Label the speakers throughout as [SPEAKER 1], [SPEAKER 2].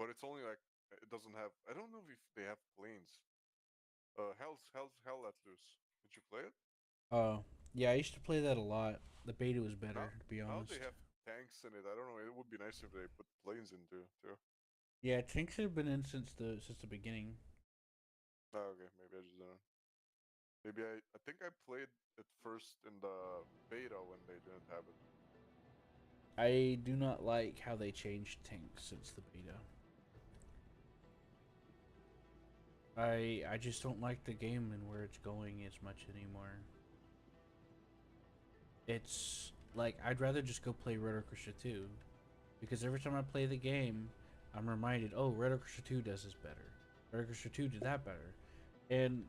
[SPEAKER 1] but it's only like it doesn't have. I don't know if they have planes. Hell Let Loose. Did you play it?
[SPEAKER 2] Oh, yeah, I used to play that a lot. The beta was
[SPEAKER 1] Now
[SPEAKER 2] better, to be
[SPEAKER 1] now they
[SPEAKER 2] honest.
[SPEAKER 1] have tanks in it. I don't know. It would be nice if they put planes into it too.
[SPEAKER 2] Yeah, tanks have been in since the beginning.
[SPEAKER 1] Oh, okay, maybe I just didn't. Maybe I think I played it first in the beta when they didn't have it.
[SPEAKER 2] I do not like how they changed tanks since the beta. I just don't like the game and where it's going as much anymore. It's like I'd rather just go play Red Orchestra 2 because every time I play the game, I'm reminded, oh, Red Orchestra 2 does this better. Red Orchestra 2 did that better. And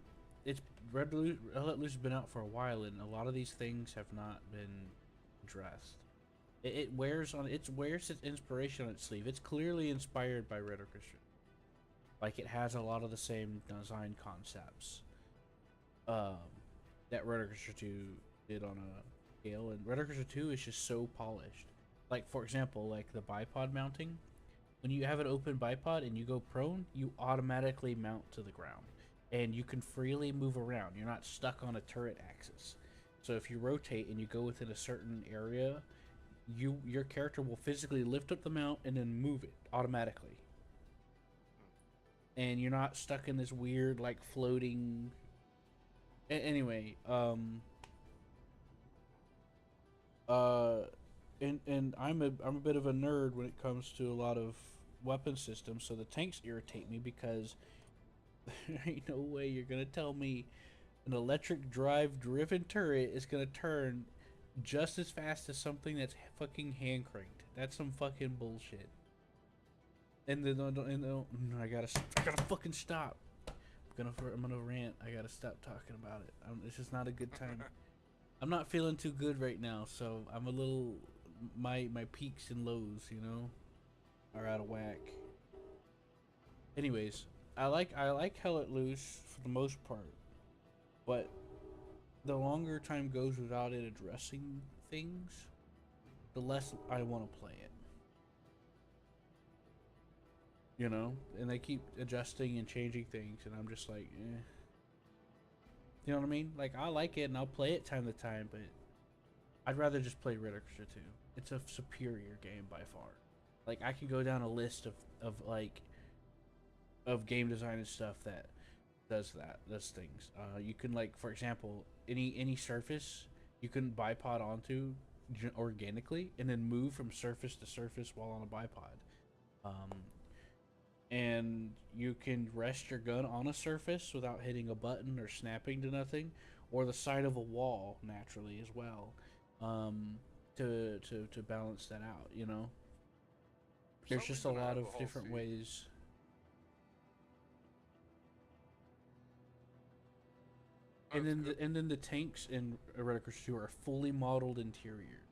[SPEAKER 2] it's Red Let Loose has been out for a while, and a lot of these things have not been addressed. It wears its inspiration on its sleeve. It's clearly inspired by Red Orchestra. Like it has a lot of the same design concepts um, that Red Orchestra 2 did on a scale, and Red Orchestra 2 is just so polished. Like for example, like the bipod mounting. When you have an open bipod and you go prone, you automatically mount to the ground, and you can freely move around. You're not stuck on a turret axis. So if you rotate and you go within a certain area, your character will physically lift up the mount and then move it automatically,
[SPEAKER 1] Hmm.
[SPEAKER 2] and you're not stuck in this weird like floating. Anyway, uh, and I'm a bit of a nerd when it comes to a lot of weapon systems, so the tanks irritate me because there ain't no way you're gonna tell me an electric drive driven turret is gonna turn just as fast as something that's fucking hand cranked. That's some fucking bullshit. And then I gotta fucking stop. I'm gonna rant. I gotta stop talking about it. It's just not a good time. I'm not feeling too good right now, so I'm a little my peaks and lows, are out of whack. Anyways, I like Hell Let Loose for the most part, but the longer time goes without it addressing things, the less I want to play it. And they keep adjusting and changing things, and I'm just like, eh. You know what I mean? Like I like it and I'll play it time to time, but I'd rather just play Red Orchestra 2. It's a superior game by far. Like I can go down a list of game design and stuff that does things. You can like for example any surface you can bipod onto organically and then move from surface to surface while on a bipod. Um, and you can rest your gun on a surface without hitting a button or snapping to nothing, or the side of a wall naturally as well, um, to balance that out.
[SPEAKER 1] For
[SPEAKER 2] There's
[SPEAKER 1] some
[SPEAKER 2] just a
[SPEAKER 1] reason, I
[SPEAKER 2] lot
[SPEAKER 1] have
[SPEAKER 2] of
[SPEAKER 1] a Hall
[SPEAKER 2] different
[SPEAKER 1] C.
[SPEAKER 2] ways.
[SPEAKER 1] Oh, it's good.
[SPEAKER 2] And then the tanks in Reticulus 2 are fully modeled interior.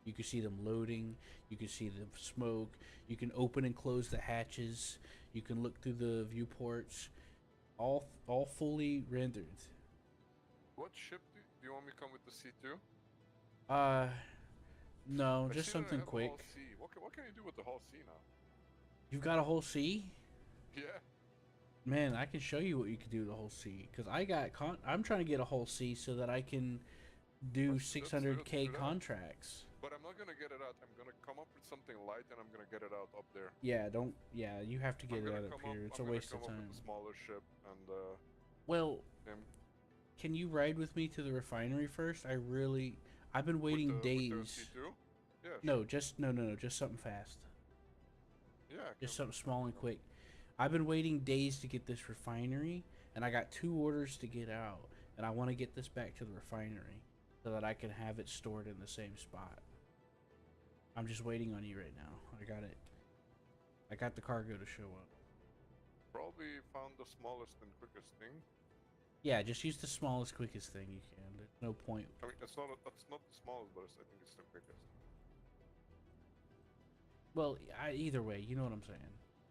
[SPEAKER 2] You can see them loading. You can see the smoke. You can open and close the hatches. You can look through the viewports. All fully rendered.
[SPEAKER 1] What ship do you want me to come with the C2?
[SPEAKER 2] Uh, no,
[SPEAKER 1] I
[SPEAKER 2] just
[SPEAKER 1] see that I
[SPEAKER 2] something
[SPEAKER 1] have a Hall
[SPEAKER 2] quick.
[SPEAKER 1] C. What can you do with the Hall C now?
[SPEAKER 2] You've got a whole C.
[SPEAKER 1] Yeah.
[SPEAKER 2] Man, I can show you what you can do with a whole C. Cause I'm trying to get a whole C so that I can do
[SPEAKER 1] Let's do it.
[SPEAKER 2] 600K
[SPEAKER 1] Do that.
[SPEAKER 2] contracts.
[SPEAKER 1] But I'm not gonna get it out. I'm gonna come up with something light and I'm gonna get it out up there.
[SPEAKER 2] Yeah, don't. Yeah, you have to get it out up here. It's a
[SPEAKER 1] I'm gonna
[SPEAKER 2] waste of
[SPEAKER 1] come up with
[SPEAKER 2] time.
[SPEAKER 1] a smaller ship and
[SPEAKER 2] Well,
[SPEAKER 1] and
[SPEAKER 2] can you ride with me to the refinery first? I've been waiting
[SPEAKER 1] with the
[SPEAKER 2] days.
[SPEAKER 1] C2. Yeah,
[SPEAKER 2] No,
[SPEAKER 1] sure.
[SPEAKER 2] just no, just something fast.
[SPEAKER 1] Yeah, I
[SPEAKER 2] Just
[SPEAKER 1] can
[SPEAKER 2] something
[SPEAKER 1] I
[SPEAKER 2] small
[SPEAKER 1] can
[SPEAKER 2] and
[SPEAKER 1] come.
[SPEAKER 2] quick. I've been waiting days to get this refinery, and I got 2 orders to get out, and I want to get this back to the refinery so that I can have it stored in the same spot. I'm just waiting on you right now. I got it. I got the cargo to show up.
[SPEAKER 1] Probably found the smallest and quickest thing.
[SPEAKER 2] Yeah, just use the smallest, quickest thing you can. There's no point.
[SPEAKER 1] I mean, it's not the smallest, but I think it's the quickest.
[SPEAKER 2] Well, either way, you know what I'm saying.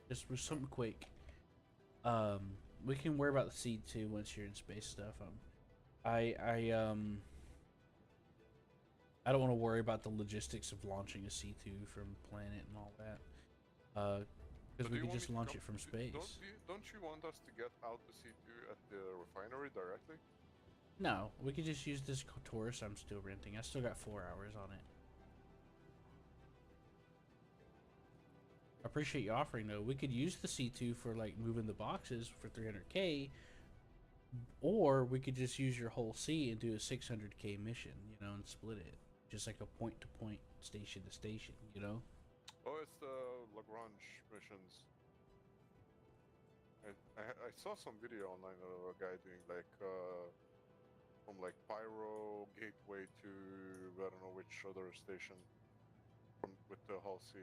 [SPEAKER 2] Just with
[SPEAKER 1] Yeah.
[SPEAKER 2] something quick. Um, we can worry about the C2 once you're in space stuff. I I um I don't want to worry about the logistics of launching a C2 from planet and all that. Because because
[SPEAKER 1] But
[SPEAKER 2] we
[SPEAKER 1] do you
[SPEAKER 2] could
[SPEAKER 1] want
[SPEAKER 2] just
[SPEAKER 1] me to
[SPEAKER 2] launch
[SPEAKER 1] come?
[SPEAKER 2] it from space.
[SPEAKER 1] Don't you want us to get out the C2 at the refinery directly?
[SPEAKER 2] No, we could just use this Taurus I'm still renting. I still got 4 hours on it. I appreciate you offering though. We could use the C2 for like moving the boxes for 300k, or we could just use your whole C and do a 600k mission, you know, and split it, just like a point to point, station to station, you know.
[SPEAKER 1] Oh, it's the Lagrange missions. I saw some video online of a guy doing like from like Pyro Gateway to I don't know which other station from with the Hull C.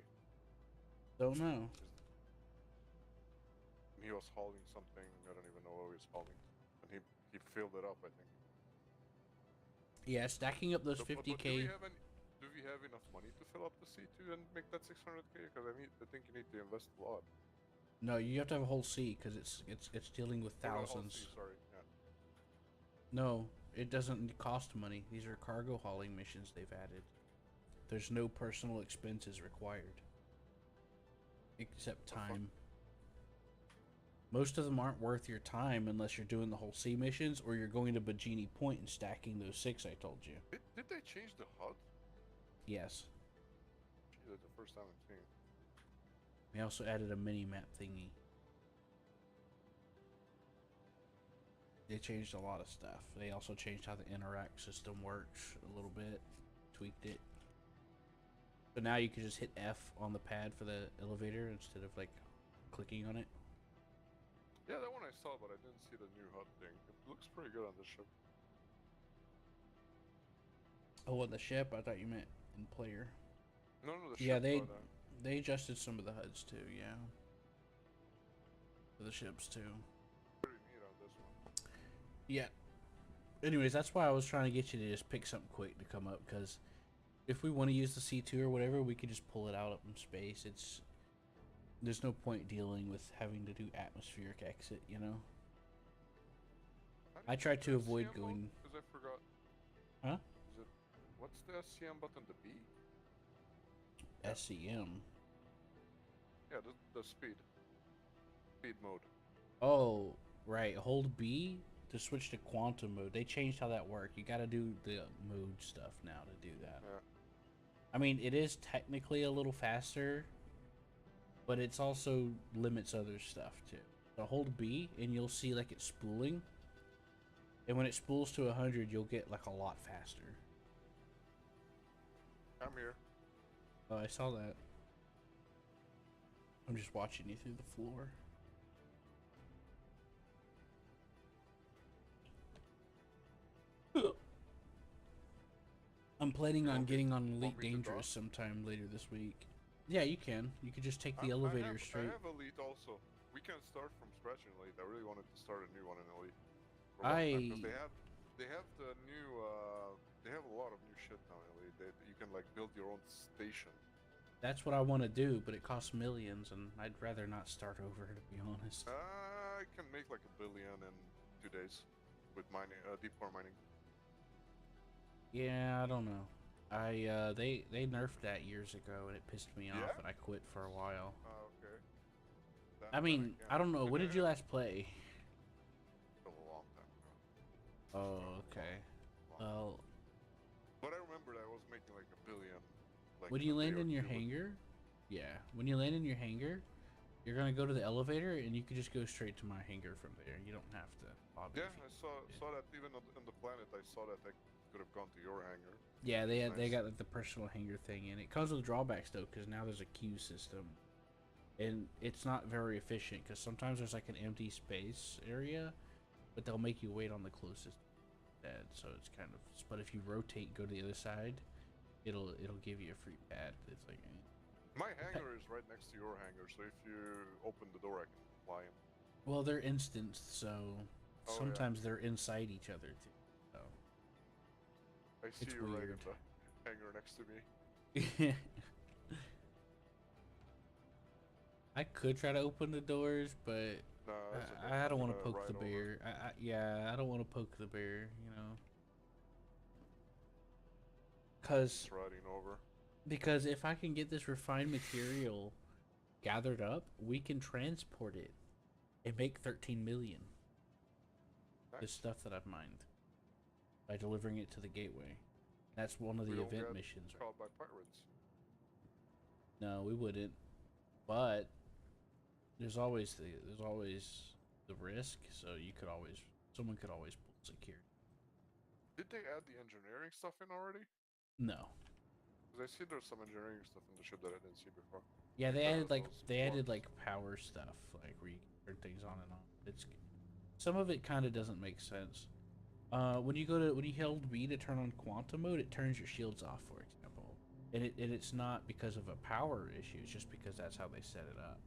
[SPEAKER 2] Don't know.
[SPEAKER 1] He was hauling something. I don't even know what he was hauling, and he filled it up. I think.
[SPEAKER 2] Yeah, stacking up those
[SPEAKER 1] But do we
[SPEAKER 2] 50k.
[SPEAKER 1] have any? Do we have enough money to fill up the C2 and make that 600k? Because I think you need to invest a lot.
[SPEAKER 2] No, you have to have a whole C because it's dealing with
[SPEAKER 1] Or the Hull C,
[SPEAKER 2] thousands.
[SPEAKER 1] sorry. Yeah.
[SPEAKER 2] No, it doesn't cost money. These are cargo hauling missions they've added. There's no personal expenses required, except
[SPEAKER 1] The fuck?
[SPEAKER 2] time. Most of them aren't worth your time unless you're doing the whole C missions or you're going to Bajini Point and stacking those 6 I told you.
[SPEAKER 1] Did they change the HUD?
[SPEAKER 2] Yes.
[SPEAKER 1] Gee, that's the first time I'm seeing it.
[SPEAKER 2] We also added a mini map thingy. They changed a lot of stuff. They also changed how the interact system works a little bit, tweaked it. So now you can just hit F on the pad for the elevator instead of like clicking on it.
[SPEAKER 1] Yeah, that one I saw, but I didn't see the new HUD thing. It looks pretty good on the ship.
[SPEAKER 2] Oh, on the ship? I thought you meant in player.
[SPEAKER 1] No, the
[SPEAKER 2] Yeah,
[SPEAKER 1] ship, but
[SPEAKER 2] they adjusted some of the HUDs too. Yeah, for the ships too.
[SPEAKER 1] pretty neat on this one.
[SPEAKER 2] Yeah. Anyways, that's why I was trying to get you to just pick something quick to come up, because if we want to use the C2 or whatever, we could just pull it out up in space. There's no point dealing with having to do atmospheric exit, you know.
[SPEAKER 1] How do
[SPEAKER 2] I
[SPEAKER 1] you
[SPEAKER 2] tried
[SPEAKER 1] use
[SPEAKER 2] to
[SPEAKER 1] the
[SPEAKER 2] avoid
[SPEAKER 1] SCM
[SPEAKER 2] going.
[SPEAKER 1] mode? Because I forgot.
[SPEAKER 2] Huh?
[SPEAKER 1] Is it what's the SCM button? The B? Yeah.
[SPEAKER 2] SCM.
[SPEAKER 1] Yeah, the speed mode.
[SPEAKER 2] Oh, right. Hold B to switch to quantum mode. They changed how that worked. You got to do the mode stuff now to do that.
[SPEAKER 1] Yeah.
[SPEAKER 2] I mean, it is technically a little faster, but it's also limits other stuff too. So hold B and you'll see like it's spooling. And when it spools to 100, you'll get like a lot faster.
[SPEAKER 1] I'm here.
[SPEAKER 2] Oh, I saw that. I'm just watching you through the floor. I'm planning on getting on Elite Dangerous sometime later this week. Yeah, you can. You could just take the elevator straight.
[SPEAKER 1] I have Elite also. We can start from scratch in Elite. I really wanted to start a new one in Elite. Because they have the new they have a lot of new shit now in Elite. You can like build your own station.
[SPEAKER 2] That's what I want to do, but it costs millions, and I'd rather not start over, to be honest.
[SPEAKER 1] I can make like $1 billion in 2 days with mining, deep core mining.
[SPEAKER 2] Yeah, I don't know. They nerfed that years ago, and it pissed me off, and I quit for a while.
[SPEAKER 1] Okay.
[SPEAKER 2] I mean, I don't know. When did you last play?
[SPEAKER 1] A long time ago.
[SPEAKER 2] Oh, okay. Well,
[SPEAKER 1] but I remember I was making like $1 billion. Like
[SPEAKER 2] when you land in your hangar, yeah, when you land in your hangar, you're gonna go to the elevator, and you can just go straight to my hangar from there. You don't have to bother.
[SPEAKER 1] Yeah, I saw that even on the planet. I saw that I could have gone to your hangar.
[SPEAKER 2] Yeah, they got like the personal hangar thing, and it comes with drawbacks though, because now there's a queue system, and it's not very efficient. Because sometimes there's like an empty space area, but they'll make you wait on the closest pad. So it's kind of. But if you rotate, go to the other side, it'll give you a free pad. It's like.
[SPEAKER 1] My hangar is right next to your hangar, so if you open the door, I can fly in.
[SPEAKER 2] Well, they're instanced, so sometimes they're inside each other too. So
[SPEAKER 1] I see you right in the hangar next to me.
[SPEAKER 2] I could try to open the doors, but
[SPEAKER 1] no,
[SPEAKER 2] I don't want to poke the bear. I don't want to poke the bear, you know. Because if I can get this refined material gathered up, we can transport it and make 13 million.
[SPEAKER 1] Nice.
[SPEAKER 2] The stuff that I've mined by delivering it to the gateway. That's one of the event missions.
[SPEAKER 1] Called by pirates.
[SPEAKER 2] No, we wouldn't. But there's always the risk. So someone could always pull security.
[SPEAKER 1] Did they add the engineering stuff in already?
[SPEAKER 2] No.
[SPEAKER 1] Because I see there's some engineering stuff in the ship that I didn't see before.
[SPEAKER 2] Yeah, they added like power stuff, like where you can turn things on and off. Some of it kind of doesn't make sense. When you held B to turn on quantum mode, it turns your shields off, for example, and it's not because of a power issue. It's just because that's how they set it up.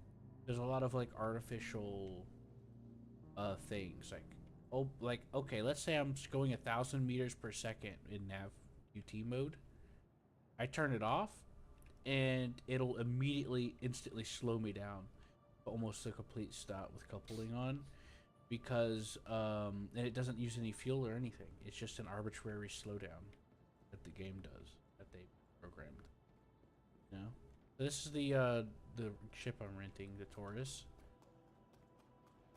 [SPEAKER 2] There's a lot of like artificial things, okay, let's say I'm going 1,000 meters per second in nav UT mode. I turn it off, and it'll instantly slow me down, almost a complete stop with coupling on. Because and it doesn't use any fuel or anything. It's just an arbitrary slowdown that the game does, that they programmed. You know? This is the ship I'm renting, the Taurus.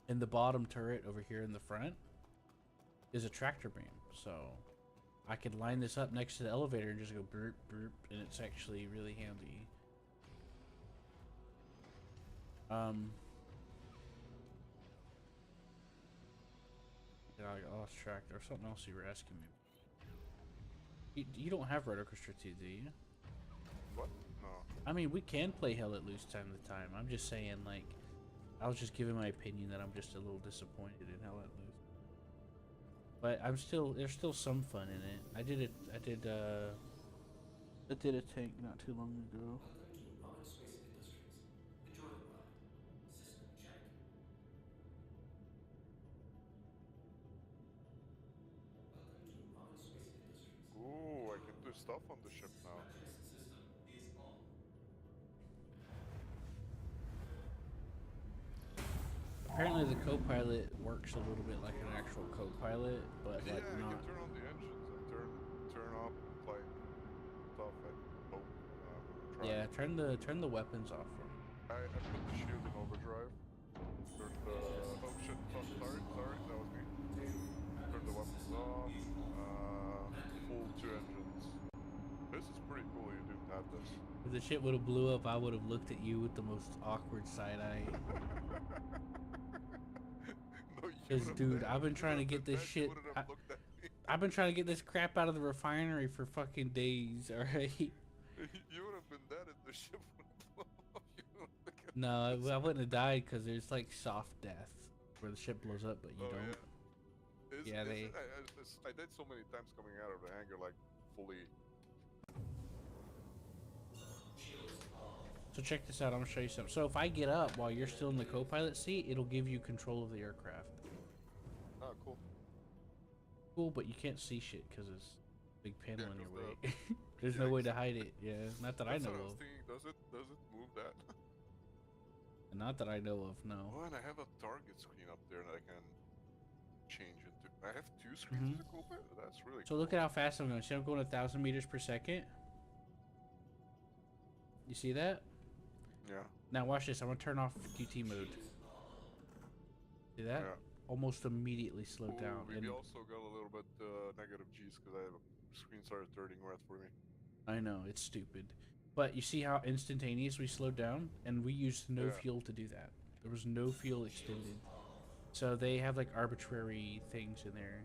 [SPEAKER 2] And the bottom turret over here in the front is a tractor beam. So I could line this up next to the elevator and just go burp burp, and it's actually really handy. Yeah, I lost track. There was something else you were asking me. You don't have Rotor Coaster 2, do you?
[SPEAKER 1] What? No.
[SPEAKER 2] I mean, we can play Hell Let Loose time to time. I'm just saying, like, I was just giving my opinion that I'm just a little disappointed in Hell Let Loose. But there's still some fun in it. I did a tank not too long ago.
[SPEAKER 1] Ooh, I can do stuff on the ship now.
[SPEAKER 2] Apparently the co-pilot works a little bit like an actual co-pilot, but
[SPEAKER 1] yeah,
[SPEAKER 2] like not.
[SPEAKER 1] I can turn on the engines and turn off like stuff.
[SPEAKER 2] Yeah, turn the weapons off for me.
[SPEAKER 1] I put the shield in overdrive. Turn the oh shit! Sorry, that was me. Turn the weapons off. Full 2 engines. This is pretty cool. You didn't have this.
[SPEAKER 2] If the shit would have blew up, I would have looked at you with the most awkward side eye. Because, dude, I've been trying to get this shit. I've been trying to get this crap out of the refinery for fucking days, alright?
[SPEAKER 1] You would have been dead if the ship would have blown up.
[SPEAKER 2] No, I wouldn't have died because there's like soft death where the ship blows up, but you don't.
[SPEAKER 1] Yeah, I died so many times coming out of the hangar, like, fully.
[SPEAKER 2] So check this out, I'm gonna show you something. So if I get up while you're still in the co-pilot seat, it'll give you control of the aircraft.
[SPEAKER 1] Oh, cool.
[SPEAKER 2] Cool, but you can't see shit because it's a big panel in your way. There's no way to hide it. Yeah, not that I know of.
[SPEAKER 1] Does it move that?
[SPEAKER 2] Not that I know of, no.
[SPEAKER 1] Oh, and I have a target screen up there that I can change into. I have 2 screens in the co-pilot? That's really cool.
[SPEAKER 2] So look at how fast I'm going. See, I'm going 1,000 meters per second. You see that?
[SPEAKER 1] Yeah.
[SPEAKER 2] Now watch this. I'm going to turn off QT mode. See that?
[SPEAKER 1] Yeah.
[SPEAKER 2] Almost immediately slowed down.
[SPEAKER 1] We also got a little bit negative G's because the screen started turning red for me.
[SPEAKER 2] I know, it's stupid. But you see how instantaneous we slowed down? And we used no fuel to do that. There was no fuel extended. So they have like arbitrary things in there.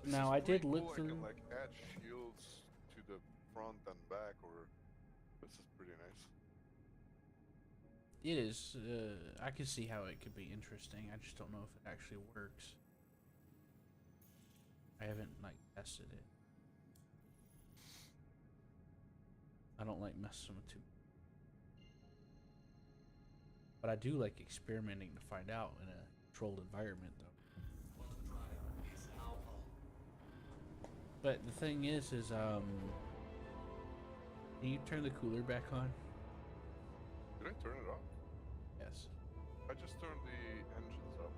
[SPEAKER 2] Now I did look through.
[SPEAKER 1] I can like add shields to the front and back, or this is pretty nice.
[SPEAKER 2] It is. I can see how it could be interesting. I just don't know if it actually works. I haven't like tested it. I don't like messing with too. But I do like experimenting to find out in a controlled environment, though. But the thing is can you turn the cooler back on?
[SPEAKER 1] Did I turn it off?
[SPEAKER 2] Yes.
[SPEAKER 1] I just turned the engines up.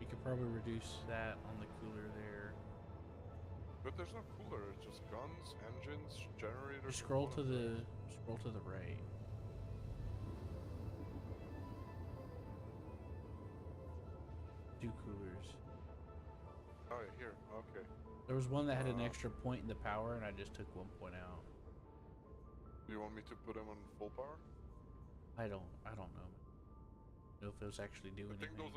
[SPEAKER 2] You could probably reduce that on the cooler there.
[SPEAKER 1] But there's no cooler. It's just guns, engines, generators.
[SPEAKER 2] Just scroll to the right. Two coolers.
[SPEAKER 1] Oh, yeah, here. Okay.
[SPEAKER 2] There was one that had an extra point in the power, and I just took 1 point out.
[SPEAKER 1] Do you want me to put them on full power?
[SPEAKER 2] I don't know. Know if it was actually doing anything.
[SPEAKER 1] I think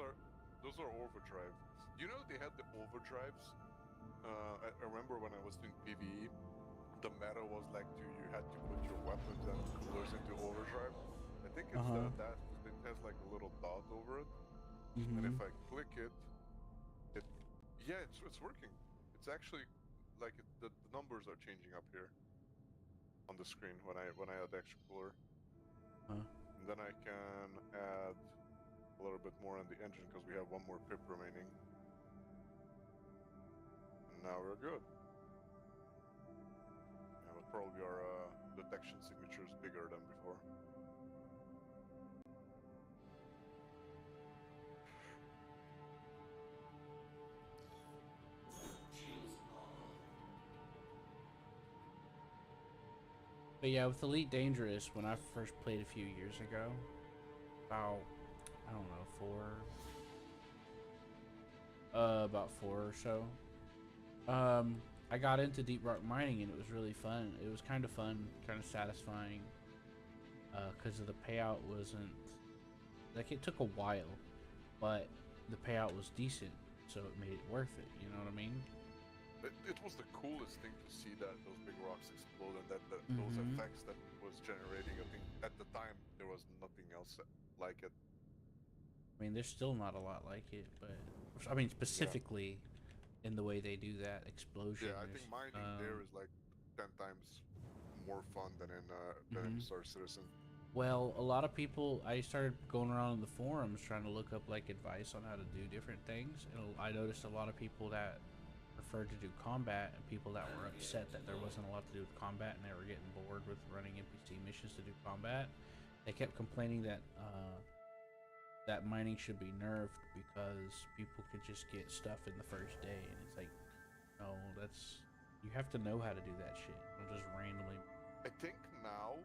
[SPEAKER 1] those are overdrive. You know they had the overdrives. I remember when I was doing PvE, the meta was like you had to put your weapons and coolers into overdrive. I think it's that it has like a little dot over it, and if I click it, it's working. It's actually like the numbers are changing up here on the screen when I add extra cooler. And then I can add a little bit more on the engine because we have one more pip remaining. And now we're good. Yeah, but probably our detection signature is bigger than before.
[SPEAKER 2] But yeah, with Elite Dangerous, when I first played a few years ago, about, I don't know, about 4 or so, I got into deep rock mining, and it was really fun. It was kind of fun, kind of satisfying, because of the payout wasn't, like, it took a while, but the payout was decent, so it made it worth it, you know what I mean?
[SPEAKER 1] It was the coolest thing to see that those big rocks explode, and that those effects that it was generating. I think at the time there was nothing else like it.
[SPEAKER 2] I mean, there's still not a lot like it, but I mean specifically in the way they do that explosion.
[SPEAKER 1] Yeah, I think mining there is like 10 times more fun than in Star Citizen.
[SPEAKER 2] Well, a lot of people, I started going around in the forums trying to look up like advice on how to do different things, and I noticed a lot of people that preferred to do combat and people that were upset that there wasn't a lot to do with combat and they were getting bored with running NPC missions to do combat. They kept complaining that that mining should be nerfed because people could just get stuff in the first day, and it's like, no, that's, you have to know how to do that shit. Don't just randomly.
[SPEAKER 1] I think now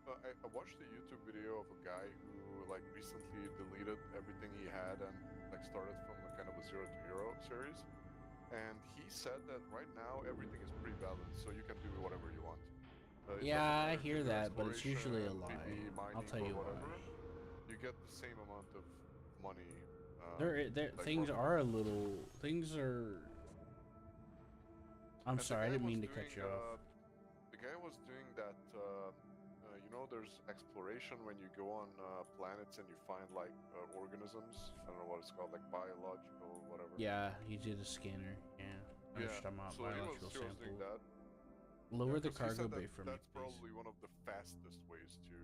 [SPEAKER 1] I watched a YouTube video of a guy who like recently deleted everything he had and like started from a kind of a 0 to hero series. And he said that right now everything is pretty balanced, so you can do whatever you want.
[SPEAKER 2] Yeah, I hear that, but it's usually a lie. I'll tell you why.
[SPEAKER 1] You get the same amount of money.
[SPEAKER 2] Like things are a little. Things are. I'm sorry, I didn't mean to cut you off.
[SPEAKER 1] The guy was doing that. You know, there's exploration when you go on planets and you find like organisms. I don't know what it's called, like biological, whatever.
[SPEAKER 2] Yeah, he did a scanner. Yeah,
[SPEAKER 1] so
[SPEAKER 2] biological
[SPEAKER 1] he was doing that.
[SPEAKER 2] Lower the cargo bay for me,
[SPEAKER 1] That's probably one of the fastest ways to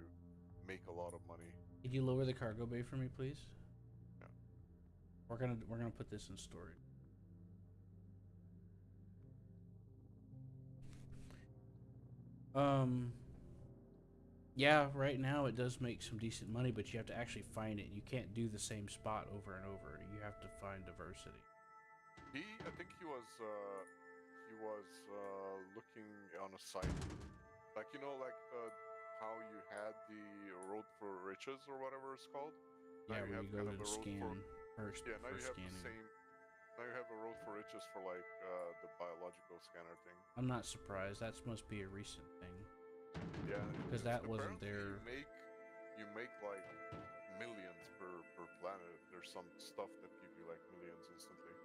[SPEAKER 1] make a lot of money.
[SPEAKER 2] Could you lower the cargo bay for me, please?
[SPEAKER 1] Yeah.
[SPEAKER 2] We're gonna put this in storage. Yeah, right now it does make some decent money, but you have to actually find it. You can't do the same spot over and over. You have to find diversity.
[SPEAKER 1] I think he was looking on a site, like, you know, like how you had the road for riches or whatever it's called.
[SPEAKER 2] Yeah, where you go to scan first.
[SPEAKER 1] Yeah, now you have
[SPEAKER 2] scanning.
[SPEAKER 1] the same. Now you have a road for riches for like the biological scanner thing.
[SPEAKER 2] I'm not surprised. That must be a recent thing.
[SPEAKER 1] Yeah,
[SPEAKER 2] because that wasn't there.
[SPEAKER 1] You make like millions per planet. There's some stuff that give you like millions instantly.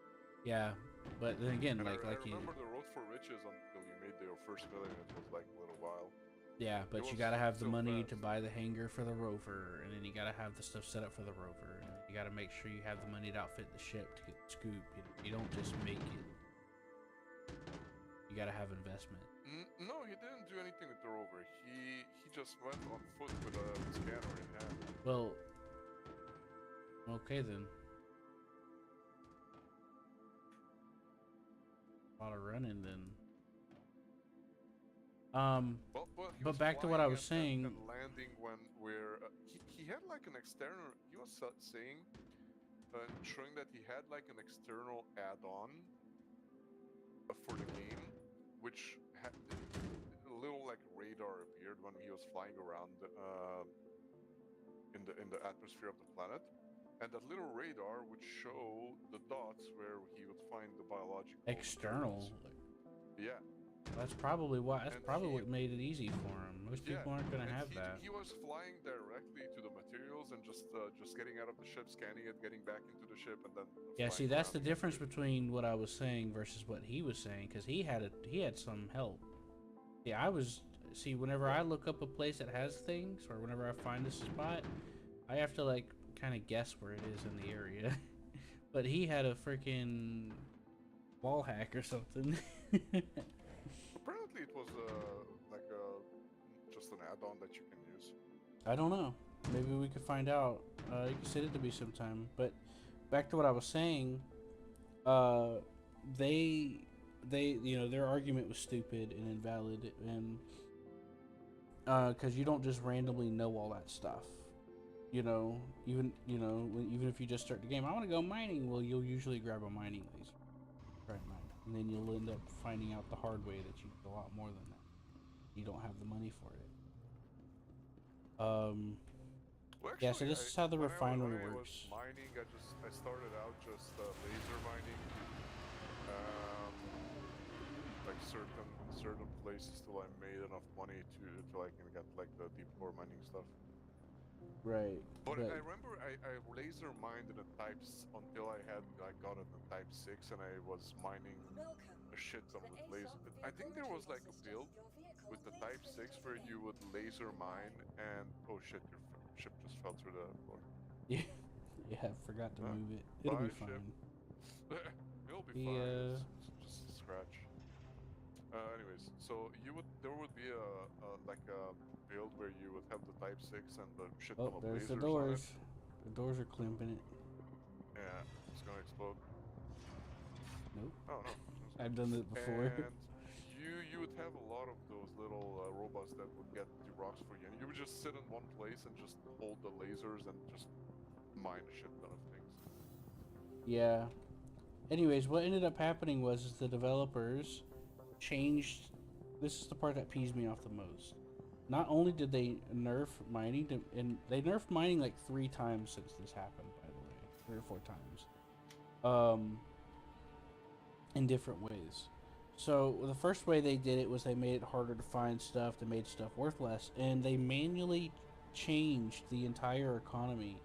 [SPEAKER 2] Yeah, but then again,
[SPEAKER 1] and
[SPEAKER 2] I
[SPEAKER 1] remember the road for riches until you made your first million. It was like a little while.
[SPEAKER 2] Yeah, but you gotta have the money to buy the hangar for the rover, and then you gotta have the stuff set up for the rover, and you gotta make sure you have the money to outfit the ship to get the scoop. You don't just make it. You gotta have investment.
[SPEAKER 1] No, he didn't do anything with the rover. He just went on foot with a scanner in hand.
[SPEAKER 2] Well, okay then. A lot of running then. But back to what I was saying.
[SPEAKER 1] And landing when we're he had like an external. He was saying, showing that he had like an external add-on for the game. which had a little like radar appeared when he was flying around in the atmosphere of the planet, and that little radar would show the dots where he would find the biological
[SPEAKER 2] External.
[SPEAKER 1] materials. Yeah.
[SPEAKER 2] That's probably why. That's
[SPEAKER 1] And
[SPEAKER 2] probably what made it easy for him. Most
[SPEAKER 1] yeah,
[SPEAKER 2] people aren't gonna
[SPEAKER 1] and
[SPEAKER 2] have that.
[SPEAKER 1] he was flying directly to the materials and just getting out of the ship, scanning it, getting back into the ship, and then
[SPEAKER 2] Yeah, see,
[SPEAKER 1] flying
[SPEAKER 2] that's
[SPEAKER 1] around
[SPEAKER 2] the
[SPEAKER 1] again
[SPEAKER 2] difference
[SPEAKER 1] to it.
[SPEAKER 2] between what I was saying versus what he was saying, because he had some help. Yeah, I was see whenever I
[SPEAKER 1] Yeah.
[SPEAKER 2] look up a place that has things, or whenever I find a spot, I have to like kind of guess where it is in the area. But he had a freaking wall hack or something.
[SPEAKER 1] Apparently, it was like just an add-on that you can use.
[SPEAKER 2] I don't know. Maybe we could find out. You can send it to me sometime. But back to what I was saying, uh, they their argument was stupid and invalid, and because you don't just randomly know all that stuff. Even if you just start the game, I want to go mining. Well, you'll usually grab a mining laser, right? Mine, and then you'll end up finding out the hard way that you need a lot more than that. You don't have the money for it.
[SPEAKER 1] Well,
[SPEAKER 2] Yeah. So
[SPEAKER 1] actually,
[SPEAKER 2] this is how the
[SPEAKER 1] when
[SPEAKER 2] refinery
[SPEAKER 1] I was
[SPEAKER 2] works.
[SPEAKER 1] mining, I started out just laser mining, um, like certain places till I made enough money to I can get like the deep core mining stuff.
[SPEAKER 2] Right,
[SPEAKER 1] But
[SPEAKER 2] but
[SPEAKER 1] I remember I laser mined in a until I got it in type 6 and I was mining a shit ton with laser. I think there was like a build with the type 6 where you would laser mine and oh shit, your ship just fell through the floor.
[SPEAKER 2] yeah, yeah, I forgot to move it. It'll be
[SPEAKER 1] Bye ship.
[SPEAKER 2] fine.
[SPEAKER 1] It'll be fine.
[SPEAKER 2] Yeah.
[SPEAKER 1] It's just a scratch. Anyways, so there would be a like a build where you would have the Type 6 and the shit
[SPEAKER 2] Oh,
[SPEAKER 1] ton of
[SPEAKER 2] there's the
[SPEAKER 1] lasers on it.
[SPEAKER 2] doors. The doors are clamping it.
[SPEAKER 1] Yeah, it's gonna explode.
[SPEAKER 2] Nope.
[SPEAKER 1] Oh no.
[SPEAKER 2] I've done it before.
[SPEAKER 1] And you would have a lot of those little robots that would get the rocks for you, and you would just sit in one place and just hold the lasers and just mine a shit ton of things.
[SPEAKER 2] Yeah. Anyways, what ended up happening was the developers changed. This is the part that pees me off the most. Not only did they nerf mining, and they nerfed mining like 3 times since this happened, by the way, 3 or 4 times, in different ways. So the first way they did it was they made it harder to find stuff. They made stuff worth less, and they manually changed the entire economy.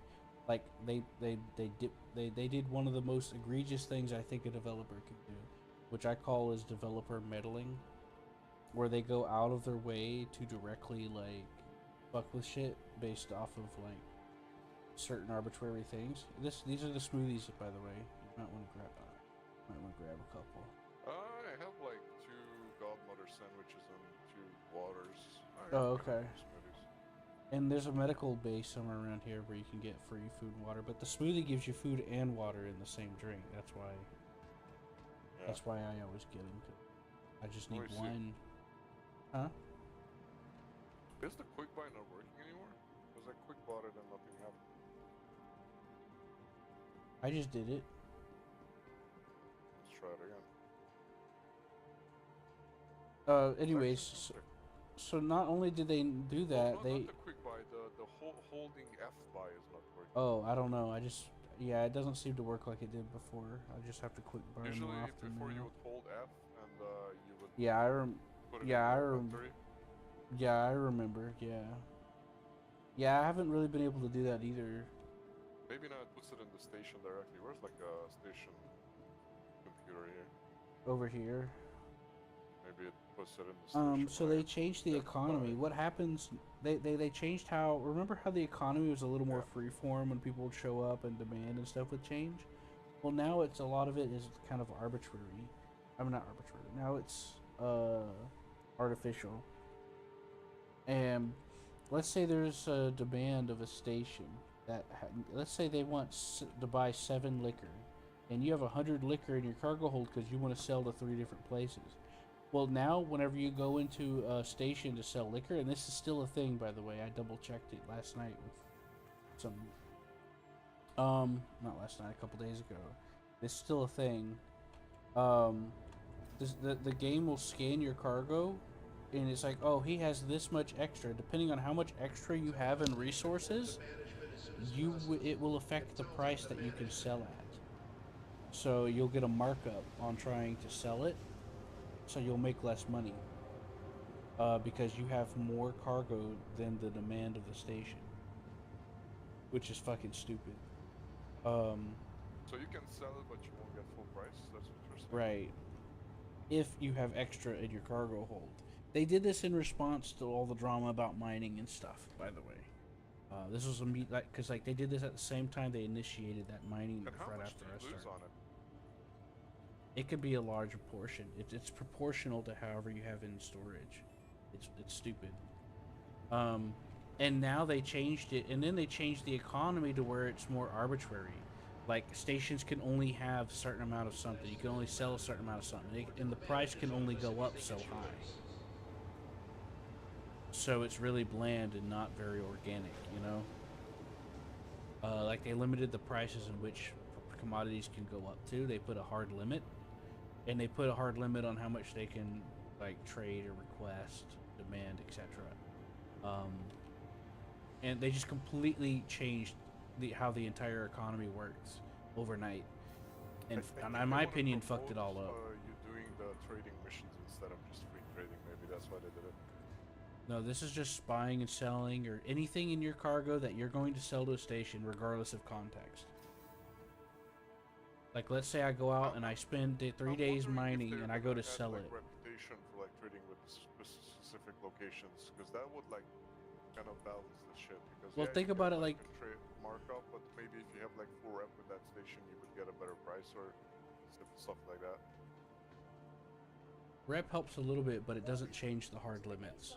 [SPEAKER 2] Like they did one of the most egregious things I think a developer could do, which I call is developer meddling, where they go out of their way to directly like fuck with shit based off of like certain arbitrary things. These are the smoothies, by the way. You might want to grab a couple.
[SPEAKER 1] I have like 2 Godmother sandwiches and 2 waters.
[SPEAKER 2] Oh, okay.
[SPEAKER 1] Smoothies.
[SPEAKER 2] And there's a medical base somewhere around here where you can get free food and water, but the smoothie gives you food and water in the same drink. That's why. Yeah. That's why I always get them. I just need one. Huh?
[SPEAKER 1] Is the quick buy not working anymore? Because I quick bought it and nothing happened.
[SPEAKER 2] I just did it.
[SPEAKER 1] Let's try it again.
[SPEAKER 2] Anyways, so not only did they do that,
[SPEAKER 1] they not the quick buy, the holding F buy is not working.
[SPEAKER 2] Oh, I don't know. It doesn't seem to work like it did before. I just have to quick buy more often.
[SPEAKER 1] Before you would hold F and you would.
[SPEAKER 2] Yeah, I remember. Yeah, I remember. Yeah. Yeah, I haven't really been able to do that either.
[SPEAKER 1] Maybe now it puts it in the station directly. Where's like a station computer here?
[SPEAKER 2] Over here.
[SPEAKER 1] Maybe it puts it in the station.
[SPEAKER 2] So they changed the economy. What happens? They changed how. Remember how the economy was a little more freeform when people would show up and demand and stuff would change. Well, now it's a lot of it is kind of arbitrary. I mean, not arbitrary. Now it's artificial. And let's say there's a demand of a station that let's say they want to buy 7 liquor, and you have 100 liquor in your cargo hold because you want to sell to 3 different places. Well, now whenever you go into a station to sell liquor, and this is still a thing, by the way, I double checked it last night with some not last night, a couple days ago. It's still a thing. The game will scan your cargo, and it's like, oh, he has this much extra. Depending on how much extra you have in resources, it will affect the price that you can sell at. So you'll get a markup on trying to sell it, so you'll make less money. Because you have more cargo than the demand of the station, which is fucking stupid.
[SPEAKER 1] So you can sell it, but you won't get full price. That's what you're saying.
[SPEAKER 2] Right. If you have extra in your cargo hold. They did this in response to all the drama about mining and stuff, by the way. This was because they did this at the same time they initiated that mining
[SPEAKER 1] and how
[SPEAKER 2] right
[SPEAKER 1] much
[SPEAKER 2] after
[SPEAKER 1] do you
[SPEAKER 2] I
[SPEAKER 1] lose
[SPEAKER 2] started.
[SPEAKER 1] on it?
[SPEAKER 2] It could be a larger portion. It's proportional to however you have in storage. It's stupid. And now they changed it, and then they changed the economy to where it's more arbitrary. Like stations can only have a certain amount of something. You can only sell a certain amount of something, and the price can only go up so high. So it's really bland and not very organic, you know. Like they limited the prices in which commodities can go up to. They put a hard limit, and they put a hard limit on how much they can like trade or request, demand, etc. And they just completely changed how the entire economy works overnight, and in my opinion, fucked it all up.
[SPEAKER 1] You doing the trading missions instead of just free trading? Maybe that's why they did it.
[SPEAKER 2] No, this is just buying and selling, or anything in your cargo that you're going to sell to a station, regardless of context. Like, let's say I go out and I spend 3 days mining, and I go to sell it.
[SPEAKER 1] Reputation for like trading with specific locations, because that would like kind of balance the shit. Because
[SPEAKER 2] well, think about it like
[SPEAKER 1] trade markup, but maybe if you have like full rep with that station, you would get a better price or stuff like that.
[SPEAKER 2] Rep helps a little bit, but it doesn't change the hard limits.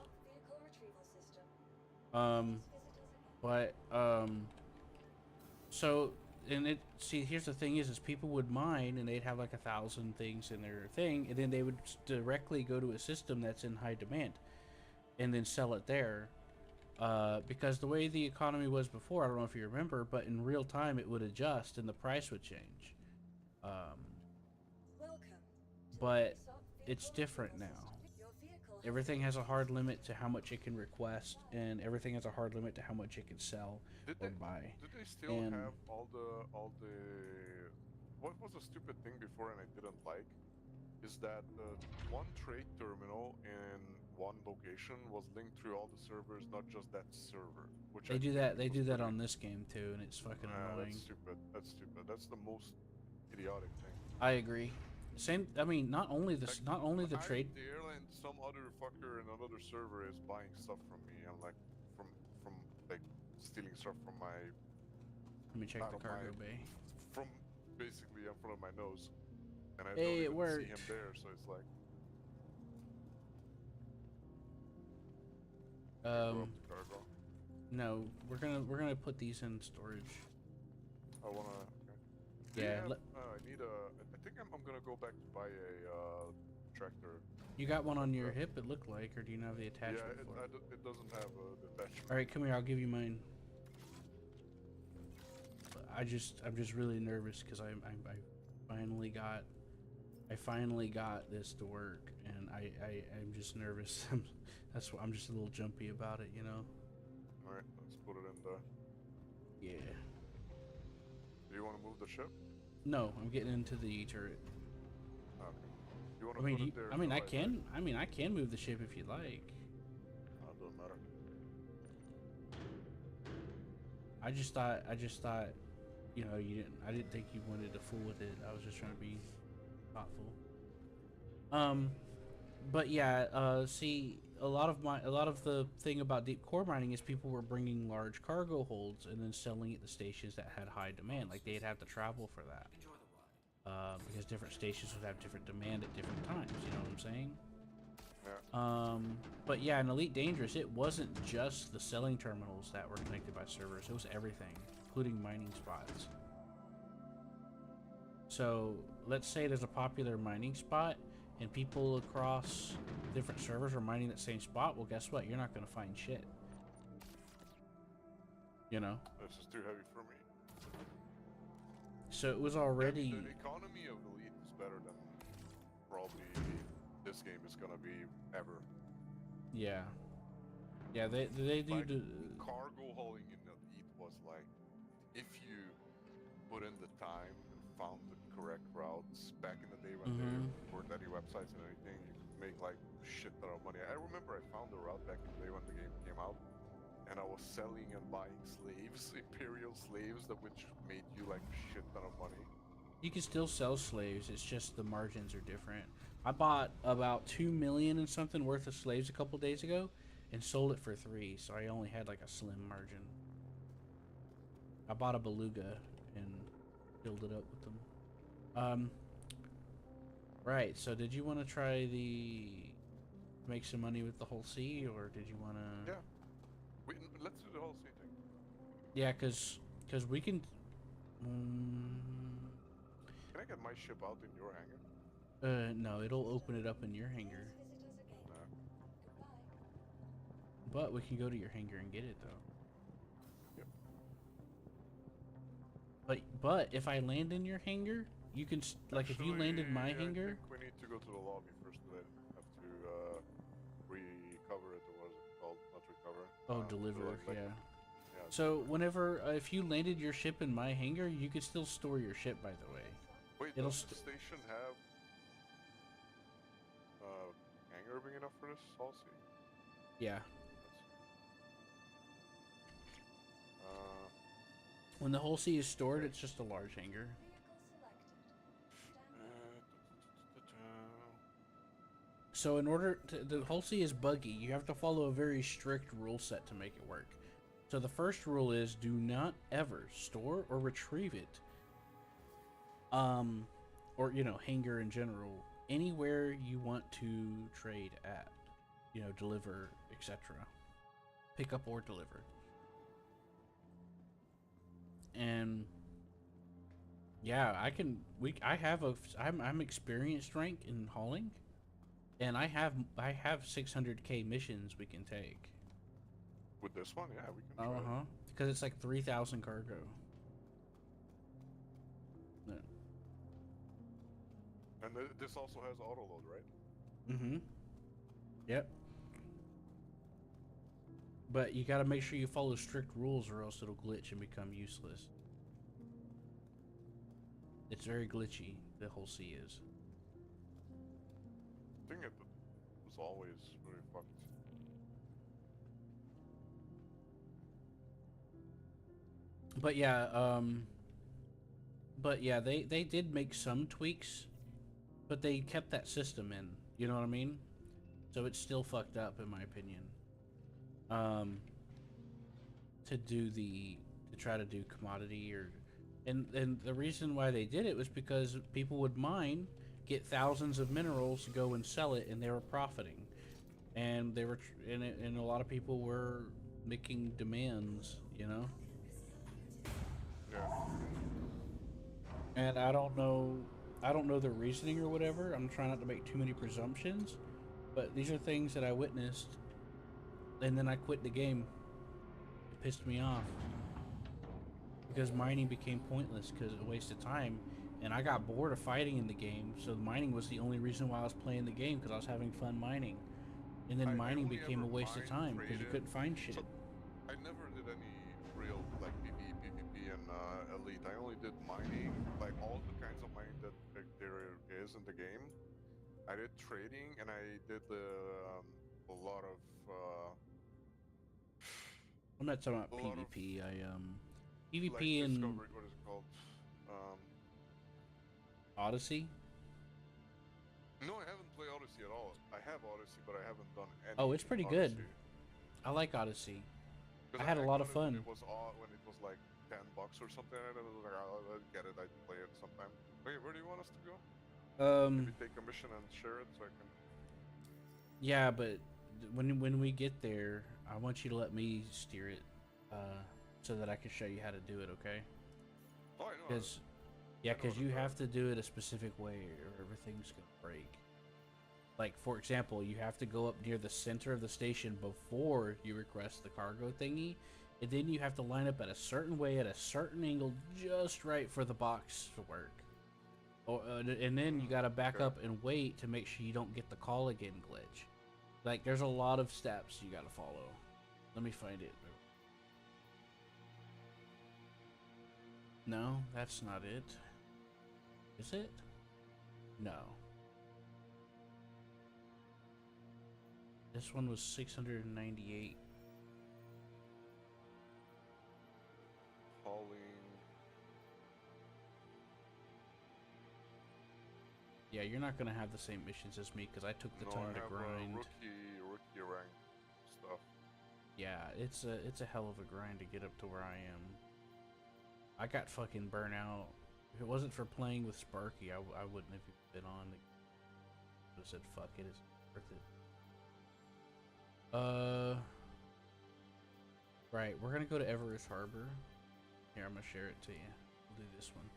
[SPEAKER 2] So, and here's the thing is people would mine and they'd have like 1,000 things in their thing, and then they would directly go to a system that's in high demand and then sell it there. Because the way the economy was before, I don't know if you remember, but in real time it would adjust and the price would change. But it's different now. Everything has a hard limit to how much it can request, and everything has a hard limit to how much it can sell or buy.
[SPEAKER 1] Did they still have all the what was a stupid thing before and I didn't like is that one trade terminal in one location was linked through all the servers, not just that server. Which
[SPEAKER 2] they do that. They do that on this game too, and it's fucking annoying.
[SPEAKER 1] That's stupid. That's stupid. That's the most idiotic thing.
[SPEAKER 2] I agree. Same. I mean, not only the trade.
[SPEAKER 1] There and some other fucker in another server is buying stuff from me. I'm like, from like stealing stuff from my.
[SPEAKER 2] Let me check the cargo bay.
[SPEAKER 1] From basically in front of my nose, and I
[SPEAKER 2] don't
[SPEAKER 1] even see him there. So it's like.
[SPEAKER 2] No, we're gonna put these in storage.
[SPEAKER 1] I wanna. Okay.
[SPEAKER 2] Yeah.
[SPEAKER 1] I need a. I think I'm gonna go back to buy a tractor.
[SPEAKER 2] You got one on your hip, it looked like, or do you not have the attachment
[SPEAKER 1] for it? It doesn't have the attachment.
[SPEAKER 2] All right, come here. I'll give you mine. I'm just really nervous because I finally got this to work, and I'm just nervous. That's why I'm just a little jumpy about it, you know.
[SPEAKER 1] All right, let's put it in the.
[SPEAKER 2] Yeah.
[SPEAKER 1] Do you want to move the ship?
[SPEAKER 2] No, I'm getting into the turret.
[SPEAKER 1] Okay. You want to put it there?
[SPEAKER 2] I can move the ship if you like.
[SPEAKER 1] No, it doesn't matter.
[SPEAKER 2] I just thought, you know, I didn't think you wanted to fool with it. I was just trying to be thoughtful. But yeah, see, a lot of the thing about deep core mining is people were bringing large cargo holds and then selling at the stations that had high demand. Like they'd have to travel for that, because different stations would have different demand at different times. You know what I'm saying?
[SPEAKER 1] Yeah.
[SPEAKER 2] But yeah, in Elite Dangerous, it wasn't just the selling terminals that were connected by servers. It was everything, including mining spots. So let's say there's a popular mining spot and people across different servers are mining that same spot. Well, guess what? You're not going to find shit. You know?
[SPEAKER 1] This is too heavy for me.
[SPEAKER 2] So it was already...
[SPEAKER 1] The economy of Elite is better than probably this game is gonna be ever.
[SPEAKER 2] Yeah. Yeah, they do.
[SPEAKER 1] Like, cargo hauling in Elite was like, if you put in the time and found the correct routes back in the day when there weren't any websites and anything, you could make like shit ton of money. I remember I found a route back in the day when the game came out, and I was selling and buying slaves, imperial slaves, that which made you like shit ton of money.
[SPEAKER 2] You can still sell slaves. It's just the margins are different. I bought about 2 million and something worth of slaves a couple days ago, and sold it for 3. So I only had like a slim margin. I bought a beluga and filled it up with them. Right. So did you want to try make some money with the whole sea, or did you want to?
[SPEAKER 1] Yeah. Let's do the whole sea thing.
[SPEAKER 2] Yeah, cause we can.
[SPEAKER 1] Can I get my ship out in your hangar?
[SPEAKER 2] No, it'll open it up in your hangar. But we can go to your hangar and get it though.
[SPEAKER 1] Yep.
[SPEAKER 2] But if I land in your hangar, you can like if you land in my hangar.
[SPEAKER 1] I think we need to go to the lobby first. Then have to recover it, or what is it called? Not recover.
[SPEAKER 2] Oh, deliver.
[SPEAKER 1] Like,
[SPEAKER 2] yeah.
[SPEAKER 1] Yeah.
[SPEAKER 2] So whenever if you landed your ship in my hangar, you can still store your ship. By the way.
[SPEAKER 1] Wait, does the station have hangar big enough for this? I'll see.
[SPEAKER 2] Yeah. When the whole sea is stored, it's just a large hangar. So in order to, the whole sea is buggy, you have to follow a very strict rule set to make it work. So the first rule is do not ever store or retrieve it. Or, you know, hangar in general, anywhere you want to trade at, you know, deliver, etc. Pick up or deliver. And yeah, I'm experienced rank in hauling, and I have 600k missions we can take.
[SPEAKER 1] With this one, yeah, we can try.
[SPEAKER 2] Because it's like 3,000 cargo. Yeah.
[SPEAKER 1] And this also has autoload, right?
[SPEAKER 2] Mm-hmm. Yep. But you gotta make sure you follow strict rules or else it'll glitch and become useless. It's very glitchy, the whole sea is.
[SPEAKER 1] I think it was always very fucked.
[SPEAKER 2] But yeah, they did make some tweaks, but they kept that system in, you know what I mean? So it's still fucked up in my opinion. To try to do commodity and the reason why they did it was because people would mine, get thousands of minerals, go and sell it, and they were profiting, and they were and a lot of people were making demands, you know.
[SPEAKER 1] Yeah.
[SPEAKER 2] And I don't know the reasoning or whatever. I'm trying not to make too many presumptions, but these are things that I witnessed, and then I quit the game. It pissed me off because mining became pointless because it wasted time, and I got bored of fighting in the game. So mining was the only reason why I was playing the game, because I was having fun mining, and then mining became a waste of time because you couldn't find shit.
[SPEAKER 1] So I never did any real like PvP and Elite. I only did mining, like all the kinds of mining that there is in the game. I did trading, and I did a lot of.
[SPEAKER 2] I'm not talking about PvP. PvP
[SPEAKER 1] like
[SPEAKER 2] and
[SPEAKER 1] Discovery, what is it called?
[SPEAKER 2] Odyssey.
[SPEAKER 1] No, I haven't played Odyssey at all. I have Odyssey, but I haven't done any.
[SPEAKER 2] Oh, it's pretty good. I like Odyssey. I had a lot of fun.
[SPEAKER 1] It was when it was like $10 or something. And I was like, I'll get it. I'd play it sometime. Okay, where do you want us to go? Maybe take a mission and share it so I can.
[SPEAKER 2] Yeah, but when we get there, I want you to let me steer it, so that I can show you how to do it. Okay?
[SPEAKER 1] Oh, I know.
[SPEAKER 2] Because you have to do it a specific way, or everything's gonna break. Like, for example, you have to go up near the center of the station before you request the cargo thingy, and then you have to line up at a certain way, at a certain angle, just right for the box to work. Or, and then you gotta back up and wait to make sure you don't get the call again glitch. Like, there's a lot of steps you gotta follow. Let me find it. No, that's not it. Is it? No. This one was 698.
[SPEAKER 1] Calling.
[SPEAKER 2] Yeah, you're not gonna have the same missions as me because I took the time to grind.
[SPEAKER 1] Rookie rank stuff.
[SPEAKER 2] Yeah, it's a hell of a grind to get up to where I am. I got fucking burnt out. If it wasn't for playing with Sparky, I wouldn't have been on. I would have said, fuck it, it's worth it. Right, we're gonna go to Everest Harbor. Here, I'm gonna share it to you. We'll do this one.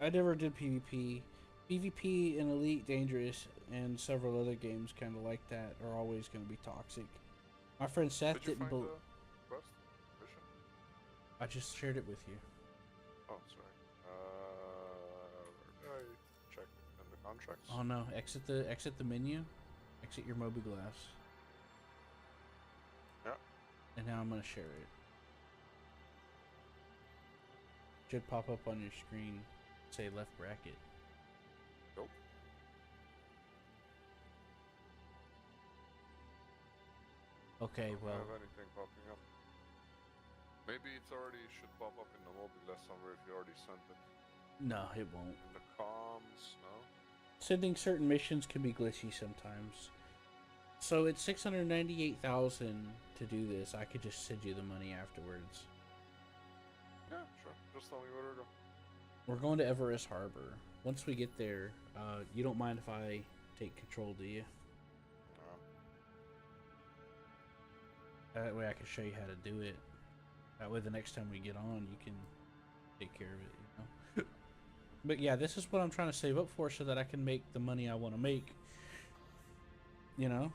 [SPEAKER 2] I never did PvP. PvP in Elite Dangerous and several other games kind of like that are always going to be toxic. My friend Seth didn't believe. I just shared it with you.
[SPEAKER 1] Oh, sorry. Where did I check in the contracts?
[SPEAKER 2] Oh no! Exit the menu. Exit your mobiGlas.
[SPEAKER 1] Yeah.
[SPEAKER 2] And now I'm gonna share it. Should pop up on your screen. Say left bracket.
[SPEAKER 1] Nope.
[SPEAKER 2] Okay, well.
[SPEAKER 1] I don't have anything popping up. Maybe it's already should pop up in the mobiGlas somewhere if you already sent it.
[SPEAKER 2] No, it won't.
[SPEAKER 1] In the comms, no?
[SPEAKER 2] Sending certain missions can be glitchy sometimes. So it's 698,000 to do this. I could just send you the money afterwards.
[SPEAKER 1] Yeah, sure. Just tell me where to go.
[SPEAKER 2] We're going to Everest Harbor. Once we get there, you don't mind if I take control, do you? That way I can show you how to do it. That way the next time we get on, you can take care of it, you know? But yeah, this is what I'm trying to save up for so that I can make the money I want to make. You know?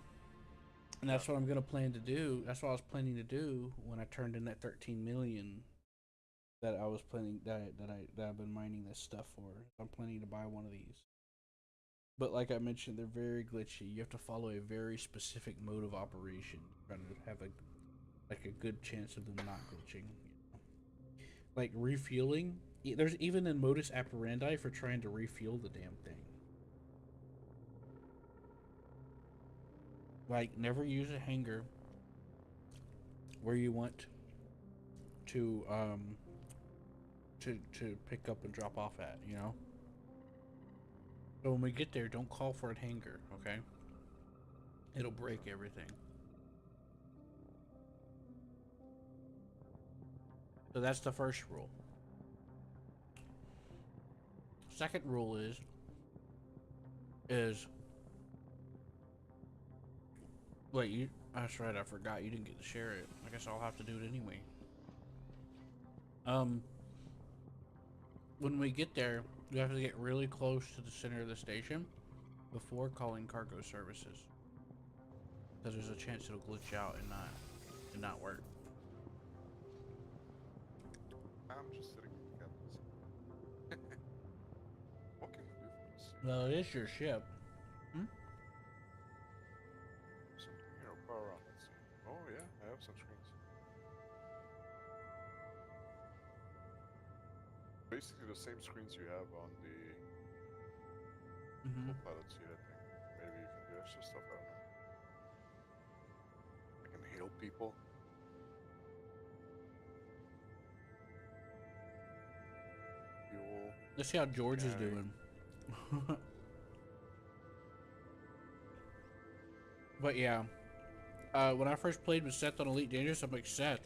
[SPEAKER 2] And that's what I'm going to plan to do. That's what I was planning to do when I turned in that 13 million that I was planning, that I've been mining this stuff for. I'm planning to buy one of these. But like I mentioned, they're very glitchy. You have to follow a very specific mode of operation trying to have a good chance of them not glitching. You know? Like refueling, there's even a modus operandi for trying to refuel the damn thing. Like never use a hanger where you want to pick up and drop off at, you know? So when we get there, don't call for a hanger, okay? It'll break everything. So that's the first rule. Second rule is wait, that's right, I forgot you didn't get to share it. I guess I'll have to do it anyway. When we get there, we have to get really close to the center of the station before calling cargo services, because there's a chance it'll glitch out and not work.
[SPEAKER 1] I'm just sitting in the cabin. What can we do for this?
[SPEAKER 2] Well, it is your ship.
[SPEAKER 1] Something here, power on. Let's see. Oh yeah, I have some screens. Basically the same screens you have on the pilot seat, I think. Maybe you can do extra stuff, I don't know. I can hail people. Fuel.
[SPEAKER 2] Let's see how George is doing. But yeah, when I first played with Seth on Elite Dangerous, I'm like, Seth,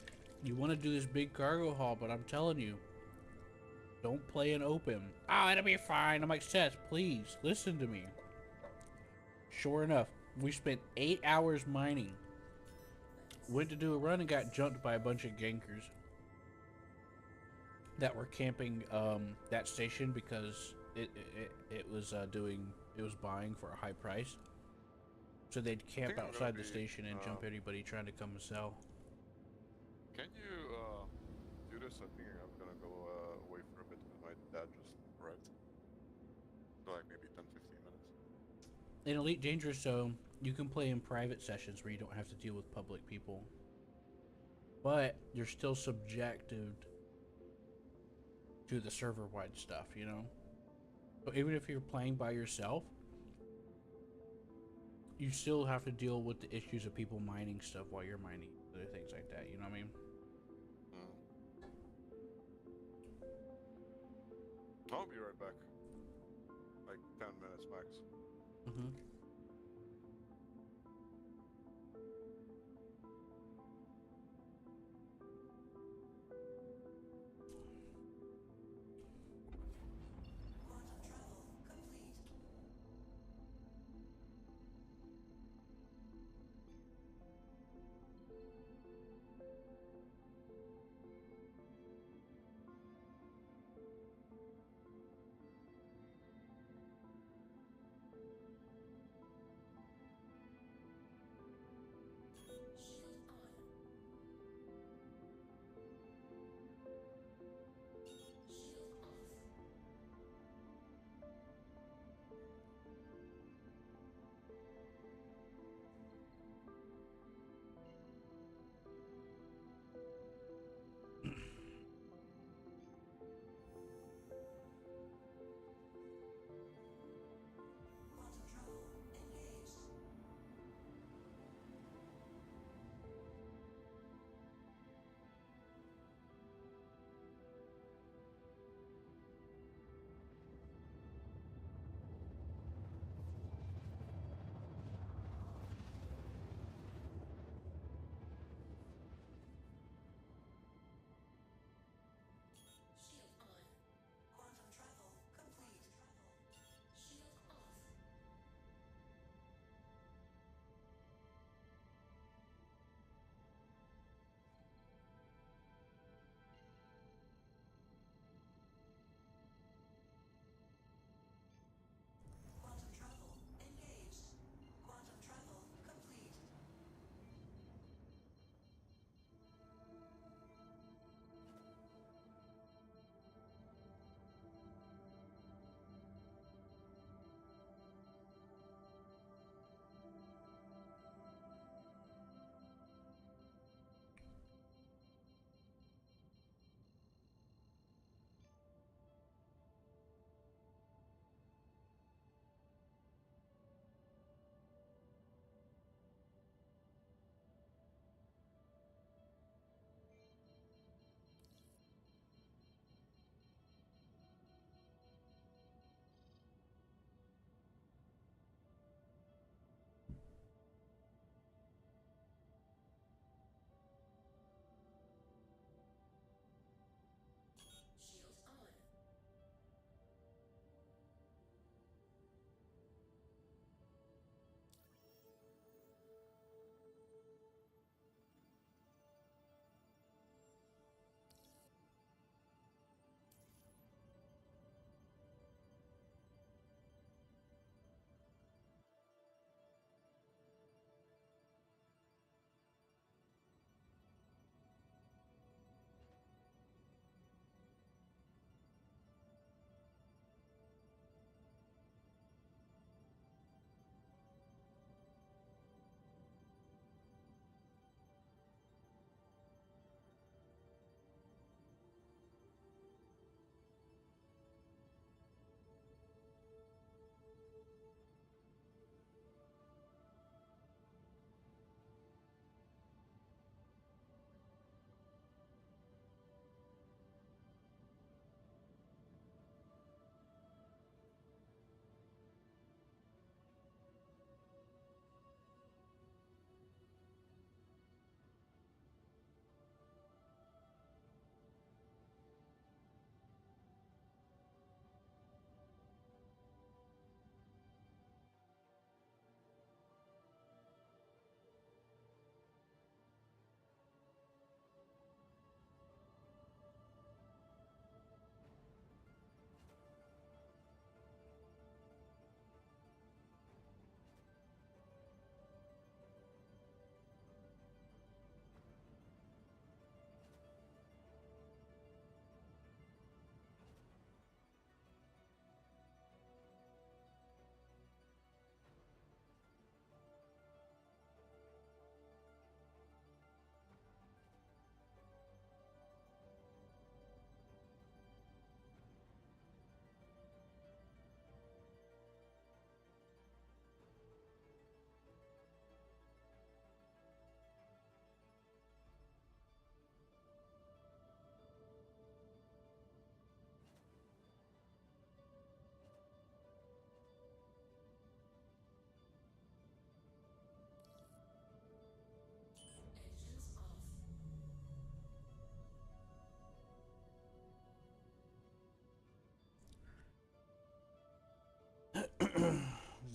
[SPEAKER 2] you want to do this big cargo haul, but I'm telling you, don't play in open. Oh, it'll be fine. I'm like, Seth, please, listen to me. Sure enough, we spent 8 hours mining. Went to do a run and got jumped by a bunch of gankers. that were camping that station because it was buying for a high price. So they'd
[SPEAKER 1] I
[SPEAKER 2] camp
[SPEAKER 1] think I'm gonna
[SPEAKER 2] outside the
[SPEAKER 1] be.
[SPEAKER 2] station and jump anybody trying to come and sell.
[SPEAKER 1] Can you do this? I think I'm gonna go away for a bit because my dad just arrived. So like maybe 10-15 minutes.
[SPEAKER 2] In Elite Dangerous, so you can play in private sessions where you don't have to deal with public people, but you're still subjected to the server-wide stuff, you know? So even if you're playing by yourself, you still have to deal with the issues of people mining stuff while you're mining, other things like that, you know what I mean?
[SPEAKER 1] Mm. I'll be right back. Like 10 minutes max.
[SPEAKER 2] Mm-hmm.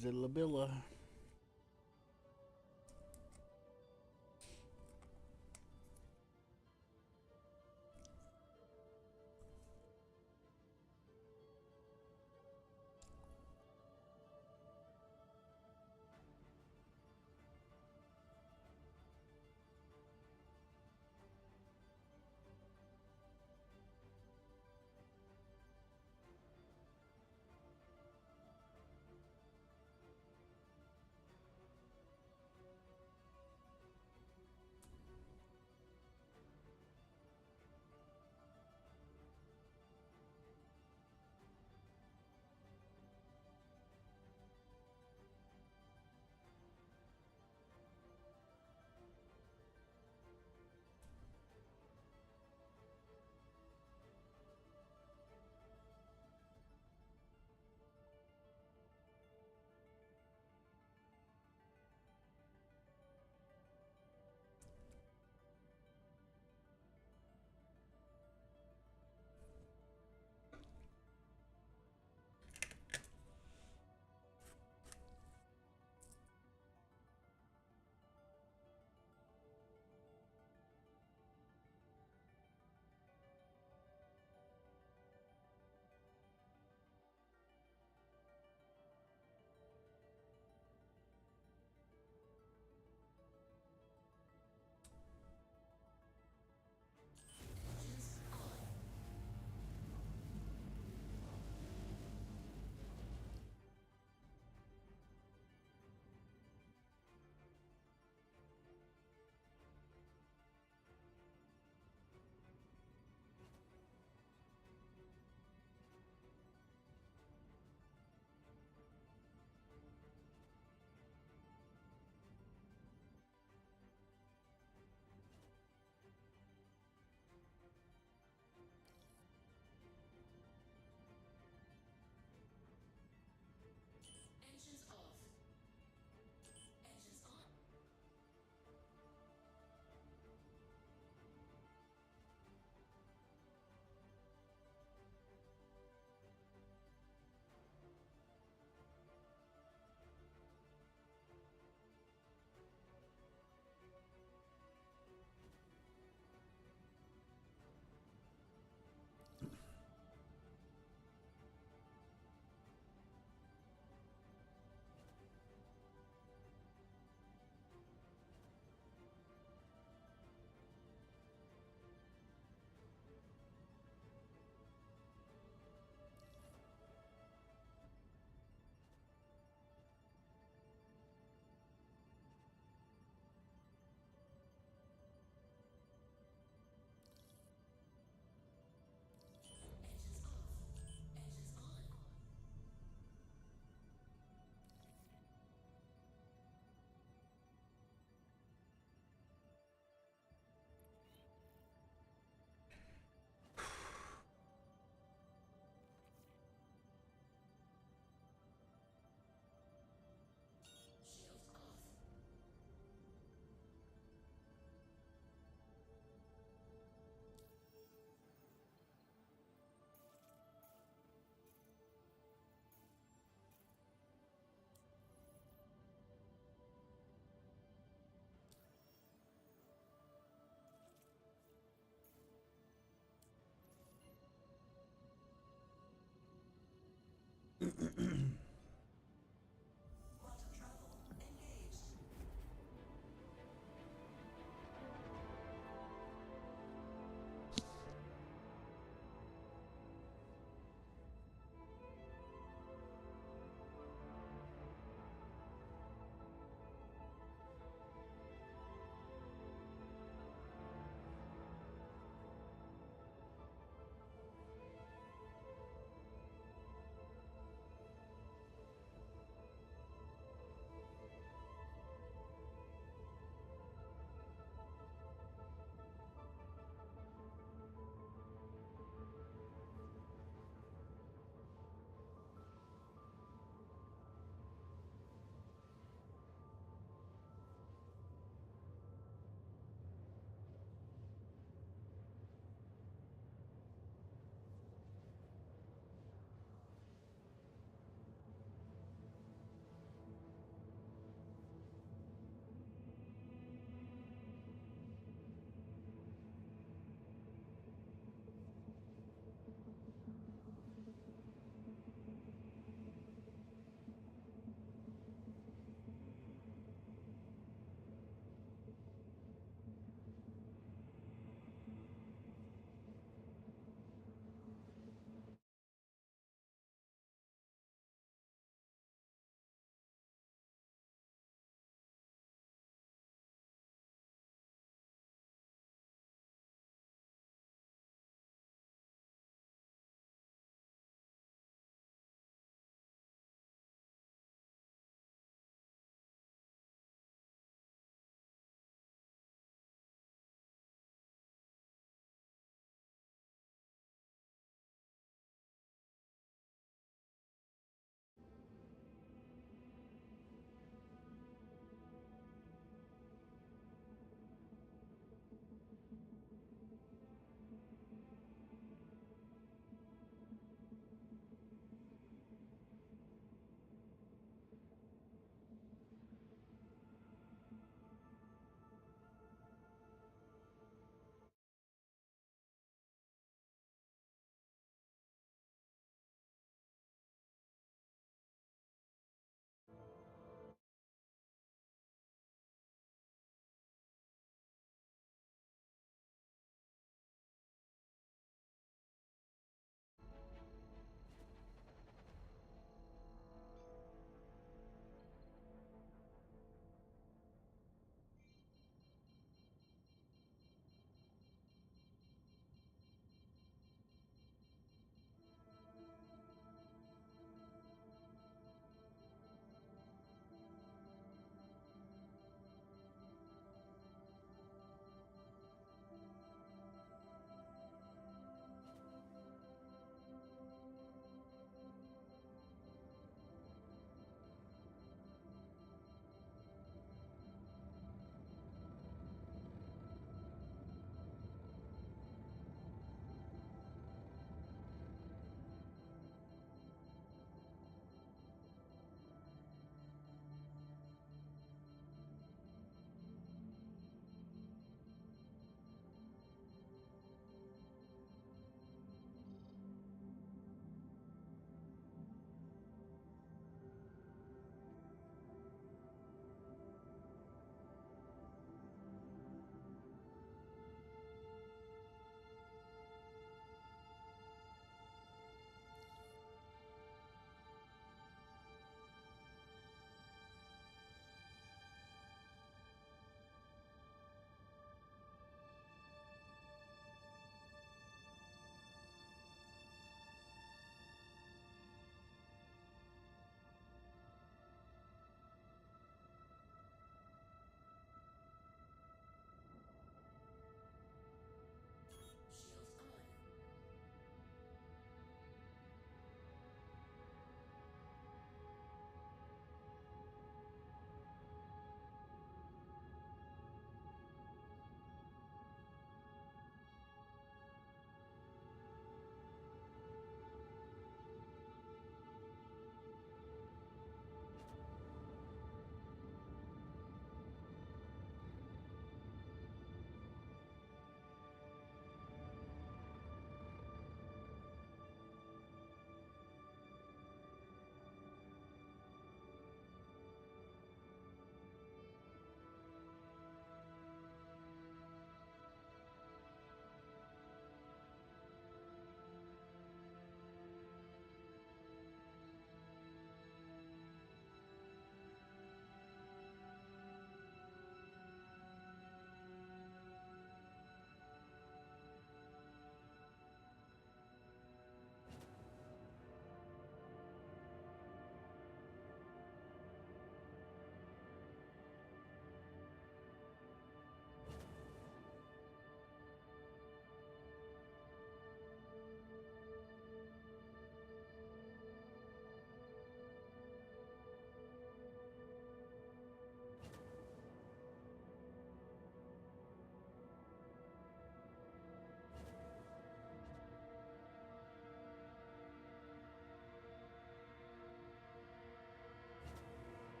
[SPEAKER 2] Zillabilla.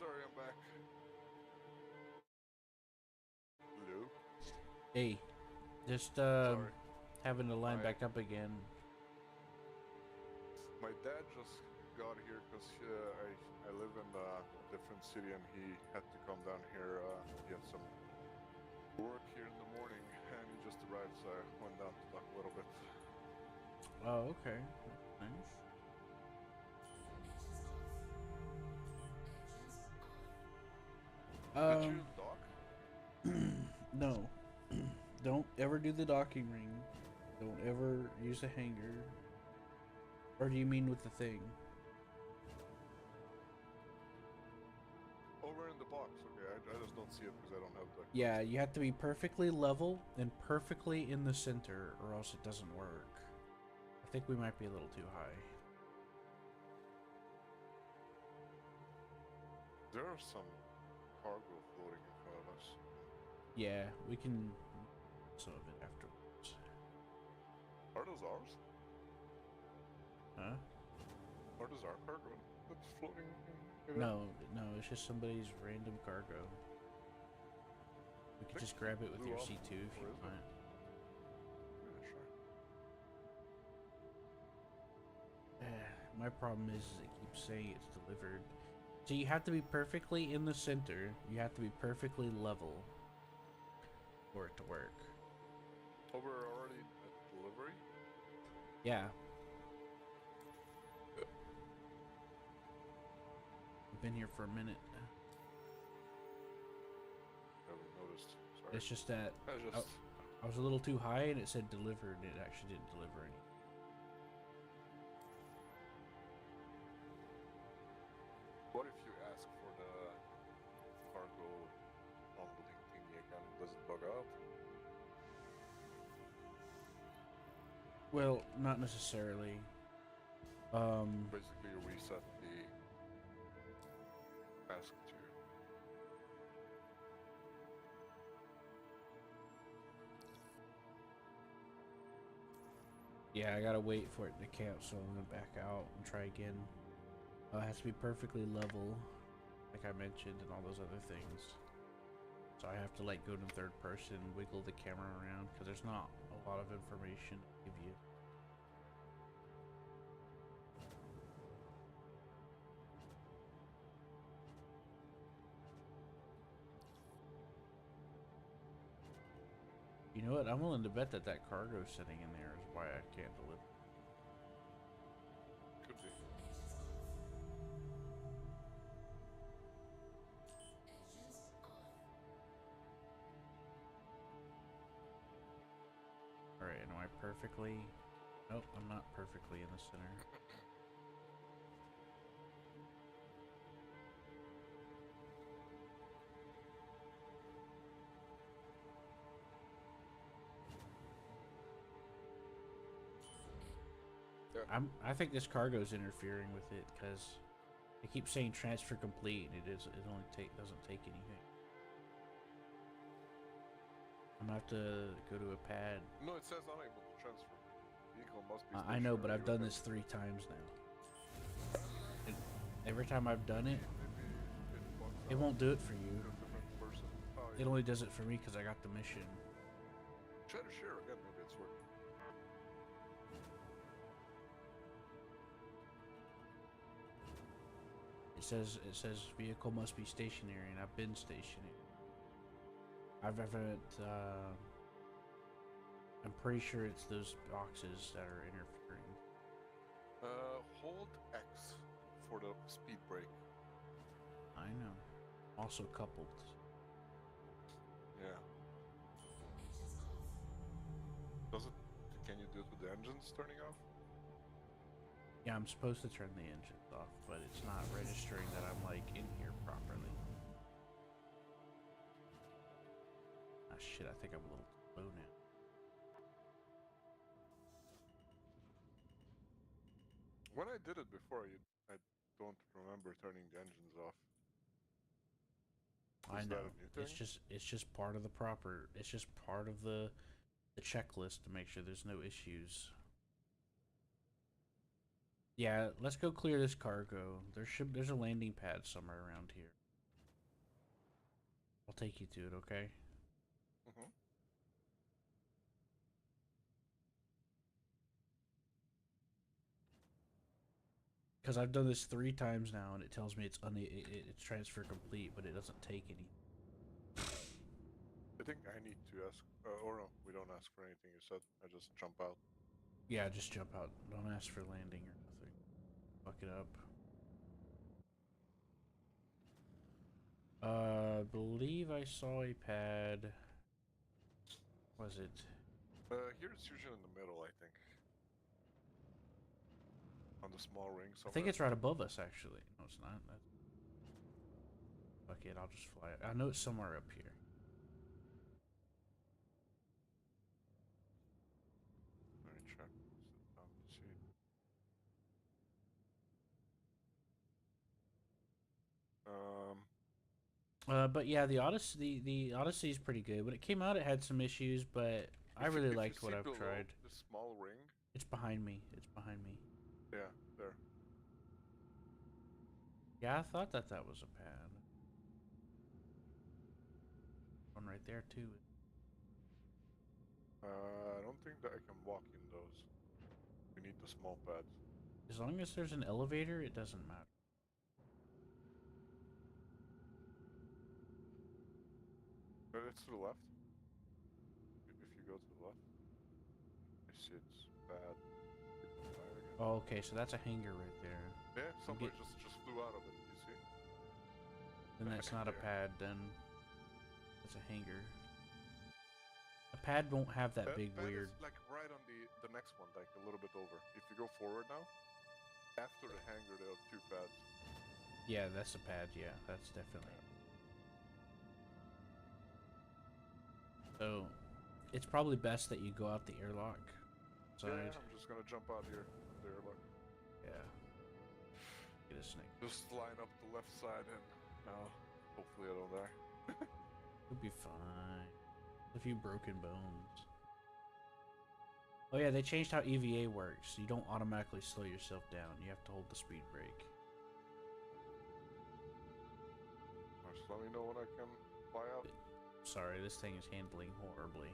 [SPEAKER 1] sorry, I'm back. Hello?
[SPEAKER 2] Hey, just
[SPEAKER 1] Sorry.
[SPEAKER 2] having the line back up again.
[SPEAKER 1] My dad just got here because I live in a different city and he had to come down here. He had some work here in the morning and he just arrived, so I went down to talk a little bit.
[SPEAKER 2] Oh, okay. Nice.
[SPEAKER 1] Did you dock?
[SPEAKER 2] No. Don't ever do the docking ring. Don't ever use a hanger. Or do you mean with the thing?
[SPEAKER 1] Over in the box, okay. I just don't see it because I don't have the...
[SPEAKER 2] Yeah, you have to be perfectly level and perfectly in the center or else it doesn't work. I think we might be a little too high.
[SPEAKER 1] There are some cargo floating in front of us.
[SPEAKER 2] Yeah, we can some of it afterwards.
[SPEAKER 1] Are those ours?
[SPEAKER 2] Huh?
[SPEAKER 1] Are those our cargo that's floating in
[SPEAKER 2] No, it's just somebody's random cargo. We could just grab it with your C2 if you want.
[SPEAKER 1] Yeah, sure.
[SPEAKER 2] My problem is it keeps saying it's delivered. So you have to be perfectly in the center. You have to be perfectly level for it to work.
[SPEAKER 1] Oh, we're already at delivery?
[SPEAKER 2] Yeah. I've been here for a minute.
[SPEAKER 1] I haven't noticed. Sorry.
[SPEAKER 2] It's just that I was a little too high and it said delivered and it actually didn't deliver any.
[SPEAKER 1] What if you ask for the cargo unloading thingy again? Does it bug out?
[SPEAKER 2] Well, not necessarily.
[SPEAKER 1] Basically, you reset the task to...
[SPEAKER 2] Yeah, I gotta wait for it to cancel and then back out and try again. It has to be perfectly level, like I mentioned, and all those other things. So I have to like go to third person, wiggle the camera around, because there's not a lot of information to give you. You know what? I'm willing to bet that that cargo sitting in there is why I can't deliver.
[SPEAKER 1] Could be.
[SPEAKER 2] Alright, am I perfectly... Nope, I'm not perfectly in the center.
[SPEAKER 1] Yeah.
[SPEAKER 2] I think this cargo's interfering with it because it keeps saying transfer complete and it only doesn't take anything. I'm gonna have to go to a pad.
[SPEAKER 1] No, it says unable to transfer. Vehicle must be
[SPEAKER 2] I know, but I've done this 3 times now. And every time I've done it, it won't do it for you. It only does it for me because I got the mission.
[SPEAKER 1] Try to share again, maybe it's working.
[SPEAKER 2] It says vehicle must be stationary, and I've been stationary. I'm pretty sure it's those boxes that are interfering.
[SPEAKER 1] Hold X for the speed brake.
[SPEAKER 2] I know. Also coupled.
[SPEAKER 1] Yeah. Does it? Can you do it with the engines turning off?
[SPEAKER 2] Yeah, I'm supposed to turn the engines off, but it's not registering that I'm like in here properly. Ah shit, I think I'm a little low now.
[SPEAKER 1] When I did it before, I don't remember turning the engines off.
[SPEAKER 2] I know. It's just part of the it's just part of the checklist to make sure there's no issues. Yeah, let's go clear this cargo. There's a landing pad somewhere around here. take you to it, okay?
[SPEAKER 1] Mm-hmm.
[SPEAKER 2] Because I've done this 3 times now, and it tells me it's it's transfer complete, but it doesn't take any.
[SPEAKER 1] I think I need to ask, or no, we don't ask for anything. You said I just jump out.
[SPEAKER 2] Yeah, just jump out. Don't ask for landing or nothing. Fuck it up. I believe I saw a pad. Was it?
[SPEAKER 1] Here it's usually in the middle, I think. On the small ring
[SPEAKER 2] I think
[SPEAKER 1] somewhere.
[SPEAKER 2] it's right above us, actually. No, it's not. Fuck it, I'll just fly it. I know it's somewhere up here.
[SPEAKER 1] Let me check. Sit down to see.
[SPEAKER 2] But yeah, the Odyssey is pretty good. When it came out, it had some issues, but I really
[SPEAKER 1] if you
[SPEAKER 2] liked what
[SPEAKER 1] see
[SPEAKER 2] I've
[SPEAKER 1] below
[SPEAKER 2] tried.
[SPEAKER 1] the small ring.
[SPEAKER 2] It's behind me. It's behind me.
[SPEAKER 1] Yeah, there.
[SPEAKER 2] Yeah, I thought that was a pad. One right there too.
[SPEAKER 1] I don't think that I can walk in those. We need the small pads.
[SPEAKER 2] As long as there's an elevator, it doesn't matter.
[SPEAKER 1] But it's to the left. If you go to the left, I see it's bad.
[SPEAKER 2] Oh, okay, so that's a hangar right there.
[SPEAKER 1] Yeah, somebody just flew out of it. You see?
[SPEAKER 2] Then that's not a pad. Then it's a hangar. A pad won't have that big
[SPEAKER 1] pad
[SPEAKER 2] weird.
[SPEAKER 1] is like right on the next one, like a little bit over. If you go forward now, after the hangar, there are 2 pads.
[SPEAKER 2] Yeah, that's a pad. Yeah, that's definitely. So, it's probably best that you go out the airlock side.
[SPEAKER 1] Yeah, I'm just gonna jump out here. There, look.
[SPEAKER 2] Yeah. Get a snake.
[SPEAKER 1] Just line up the left side and now, hopefully I don't die.
[SPEAKER 2] You'll be fine. A few broken bones. Oh yeah, they changed how EVA works. You don't automatically slow yourself down. You have to hold the speed brake.
[SPEAKER 1] Just let me know when I can fly out.
[SPEAKER 2] Sorry, this thing is handling horribly.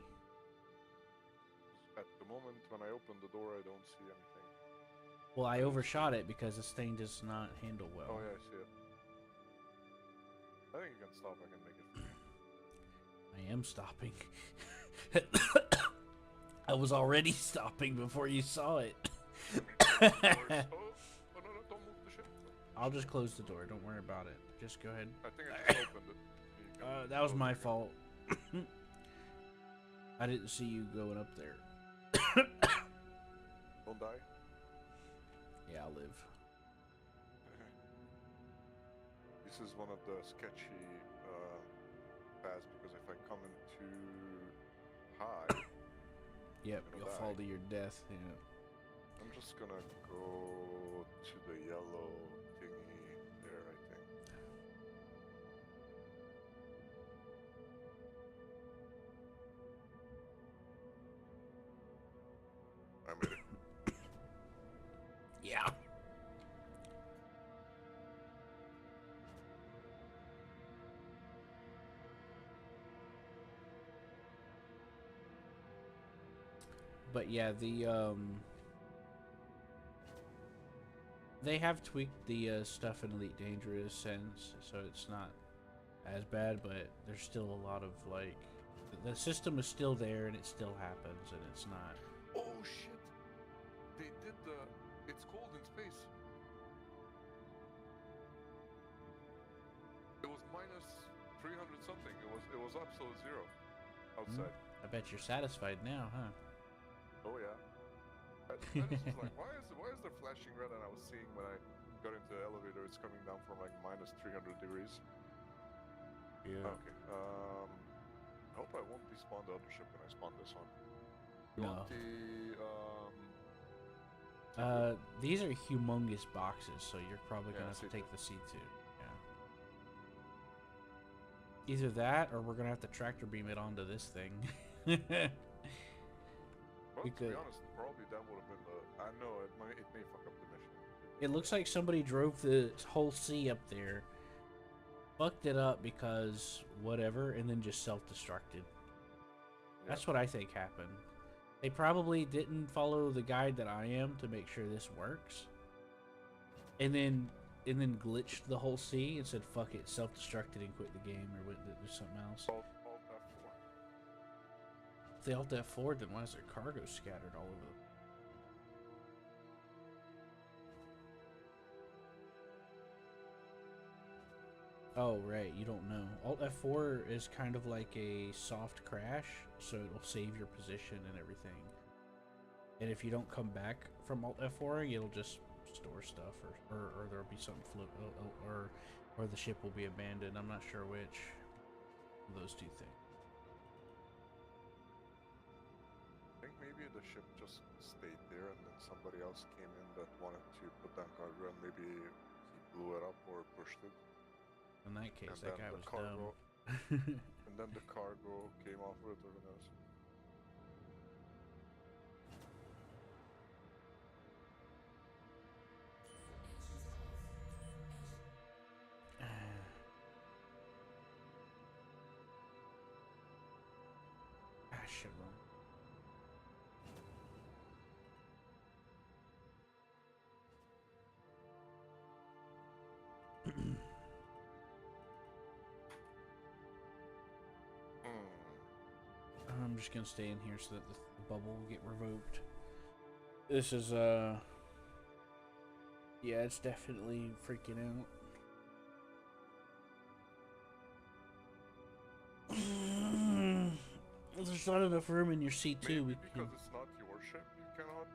[SPEAKER 1] At the moment, when I open the door, I don't see anything.
[SPEAKER 2] Well, I overshot it because this thing does not handle well.
[SPEAKER 1] Oh yeah, I see it. I think you can stop. I can make it for you.
[SPEAKER 2] I am stopping. I was already stopping before you saw it.
[SPEAKER 1] Oh, no, don't move the ship.
[SPEAKER 2] I'll just close the door. Don't worry about it. Just go ahead.
[SPEAKER 1] I think I just opened it.
[SPEAKER 2] That was my fault. I didn't see you going up there.
[SPEAKER 1] Don't die?
[SPEAKER 2] Yeah, I'll live.
[SPEAKER 1] This is one of the sketchy paths because if I come in too high...
[SPEAKER 2] Yep, you'll fall to your death. Yeah.
[SPEAKER 1] I'm just gonna go to the yellow thingy there, I think. I made it.
[SPEAKER 2] Yeah. But yeah, they have tweaked the stuff in Elite Dangerous sense, so it's not as bad, but there's still a lot of like the system is still there and it still happens and it's not.
[SPEAKER 1] Oh shit! They did it's cold in space. It was minus 300 something. It was absolute zero outside.
[SPEAKER 2] I bet you're satisfied now, huh?
[SPEAKER 1] Oh yeah. I just was like, why is there flashing red? And I was seeing when I got into the elevator, it's coming down from like minus 300 degrees.
[SPEAKER 2] Yeah.
[SPEAKER 1] Okay. I hope I won't despawn the other ship when I spawn this one. You
[SPEAKER 2] No.
[SPEAKER 1] want
[SPEAKER 2] These are humongous boxes, so you're probably gonna have to
[SPEAKER 1] C2.
[SPEAKER 2] take the C2. Yeah. Either that, or we're gonna have to tractor beam it onto this thing.
[SPEAKER 1] Well, to be honest, probably that would have been the... I know, it may fuck up the mission.
[SPEAKER 2] It looks like somebody drove the whole sea up there fucked it up because whatever, and then just self-destructed.
[SPEAKER 1] Yeah.
[SPEAKER 2] That's what I think happened. They probably didn't follow the guide that I am to make sure this works, and then glitched the whole sea and said fuck it, self-destructed and quit the game or went to do something else.
[SPEAKER 1] Alt F4.
[SPEAKER 2] If they Alt F4, then why is their cargo scattered all over the? Oh, right, you don't know. Alt F4 is kind of like a soft crash, so it'll save your position and everything. And if you don't come back from Alt F4, it'll just store stuff, or there'll be something float, or the ship will be abandoned. I'm not sure which of those two things.
[SPEAKER 1] I think maybe the ship just stayed there, and then somebody else came in that wanted to put down cargo, and maybe he blew it up or pushed it.
[SPEAKER 2] In that case,
[SPEAKER 1] and
[SPEAKER 2] that guy was
[SPEAKER 1] cargo,
[SPEAKER 2] dumb.
[SPEAKER 1] And then the cargo came off with it, or who knows.
[SPEAKER 2] Shit, wrong. I'm just gonna stay in here so that the bubble will get revoked. This is yeah, it's definitely freaking out. There's not enough room in your C2.
[SPEAKER 1] Maybe because it's not your ship, you cannot.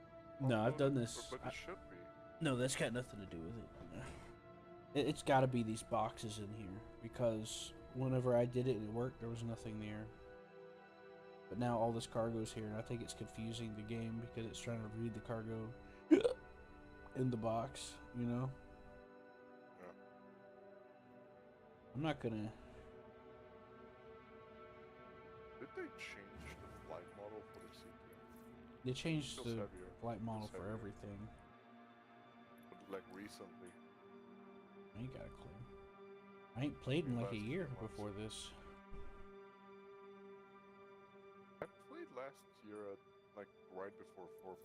[SPEAKER 2] No, I've done this.
[SPEAKER 1] But it should be.
[SPEAKER 2] No, that's got nothing to do with it. It's got to be these boxes in here, because whenever I did it and it worked, there was nothing there. But now all this cargo's here, and I think it's confusing the game because it's trying to read the cargo in the box, you know?
[SPEAKER 1] Yeah.
[SPEAKER 2] I'm not gonna...
[SPEAKER 1] Did they change the flight model for the C2?
[SPEAKER 2] They changed the
[SPEAKER 1] heavier.
[SPEAKER 2] flight model for everything.
[SPEAKER 1] But like recently.
[SPEAKER 2] I ain't got a clue. I ain't played in like a year before this.
[SPEAKER 1] I played last year at like right before 4.0.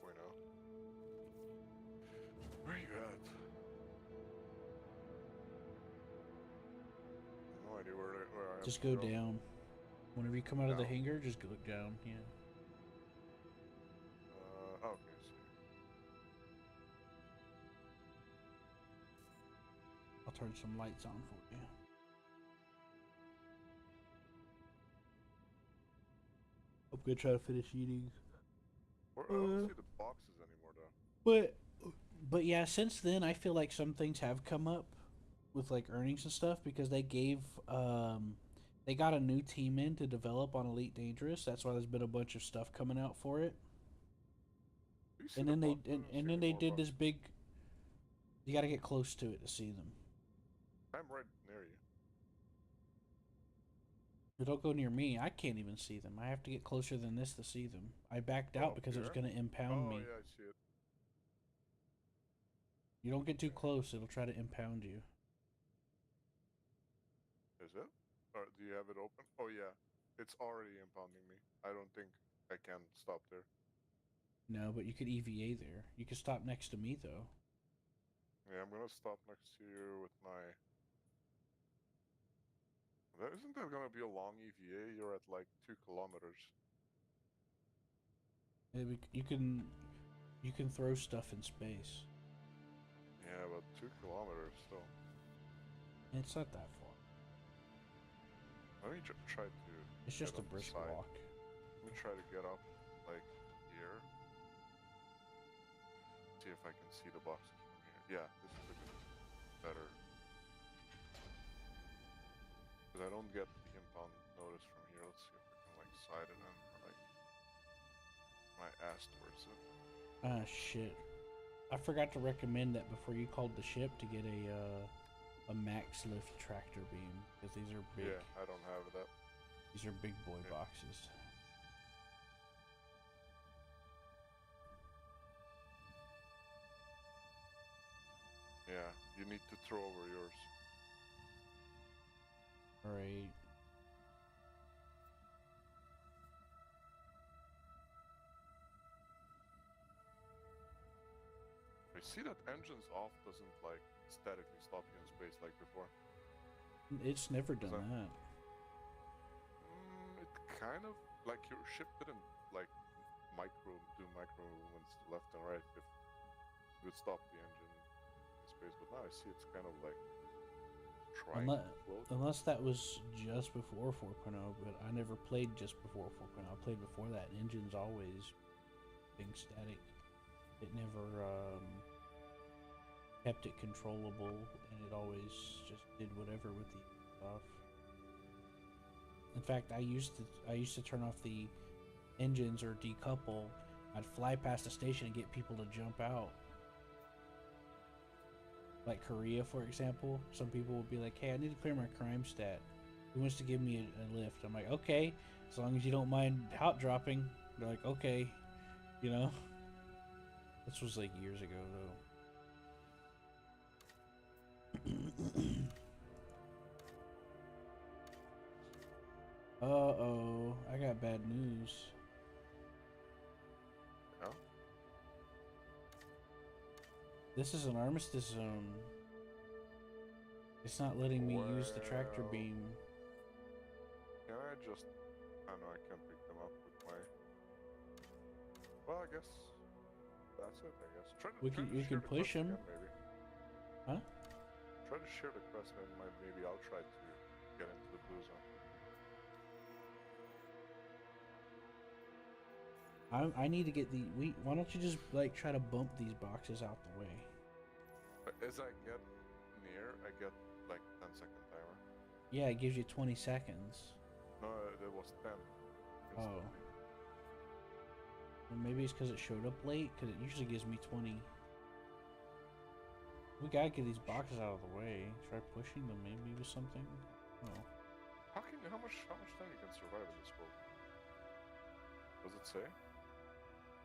[SPEAKER 1] Where are you at? No idea where I am.
[SPEAKER 2] Just go down. Whenever you come out of the hangar, just go look down. Yeah.
[SPEAKER 1] Okay. So.
[SPEAKER 2] I'll turn some lights on for you. I'm gonna try to finish eating.
[SPEAKER 1] I don't see the boxes anymore though.
[SPEAKER 2] But yeah, since then I feel like some things have come up with like earnings and stuff because they gave they got a new team in to develop on Elite Dangerous. That's why there's been a bunch of stuff coming out for it. And then they did this big. You got to get close to it to see them.
[SPEAKER 1] I'm right near you.
[SPEAKER 2] But don't go near me. I can't even see them. I have to get closer than this to see them. I backed out because it was going to impound me.
[SPEAKER 1] Oh yeah, I see it.
[SPEAKER 2] You don't get too close; it'll try to impound you.
[SPEAKER 1] Is it? Or do you have it open? Oh yeah, it's already impounding me. I don't think I can stop there.
[SPEAKER 2] No, but you could EVA there. You could stop next to me though.
[SPEAKER 1] Yeah, I'm gonna stop next to you with my... Isn't that gonna be a long EVA? You're at like 2 kilometers.
[SPEAKER 2] You can throw stuff in space.
[SPEAKER 1] Yeah, but 2 kilometers still.
[SPEAKER 2] It's not that far.
[SPEAKER 1] Let me try to...
[SPEAKER 2] It's just a brisk walk.
[SPEAKER 1] Let me try to get up, like, here. See if I can see the boxes from here. Yeah, this is a bit better. Because I don't get the impound notice from here. Let's see if I can, like, side it in, or, like, my ass towards it.
[SPEAKER 2] Ah, shit. I forgot to recommend that before you called the ship to get a max lift tractor beam, because these are big.
[SPEAKER 1] Yeah, I don't have that.
[SPEAKER 2] These are big boy boxes.
[SPEAKER 1] Yeah, you need to throw over yours.
[SPEAKER 2] All right.
[SPEAKER 1] I see that engines off doesn't like statically stop you in space like before.
[SPEAKER 2] It's never done that.
[SPEAKER 1] It kind of like your ship didn't like do micro movements left and right if you would stop the engine in space, but now I see it's kind of like trying to float.
[SPEAKER 2] Unless that was just before 4.0, but I never played just before 4.0. I played before that, and engine's always being static. It never kept it controllable, and it always just did whatever with the off. In fact, I used to turn off the engines or decouple. I'd fly past the station and get people to jump out. Like Korea, for example, some people would be like, "Hey, I need to clear my crime stat. Who wants to give me a lift?" I'm like, "Okay, as long as you don't mind hot dropping." They're like, "Okay," you know. This was like years ago, though. Uh-oh, I got bad news.
[SPEAKER 1] Yeah?
[SPEAKER 2] This is an armistice zone. It's not letting me use the tractor beam.
[SPEAKER 1] Can I just... I know I can't pick them up with my... Well, I guess that's it, I guess.
[SPEAKER 2] We can push them.
[SPEAKER 1] Again, maybe.
[SPEAKER 2] Huh?
[SPEAKER 1] Try to share the quest, and maybe I'll try to get into the blue zone.
[SPEAKER 2] I need to get the... Why don't you just, like, try to bump these boxes out the way?
[SPEAKER 1] But as I get near, I get, like, 10-second timer.
[SPEAKER 2] Yeah, it gives you 20 seconds.
[SPEAKER 1] No, it was 10.
[SPEAKER 2] Oh. Well, maybe it's because it showed up late, because it usually gives me 20. We gotta get these boxes out of the way. Try pushing them maybe with something. Oh.
[SPEAKER 1] How much time you can survive in this world? Does it say?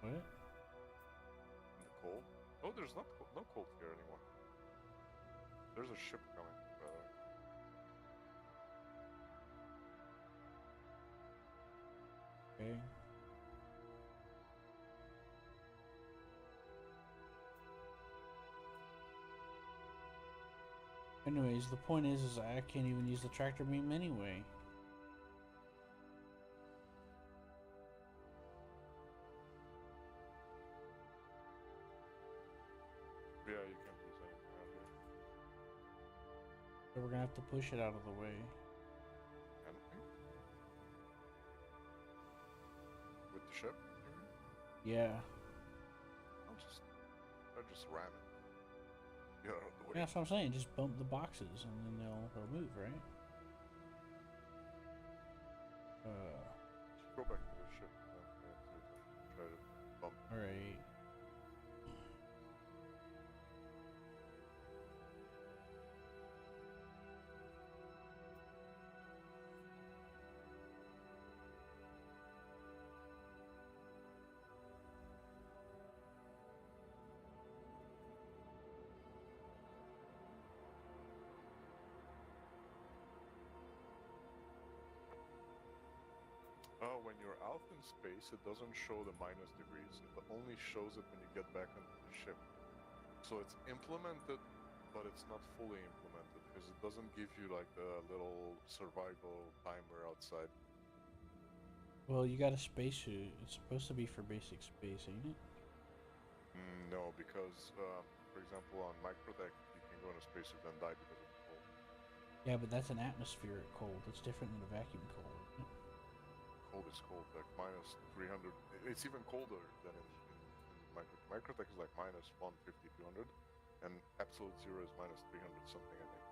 [SPEAKER 2] What?
[SPEAKER 1] In the cold? Oh, there's no cold here anymore. There's a ship coming, rather.
[SPEAKER 2] Okay. Anyways, the point is I can't even use the tractor beam anyway.
[SPEAKER 1] Yeah, you can't use anything out here.
[SPEAKER 2] So we're gonna have to push it out of the way.
[SPEAKER 1] Anything? With the ship, you mean?
[SPEAKER 2] Yeah.
[SPEAKER 1] I'll just ram it. Get out of the way.
[SPEAKER 2] Yeah, that's what I'm saying. Just bump the boxes and then they'll move, right?
[SPEAKER 1] Go back to the ship. We have to try to bump.
[SPEAKER 2] Alright.
[SPEAKER 1] When you're out in space, it doesn't show the minus degrees. It only shows it when you get back onto the ship. So it's implemented, but it's not fully implemented because it doesn't give you like the little survival timer outside.
[SPEAKER 2] Well, you got a spacesuit. It's supposed to be for basic space, ain't it?
[SPEAKER 1] No, because, for example, on microtech, you can go in a spacesuit and die because of the cold.
[SPEAKER 2] Yeah, but that's an atmospheric cold. It's different than a vacuum cold.
[SPEAKER 1] Cold is cold, like minus 300. It's even colder than in microtech is like minus 150, 200, and absolute zero is minus 300 something, I think.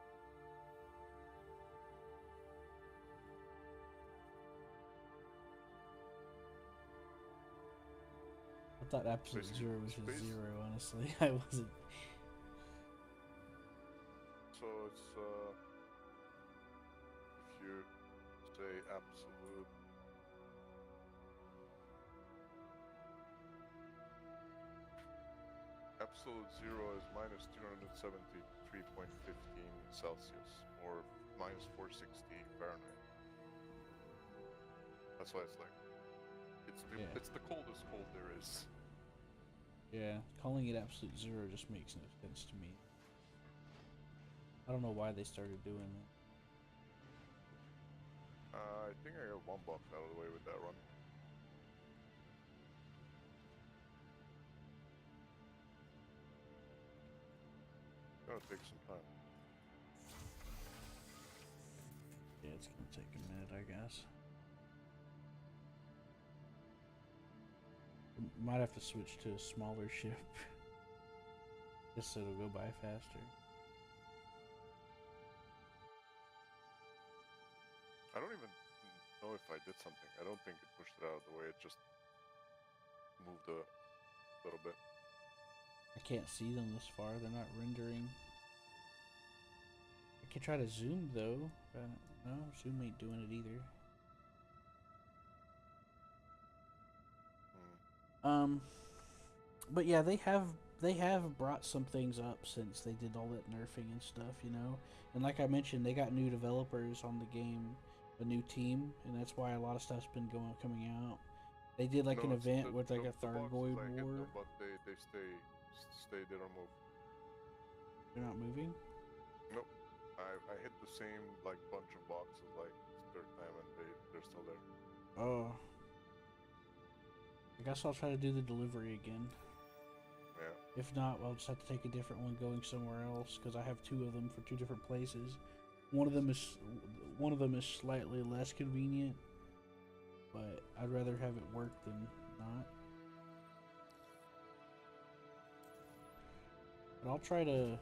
[SPEAKER 2] I thought absolute zero was just zero, honestly. I wasn't.
[SPEAKER 1] So it's, if you say absolute. Absolute zero is minus 273.15 Celsius, or minus 460 Fahrenheit. That's why it's like, it's the coldest cold there is.
[SPEAKER 2] Yeah, calling it absolute zero just makes no sense to me. I don't know why they started doing that.
[SPEAKER 1] I think I got 1 box out of the way with that run. Gonna take some time.
[SPEAKER 2] Yeah, it's gonna take a minute, I guess. Might have to switch to a smaller ship. Just so it'll go by faster.
[SPEAKER 1] I don't even know if I did something. I don't think it pushed it out of the way. It just moved a little bit.
[SPEAKER 2] I can't see them this far. They're not rendering. I can try to zoom though, but no, zoom ain't doing it either. But yeah, they have brought some things up since they did all that nerfing and stuff, you know. And like I mentioned, they got new developers on the game, a new team, and that's why a lot of stuff's been coming out. They did like an event with like a Thargoid War.
[SPEAKER 1] Them, but they stay. They don't move.
[SPEAKER 2] They're not moving.
[SPEAKER 1] Nope. I hit the same like bunch of boxes like third time, and they're still there.
[SPEAKER 2] Oh. I guess I'll try to do the delivery again.
[SPEAKER 1] Yeah.
[SPEAKER 2] If not, I'll just have to take a different one going somewhere else because I have 2 of them for 2 different places. One of them is slightly less convenient, but I'd rather have it work than not. But I'll try to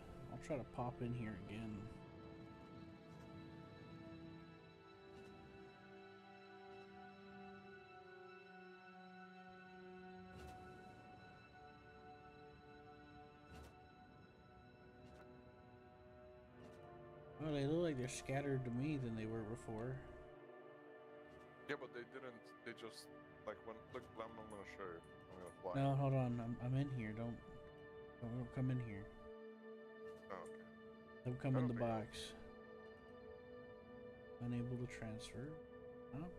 [SPEAKER 2] pop in here again. Well, they look like they're scattered to me than they were before.
[SPEAKER 1] Yeah, but they didn't. They just like when look. I'm gonna show you. I'm gonna fly.
[SPEAKER 2] No, hold on. I'm in here. Don't come in here.
[SPEAKER 1] Oh, okay.
[SPEAKER 2] Don't come in the box. Unable to transfer. Up.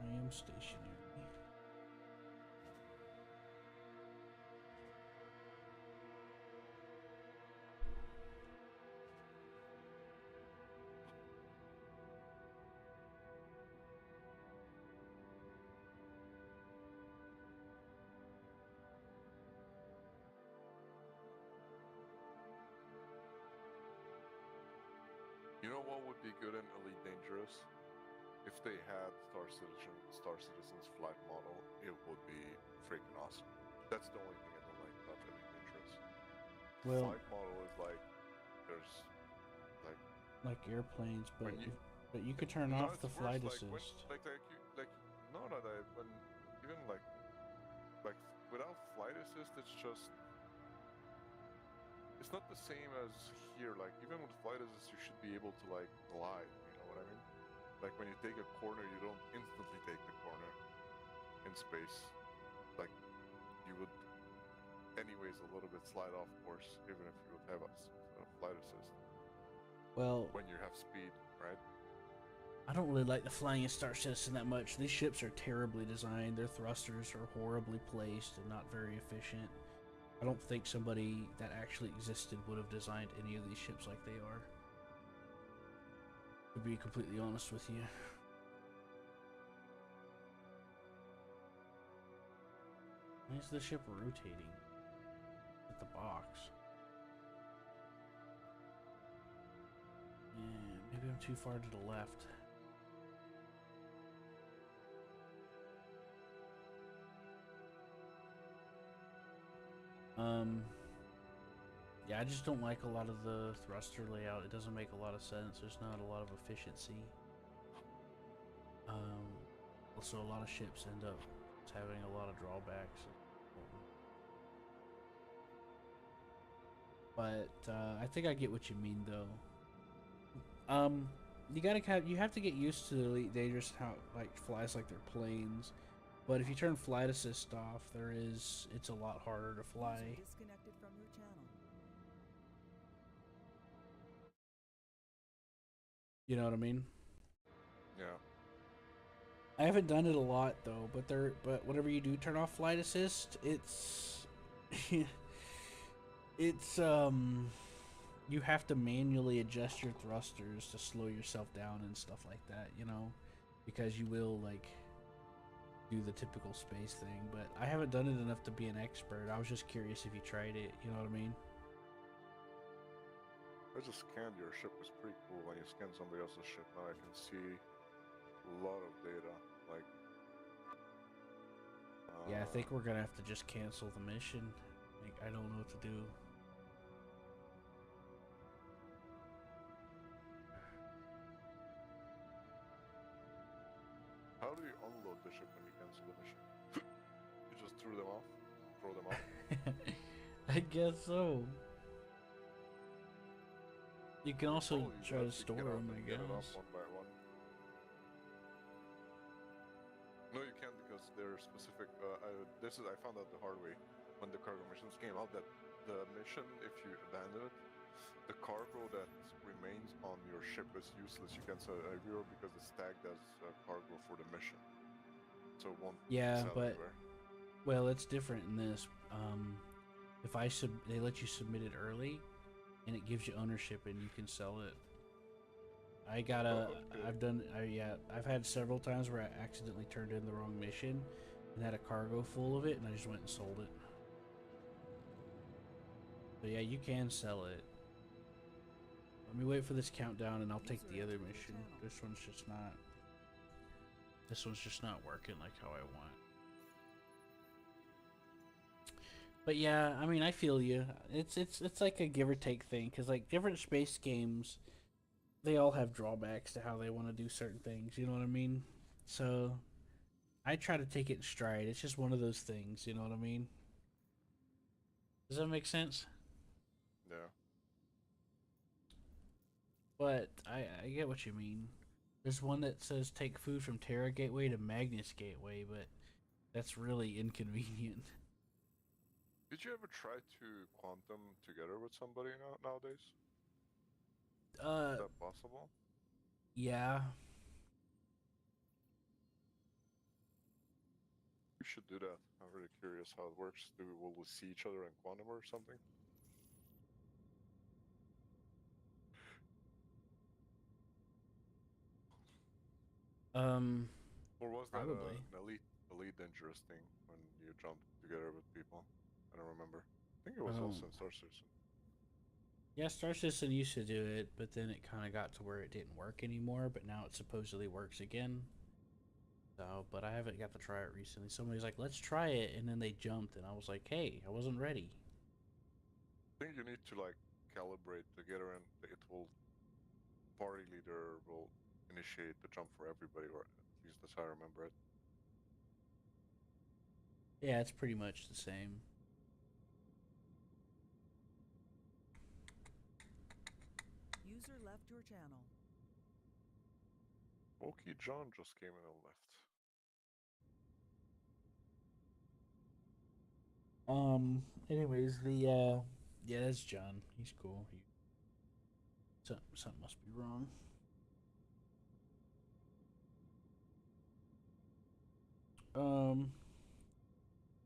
[SPEAKER 2] I am stationary.
[SPEAKER 1] You know what would be good in Elite Dangerous? If they had Star Citizen's flight model, it would be freaking awesome. That's the only thing I don't like about Elite Dangerous.
[SPEAKER 2] Well,
[SPEAKER 1] flight model is like there's
[SPEAKER 2] like airplanes, but you could turn off the flight assist.
[SPEAKER 1] No, not that when even like without flight assist, it's not the same as here. Like even with flight assist, you should be able to like glide. You know what I mean? Like when you take a corner, you don't instantly take the corner in space. Like you would, anyways, a little bit slide off course, even if you would have a flight assist.
[SPEAKER 2] Well,
[SPEAKER 1] when you have speed, right?
[SPEAKER 2] I don't really like the flying Star Citizen that much. These ships are terribly designed. Their thrusters are horribly placed and not very efficient. I don't think somebody that actually existed would have designed any of these ships like they are. To be completely honest with you. Why is the ship rotating at the box? Yeah, maybe I'm too far to the left. Yeah, I just don't like a lot of the thruster layout. It doesn't make a lot of sense. There's not a lot of efficiency. Also, a lot of ships end up having a lot of drawbacks. But I think I get what you mean, though. You have to get used to the Elite Dangerous, how it like flies like they're planes. But if you turn flight assist off, it's a lot harder to fly.
[SPEAKER 3] Disconnected from your channel.
[SPEAKER 2] You know what I mean?
[SPEAKER 1] Yeah.
[SPEAKER 2] I haven't done it a lot though, but whenever you do turn off flight assist, it's it's you have to manually adjust your thrusters to slow yourself down and stuff like that, you know, because you will like do the typical space thing. But I haven't done it enough to be an expert. I was just curious if you tried it, you know what I mean?
[SPEAKER 1] I just scanned your ship. It's pretty cool. When you scan somebody else's ship, now I can see a lot of data. Like,
[SPEAKER 2] Yeah, I think we're gonna have to just cancel the mission. Like, I don't know what to do.
[SPEAKER 1] how do you unload the ship when you cancel the mission? You just threw them off? Throw them off?
[SPEAKER 2] I guess so. You can also try to store them, I guess.
[SPEAKER 1] Get it off one by one. No, you can't because they're specific. I found out the hard way when the cargo missions came out that the mission, if you abandon it, the cargo that remains on your ship is useless. You can sell it everywhere because it's tagged as cargo for the mission. So it won't sell anywhere.
[SPEAKER 2] Well, it's different in this. If they let you submit it early, and it gives you ownership, and you can sell it. I've had several times where I accidentally turned in the wrong mission, and had a cargo full of it, and I just went and sold it. So yeah, you can sell it. Let me wait for this countdown, and I'll take the other mission. This one's just not working like how I want. But yeah, I mean, I feel you. It's like a give or take thing, because like different space games, they all have drawbacks to how they want to do certain things. You know what I mean? So I try to take it in stride. It's just one of those things. You know what I mean? Does that make sense?
[SPEAKER 1] Yeah.
[SPEAKER 2] But I get what you mean. There's one that says take food from Terra Gateway to Magnus Gateway, but that's really inconvenient.
[SPEAKER 1] Did you ever try to quantum together with somebody nowadays? Is that possible?
[SPEAKER 2] Yeah.
[SPEAKER 1] We should do that. I'm really curious how it works. Will we see each other in quantum or something? Or was that
[SPEAKER 2] probably
[SPEAKER 1] an elite dangerous thing when you jumped together with people? I don't remember. I think it was also in Star Citizen.
[SPEAKER 2] Yeah, Star Citizen used to do it, but then it kind of got to where it didn't work anymore, but now it supposedly works again. So, but I haven't got to try it recently. Somebody's like, let's try it, and then they jumped, and I was like, hey, I wasn't ready.
[SPEAKER 1] I think you need to like calibrate together, and it will party leader will initiate the jump for everybody, or at least that's how I remember it.
[SPEAKER 2] Yeah, it's pretty much the same.
[SPEAKER 3] User left your channel.
[SPEAKER 1] Okie John just came in and left.
[SPEAKER 2] Anyways, yeah, that's John. He's cool. Something must be wrong.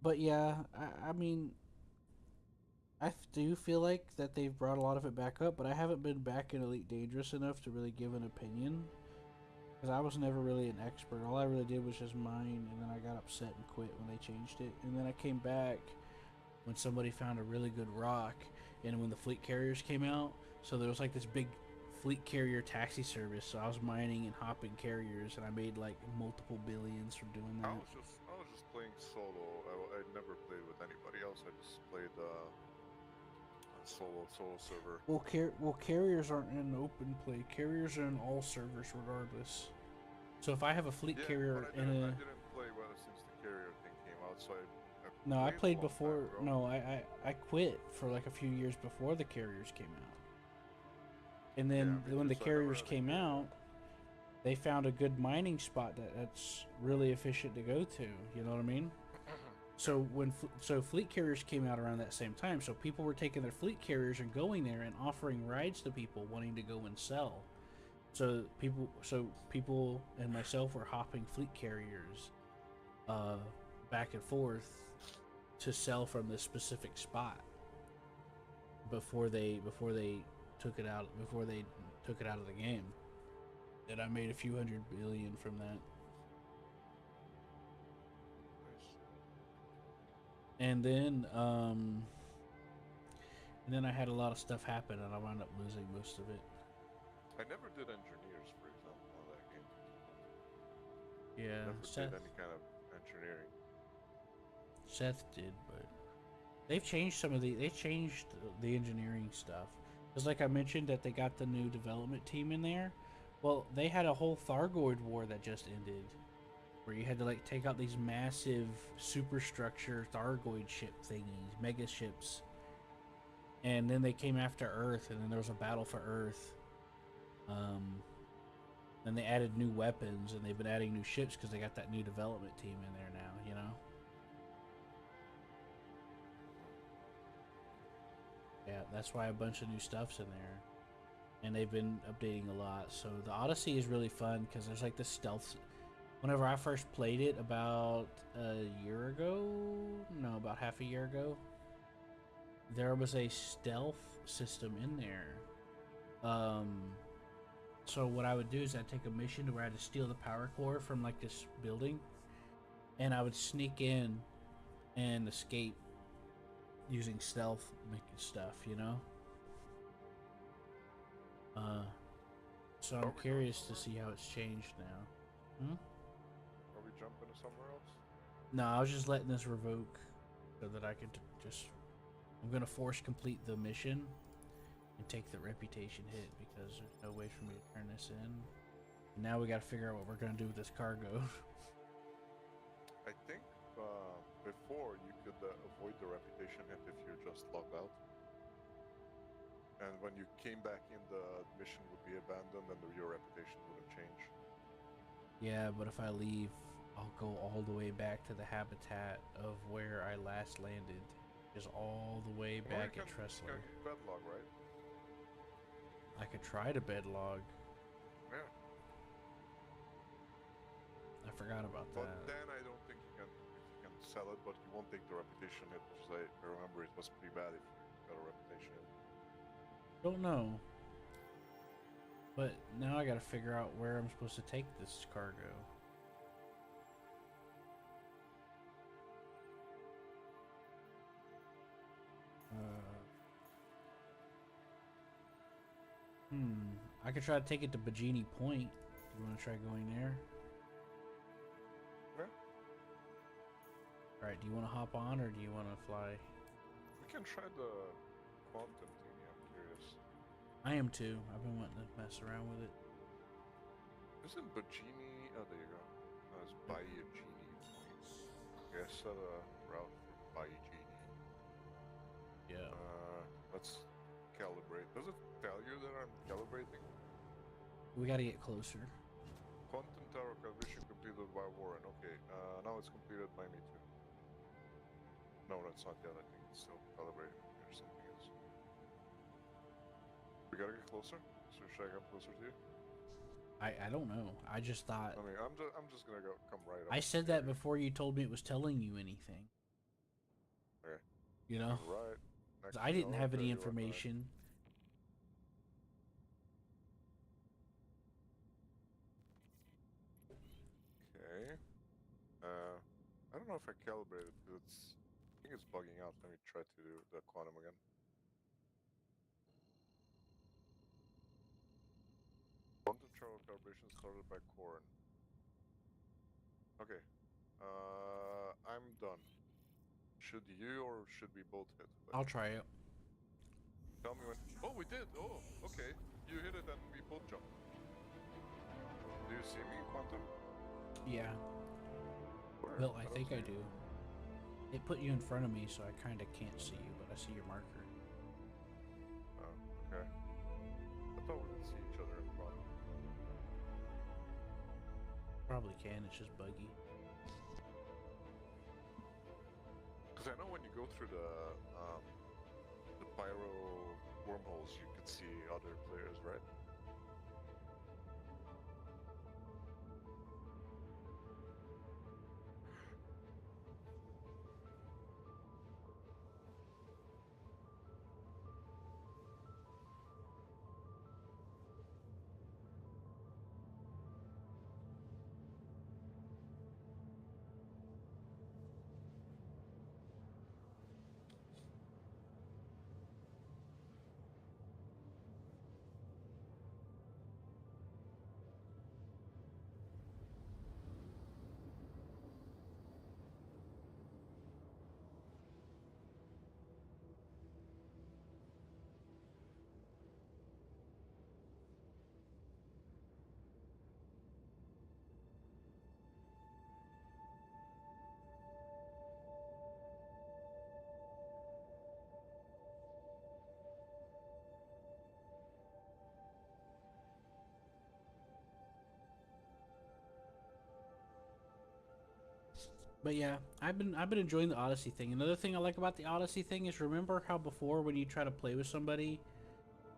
[SPEAKER 2] But yeah, I mean, I do feel like that they've brought a lot of it back up, but I haven't been back in Elite Dangerous enough to really give an opinion. Because I was never really an expert. All I really did was just mine, and then I got upset and quit when they changed it. And then I came back when somebody found a really good rock, and when the fleet carriers came out, so there was like this big fleet carrier taxi service. So I was mining and hopping carriers, and I made like multiple billions from doing that.
[SPEAKER 1] I was just playing solo. I never played with anybody else. I just played solo server.
[SPEAKER 2] Well, carriers aren't in open play. Carriers are in all servers regardless. So if I have a fleet carrier
[SPEAKER 1] I didn't play well since the carrier thing came out, so
[SPEAKER 2] I played before. No, I quit for like a few years before the carriers came out. And then when the carriers came out, they found a good mining spot that's really efficient to go to. You know what I mean? So so fleet carriers came out around that same time, so people were taking their fleet carriers and going there and offering rides to people wanting to go and sell. So people and myself were hopping fleet carriers, back and forth to sell from this specific spot before they took it out of the game. And I made a few $100 billion from that. And then I had a lot of stuff happen, and I wound up losing most of it.
[SPEAKER 1] I never did engineers, for example, on that game.
[SPEAKER 2] Yeah,
[SPEAKER 1] Never did any kind of engineering.
[SPEAKER 2] Seth did, but they changed the engineering stuff. Because like I mentioned that they got the new development team in there. Well, they had a whole Thargoid war that just ended, where you had to like take out these massive superstructure Thargoid ship thingies, mega ships. And then they came after Earth, and then there was a battle for Earth. Then they added new weapons, and they've been adding new ships because they got that new development team in there now, you know? Yeah, that's why a bunch of new stuff's in there. And they've been updating a lot. So the Odyssey is really fun because there's like this stealth. Whenever I first played it about a year ago, no, about half a year ago, there was a stealth system in there. So what I would do is I'd take a mission where I had to steal the power core from like this building, and I would sneak in and escape using stealth making stuff, you know? So I'm curious to see how it's changed now.
[SPEAKER 1] Are we jumping to somewhere else?
[SPEAKER 2] No, I was just letting this revoke so that I could just... I'm gonna force complete the mission and take the reputation hit because there's no way for me to turn this in. And now we gotta figure out what we're gonna do with this cargo.
[SPEAKER 1] I think before you could avoid the reputation hit if you just logged out. And when you came back in, the mission would be abandoned and your reputation wouldn't change.
[SPEAKER 2] Yeah, but if I leave, I'll go all the way back to the habitat of where I last landed. Just all the way back at Tressler.
[SPEAKER 1] You can bedlog, right?
[SPEAKER 2] I could try to bedlog.
[SPEAKER 1] Yeah.
[SPEAKER 2] I forgot about
[SPEAKER 1] But
[SPEAKER 2] that.
[SPEAKER 1] then I don't think you can sell it, but you won't take the reputation hit, because I remember it was pretty bad if you got a reputation hit.
[SPEAKER 2] Don't know. But now I gotta figure out where I'm supposed to take this cargo. I could try to take it to Bajini Point. Do you want to try going there?
[SPEAKER 1] Yeah.
[SPEAKER 2] Alright, do you want to hop on or do you want to fly?
[SPEAKER 1] We can try the quantum thingy, I'm curious.
[SPEAKER 2] I am too. I've been wanting to mess around with it.
[SPEAKER 1] Isn't Bajini... Oh, there you go. No, it's Bayagini Point. Okay, I set a route for Bayagini.
[SPEAKER 2] Yeah.
[SPEAKER 1] Let's calibrate. Does it tell you that I'm calibrating?
[SPEAKER 2] We gotta get closer.
[SPEAKER 1] Quantum Tower calibration completed by Warren. Okay, now it's completed by me too. No, that's not yet. I think it's still calibrating. There's something else. We gotta get closer. So should I come closer to you?
[SPEAKER 2] I don't know. I just thought.
[SPEAKER 1] I mean, I'm just gonna come right up.
[SPEAKER 2] I said that before you told me it was telling you anything.
[SPEAKER 1] Okay.
[SPEAKER 2] You know.
[SPEAKER 1] Right.
[SPEAKER 2] I didn't have any information.
[SPEAKER 1] Okay. I don't know if I calibrated because I think it's bugging out. Let me try to do the quantum again. Quantum travel calibration started by Corin. Okay. I'm done. Should you or should we both hit?
[SPEAKER 2] I'll try it.
[SPEAKER 1] Tell me when. Oh, we did. Oh, okay. You hit it and we both jumped. Do you see me, Quantum?
[SPEAKER 2] Yeah.
[SPEAKER 1] Where?
[SPEAKER 2] Well, I think I do. It put you in front of me, so I kind of can't see you, but I see your marker.
[SPEAKER 1] Oh, okay. I thought we would see each other in front.
[SPEAKER 2] probably can. It's just buggy.
[SPEAKER 1] Because I know when you go through the pyro wormholes, you can see other players, right?
[SPEAKER 2] But yeah, I've been enjoying the Odyssey thing. Another thing I like about the Odyssey thing is, remember how before when you try to play with somebody,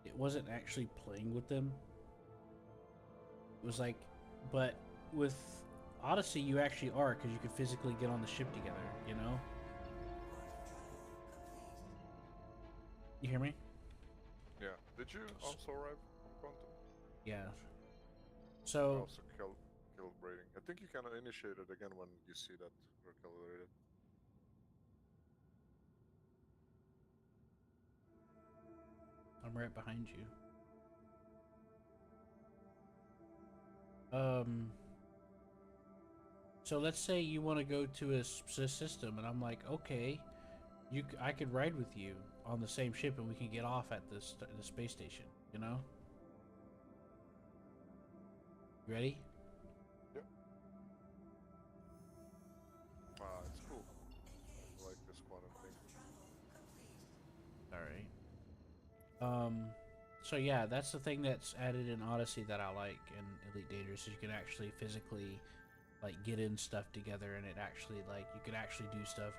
[SPEAKER 2] it wasn't actually playing with them. It was like, but with Odyssey you actually are, because you can physically get on the ship together. You know? You hear me?
[SPEAKER 1] Yeah. Did you also arrive from Quantum?
[SPEAKER 2] Yeah.
[SPEAKER 1] I
[SPEAKER 2] So
[SPEAKER 1] also calibrating. I think you can initiate it again when you see that recalibrated.
[SPEAKER 2] I'm right behind you. So let's say you want to go to a system, and I'm like, okay, I could ride with you on the same ship, and we can get off at the space station. You know? You ready?
[SPEAKER 1] Yep. It's cool. I like this quantum thing.
[SPEAKER 2] All right. So yeah, that's the thing that's added in Odyssey that I like in Elite Dangerous, is you can actually physically like get in stuff together, and it actually, like, you can actually do stuff.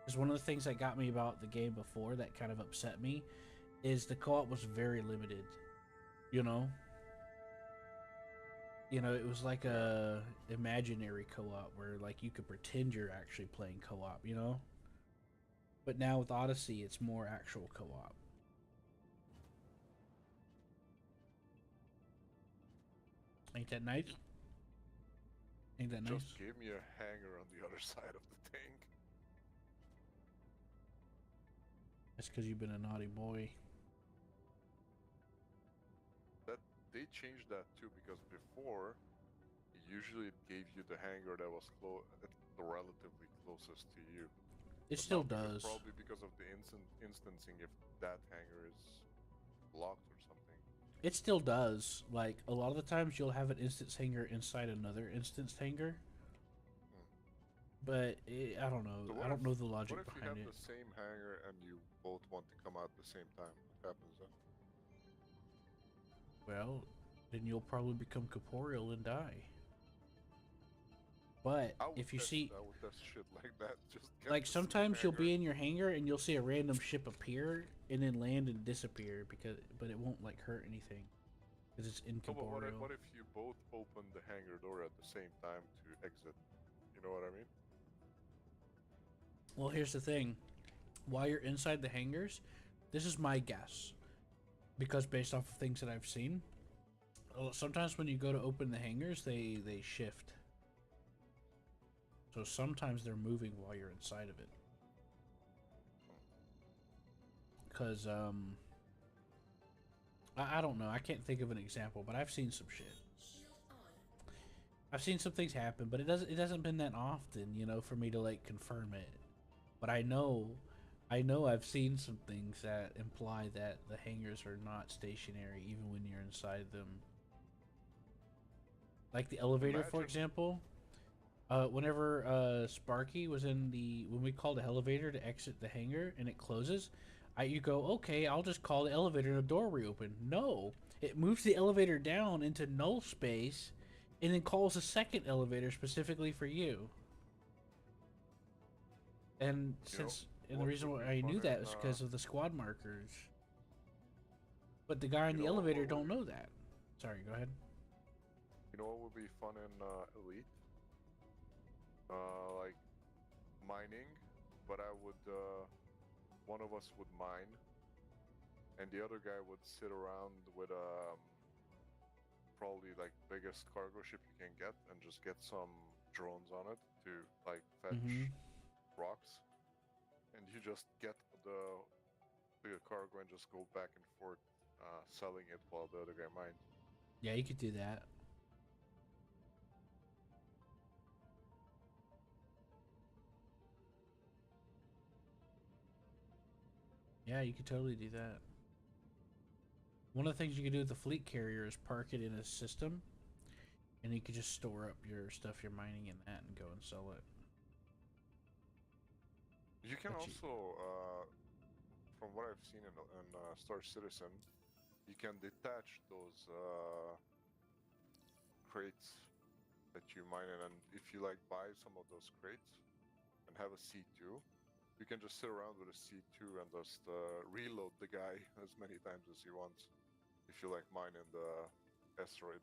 [SPEAKER 2] Because one of the things that got me about the game before that kind of upset me is the co-op was very limited. You know? It was like a imaginary co-op where, like, you could pretend you're actually playing co-op, you know? But now with Odyssey, it's more actual co-op. Ain't that nice? Ain't that nice?
[SPEAKER 1] Just gave me a hanger on the other side of the tank.
[SPEAKER 2] That's because you've been a naughty boy.
[SPEAKER 1] They changed that too, because before, usually it gave you the hanger that was the relatively closest to you.
[SPEAKER 2] It
[SPEAKER 1] But
[SPEAKER 2] still
[SPEAKER 1] now,
[SPEAKER 2] does.
[SPEAKER 1] probably because of the instancing, if that hanger is blocked or something.
[SPEAKER 2] It still does. Like, a lot of the times you'll have an instance hanger inside another instance hanger. But I don't know.
[SPEAKER 1] So
[SPEAKER 2] I don't know the logic
[SPEAKER 1] what if you
[SPEAKER 2] behind
[SPEAKER 1] have
[SPEAKER 2] it.
[SPEAKER 1] the same hanger and you both want to come out at the same time? What happens then?
[SPEAKER 2] Well, then you'll probably become corporeal and die. But if you see,
[SPEAKER 1] I would test shit like that. Just get
[SPEAKER 2] like,
[SPEAKER 1] the same
[SPEAKER 2] sometimes you'll
[SPEAKER 1] hanger.
[SPEAKER 2] be in your hangar and you'll see a random ship appear and then land and disappear, but it won't, like, hurt anything because it's
[SPEAKER 1] No, but
[SPEAKER 2] incorporeal.
[SPEAKER 1] what if you both open the hangar door at the same time to exit? You know what I mean?
[SPEAKER 2] Well, here's the thing. While you're inside the hangars, this is my guess, because based off of things that I've seen, sometimes when you go to open the hangars, they shift. So sometimes they're moving while you're inside of it. Because, I don't know. I can't think of an example, but I've seen some shit. I've seen some things happen, but it hasn't been that often, for me to, like, confirm it. But I know I've seen some things that imply that the hangars are not stationary even when you're inside them. Like the elevator, for example. Whenever Sparky was when we called the elevator to exit the hangar and it closes, you go, okay, I'll just call the elevator and the door reopen. No, it moves the elevator down into null space, and then calls a second elevator specifically for you. And the reason why I knew that was because of the squad markers. But the guy in the elevator don't know that. Sorry, go ahead.
[SPEAKER 1] You know what would be fun in Elite? Like mining, but I would one of us would mine, and the other guy would sit around with probably like biggest cargo ship you can get, and just get some drones on it to like fetch rocks, and you just get the cargo and just go back and forth selling it while the other guy mines.
[SPEAKER 2] Yeah, you could do that. Yeah, you could totally do that. One of the things you could do with the fleet carrier is park it in a system, and you could just store up your stuff you're mining in that and go and sell it.
[SPEAKER 1] You can from what I've seen in Star Citizen, you can detach those crates that you mine in, and if you like buy some of those crates and have a C2, you can just sit around with a C2 and just reload the guy as many times as he wants. If you like mine in the asteroid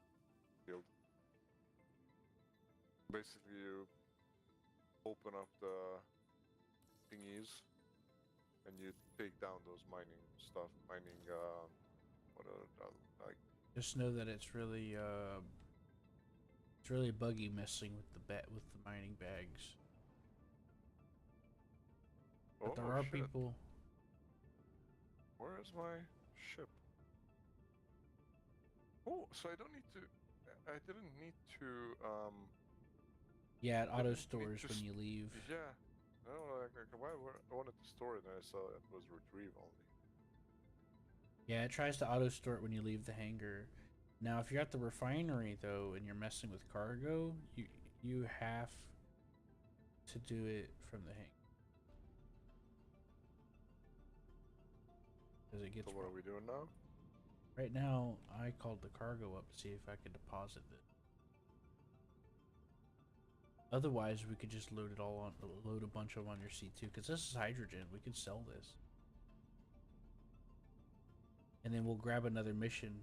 [SPEAKER 1] field, basically you open up the thingies and you take down those mining stuff, like.
[SPEAKER 2] Just know that it's really buggy messing with with the mining bags. But there are people.
[SPEAKER 1] Where is my ship? Oh, so I don't need to. I didn't need to.
[SPEAKER 2] Yeah, it auto stores when you leave.
[SPEAKER 1] Yeah. No, why I wanted to store it, and I saw it was retrieve only.
[SPEAKER 2] Yeah, it tries to auto store it when you leave the hangar. Now, if you're at the refinery though, and you're messing with cargo, you have to do it from the hangar. Because it gets.
[SPEAKER 1] So what are we doing now?
[SPEAKER 2] Right now, I called the cargo up to see if I could deposit it. Otherwise, we could just load a bunch of them on your C2, because this is hydrogen. We could sell this. And then we'll grab another mission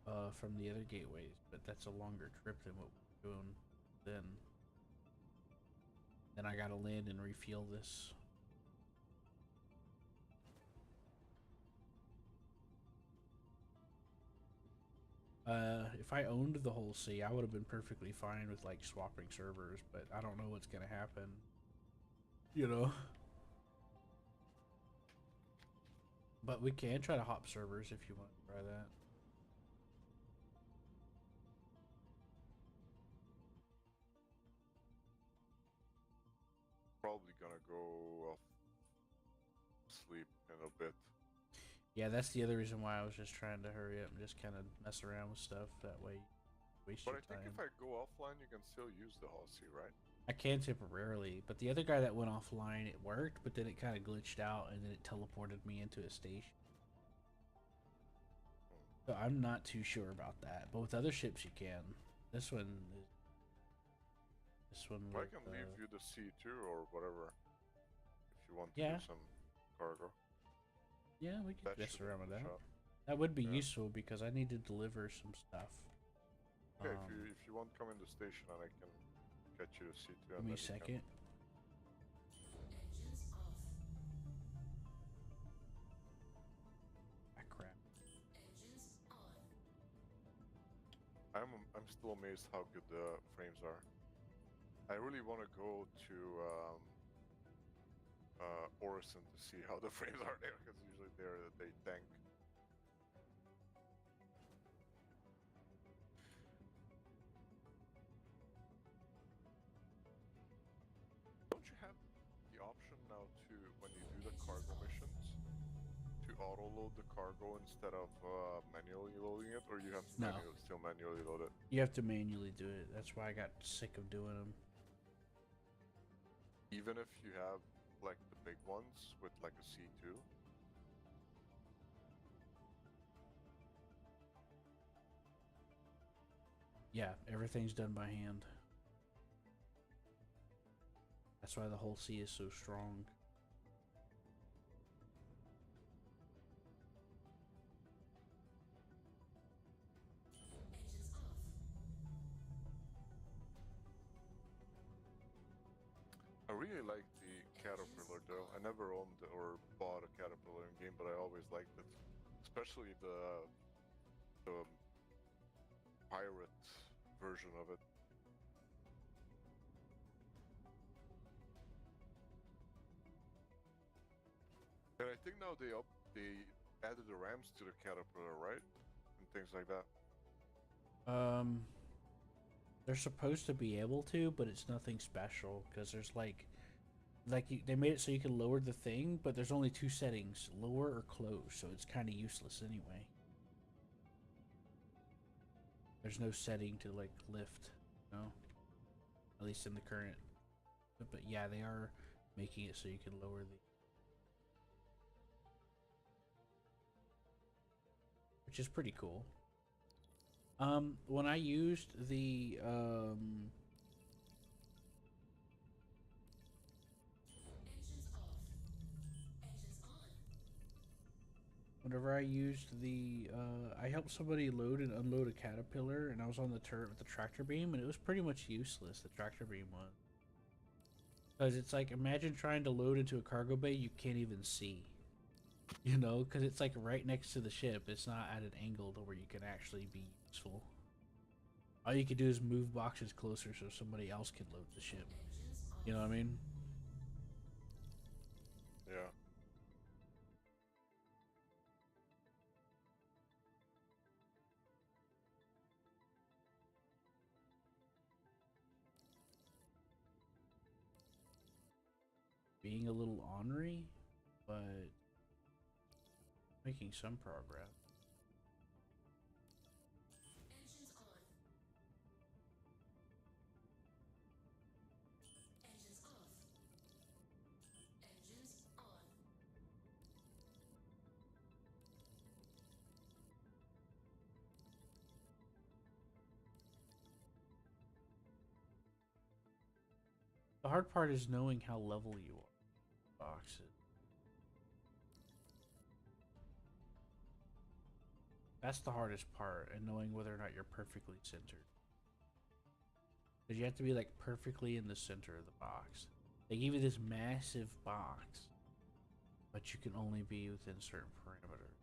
[SPEAKER 2] from the other gateways, but that's a longer trip than what we're doing then. Then I gotta land and refuel this. If I owned the whole sea, I would have been perfectly fine with like swapping servers, but I don't know what's gonna happen. You know? But we can try to hop servers if you want to try that.
[SPEAKER 1] Probably gonna go sleep in a bit.
[SPEAKER 2] Yeah, that's the other reason why I was just trying to hurry up and just kind of mess around with stuff. That way, waste your time.
[SPEAKER 1] But I think if I go offline, you can still use the Halsey, right?
[SPEAKER 2] I can temporarily, but the other guy that went offline, it worked, but then it kind of glitched out, and then it teleported me into a station. So I'm not too sure about that. But with other ships, you can. This one.
[SPEAKER 1] I can leave you the C2 or whatever if you want to do some cargo.
[SPEAKER 2] Yeah, we can mess around with that. That would be useful because I need to deliver some stuff.
[SPEAKER 1] Okay, if you want, come in the station and I can get you the C2.
[SPEAKER 2] Give me a second. Ah, crap.
[SPEAKER 1] I'm still amazed how good the frames are. I really want to go to Orison to see how the frames are there, because usually they tank. Don't you have the option now to, when you do the cargo missions, to auto-load the cargo instead of manually loading it, or you have to still manually load it?
[SPEAKER 2] You have to manually do it. That's why I got sick of doing them.
[SPEAKER 1] Even if you have like the big ones with like a C2?
[SPEAKER 2] Yeah, everything's done by hand. That's why the whole sea is so strong.
[SPEAKER 1] I really like the caterpillar though. I never owned or bought a caterpillar in game, but I always liked it, especially the pirate version of it. And I think now they added the ramps to the caterpillar, right? And things like that.
[SPEAKER 2] They're supposed to be able to, but it's nothing special because there's like they made it so you can lower the thing, but there's only two settings: lower or close. So it's kind of useless anyway. There's no setting to like lift, no. At least in the current. But yeah, they are making it so you can lower the. Which is pretty cool. When I used the whenever I used the I helped somebody load and unload a caterpillar, and I was on the turret with the tractor beam, and it was pretty much useless. The tractor beam was, because it's like, imagine trying to load into a cargo bay you can't even see. You know, because it's like right next to the ship. It's not at an angle to where you can actually be useful. All you can do is move boxes closer so somebody else can load the ship. You know what I mean?
[SPEAKER 1] Yeah.
[SPEAKER 2] Being a little ornery, but making some progress. The hard part is knowing how level you are. Boxes. That's the hardest part, and knowing whether or not you're perfectly centered. Because you have to be like perfectly in the center of the box. They give you this massive box, but you can only be within certain parameters.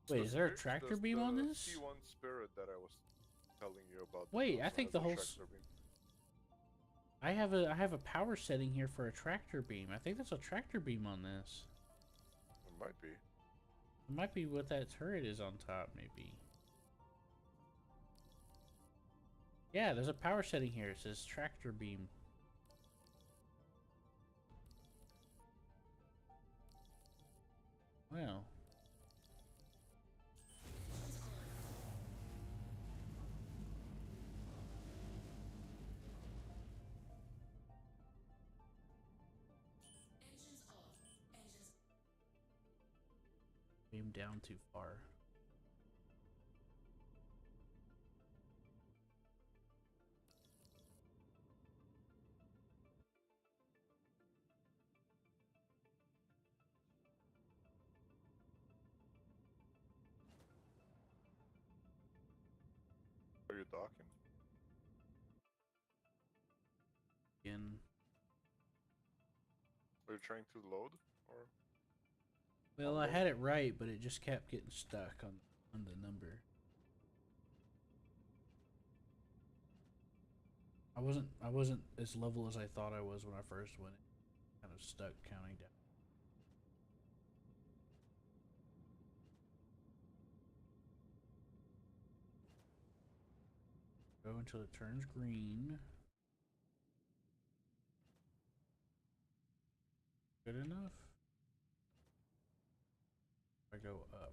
[SPEAKER 2] Wait, is there a tractor beam on this?
[SPEAKER 1] C1 Spirit that I was telling you about.
[SPEAKER 2] Wait, I think the whole. I have a power setting here for a tractor beam. I think that's a tractor beam on this.
[SPEAKER 1] It might be.
[SPEAKER 2] It might be what that turret is on top, maybe. Yeah, there's a power setting here. It says tractor beam. Wow. Beam down too far.
[SPEAKER 1] Are you docking?
[SPEAKER 2] Again.
[SPEAKER 1] Are you trying to load? Or
[SPEAKER 2] Well, I had it right, but it just kept getting stuck on the number. I wasn't as level as I thought I was when I first went. Kind of stuck counting down. Go until it turns green. Good enough. I go up.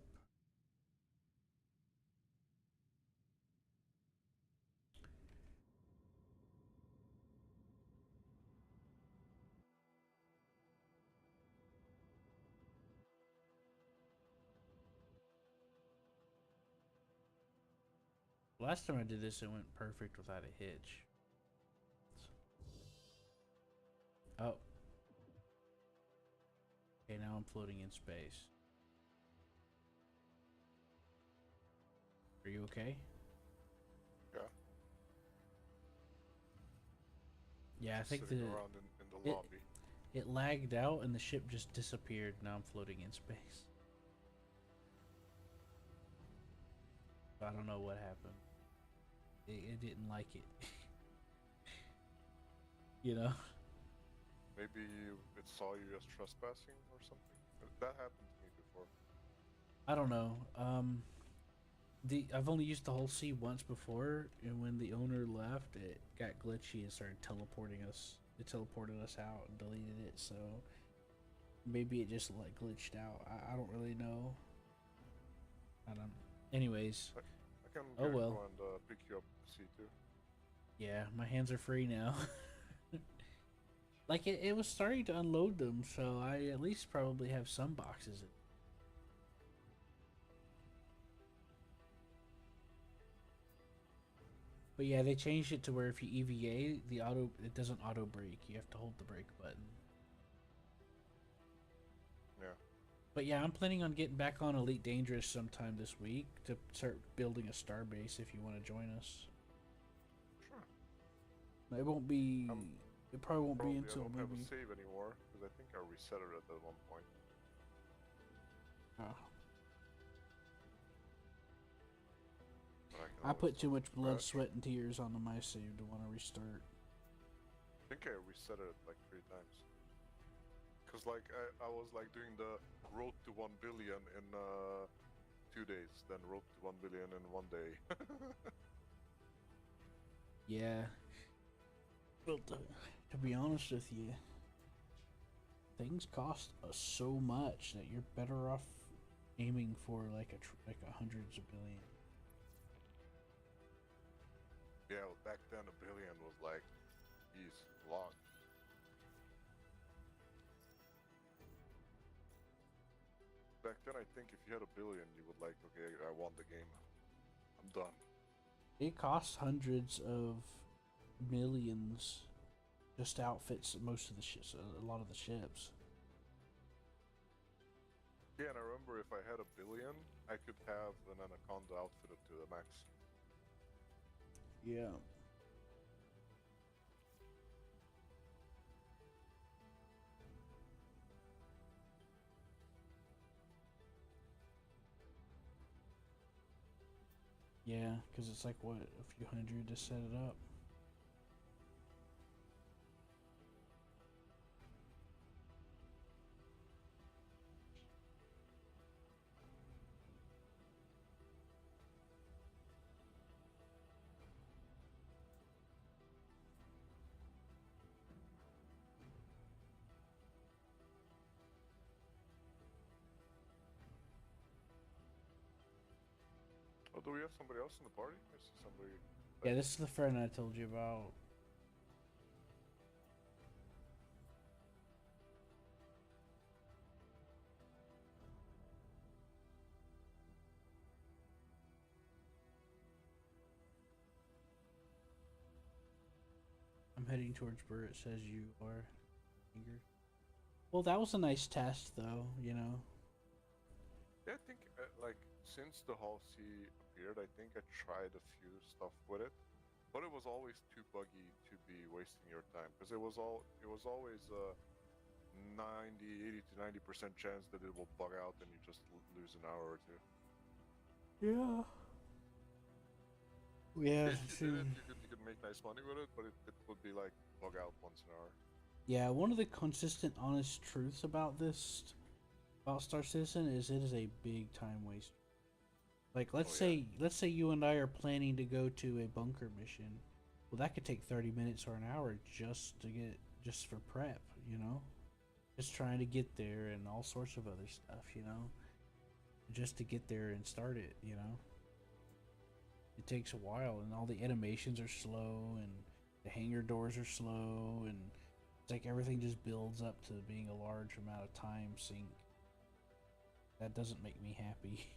[SPEAKER 2] Last time I did this, it went perfect without a hitch. Oh. Okay, now I'm floating in space. Are you okay?
[SPEAKER 1] Yeah.
[SPEAKER 2] Yeah, I think
[SPEAKER 1] sitting around in the lobby.
[SPEAKER 2] It lagged out and the ship just disappeared. Now I'm floating in space. I don't know what happened. It didn't like it. You know?
[SPEAKER 1] Maybe it saw you as trespassing or something. That happened to me before.
[SPEAKER 2] I don't know. I've only used the whole sea once before, and when the owner left, it got glitchy and started teleporting us. It teleported us out and deleted it, so maybe it just like glitched out. I don't really know. I don't. Anyways.
[SPEAKER 1] I can
[SPEAKER 2] Oh well.
[SPEAKER 1] go and pick you up to C2.
[SPEAKER 2] Yeah, my hands are free now. Like it was starting to unload them, so I at least probably have some boxes. But yeah, they changed it to where if you EVA, it doesn't auto brake. You have to hold the brake button.
[SPEAKER 1] Yeah.
[SPEAKER 2] But yeah, I'm planning on getting back on Elite Dangerous sometime this week to start building a star base if you want to join us.
[SPEAKER 1] Sure.
[SPEAKER 2] It won't be. It probably won't be until
[SPEAKER 1] I don't
[SPEAKER 2] maybe.
[SPEAKER 1] have a save anymore because I think I reset it at one point.
[SPEAKER 2] Oh.
[SPEAKER 1] I
[SPEAKER 2] put too much blood, sweat, and tears onto my save to want to restart.
[SPEAKER 1] I think I reset it like 3 times. Cause like I was like doing the road to 1 billion in 2 days, then road to 1 billion in 1 day.
[SPEAKER 2] Yeah. Well, to be honest with you, things cost so much that you're better off aiming for like a hundreds of billion.
[SPEAKER 1] Yeah, well, back then a billion was like, geez, a lot. Back then, I think if you had a billion, you would like, okay, I won the game. I'm done.
[SPEAKER 2] It costs hundreds of millions just to outfit most of the ships, a lot of the ships.
[SPEAKER 1] Yeah, and I remember if I had a billion, I could have an Anaconda outfitted to the max.
[SPEAKER 2] Yeah. Yeah, because it's like, what, a few hundred to set it up?
[SPEAKER 1] Oh, do we have somebody else in the party? I see somebody.
[SPEAKER 2] Yeah, this is the friend I told you about. I'm heading towards where it says you are. Well, that was a nice test, though, you know.
[SPEAKER 1] Yeah, I think like since the Hull C appeared, I think I tried a few stuff with it, but it was always too buggy to be wasting your time because it was always 80 to 90% chance that it will bug out and you just lose an hour or two.
[SPEAKER 2] Yeah. Yeah.
[SPEAKER 1] If you did it, you could make nice money with it, but it would be like log out once an hour.
[SPEAKER 2] Yeah, one of the consistent, honest truths about Star Citizen, is it is a big time waste. Like, let's say you and I are planning to go to a bunker mission. Well, that could take 30 minutes or an hour just for prep, you know? Just trying to get there and all sorts of other stuff, you know? Just to get there and start it, you know? It takes a while, and all the animations are slow, and the hangar doors are slow, and it's like everything just builds up to being a large amount of time sink. That doesn't make me happy.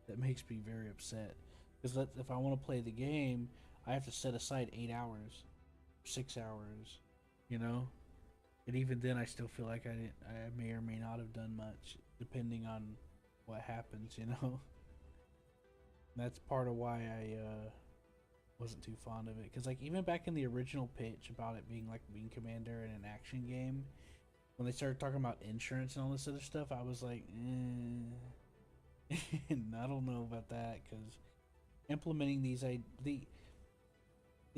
[SPEAKER 2] That makes me very upset. Because if I want to play the game, I have to set aside 8 hours, 6 hours, you know? And even then, I still feel like I may or may not have done much, depending on what happens, you know? And that's part of why I wasn't too fond of it. Because, like, even back in the original pitch about it being like Wing Commander in an action game, when they started talking about insurance and all this other stuff, I was like, I don't know about that, because implementing the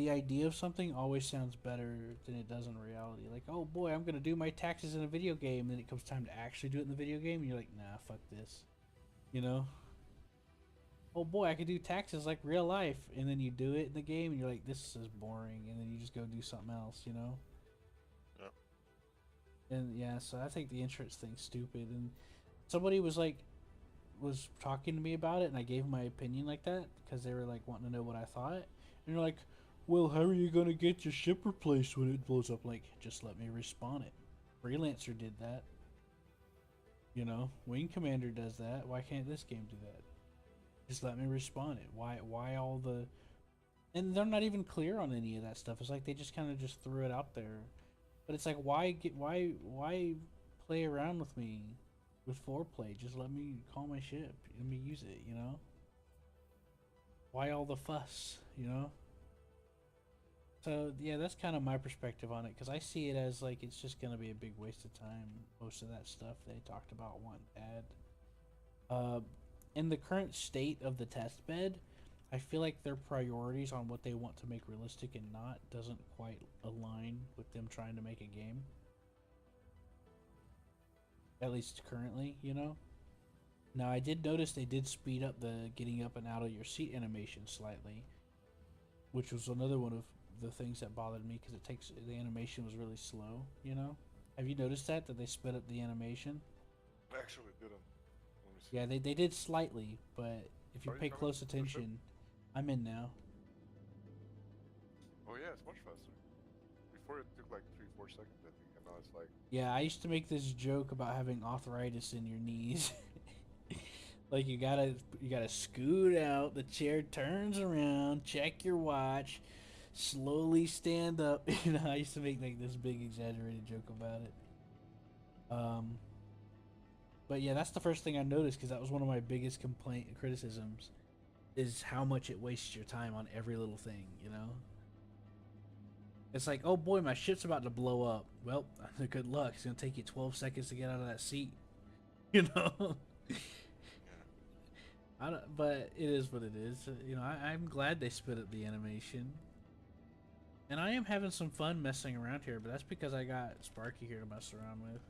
[SPEAKER 2] idea of something always sounds better than it does in reality. Like, oh boy, I'm gonna do my taxes in a video game, and then it comes time to actually do it in the video game, and you're like, nah, fuck this, you know? Oh boy, I could do taxes like real life, and then you do it in the game, and you're like, this is boring, and then you just go do something else, you know?
[SPEAKER 1] Yeah.
[SPEAKER 2] And yeah, so I think the insurance thing's stupid, and somebody was talking to me about it, and I gave my opinion like that because they were like wanting to know what I thought, and you're like, well, how are you gonna get your ship replaced when it blows up? Like, just let me respawn it. Freelancer did that, you know. Wing Commander does that. Why can't this game do that? Just let me respawn it. Why all the, and they're not even clear on any of that stuff. It's like they just kind of just threw it out there, but it's like, why play around with me with foreplay? Just let me call my ship, let me use it, you know? Why all the fuss, you know? So yeah, that's kind of my perspective on it, because I see it as like it's just gonna be a big waste of time. Most of that stuff they talked about wanting to add. In the current state of the test bed, I feel like their priorities on what they want to make realistic and not doesn't quite align with them trying to make a game. At least currently, you know? Now, I did notice they did speed up the getting up and out of your seat animation slightly, which was another one of the things that bothered me, because the animation was really slow, you know? Have you noticed that they sped up the animation?
[SPEAKER 1] I actually didn't. Let me see.
[SPEAKER 2] Yeah, they did slightly, but if you pay close attention, I'm in now.
[SPEAKER 1] Oh yeah, it's much faster. Before it took like 3-4 seconds, I think, and now it's like.
[SPEAKER 2] Yeah, I used to make this joke about having arthritis in your knees. Like, you gotta scoot out, the chair turns around, check your watch, slowly stand up. You know, I used to make like this big exaggerated joke about it. But yeah, that's the first thing I noticed, because that was one of my biggest criticisms, is how much it wastes your time on every little thing, you know? It's like, oh boy, my ship's about to blow up. Well, good luck. It's gonna take you 12 seconds to get out of that seat. You know? But it is what it is. You know, I'm glad they split up the animation. And I am having some fun messing around here, but that's because I got Sparky here to mess around with.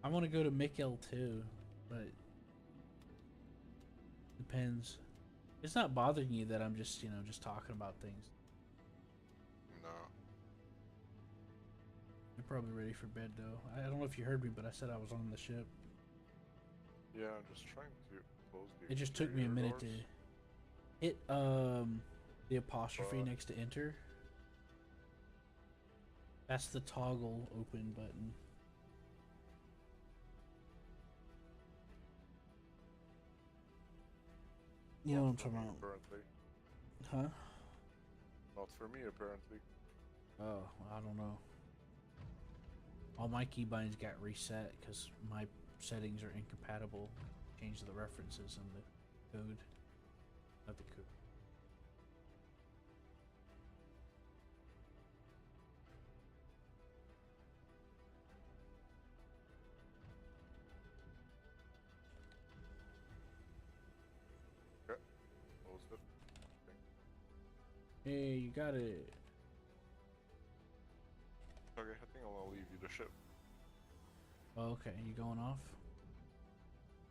[SPEAKER 2] I want to go to Mikkel too, but depends. It's not bothering you that I'm just, just talking about things.
[SPEAKER 1] No.
[SPEAKER 2] You're probably ready for bed though. I don't know if you heard me, but I said I was on the ship.
[SPEAKER 1] Yeah, I'm just trying to close the.
[SPEAKER 2] It just took me a minute to hit the apostrophe next to enter. That's the toggle open button. You know what I'm talking about?
[SPEAKER 1] Apparently.
[SPEAKER 2] Huh?
[SPEAKER 1] Not for me, apparently.
[SPEAKER 2] Oh, I don't know. All my keybinds got reset because my settings are incompatible. Change the references in the code. Not the code. I Hey, you got it.
[SPEAKER 1] Okay, I think I'll leave you the ship.
[SPEAKER 2] Oh, okay, you going off?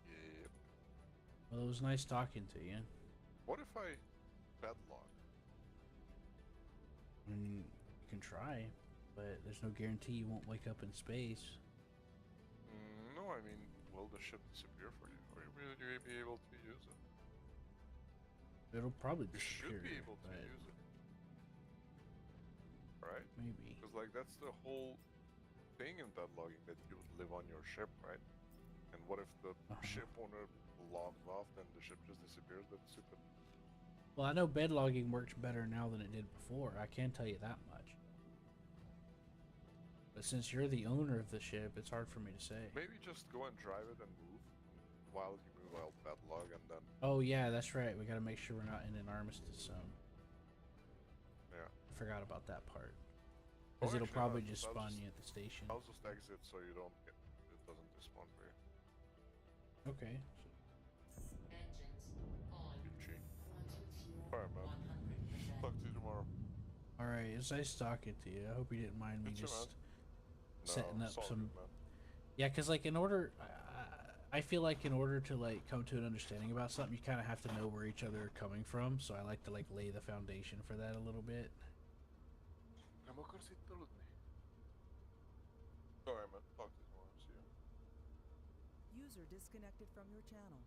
[SPEAKER 1] Yep.
[SPEAKER 2] Well, it was nice talking to you.
[SPEAKER 1] What if I padlock?
[SPEAKER 2] I mean, you can try, but there's no guarantee you won't wake up in space.
[SPEAKER 1] No, I mean, will the ship disappear for you? Or will you be able to use it?
[SPEAKER 2] It'll probably
[SPEAKER 1] You
[SPEAKER 2] disappear.
[SPEAKER 1] should be able to use it. Right?
[SPEAKER 2] Maybe.
[SPEAKER 1] Because, like, that's the whole thing in padlocking, that you would live on your ship, right? And what if the ship owner logs off, then the ship just disappears? That's stupid.
[SPEAKER 2] Well, I know bed logging works better now than it did before. I can tell you that much. But since you're the owner of the ship, it's hard for me to say.
[SPEAKER 1] Maybe just go and drive it and move. While you move, I'll padlock, and then...
[SPEAKER 2] Oh, yeah, that's right. We gotta make sure we're not in an armistice zone.
[SPEAKER 1] Yeah.
[SPEAKER 2] I forgot about that part. Because it'll probably just spawn you at the station.
[SPEAKER 1] I'll just exit so you don't get... It doesn't despawn for you.
[SPEAKER 2] Okay.
[SPEAKER 4] Engines on.
[SPEAKER 1] Gucci.
[SPEAKER 4] Quantum fuel
[SPEAKER 1] Alright, man.
[SPEAKER 4] 100%.
[SPEAKER 1] Talk to you tomorrow.
[SPEAKER 2] Alright, it's nice talking to you. I hope you didn't mind me
[SPEAKER 1] You too,
[SPEAKER 2] just
[SPEAKER 1] man.
[SPEAKER 2] setting up
[SPEAKER 1] it's all
[SPEAKER 2] some...
[SPEAKER 1] good, man.
[SPEAKER 2] Yeah, because, like, in order... I feel like in order to, like, come to an understanding about something, you kind of have to know where each other are coming from. So I like to, like, lay the foundation for that a little bit.
[SPEAKER 1] Alright, man. Talk to you tomorrow. See you.
[SPEAKER 3] User disconnected from your channel.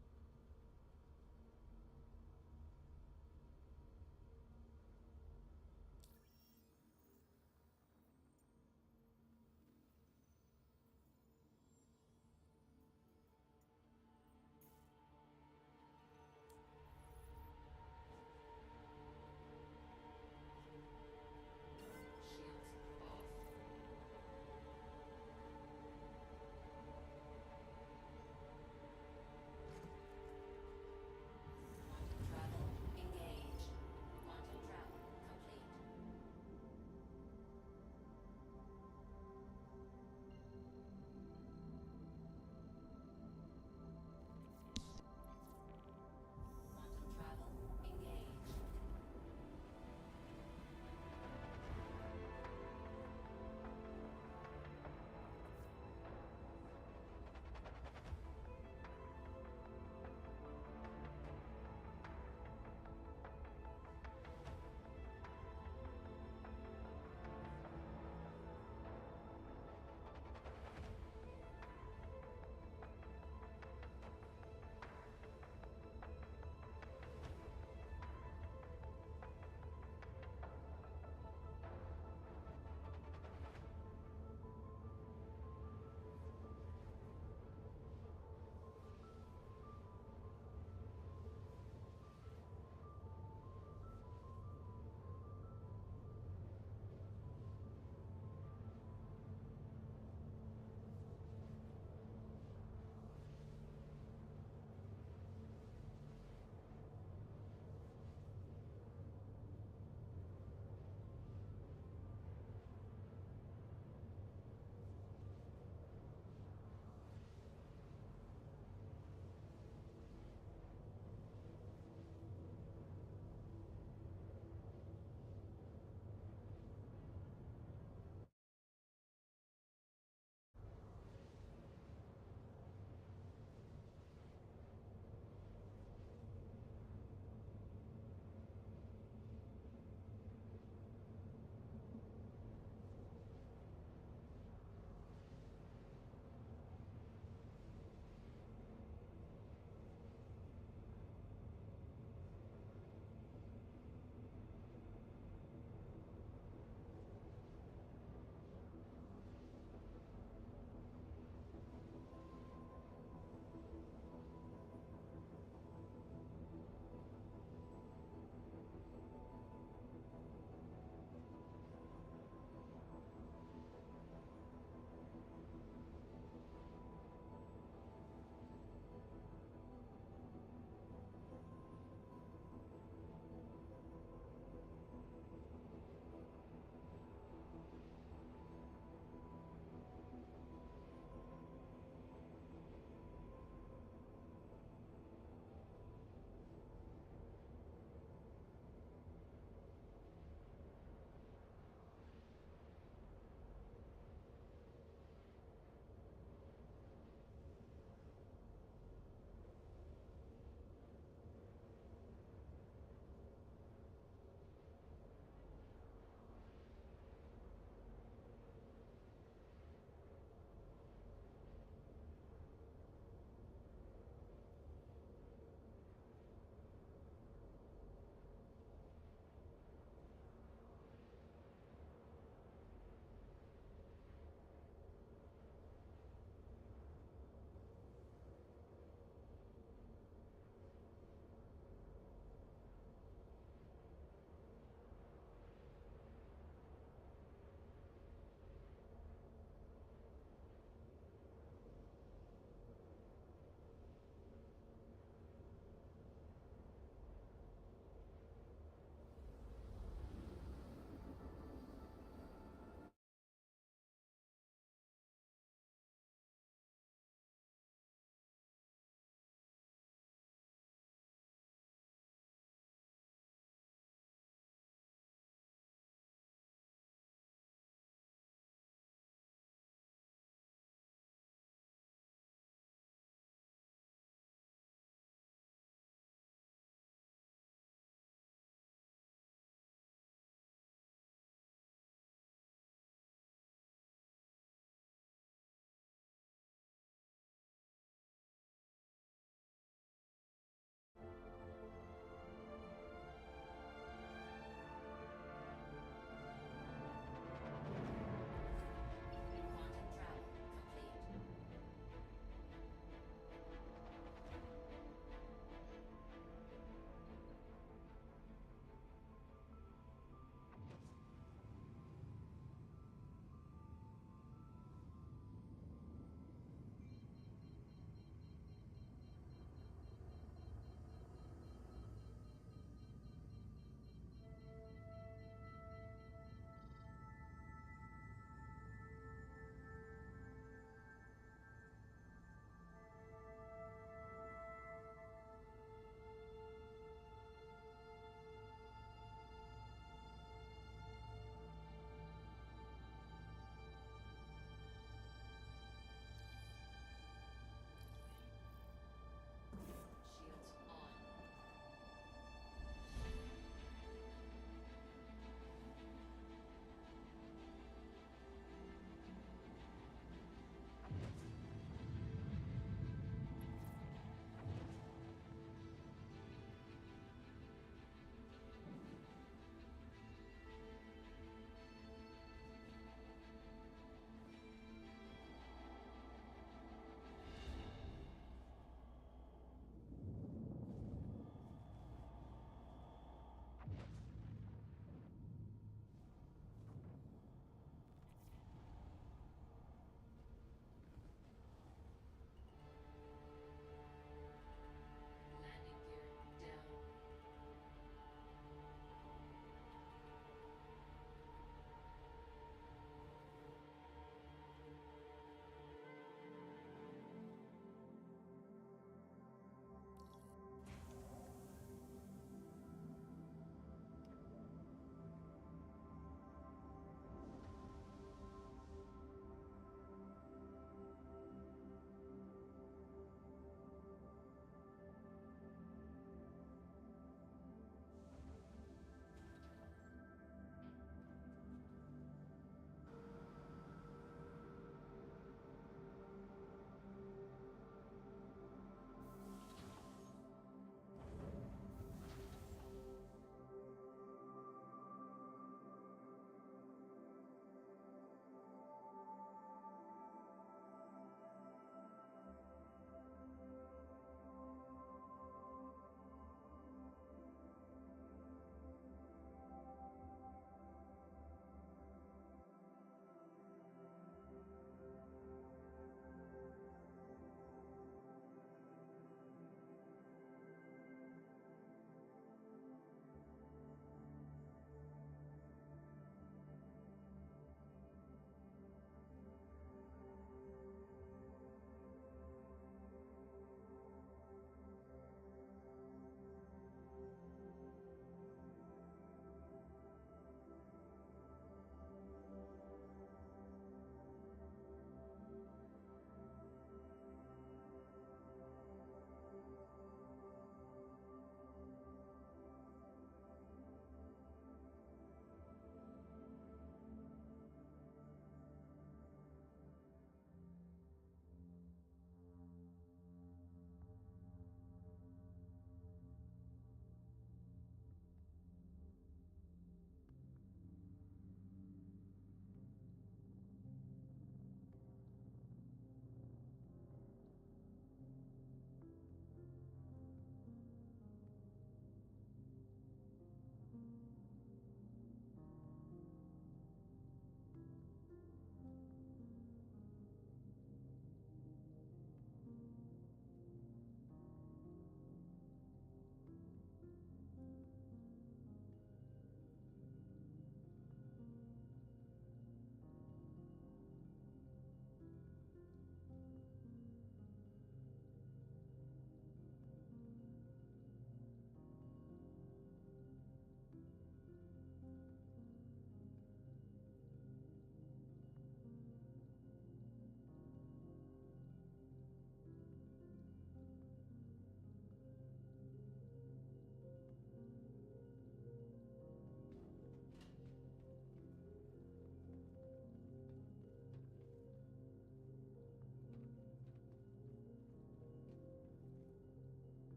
[SPEAKER 4] Shields off.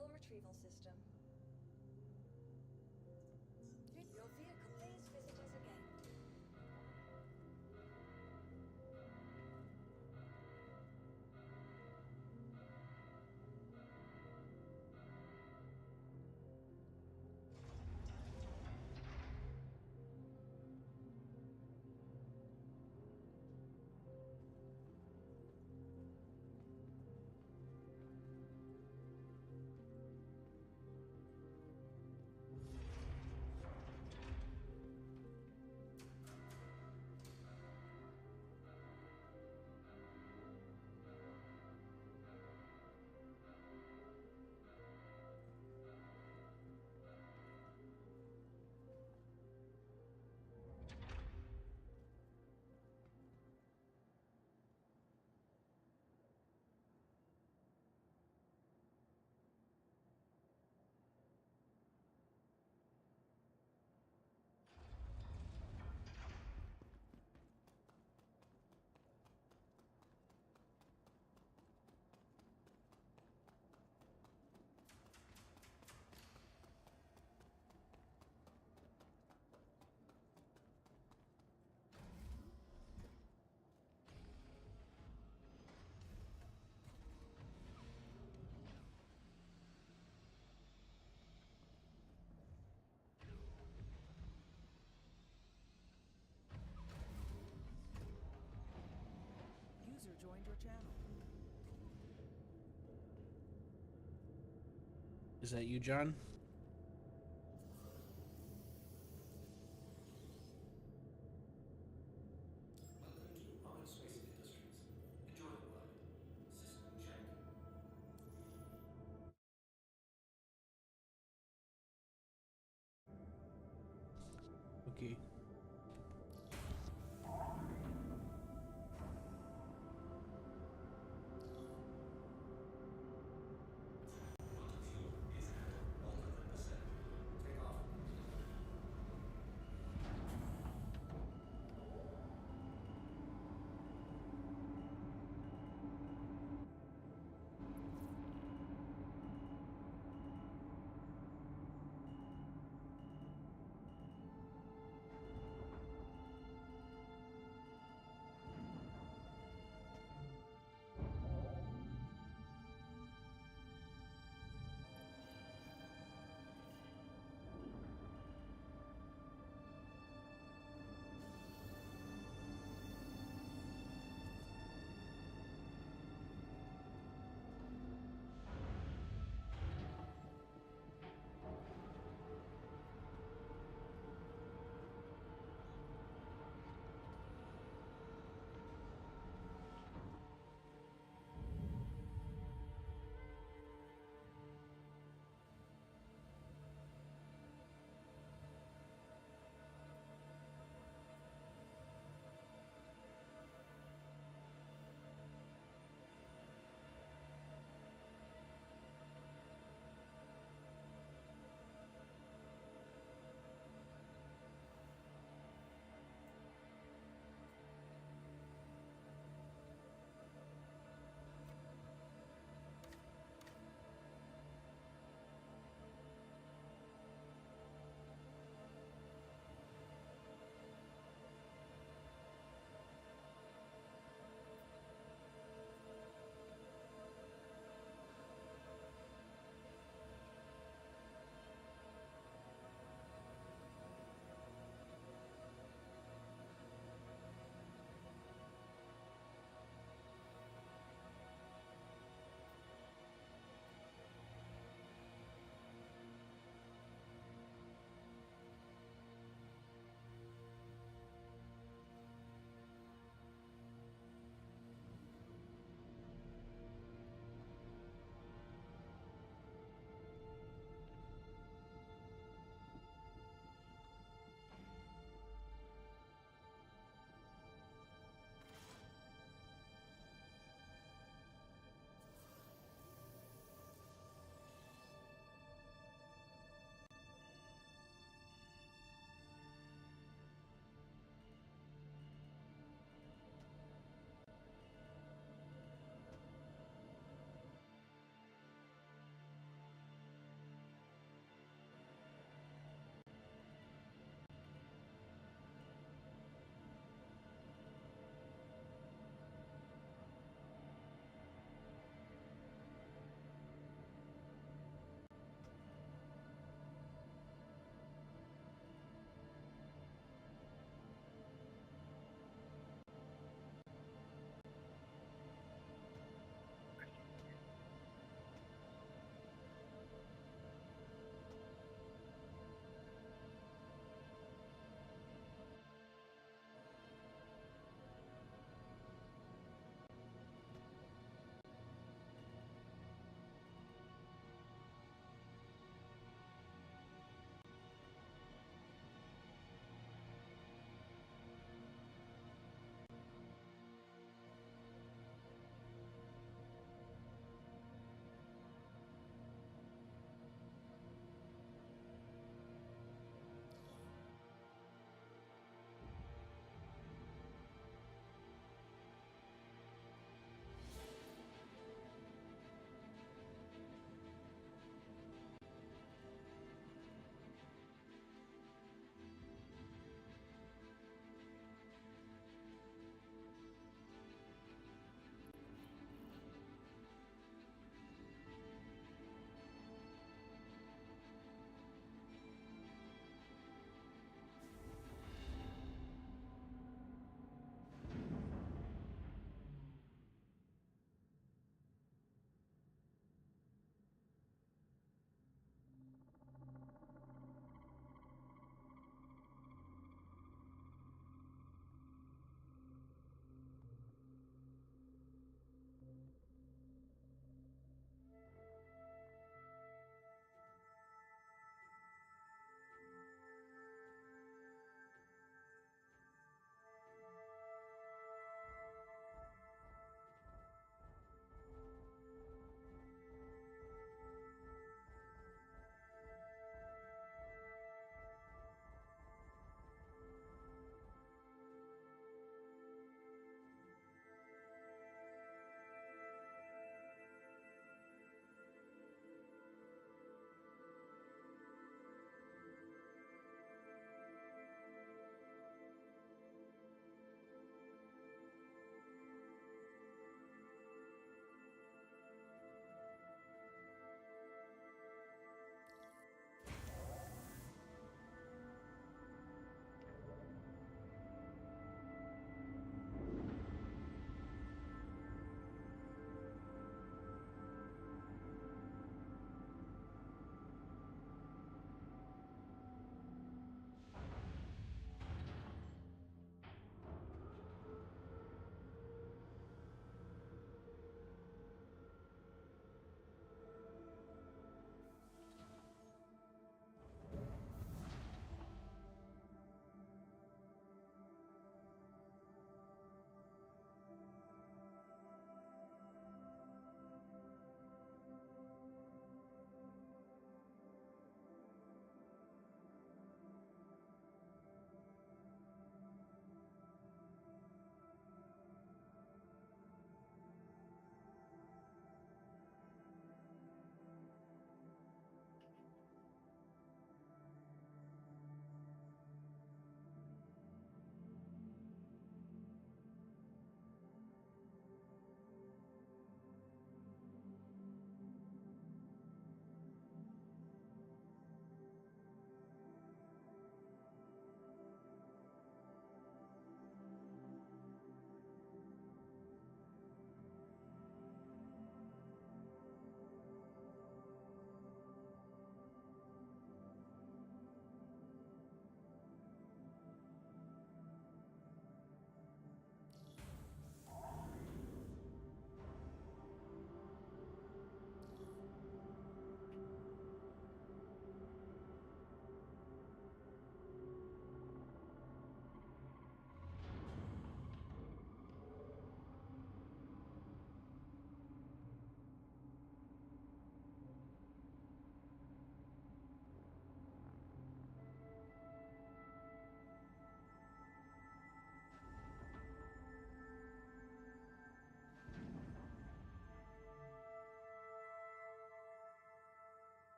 [SPEAKER 5] vehicle retrieval system. Your vehicle, please visit us again.
[SPEAKER 3] User joined your channel.
[SPEAKER 2] Is that you, John? Okay.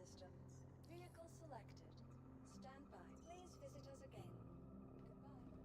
[SPEAKER 5] system. Vehicle selected. Stand by. Please visit us again. Goodbye.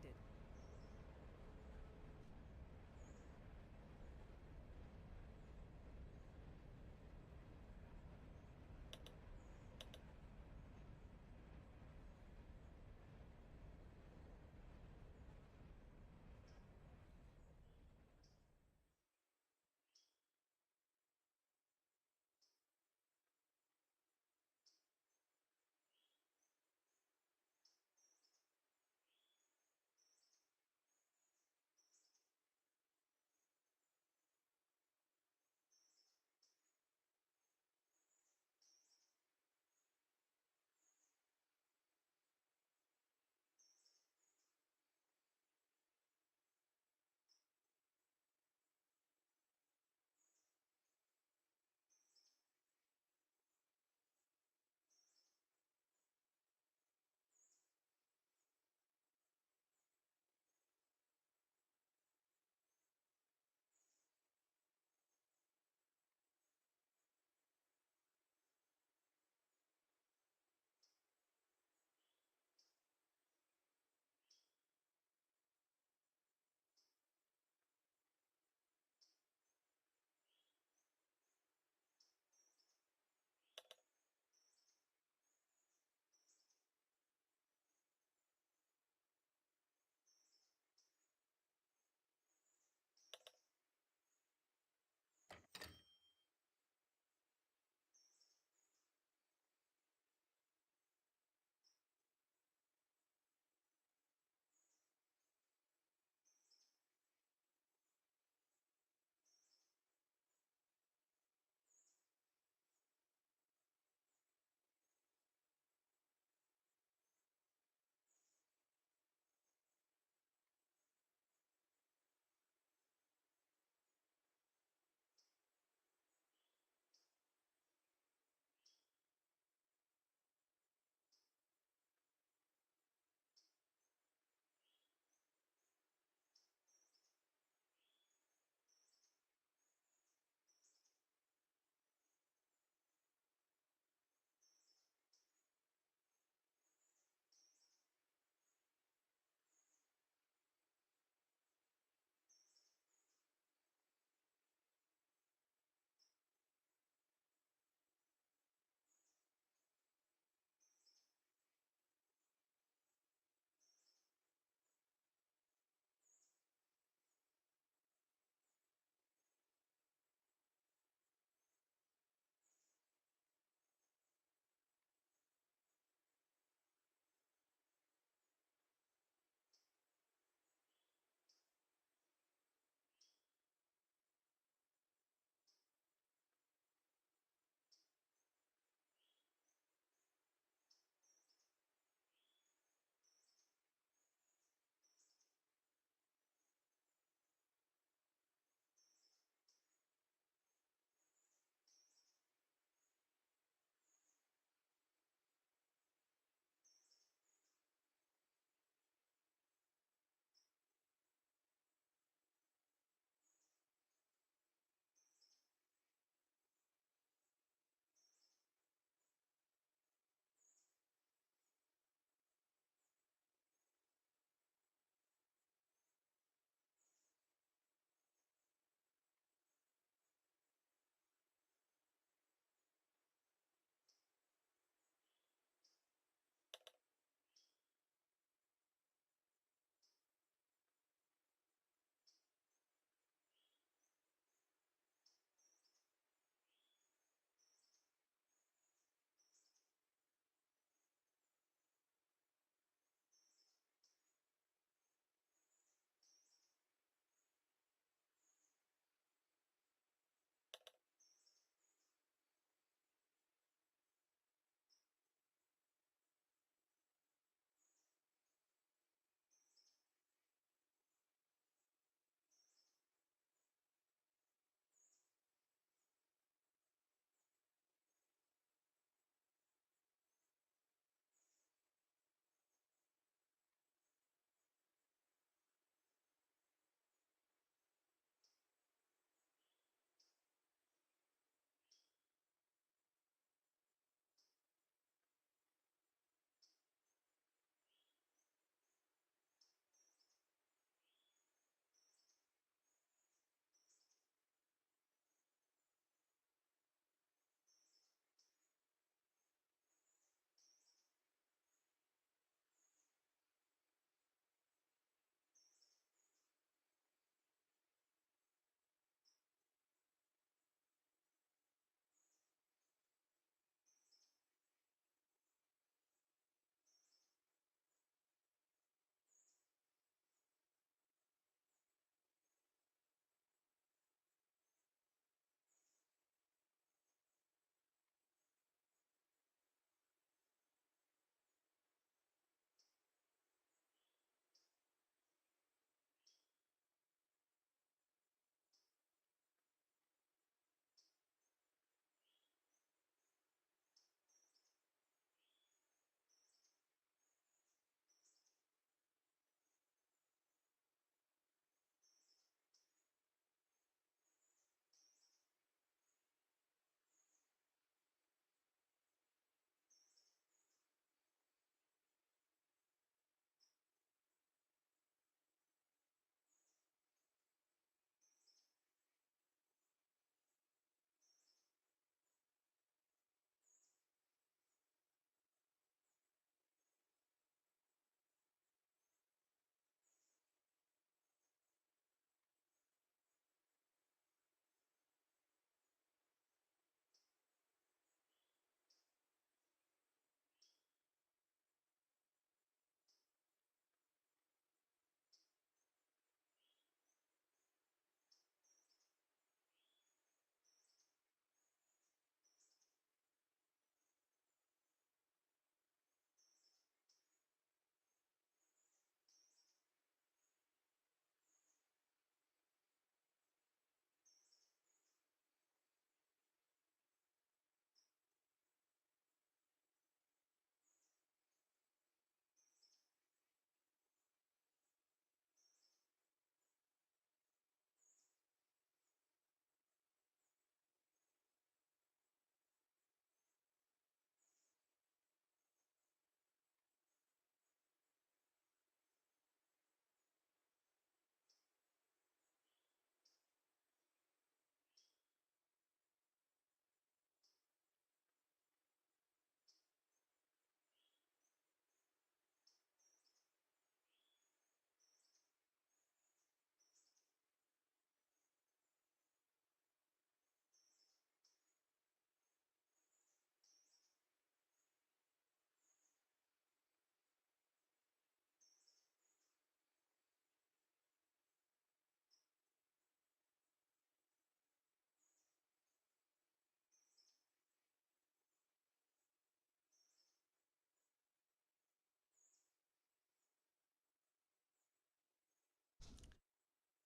[SPEAKER 3] selected.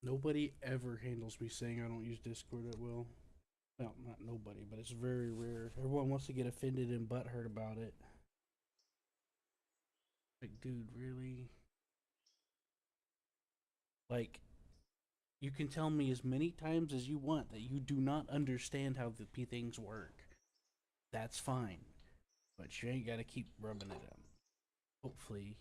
[SPEAKER 2] Nobody ever handles me saying I don't use Discord at will. Well, not nobody, but it's very rare. Everyone wants to get offended and butthurt about it. Like, dude, really? Like, you can tell me as many times as you want that you do not understand how the things work. That's fine. But you ain't gotta keep rubbing it in. Hopefully,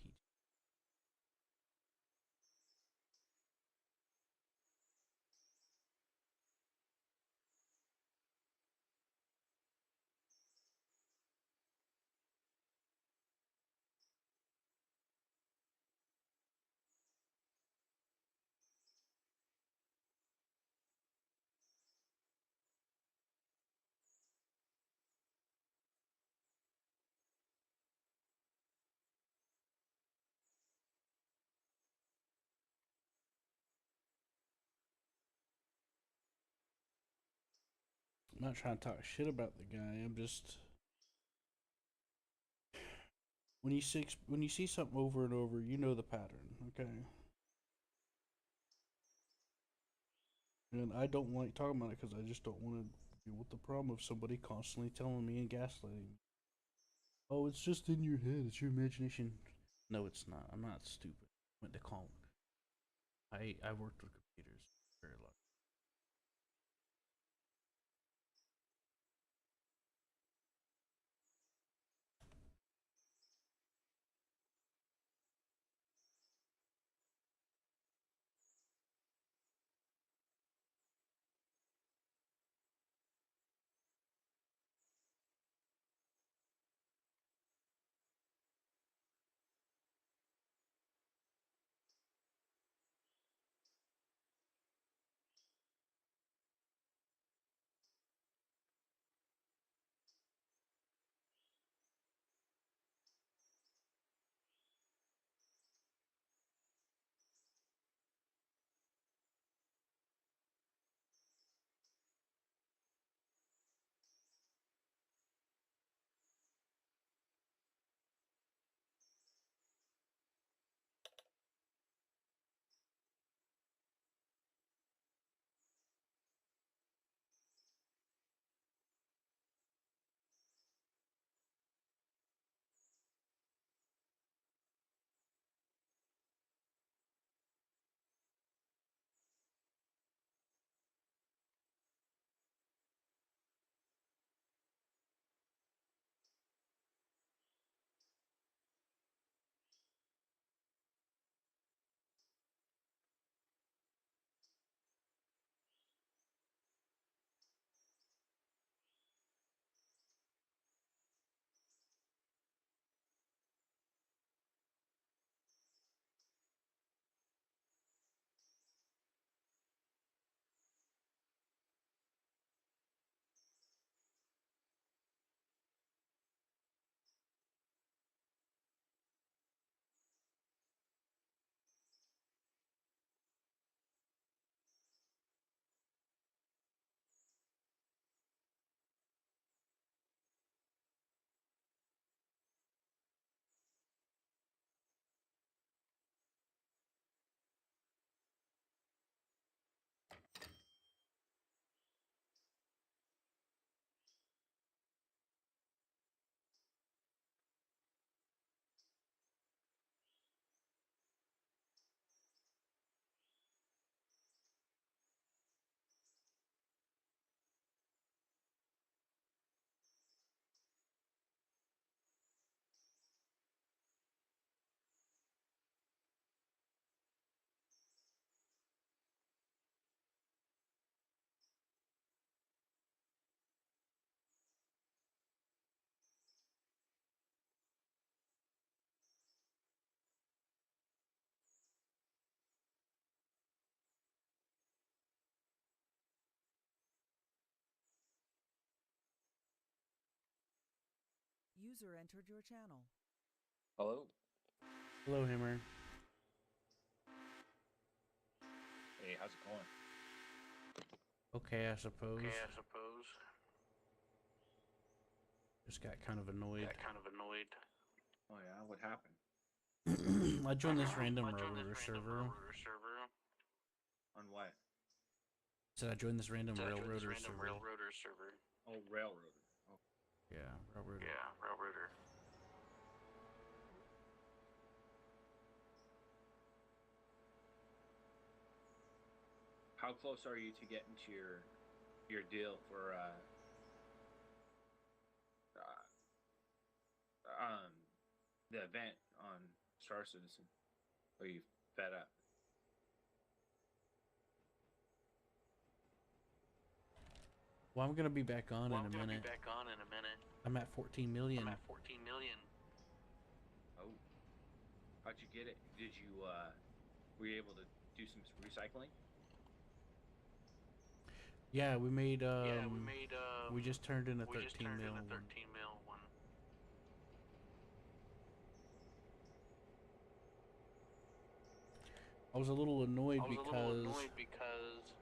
[SPEAKER 2] I'm not trying to talk shit about the guy. I'm just when you see something over and over, you know the pattern, okay? And I don't like talking about it because I just don't want to deal with the problem of somebody constantly telling me and gaslighting me. Oh, it's just in your head. It's your imagination. No, it's not. I'm not stupid. Went to college. I worked with computers very long.
[SPEAKER 3] User entered your channel.
[SPEAKER 6] Hello.
[SPEAKER 2] Hello, Hammer.
[SPEAKER 6] Hey, how's it going?
[SPEAKER 2] Okay, I suppose. Just got kind of annoyed.
[SPEAKER 6] Oh yeah, what happened?
[SPEAKER 2] I joined this random server.
[SPEAKER 6] On what?
[SPEAKER 2] So I joined this random
[SPEAKER 6] So I joined
[SPEAKER 2] railroader
[SPEAKER 6] this random
[SPEAKER 2] server.
[SPEAKER 6] railroader server. Oh, railroader. Oh,
[SPEAKER 2] Yeah, railroader.
[SPEAKER 6] yeah, railroader. How close are you to getting to your deal for the event on Star Citizen? Are you fed up?
[SPEAKER 2] Well, I'm gonna be back on in a minute.
[SPEAKER 6] Be back on in a minute.
[SPEAKER 2] I'm at 14 million.
[SPEAKER 6] I'm at 14 million. Oh, how'd you get it? Did you were you able to do some recycling?
[SPEAKER 2] Yeah, we made
[SPEAKER 6] We
[SPEAKER 2] just turned in a
[SPEAKER 6] we
[SPEAKER 2] 13
[SPEAKER 6] just turned
[SPEAKER 2] mil
[SPEAKER 6] in a
[SPEAKER 2] one.
[SPEAKER 6] 13 mil one.
[SPEAKER 2] I was a little annoyed
[SPEAKER 6] I was a little
[SPEAKER 2] because
[SPEAKER 6] annoyed because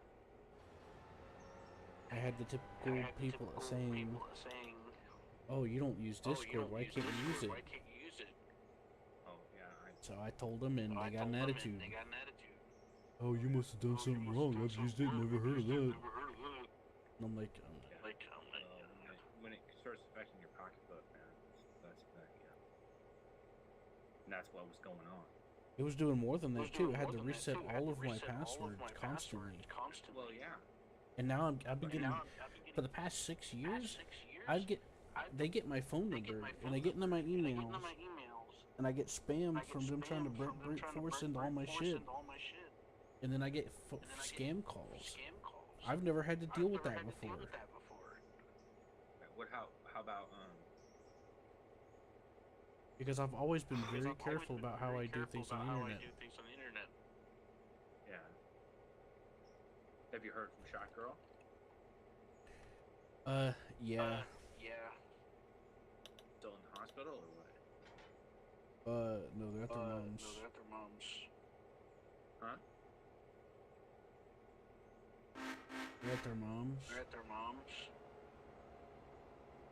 [SPEAKER 2] I had the
[SPEAKER 6] I
[SPEAKER 2] typical
[SPEAKER 6] had the
[SPEAKER 2] people
[SPEAKER 6] typical
[SPEAKER 2] saying,
[SPEAKER 6] people saying,
[SPEAKER 2] "Oh, you don't use
[SPEAKER 6] "Oh, you
[SPEAKER 2] Discord.
[SPEAKER 6] don't
[SPEAKER 2] Why
[SPEAKER 6] use
[SPEAKER 2] can't you use
[SPEAKER 6] Discord.
[SPEAKER 2] it?"
[SPEAKER 6] Why can't you use it?" Oh yeah,
[SPEAKER 2] So I told them, and they got an attitude.
[SPEAKER 6] and they got an attitude.
[SPEAKER 2] Oh, you must have done something wrong. I've used it, never heard of that. And I'm like,
[SPEAKER 6] Yeah. Like, when it starts affecting your pocketbook, man, that's yeah. And that's what was going on.
[SPEAKER 2] it was doing more than that too. I had to reset all of my passwords constantly.
[SPEAKER 6] Well, yeah.
[SPEAKER 2] And now I've been getting for the past 6 years. They get my phone number and they get into my emails, and I get spam from them trying to brute force into all my shit. And then I get scam calls. I've never had to deal with that before.
[SPEAKER 6] How about
[SPEAKER 2] Because I've always been very careful about how I do things on the internet.
[SPEAKER 6] Yeah. Have you heard from Shot Girl?
[SPEAKER 2] Yeah.
[SPEAKER 6] Yeah. Still in the hospital or what?
[SPEAKER 2] No, they're at their mom's.
[SPEAKER 6] No, they're at their mom's. Huh?
[SPEAKER 2] They're at their mom's.
[SPEAKER 6] They're at their mom's.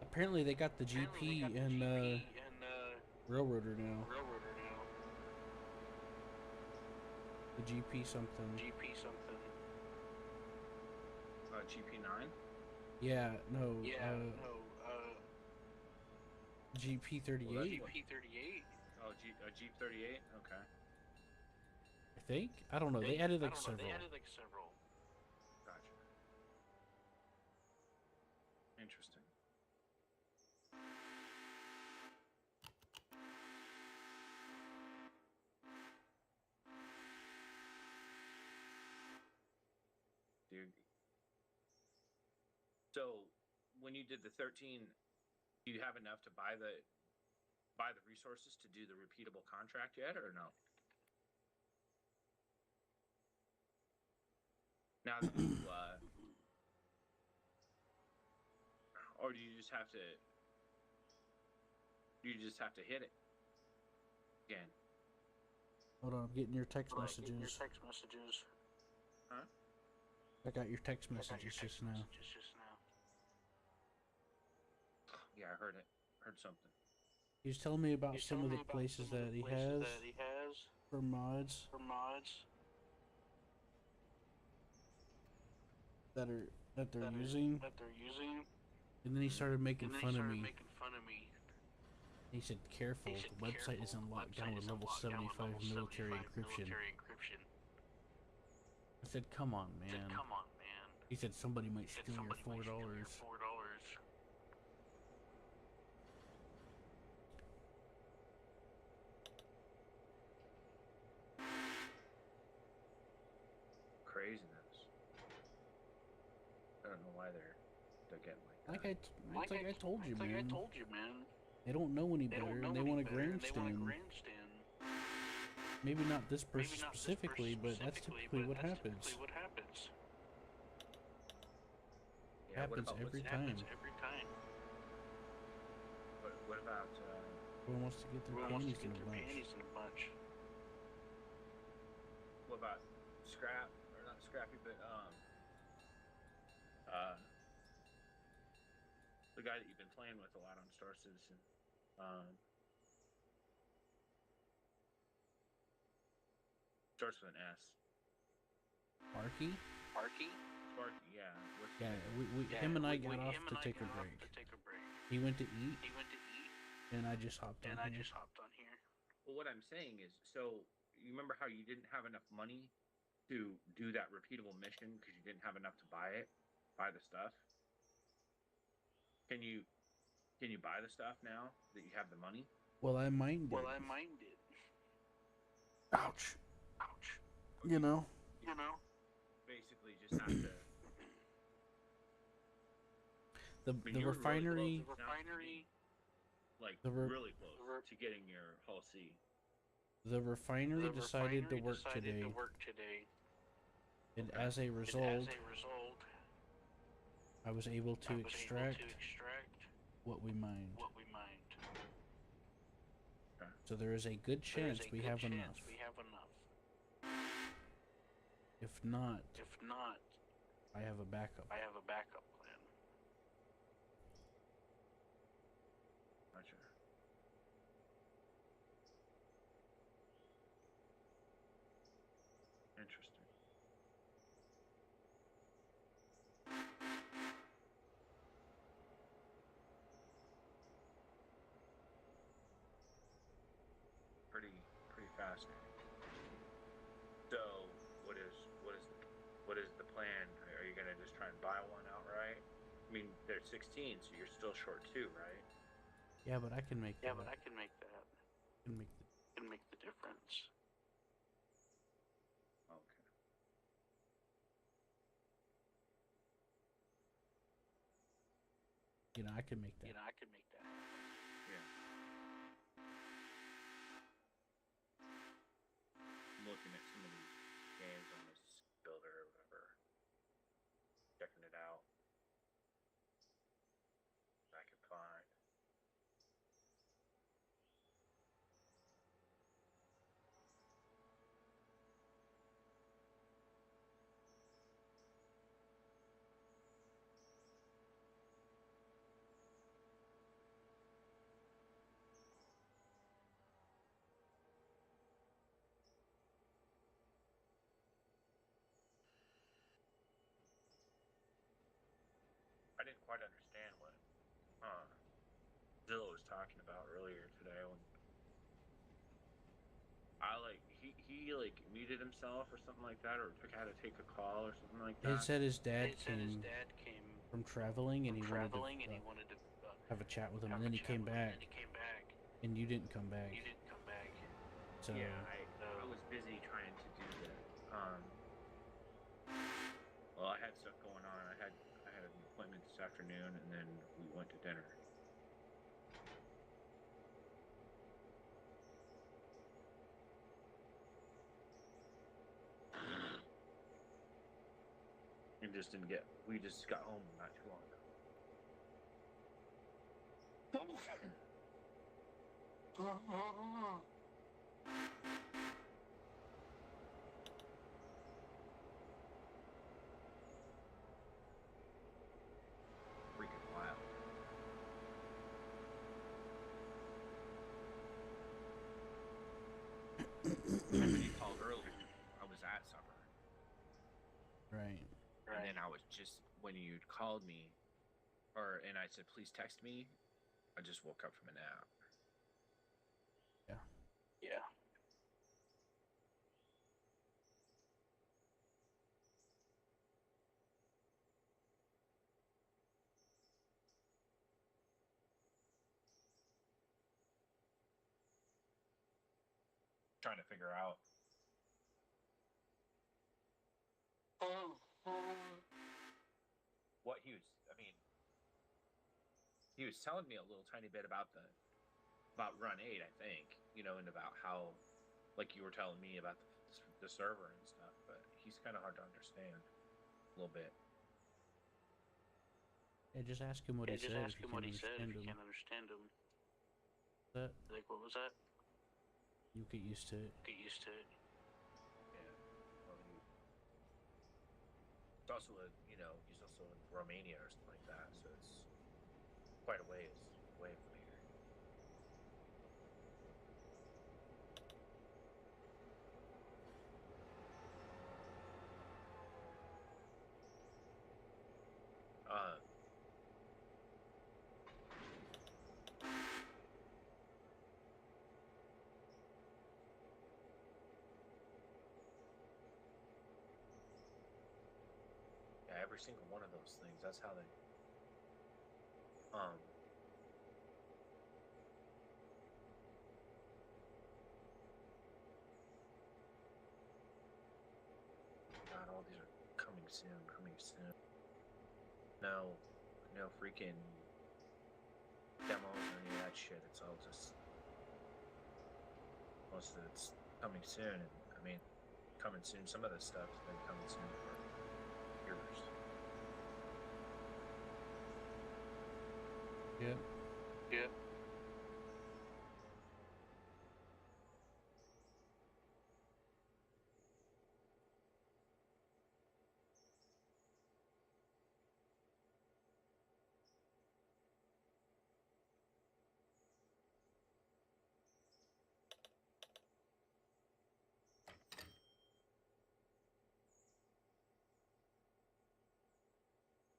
[SPEAKER 2] Apparently they got the GP and Railroader now. The GP something.
[SPEAKER 6] GP9?
[SPEAKER 2] Yeah, no. GP38.
[SPEAKER 6] Well, GP38. Oh, Jeep 38. Okay.
[SPEAKER 2] I think. I don't know. They added like several.
[SPEAKER 6] Gotcha. Interesting. Dude. So, when you did the 13, do you have enough to buy the resources to do the repeatable contract yet, or no? Now that you, or do you just have to? Do you just have to hit it again?
[SPEAKER 2] Hold on, I'm getting your text messages.
[SPEAKER 6] Huh?
[SPEAKER 2] I got your text messages just now.
[SPEAKER 6] Yeah, I heard it. Heard something.
[SPEAKER 2] He was telling me about some of the places that he has for mods that they're using. And then he started making fun of me. He said, "Careful, the website isn't locked down with level 75 military encryption." I said, "Come on, man." He said, "Somebody might steal your $4.
[SPEAKER 6] Craziness. I don't know why they're getting like that.
[SPEAKER 2] It's like I told you, man. They don't know any better, and they want to grandstand. Maybe not this person specifically, but that's typically what happens.
[SPEAKER 6] Yeah,
[SPEAKER 2] Happens every time.
[SPEAKER 6] What about
[SPEAKER 2] Everyone wants to get their panties in a bunch.
[SPEAKER 6] what about Scrap, or not Scrappy, but the guy that you've been playing with a lot on Star Citizen. Starts with an S.
[SPEAKER 2] Sparky?
[SPEAKER 6] Sparky, yeah.
[SPEAKER 2] Yeah, him and I got off to take a break. He went to eat, and I just hopped on here.
[SPEAKER 6] Well, what I'm saying is, so you remember how you didn't have enough money to do that repeatable mission because you didn't have enough to buy the stuff? Can you buy the stuff now that you have the money?
[SPEAKER 2] Well, I mined it. Ouch. You know.
[SPEAKER 6] Basically, just have to.
[SPEAKER 2] The refinery.
[SPEAKER 6] Like really close to getting your Hull C.
[SPEAKER 2] The refinery decided to work today, and as a result, I was able to extract what we mined.
[SPEAKER 6] Okay.
[SPEAKER 2] So there is a good chance we have enough. If not, I have a backup.
[SPEAKER 6] Gotcha. Interesting. Pretty fascinating. So, what is the plan? Are you gonna just try and buy one outright? I mean, they're 16, so you're still short 2, right?
[SPEAKER 2] Yeah, but I can make that.
[SPEAKER 7] I can make that.
[SPEAKER 2] Can make
[SPEAKER 7] the difference.
[SPEAKER 6] Okay.
[SPEAKER 2] I can make that.
[SPEAKER 6] Yeah. I'm looking at some of these games on this builder or whatever, checking it out. I can find. I didn't quite understand what Zilla was talking about earlier today when he like muted himself or something like that, or had to take a call or something like
[SPEAKER 2] He
[SPEAKER 6] that.
[SPEAKER 2] said his dad came from traveling and he wanted to have a chat with him, and then he came back, and you didn't come back. So
[SPEAKER 6] Yeah, I was busy trying to do that. Well, I had stuff going on. I had an appointment this afternoon, and then we went to dinner. And just didn't get. We just got home not too long ago. Freaking wild. When you called earlier, I was at supper.
[SPEAKER 2] right.
[SPEAKER 6] And then I was just, when you called me, and I said, please text me, I just woke up from a nap.
[SPEAKER 7] Yeah.
[SPEAKER 6] Trying to figure out. What he was, I mean, he was telling me a little tiny bit about Run 8, I think, and about how, like you were telling me about the server and stuff, but he's kind of hard to understand a little bit.
[SPEAKER 2] Yeah, just ask him what he said if you can't understand him. That
[SPEAKER 7] What was that?
[SPEAKER 2] you get used to it.
[SPEAKER 6] Yeah. Well, it's also he's also in Romania or something like that, so it's quite a ways away from here. every single one of those things. That's how they God, all these are coming soon, coming soon. No freaking demos or any of that shit. It's all just most of it's coming soon, and I mean coming soon. Some of this stuff's been coming soon for years.
[SPEAKER 2] Yep.
[SPEAKER 7] Yeah.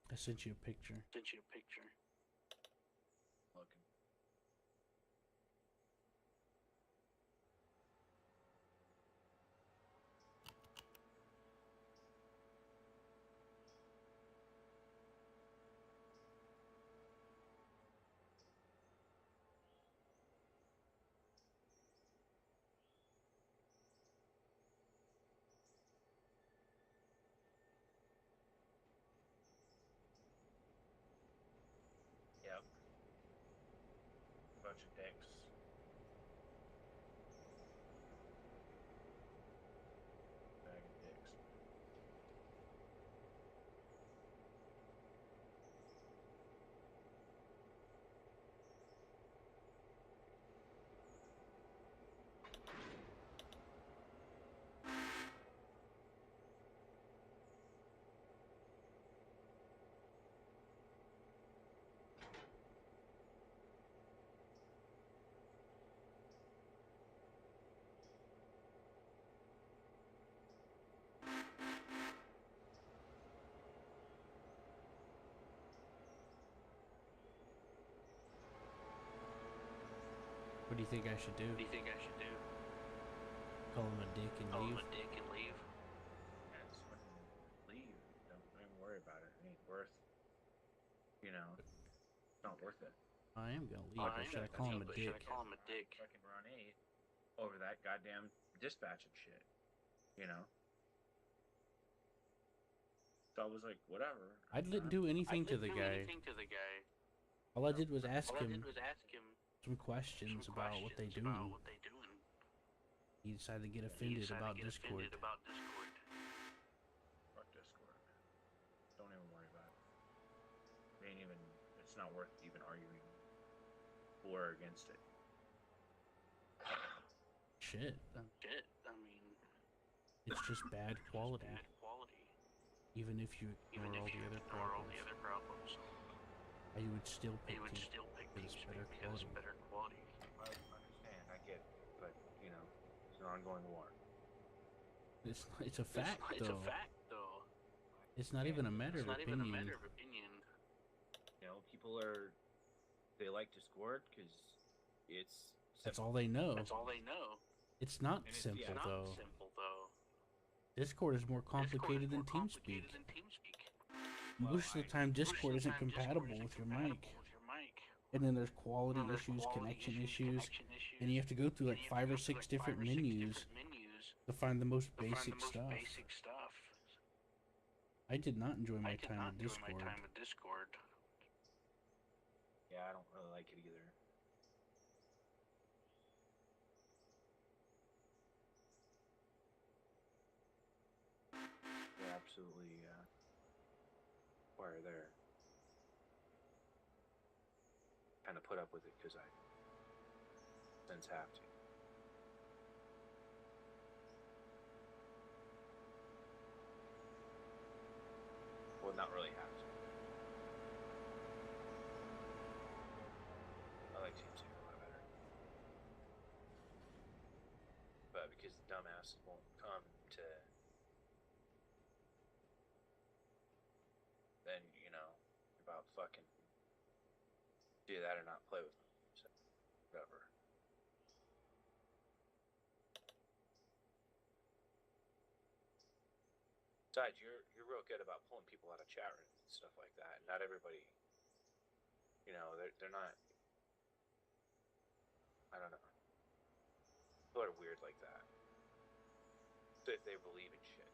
[SPEAKER 2] I sent you a picture.
[SPEAKER 7] Sent you a picture.
[SPEAKER 6] Looking. Yep. Bunch of dicks. Bag of dicks.
[SPEAKER 2] What do you think I should do?
[SPEAKER 7] What do you think I should do?
[SPEAKER 2] Call him a dick and
[SPEAKER 7] Call him
[SPEAKER 2] leave?
[SPEAKER 7] a dick and leave?
[SPEAKER 6] Yeah, just fucking leave. Don't even worry about it. It ain't worth. It's not worth it.
[SPEAKER 2] I am gonna leave, but should I call him a dick?
[SPEAKER 7] Should I call him a dick?
[SPEAKER 6] Fucking run 8 over that goddamn dispatch and shit. So I was like, whatever.
[SPEAKER 2] I didn't do anything to the guy. All I did was ask him some questions about what they doing. He decided to get offended about Discord.
[SPEAKER 6] Fuck Discord. Don't even worry about it. It's not worth even arguing for or against it.
[SPEAKER 2] Shit.
[SPEAKER 7] I mean,
[SPEAKER 2] It's just bad quality. Even if you ignore all the other problems, I would still pick Teams because it's better quality.
[SPEAKER 6] I understand, I get it, but it's an ongoing war.
[SPEAKER 2] It's a fact, though. It's not even a matter of opinion.
[SPEAKER 6] People they like Discord because it's
[SPEAKER 2] That's all they know. It's not
[SPEAKER 6] And it's-
[SPEAKER 2] simple,
[SPEAKER 6] yeah.
[SPEAKER 2] though. Discord is more complicated than TeamSpeak. Most of the time, Discord isn't compatible with your mic. And then there's quality issues, connection issues, and you have to go through like 5 or 6 different menus to find the most basic stuff. I did not enjoy my time with Discord.
[SPEAKER 6] Yeah, I don't really like it either. You're absolutely wire there. Kind of put up with it because I since have to. Well, not really have to. I like TeamSpeak a lot better. But because the dumbasses won't come to then, about fucking do that or not play with them. So, whatever. Besides, you're real good about pulling people out of chat rooms and stuff like that. Not everybody, they're not. I don't know. People are weird like that. So if they believe in shit.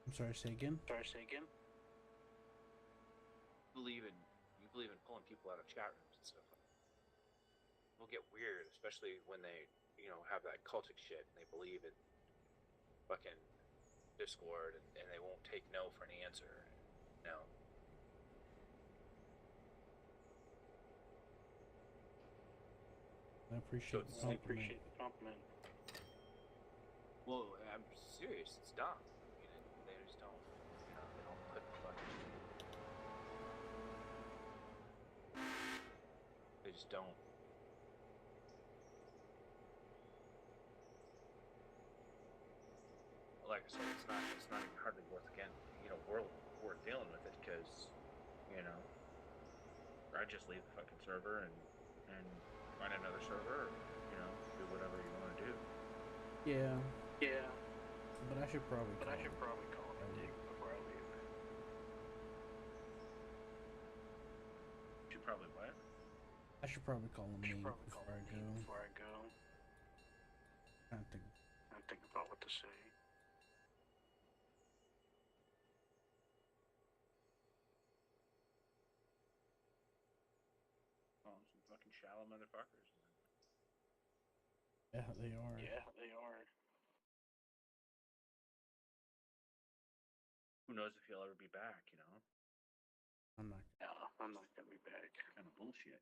[SPEAKER 2] I'm sorry, say again?
[SPEAKER 6] You believe in pulling people out of chat rooms and stuff. People get weird, especially when they, have that cultic shit and they believe in fucking Discord and they won't take no for an answer. No.
[SPEAKER 2] I appreciate the compliment.
[SPEAKER 6] Well, I'm serious. It's dumb. They just don't. They don't put fucking. They just don't. Like I said, it's not even hardly worth again. We're dealing with it because, I just leave the fucking server and find another server, or, do whatever you want to do.
[SPEAKER 2] Yeah.
[SPEAKER 7] Yeah.
[SPEAKER 2] But I should probably call
[SPEAKER 7] him Dick before I leave.
[SPEAKER 6] You should probably what?
[SPEAKER 2] I should probably call him Nate before I go. I
[SPEAKER 7] think about what to say.
[SPEAKER 6] Oh, some fucking shallow motherfuckers.
[SPEAKER 2] Yeah, they are.
[SPEAKER 6] Who knows if he'll ever be back,
[SPEAKER 2] I'm not.
[SPEAKER 7] I'm not gonna be back.
[SPEAKER 6] Kind of bullshit,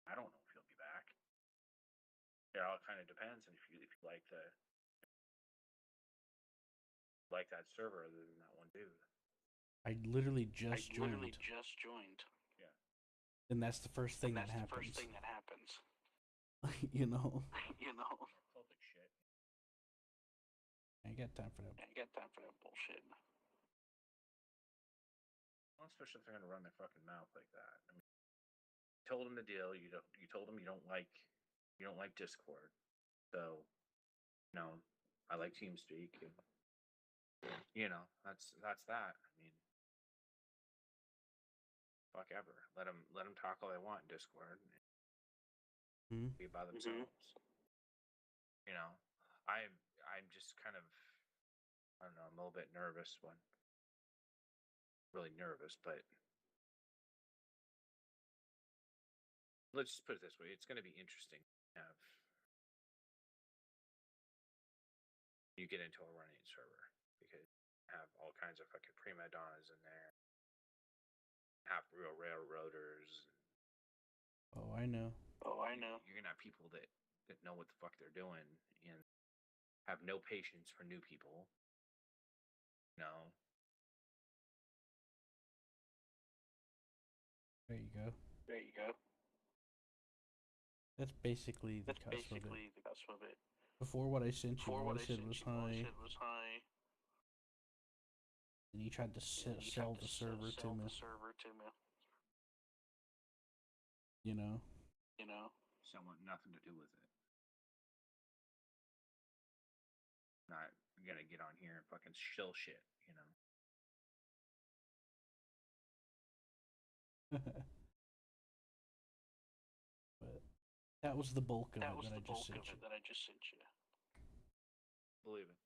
[SPEAKER 6] I don't know if he'll be back. It all kind of depends on if you like that server other than that one dude.
[SPEAKER 2] I literally just joined.
[SPEAKER 6] Yeah.
[SPEAKER 2] And that's the first thing that happens. You know.
[SPEAKER 6] Cultic shit.
[SPEAKER 2] I ain't got time for that.
[SPEAKER 7] Bullshit.
[SPEAKER 6] Well, especially if they're gonna run their fucking mouth like that. I mean, you told them the deal. You told them you don't like Discord. So, I like TeamSpeak, and that's that. I mean, fuck ever. Let them talk all they want in Discord.
[SPEAKER 2] Mm-hmm.
[SPEAKER 6] Be by themselves. I'm just kind of, I don't know, I'm a little bit nervous really nervous, but let's just put it this way. It's going to be interesting to have you get into a running server because you have all kinds of fucking prima donnas in there, have real railroaders.
[SPEAKER 2] Oh, I know.
[SPEAKER 6] You're going to have people that know what the fuck they're doing and have no patience for new people.
[SPEAKER 2] There you go. That's basically the cusp of it. Before what I sent you, all I said was hi. And you tried to sell the server to me. You know?
[SPEAKER 6] Someone nothing to do with it. Not gonna get on here and fucking shill shit,
[SPEAKER 2] But that was the bulk of it that I just sent you.
[SPEAKER 6] Believe it.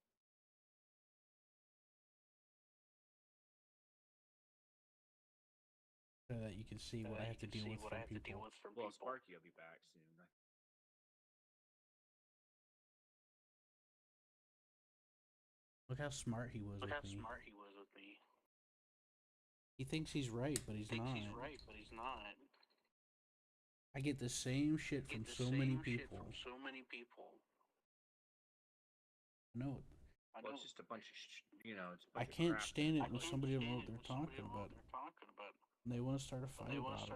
[SPEAKER 2] So that you can see what I have to deal with from people.
[SPEAKER 6] Well, Sparky will be back soon.
[SPEAKER 2] Look how smart he was with me. He thinks he's right, but he's not. I get the same shit from so many people. I know.
[SPEAKER 6] Well, it's just a bunch of, it's a bunch
[SPEAKER 2] I
[SPEAKER 6] of
[SPEAKER 2] can't
[SPEAKER 6] crap.
[SPEAKER 2] stand it when somebody don't know what they're talking about. And they want to start a fight about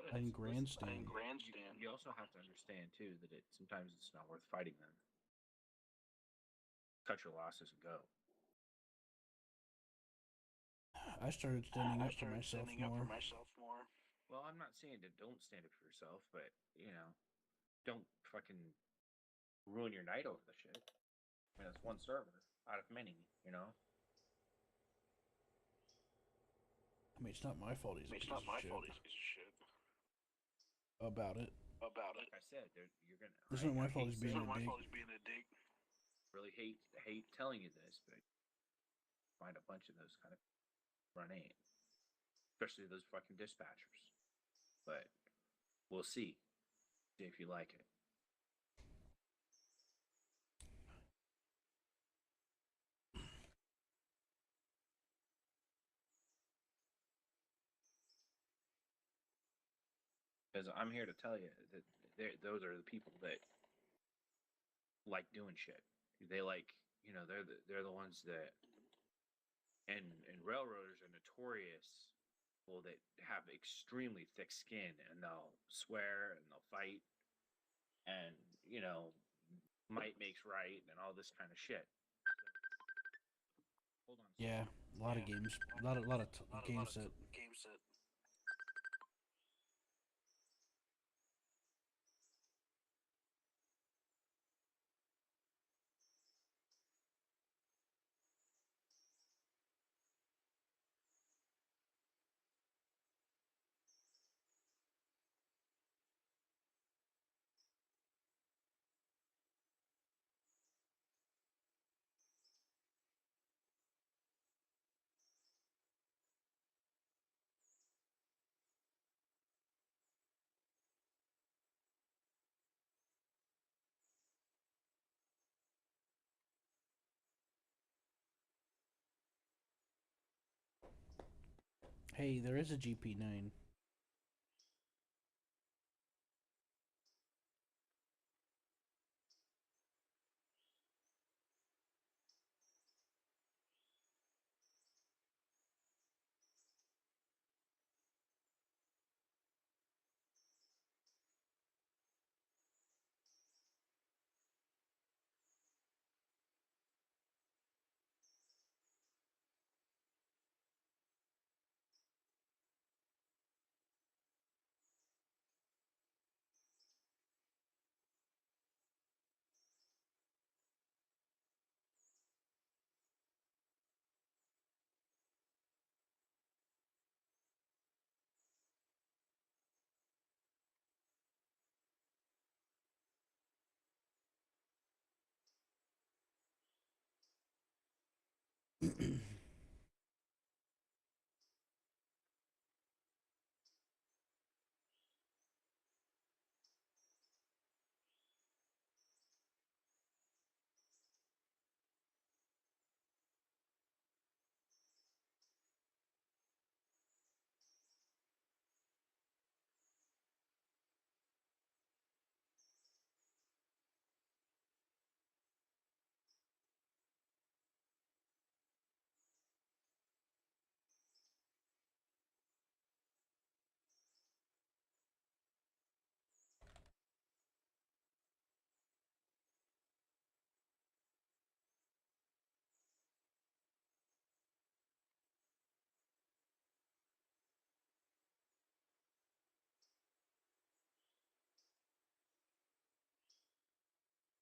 [SPEAKER 2] it. And grandstand.
[SPEAKER 6] You also have to understand too that sometimes it's not worth fighting them. Cut your losses and go.
[SPEAKER 2] I started standing up for myself more.
[SPEAKER 6] Well, I'm not saying that don't stand up for yourself, but don't fucking ruin your night over the shit. I mean, it's one server out of many.
[SPEAKER 2] I mean, it's not my fault he's
[SPEAKER 7] I
[SPEAKER 2] a
[SPEAKER 7] mean, it's
[SPEAKER 2] piece
[SPEAKER 7] not
[SPEAKER 2] of
[SPEAKER 7] my
[SPEAKER 2] shit
[SPEAKER 7] fault he's a piece of shit
[SPEAKER 2] about it.
[SPEAKER 7] about
[SPEAKER 6] Like
[SPEAKER 7] it.
[SPEAKER 6] I said, you're gonna.
[SPEAKER 2] It's not my fault
[SPEAKER 6] hate
[SPEAKER 2] he's
[SPEAKER 7] It's
[SPEAKER 2] being
[SPEAKER 6] saying
[SPEAKER 7] not
[SPEAKER 2] a
[SPEAKER 7] my
[SPEAKER 2] dick.
[SPEAKER 7] fault he's being a dick.
[SPEAKER 6] really hate telling you this, but find a bunch of those kind of run eight, especially those fucking dispatchers. But we'll see. See if you like it. Because I'm here to tell you that those are the people that like doing shit. They like, they're the ones that, and railroaders are notorious. Well, that have extremely thick skin, and they'll swear and they'll fight, and might makes right, and all this kind of shit. Hold on.
[SPEAKER 2] Yeah, a lot of games, a lot of games that
[SPEAKER 7] Game set.
[SPEAKER 2] hey, there is a GP9.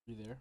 [SPEAKER 2] You there?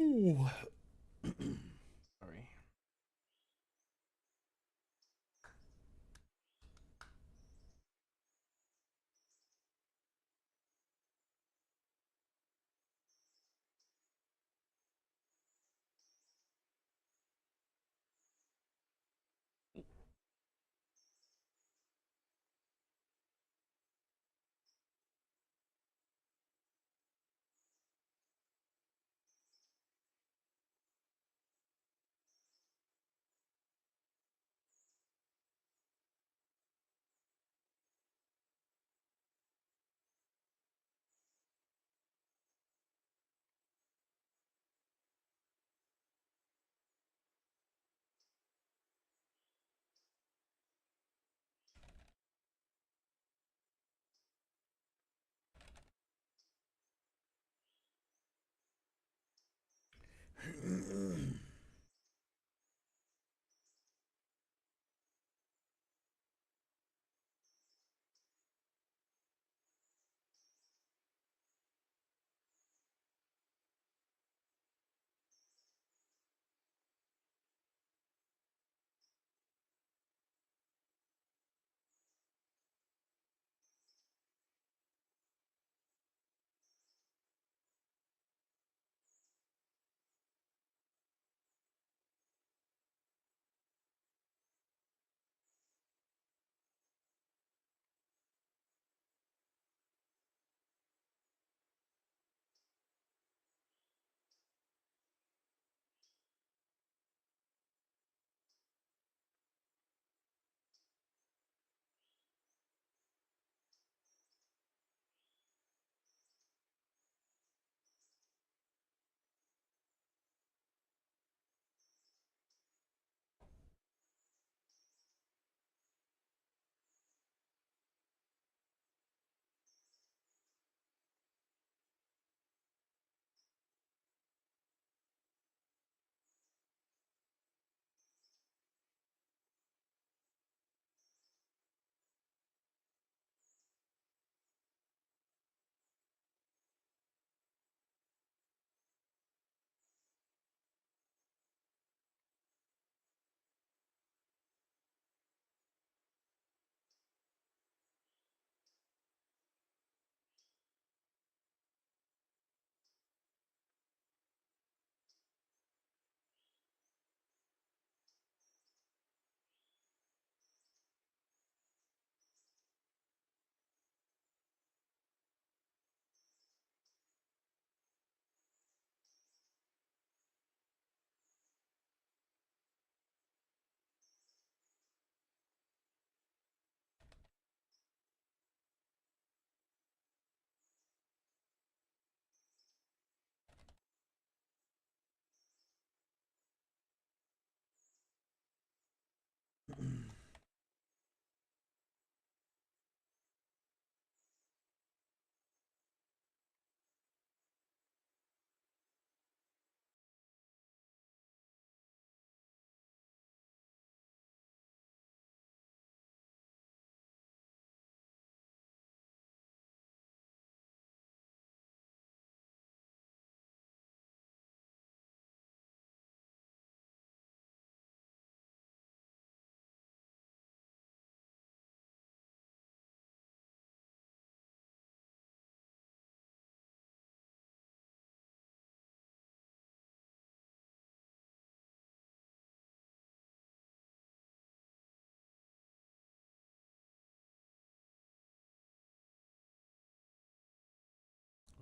[SPEAKER 2] Ooh. Sorry.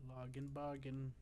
[SPEAKER 2] Loggin' boggin'.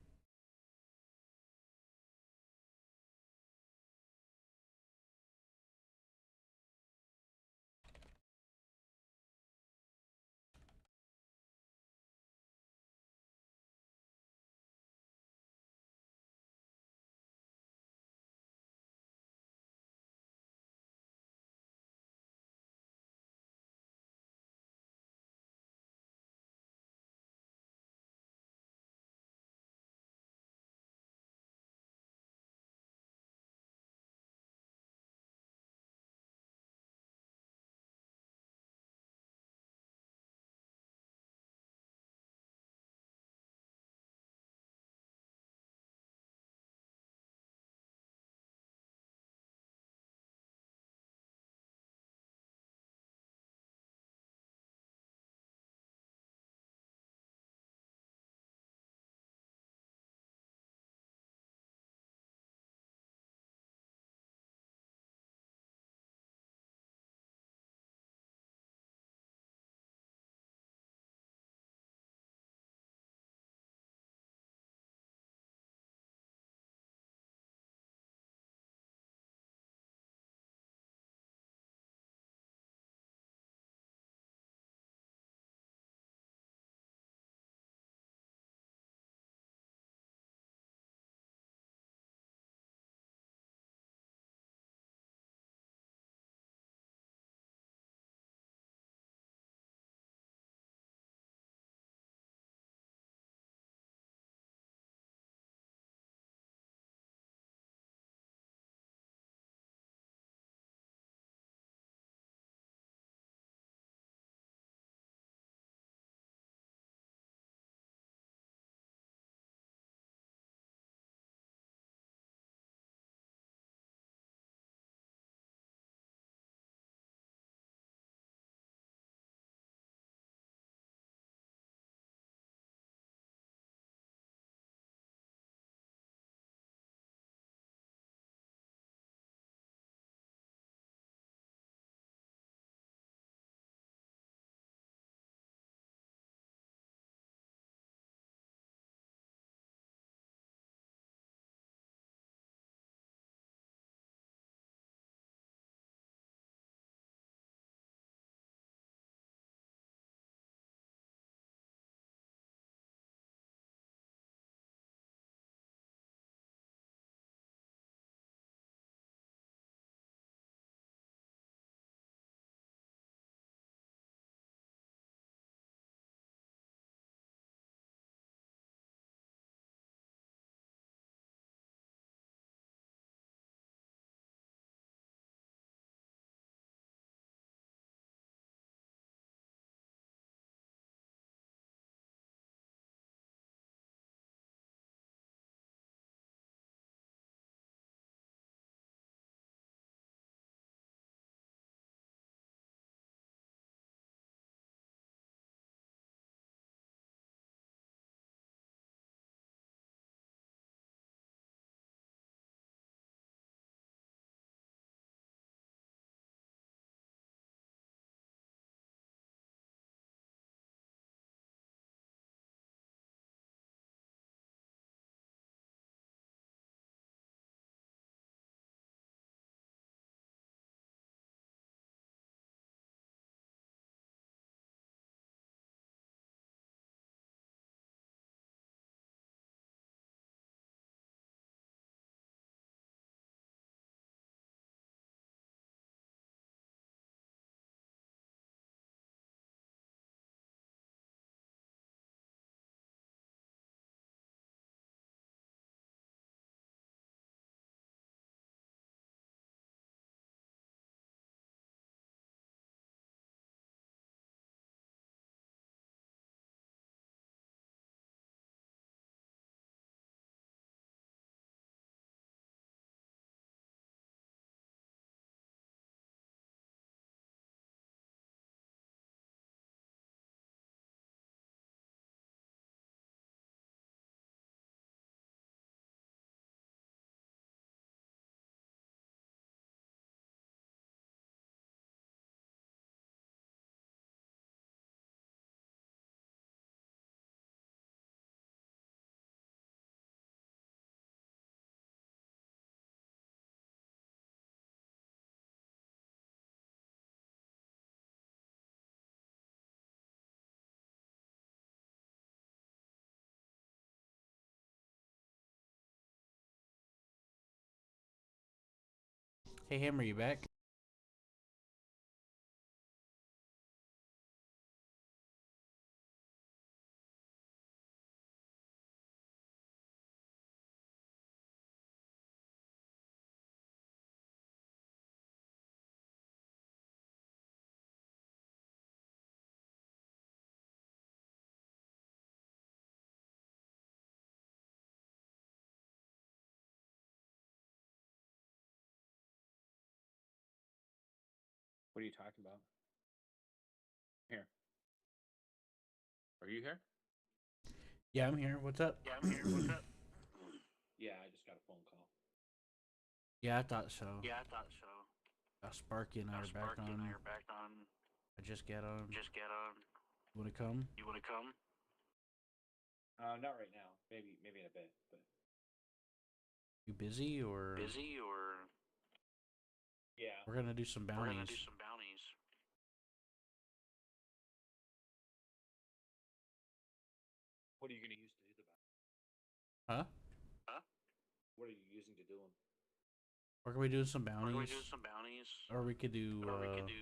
[SPEAKER 2] Hey, Hammer, you back?
[SPEAKER 6] What are you talking about? Here. Are you here?
[SPEAKER 2] Yeah, I'm here. What's up?
[SPEAKER 7] Yeah, I'm here. What's up?
[SPEAKER 6] Yeah, I just got a phone call.
[SPEAKER 2] Yeah, I thought so.
[SPEAKER 7] Yeah, I thought so.
[SPEAKER 2] Sparky and I are back
[SPEAKER 7] Sparky and
[SPEAKER 2] on.
[SPEAKER 7] I are back on.
[SPEAKER 2] I just get on.
[SPEAKER 7] Just get on.
[SPEAKER 2] You wanna come?
[SPEAKER 7] You want to come?
[SPEAKER 6] Not right now. Maybe in a bit. But
[SPEAKER 2] You busy or?
[SPEAKER 7] Busy or?
[SPEAKER 6] yeah,
[SPEAKER 2] We're gonna do some
[SPEAKER 7] We're gonna
[SPEAKER 2] bounties.
[SPEAKER 7] do some bounties.
[SPEAKER 6] what are you gonna use to do the bounty?
[SPEAKER 2] Huh?
[SPEAKER 7] Huh?
[SPEAKER 6] What are you using to do them?
[SPEAKER 2] We're gonna be doing some
[SPEAKER 7] We're gonna
[SPEAKER 2] bounties.
[SPEAKER 7] do some bounties.
[SPEAKER 2] Or we could do
[SPEAKER 7] Or we could do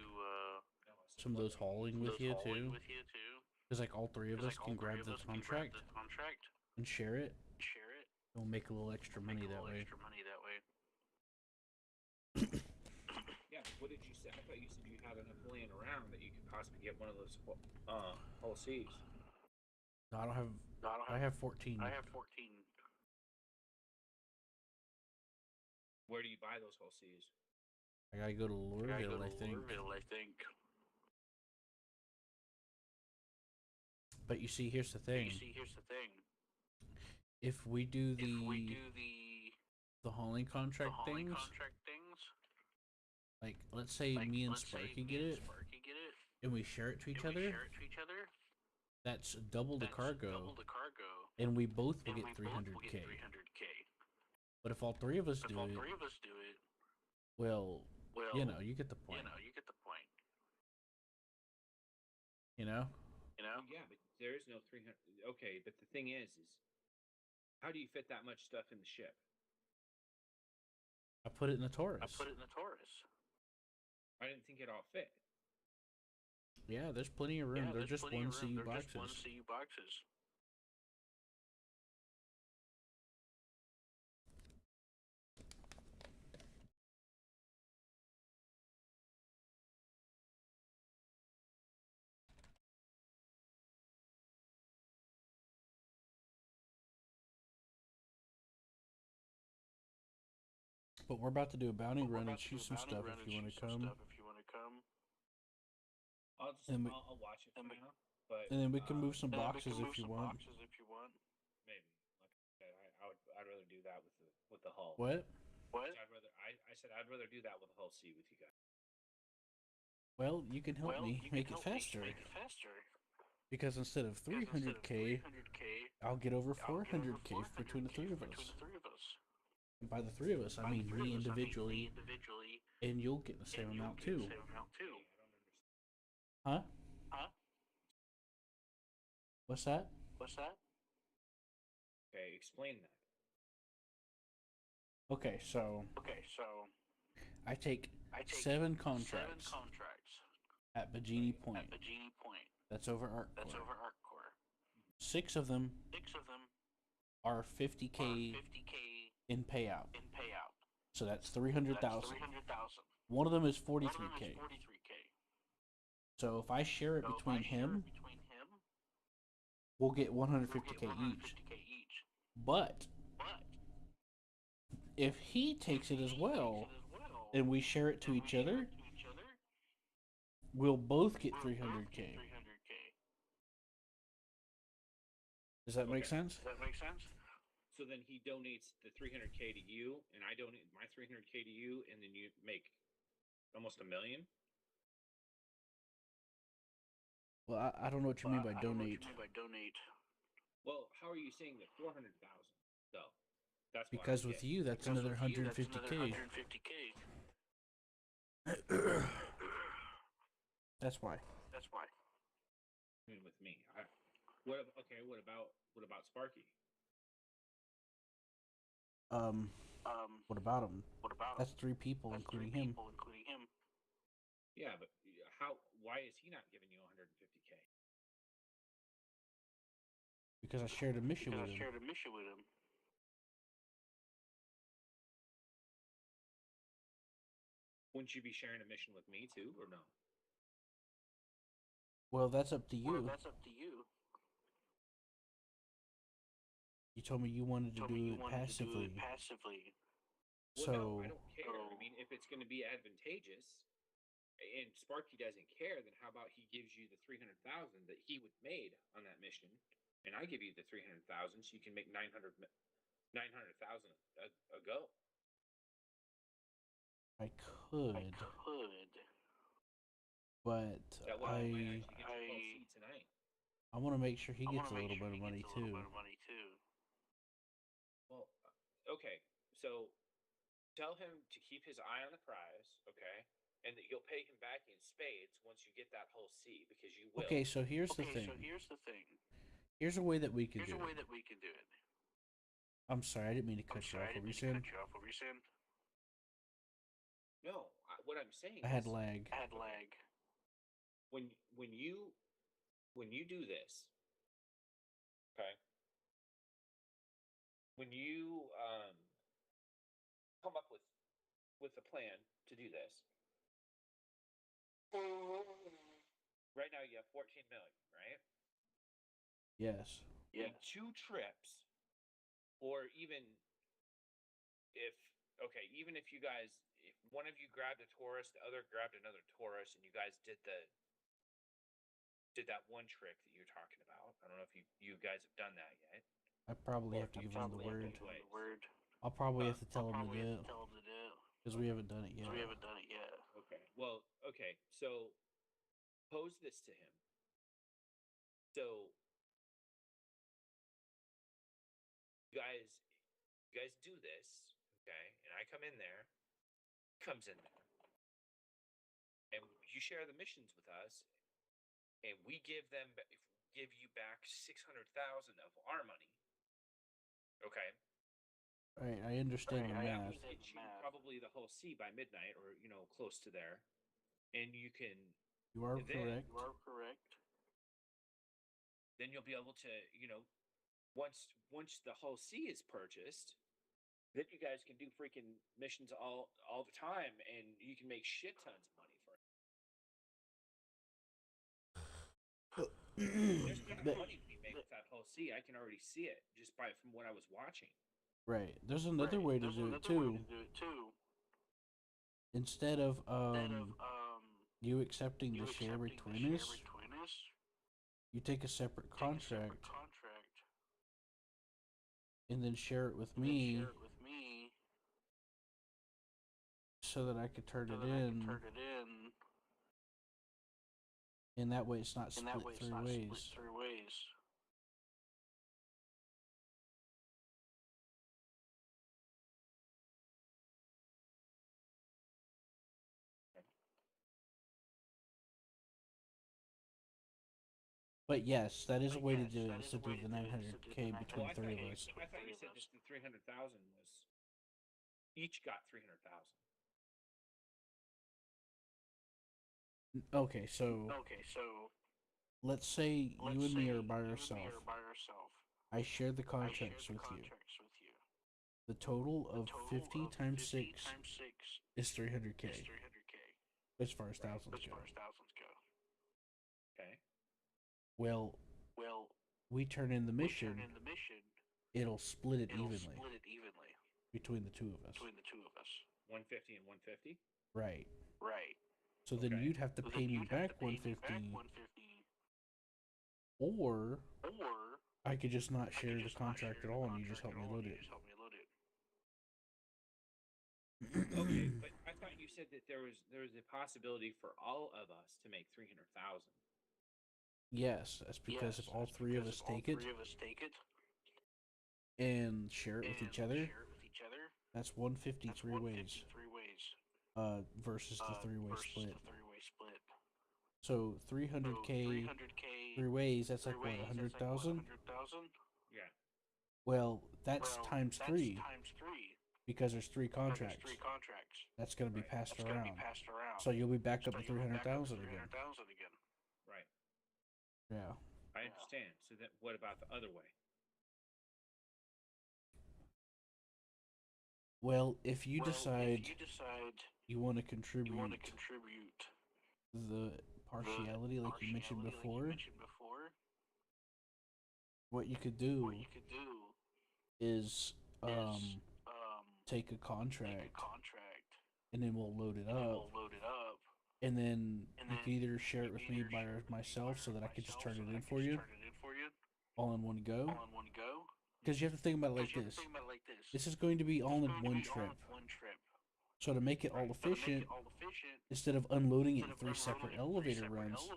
[SPEAKER 2] some of those hauling with
[SPEAKER 7] those
[SPEAKER 2] you
[SPEAKER 7] hauling
[SPEAKER 2] too.
[SPEAKER 7] with you too.
[SPEAKER 2] Cause like all three of us
[SPEAKER 7] Like
[SPEAKER 2] can
[SPEAKER 7] all three
[SPEAKER 2] grab
[SPEAKER 7] of
[SPEAKER 2] the
[SPEAKER 7] us can grab
[SPEAKER 2] contract
[SPEAKER 7] the contract
[SPEAKER 2] and share it.
[SPEAKER 7] share it.
[SPEAKER 2] We'll make a little extra
[SPEAKER 7] Make
[SPEAKER 2] money
[SPEAKER 7] a
[SPEAKER 2] that
[SPEAKER 7] little
[SPEAKER 2] way.
[SPEAKER 7] extra money that way.
[SPEAKER 6] Yeah, but what did you say? I thought you said you had enough laying around that you could possibly get one of those whole C's.
[SPEAKER 2] No, I don't have.
[SPEAKER 7] No, I don't
[SPEAKER 2] I have 14.
[SPEAKER 7] I have 14.
[SPEAKER 6] Where do you buy those whole C's?
[SPEAKER 2] I gotta go to
[SPEAKER 7] I gotta go
[SPEAKER 2] Lurville,
[SPEAKER 7] to
[SPEAKER 2] I think.
[SPEAKER 7] Lurville, I think.
[SPEAKER 2] But you see, here's the thing.
[SPEAKER 7] You see, here's the thing.
[SPEAKER 2] If we do
[SPEAKER 7] If we do
[SPEAKER 2] the hauling contract things, like let's say me and Sparky get it, and we share it to each other, that's double the cargo, and we both will get 300K. But if all three of us do it, well, you know, you get the point. You know?
[SPEAKER 6] Well, yeah, but there is no 300. Okay, but the thing is how do you fit that much stuff in the ship?
[SPEAKER 2] I put it in the Taurus.
[SPEAKER 6] I didn't think it all fit.
[SPEAKER 2] Yeah, there's plenty of room. They're just one CU boxes.
[SPEAKER 7] Just one CU boxes.
[SPEAKER 2] But we're about to do a bounty run and shoot some stuff if you want to come.
[SPEAKER 6] I'll watch it for now. But
[SPEAKER 2] And then we can move some boxes if you want.
[SPEAKER 6] maybe. Like I said, I'd rather do that with the hull.
[SPEAKER 2] What?
[SPEAKER 6] I said I'd rather do that with the hull C with you guys.
[SPEAKER 2] Well, you can help me make it faster. Because instead of 300K, I'll get over 400K between the three of us. And by the three of us, I mean me individually, and you'll get the same amount too. Huh? What's that?
[SPEAKER 6] Okay, explain that.
[SPEAKER 2] Okay, so I take 7 contracts at Bajini Point. That's over Arccore. 6 of them are 50K in payout. So that's 300,000. One of them is 43K. So if I share it between him, we'll get 150K each. But if he takes it as well, and we share it to each other, we'll both get 300K. Does that make sense?
[SPEAKER 6] So then he donates the 300K to you, and I donate my 300K to you, and then you make almost $1 million.
[SPEAKER 2] Well, I don't know what you mean by donate.
[SPEAKER 6] Well, how are you saying that 400,000 though? That's
[SPEAKER 2] Because with you, that's another 150K. That's why.
[SPEAKER 6] I mean, with me, what about Sparky?
[SPEAKER 2] What about him?
[SPEAKER 7] what about
[SPEAKER 2] That's
[SPEAKER 7] him?
[SPEAKER 2] 3 people,
[SPEAKER 7] That's three
[SPEAKER 2] including him.
[SPEAKER 7] people, including him.
[SPEAKER 6] Yeah, but how? Why is he not giving you 150K?
[SPEAKER 2] Because I shared a mission
[SPEAKER 7] Because
[SPEAKER 2] with
[SPEAKER 7] I
[SPEAKER 2] him.
[SPEAKER 7] shared a mission with him.
[SPEAKER 6] Wouldn't you be sharing a mission with me too, or no?
[SPEAKER 2] Well, that's up to
[SPEAKER 7] Well,
[SPEAKER 2] you.
[SPEAKER 7] that's up to you.
[SPEAKER 2] You told me you wanted to
[SPEAKER 7] Told me
[SPEAKER 2] do
[SPEAKER 7] you
[SPEAKER 2] it
[SPEAKER 7] wanted to do
[SPEAKER 2] passively.
[SPEAKER 7] it passively.
[SPEAKER 6] Well,
[SPEAKER 2] So,
[SPEAKER 6] no, I don't care.
[SPEAKER 7] Oh.
[SPEAKER 6] I mean, if it's going to be advantageous, and Sparky doesn't care, then how about he gives you the 300,000 that he would made on that mission, and I give you the 300,000, so you can make 900,000 a go.
[SPEAKER 2] I could,
[SPEAKER 7] I could.
[SPEAKER 2] but
[SPEAKER 6] That way, you might actually get your whole
[SPEAKER 7] I-
[SPEAKER 6] seat tonight.
[SPEAKER 2] I want to make sure he
[SPEAKER 7] I
[SPEAKER 2] gets a
[SPEAKER 7] wanna make
[SPEAKER 2] little
[SPEAKER 7] sure
[SPEAKER 2] bit of
[SPEAKER 7] he
[SPEAKER 2] money
[SPEAKER 7] gets a little
[SPEAKER 2] too.
[SPEAKER 7] bit of money too.
[SPEAKER 6] Well, okay, so tell him to keep his eye on the prize, okay, and that you'll pay him back in spades once you get that whole seat, because you will.
[SPEAKER 2] Okay, so here's the
[SPEAKER 7] Okay,
[SPEAKER 2] thing.
[SPEAKER 7] so here's the thing.
[SPEAKER 2] Here's a way that we could
[SPEAKER 7] Here's
[SPEAKER 2] do
[SPEAKER 7] a way
[SPEAKER 2] it.
[SPEAKER 7] that we can do it.
[SPEAKER 2] I'm sorry, I didn't mean to
[SPEAKER 7] I'm
[SPEAKER 2] cut you
[SPEAKER 7] sorry,
[SPEAKER 2] off.
[SPEAKER 7] I
[SPEAKER 2] What
[SPEAKER 7] didn't
[SPEAKER 2] were you
[SPEAKER 7] mean to
[SPEAKER 2] saying?
[SPEAKER 7] cut you off. What were you saying?
[SPEAKER 6] No, what I'm saying
[SPEAKER 2] I had
[SPEAKER 6] is
[SPEAKER 2] lag.
[SPEAKER 7] I had lag.
[SPEAKER 6] when you do this, okay, when you come up with a plan to do this, right now you have 14 million, right?
[SPEAKER 2] Yes.
[SPEAKER 6] In 2 trips, or even if even if you guys, if one of you grabbed a Taurus, the other grabbed another Taurus, and you guys did that one trick that you're talking about. I don't know if you guys have done that yet.
[SPEAKER 2] I probably
[SPEAKER 6] Or
[SPEAKER 2] have to give him the
[SPEAKER 6] probably
[SPEAKER 2] word.
[SPEAKER 6] both ways.
[SPEAKER 7] Word.
[SPEAKER 2] I'll probably
[SPEAKER 6] Huh?
[SPEAKER 2] have to tell him to
[SPEAKER 7] Probably
[SPEAKER 2] do
[SPEAKER 7] have
[SPEAKER 2] it
[SPEAKER 7] to tell him to do it.
[SPEAKER 2] because we haven't done it yet.
[SPEAKER 7] 'Cause we haven't done it yet.
[SPEAKER 6] Okay. Well, okay. So pose this to him. So you guys do this, okay? And I come in there, he comes in there, and you share the missions with us, and we give you back 600,000 of our money. Okay.
[SPEAKER 2] Right, I understand the
[SPEAKER 7] Right, I
[SPEAKER 2] math.
[SPEAKER 7] understand.
[SPEAKER 6] Get you probably the whole C by midnight, or close to there, and you can.
[SPEAKER 2] You are
[SPEAKER 6] And then-
[SPEAKER 2] correct.
[SPEAKER 7] You are correct.
[SPEAKER 6] Then you'll be able to, once the whole C is purchased, then you guys can do freaking missions all the time, and you can make shit tons of money for it. There's gonna be money to be made with that whole C. I can already see it just from what I was watching.
[SPEAKER 2] Right. There's another
[SPEAKER 7] Right,
[SPEAKER 2] way to
[SPEAKER 7] there's
[SPEAKER 2] do it
[SPEAKER 7] another way
[SPEAKER 2] too.
[SPEAKER 7] to do it too.
[SPEAKER 2] Instead of
[SPEAKER 7] Instead of
[SPEAKER 2] you accepting
[SPEAKER 7] you
[SPEAKER 2] the share
[SPEAKER 7] accepting
[SPEAKER 2] between
[SPEAKER 7] the
[SPEAKER 2] us,
[SPEAKER 7] share between us,
[SPEAKER 2] you take a separate
[SPEAKER 7] take a
[SPEAKER 2] contract
[SPEAKER 7] separate contract,
[SPEAKER 2] and then share it with
[SPEAKER 7] and then
[SPEAKER 2] me
[SPEAKER 7] share it with me,
[SPEAKER 2] so that I could turn
[SPEAKER 7] so
[SPEAKER 2] it
[SPEAKER 7] that I
[SPEAKER 2] in,
[SPEAKER 7] can turn it in,
[SPEAKER 2] and that way it's not
[SPEAKER 7] and
[SPEAKER 2] split
[SPEAKER 7] that way it's
[SPEAKER 2] 3
[SPEAKER 7] not
[SPEAKER 2] ways.
[SPEAKER 7] split 3 ways.
[SPEAKER 2] But yes, that is a
[SPEAKER 7] But
[SPEAKER 2] way to
[SPEAKER 7] yes,
[SPEAKER 2] do it.
[SPEAKER 7] that
[SPEAKER 2] Is
[SPEAKER 7] is
[SPEAKER 2] to
[SPEAKER 7] a
[SPEAKER 2] do
[SPEAKER 7] way
[SPEAKER 2] the
[SPEAKER 7] to do it, is to do
[SPEAKER 2] 900K
[SPEAKER 7] the
[SPEAKER 2] between
[SPEAKER 6] Well, I
[SPEAKER 2] 3
[SPEAKER 6] thought
[SPEAKER 2] of
[SPEAKER 6] you,
[SPEAKER 2] us.
[SPEAKER 6] I thought you said that the 300,000 was each got 300,000.
[SPEAKER 2] Okay, so
[SPEAKER 7] Okay, so
[SPEAKER 2] let's say
[SPEAKER 7] let's
[SPEAKER 2] you and me
[SPEAKER 7] say
[SPEAKER 2] are by
[SPEAKER 7] you and me
[SPEAKER 2] ourselves.
[SPEAKER 7] are by ourselves.
[SPEAKER 2] I share the
[SPEAKER 7] I share
[SPEAKER 2] contracts
[SPEAKER 7] the
[SPEAKER 2] with you.
[SPEAKER 7] contracts with you.
[SPEAKER 2] The total
[SPEAKER 7] The
[SPEAKER 2] of
[SPEAKER 7] total
[SPEAKER 2] 50
[SPEAKER 7] of
[SPEAKER 2] times
[SPEAKER 7] 50
[SPEAKER 2] 6
[SPEAKER 7] times 6
[SPEAKER 2] is 300K
[SPEAKER 7] is 300K.
[SPEAKER 2] as far as thousands
[SPEAKER 7] As
[SPEAKER 2] go.
[SPEAKER 7] far as thousands go.
[SPEAKER 6] Okay.
[SPEAKER 2] Well,
[SPEAKER 7] Well,
[SPEAKER 2] we turn in the
[SPEAKER 7] we
[SPEAKER 2] mission,
[SPEAKER 7] turn in the mission,
[SPEAKER 2] it'll split it
[SPEAKER 7] it'll
[SPEAKER 2] evenly
[SPEAKER 7] split it evenly
[SPEAKER 2] between the 2 of us.
[SPEAKER 7] between the 2 of us.
[SPEAKER 6] 150 and 150.
[SPEAKER 2] Right.
[SPEAKER 7] Right.
[SPEAKER 2] So then
[SPEAKER 6] Okay.
[SPEAKER 2] you'd have to
[SPEAKER 7] So
[SPEAKER 2] pay
[SPEAKER 7] then
[SPEAKER 2] me
[SPEAKER 7] you'd have
[SPEAKER 2] back
[SPEAKER 7] to pay me
[SPEAKER 2] 150,
[SPEAKER 7] back 150,
[SPEAKER 2] or
[SPEAKER 7] or
[SPEAKER 2] I could just not
[SPEAKER 7] I
[SPEAKER 2] share
[SPEAKER 7] could
[SPEAKER 2] the
[SPEAKER 7] just not
[SPEAKER 2] contract
[SPEAKER 7] share
[SPEAKER 2] at
[SPEAKER 7] the
[SPEAKER 2] all and you
[SPEAKER 7] contract
[SPEAKER 2] just help
[SPEAKER 7] at
[SPEAKER 2] me
[SPEAKER 7] all,
[SPEAKER 2] load
[SPEAKER 7] and
[SPEAKER 2] it.
[SPEAKER 7] you just help me load it.
[SPEAKER 6] Okay, but I thought you said that there was a possibility for all of us to make 300,000.
[SPEAKER 2] Yes, that's because
[SPEAKER 7] Yes,
[SPEAKER 2] if all
[SPEAKER 7] that's
[SPEAKER 2] 3 of
[SPEAKER 7] because
[SPEAKER 2] us
[SPEAKER 7] if all
[SPEAKER 2] take it
[SPEAKER 7] 3 of us take it
[SPEAKER 2] and share it with
[SPEAKER 7] and
[SPEAKER 2] each other,
[SPEAKER 7] share it with each other,
[SPEAKER 2] that's 150
[SPEAKER 7] that's
[SPEAKER 2] 3 ways.
[SPEAKER 7] 153 ways.
[SPEAKER 2] Versus the 3-way
[SPEAKER 7] versus
[SPEAKER 2] split.
[SPEAKER 7] the 3-way split.
[SPEAKER 2] So
[SPEAKER 7] So
[SPEAKER 2] 300K
[SPEAKER 7] 300K
[SPEAKER 2] 3 ways, that's
[SPEAKER 7] 3
[SPEAKER 2] like what,
[SPEAKER 7] ways, that's like
[SPEAKER 2] 100,000?
[SPEAKER 7] what, 100,000?
[SPEAKER 6] Yeah.
[SPEAKER 2] Well, that's
[SPEAKER 7] Well,
[SPEAKER 2] times
[SPEAKER 7] that's
[SPEAKER 2] 3
[SPEAKER 7] times 3
[SPEAKER 2] because there's three contracts. That's going to be
[SPEAKER 6] Right.
[SPEAKER 2] passed around. So you'll be back up to 300,000 again.
[SPEAKER 6] Right.
[SPEAKER 2] Yeah.
[SPEAKER 6] I understand. So then, what about the other way?
[SPEAKER 2] Well, if you decide you want to contribute the partiality, like you mentioned before, what you could do is take a contract and then we'll load it up. And then you can either share it with me by myself so that I could just turn it in for you all in one go. Because you have to think about it like this. This is going to be all in one trip. So to make it all efficient, instead of unloading it in 3 separate elevator runs,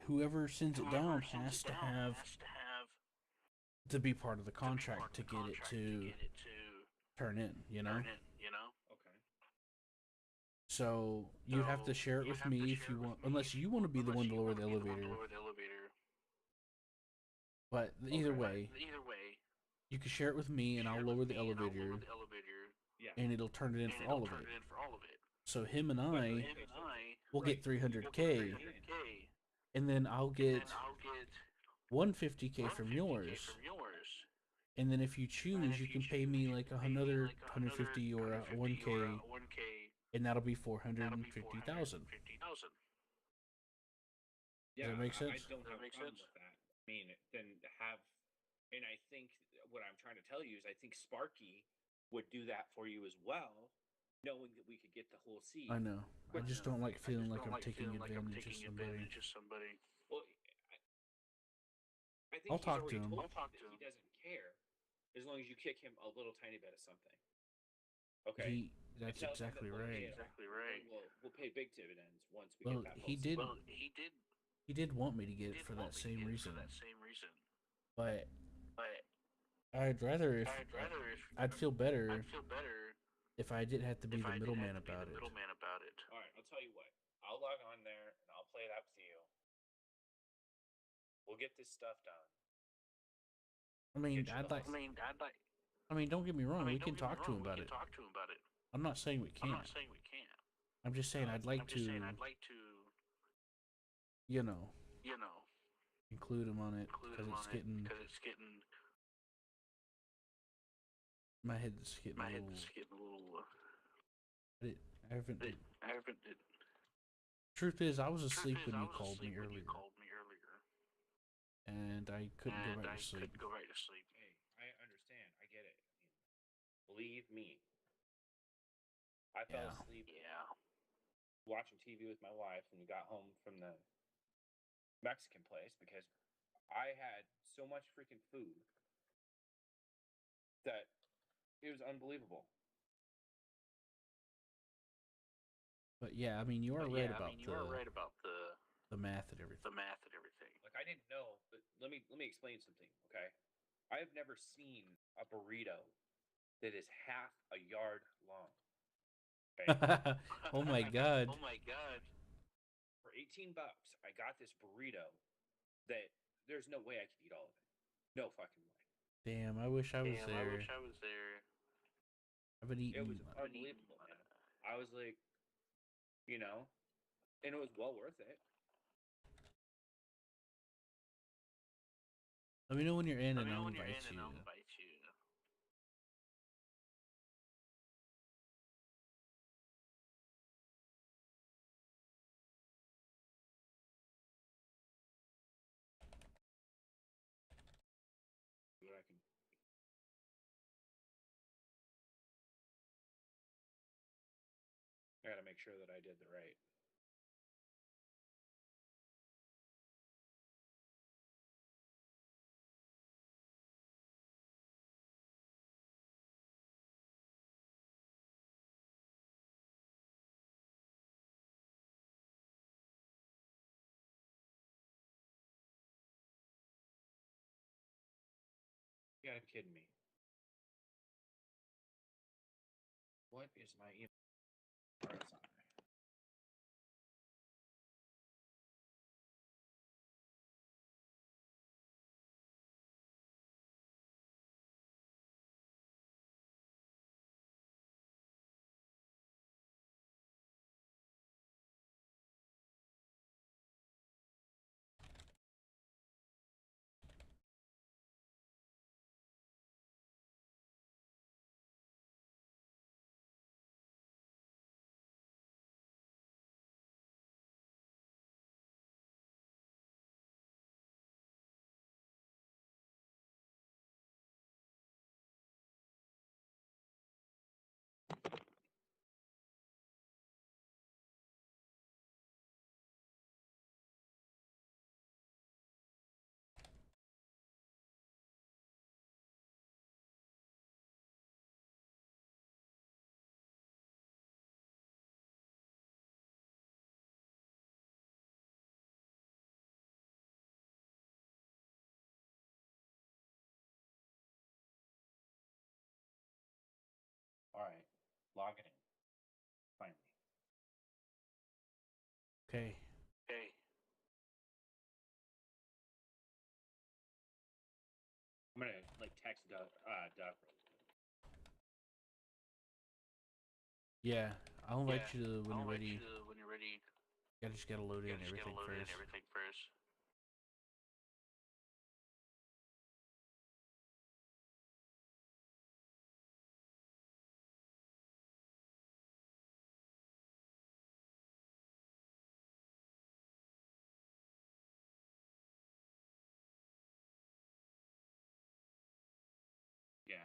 [SPEAKER 2] whoever sends it down has to have to be part of the contract to get it to turn in, you know?
[SPEAKER 6] Okay.
[SPEAKER 2] So you'd have to share it with me if you want, unless you want to be the one to lower the elevator. But either way, you can share it with me and I'll lower the elevator
[SPEAKER 6] Yeah.
[SPEAKER 2] and it'll turn it in for all of it. So him and I will get 300K and then I'll get 150K from yours. And then if you choose, you can pay me like another 150 or a 1K, and that'll be 450,000.
[SPEAKER 6] Yeah,
[SPEAKER 2] Does that make sense?
[SPEAKER 6] I don't have a problem with that. I mean, then to have, and I think what I'm trying to tell you is I think Sparky would do that for you as well, knowing that we could get the whole seed.
[SPEAKER 2] I know. I just don't like feeling like I'm taking advantage of somebody.
[SPEAKER 6] Well, I think
[SPEAKER 2] I'll
[SPEAKER 6] he's
[SPEAKER 2] talk
[SPEAKER 6] already
[SPEAKER 2] to him.
[SPEAKER 6] told you that he doesn't care as long as you kick him a little tiny bit of something. Okay.
[SPEAKER 2] That's
[SPEAKER 6] And tell him
[SPEAKER 2] exactly
[SPEAKER 6] that we'll
[SPEAKER 2] right.
[SPEAKER 6] pay it off. We'll pay big dividends once we
[SPEAKER 2] Well,
[SPEAKER 6] get that
[SPEAKER 2] he
[SPEAKER 6] whole
[SPEAKER 2] did. He did want me to get it for that same reason. But I'd rather if I'd feel better if I didn't have to be the middleman about it.
[SPEAKER 6] All right, I'll tell you what. I'll log on there and I'll play it out with you. We'll get this stuff done.
[SPEAKER 2] I mean,
[SPEAKER 6] Get you
[SPEAKER 2] I'd
[SPEAKER 6] the
[SPEAKER 2] like.
[SPEAKER 6] whole seed.
[SPEAKER 2] I mean, don't get me wrong. We can talk to him about it. I'm not saying we can't. I'm just saying I'd like to, you know, include him on it because it's getting. My head's getting a little. I haven't. Truth is, I was asleep when you called me earlier, and I couldn't go back to sleep.
[SPEAKER 6] Hey, I understand. I get it. I mean, believe me. I fell asleep watching TV with my wife when we got home from the Mexican place because I had so much freaking food that it was unbelievable.
[SPEAKER 2] But yeah, I mean, you are right about the math and everything.
[SPEAKER 6] Like I didn't know, but let me explain something, okay? I have never seen a burrito that is half a yard long. Okay?
[SPEAKER 2] Oh my god.
[SPEAKER 6] For $18, I got this burrito that there's no way I could eat all of it. No fucking way.
[SPEAKER 2] Damn, I wish I was there. I've been eating.
[SPEAKER 6] It was unbelievable, man. I was like, you know, and it was well worth it.
[SPEAKER 2] Let me know when you're in, and I'll invite you.
[SPEAKER 6] What I can. I gotta make sure that I did the right. You gotta be kidding me. What is my email? logging in. Finally.
[SPEAKER 2] Okay.
[SPEAKER 7] Hey.
[SPEAKER 6] I'm gonna like text Duff.
[SPEAKER 2] Yeah, I'll invite
[SPEAKER 7] Yeah,
[SPEAKER 2] you to when
[SPEAKER 7] I'll
[SPEAKER 2] you're
[SPEAKER 7] invite
[SPEAKER 2] ready.
[SPEAKER 7] you to when you're ready.
[SPEAKER 2] You just gotta load
[SPEAKER 7] You
[SPEAKER 2] in
[SPEAKER 7] just gotta
[SPEAKER 2] everything
[SPEAKER 7] load in
[SPEAKER 2] first.
[SPEAKER 7] everything first.
[SPEAKER 6] Yeah.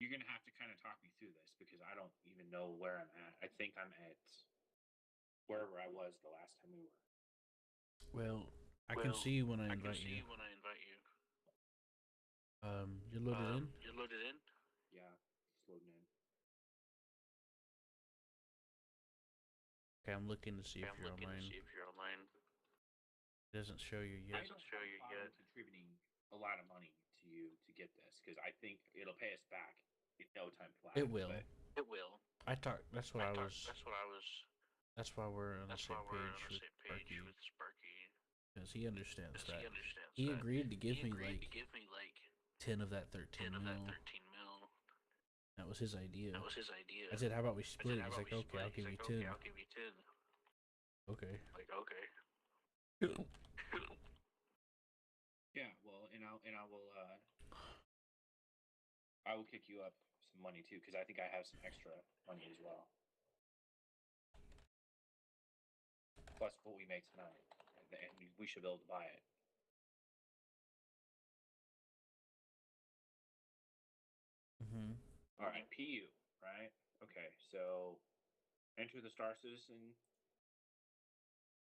[SPEAKER 6] You're gonna have to kind of talk me through this because I don't even know where I'm at. I think I'm at wherever I was the last time we were.
[SPEAKER 2] Well, I can see you when I
[SPEAKER 7] I can
[SPEAKER 2] invite
[SPEAKER 7] see
[SPEAKER 2] you.
[SPEAKER 7] you when I invite you.
[SPEAKER 2] You loaded in?
[SPEAKER 7] You loaded in?
[SPEAKER 6] Yeah, just loading in.
[SPEAKER 2] Okay, I'm looking to see
[SPEAKER 7] Okay,
[SPEAKER 2] if
[SPEAKER 7] I'm
[SPEAKER 2] you're
[SPEAKER 7] looking to
[SPEAKER 2] online.
[SPEAKER 7] see if you're online.
[SPEAKER 2] It doesn't show you
[SPEAKER 6] I
[SPEAKER 2] yet.
[SPEAKER 6] don't
[SPEAKER 7] show you
[SPEAKER 6] have a problem
[SPEAKER 7] yet.
[SPEAKER 6] contributing a lot of money to you to get this because I think it'll pay us back in no time flat.
[SPEAKER 2] It will.
[SPEAKER 6] But
[SPEAKER 7] It will.
[SPEAKER 2] I talked. That's what I was.
[SPEAKER 7] That's what I was.
[SPEAKER 2] That's why we're on the
[SPEAKER 7] That's
[SPEAKER 2] same
[SPEAKER 7] why we're
[SPEAKER 2] page
[SPEAKER 7] on the
[SPEAKER 2] with
[SPEAKER 7] same page
[SPEAKER 2] Sparky,
[SPEAKER 7] with Sparky.
[SPEAKER 2] because he understands
[SPEAKER 7] Because
[SPEAKER 2] that.
[SPEAKER 7] he understands
[SPEAKER 2] He
[SPEAKER 7] that.
[SPEAKER 2] agreed to give
[SPEAKER 7] He
[SPEAKER 2] me
[SPEAKER 7] agreed
[SPEAKER 2] like
[SPEAKER 7] to give me like
[SPEAKER 2] 10 of that 13
[SPEAKER 7] 10 of that
[SPEAKER 2] mil.
[SPEAKER 7] 13 mil.
[SPEAKER 2] That was his idea.
[SPEAKER 7] That was his idea.
[SPEAKER 2] I said, "How about we
[SPEAKER 7] I
[SPEAKER 2] split?"
[SPEAKER 7] said, how
[SPEAKER 2] He's
[SPEAKER 7] about
[SPEAKER 2] like,
[SPEAKER 7] we
[SPEAKER 2] "Okay,
[SPEAKER 7] split?
[SPEAKER 2] I'll
[SPEAKER 7] He's
[SPEAKER 2] give you
[SPEAKER 7] like,
[SPEAKER 2] 10."
[SPEAKER 7] okay, I'll give you 10.
[SPEAKER 2] Okay.
[SPEAKER 7] Like, okay.
[SPEAKER 6] yeah, well, and I will kick you up some money too because I think I have some extra money as well. Plus what we make tonight, and we should be able to buy it.
[SPEAKER 2] Mm-hmm.
[SPEAKER 6] All right, PU, right? Okay, so enter the Star Citizen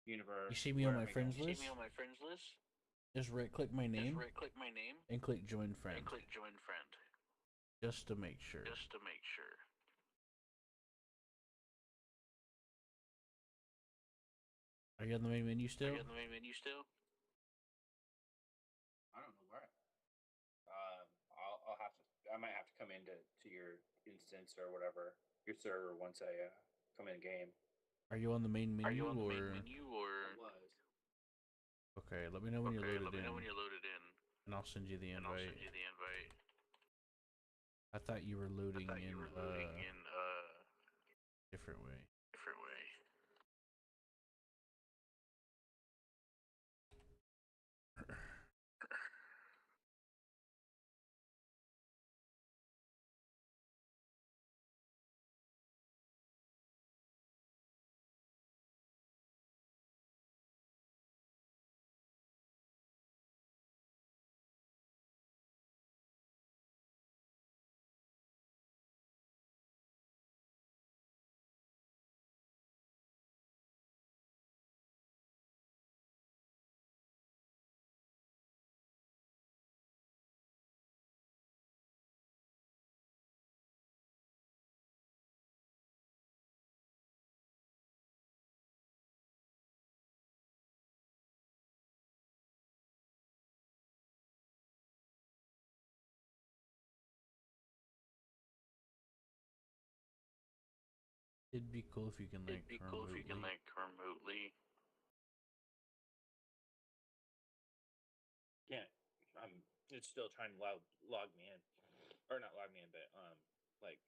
[SPEAKER 6] universe.
[SPEAKER 2] You see me
[SPEAKER 6] Where
[SPEAKER 2] on my
[SPEAKER 6] am I
[SPEAKER 2] friends
[SPEAKER 6] going?
[SPEAKER 2] list?
[SPEAKER 7] See me on my friends list?
[SPEAKER 2] Just right click my
[SPEAKER 7] Just
[SPEAKER 2] name
[SPEAKER 7] right click my name
[SPEAKER 2] and click join friend,
[SPEAKER 7] and click join friend.
[SPEAKER 2] just to make sure.
[SPEAKER 7] Just to make sure.
[SPEAKER 2] Are you on the main menu
[SPEAKER 7] Are
[SPEAKER 2] still?
[SPEAKER 7] you on the main menu still?
[SPEAKER 6] I don't know where. I'll have to. I might have to come into your instance or whatever your server once I come in game.
[SPEAKER 2] Are you on the main
[SPEAKER 7] Are
[SPEAKER 2] menu
[SPEAKER 7] you on the
[SPEAKER 2] or?
[SPEAKER 7] main menu or?
[SPEAKER 6] I was.
[SPEAKER 2] Okay, let me know when you're
[SPEAKER 7] Okay,
[SPEAKER 2] loaded
[SPEAKER 7] let me
[SPEAKER 2] in,
[SPEAKER 7] know when you're loaded in,
[SPEAKER 2] and I'll send you the
[SPEAKER 7] and I'll
[SPEAKER 2] invite.
[SPEAKER 7] send you the invite.
[SPEAKER 2] I thought you were
[SPEAKER 7] I
[SPEAKER 2] loading
[SPEAKER 7] thought
[SPEAKER 2] in
[SPEAKER 7] you were loading in a
[SPEAKER 2] different way.
[SPEAKER 7] different way.
[SPEAKER 2] It'd be cool if you can like
[SPEAKER 7] It'd be cool if you can like remotely.
[SPEAKER 6] Yeah, it's still trying to log me in, or not log me in, but like.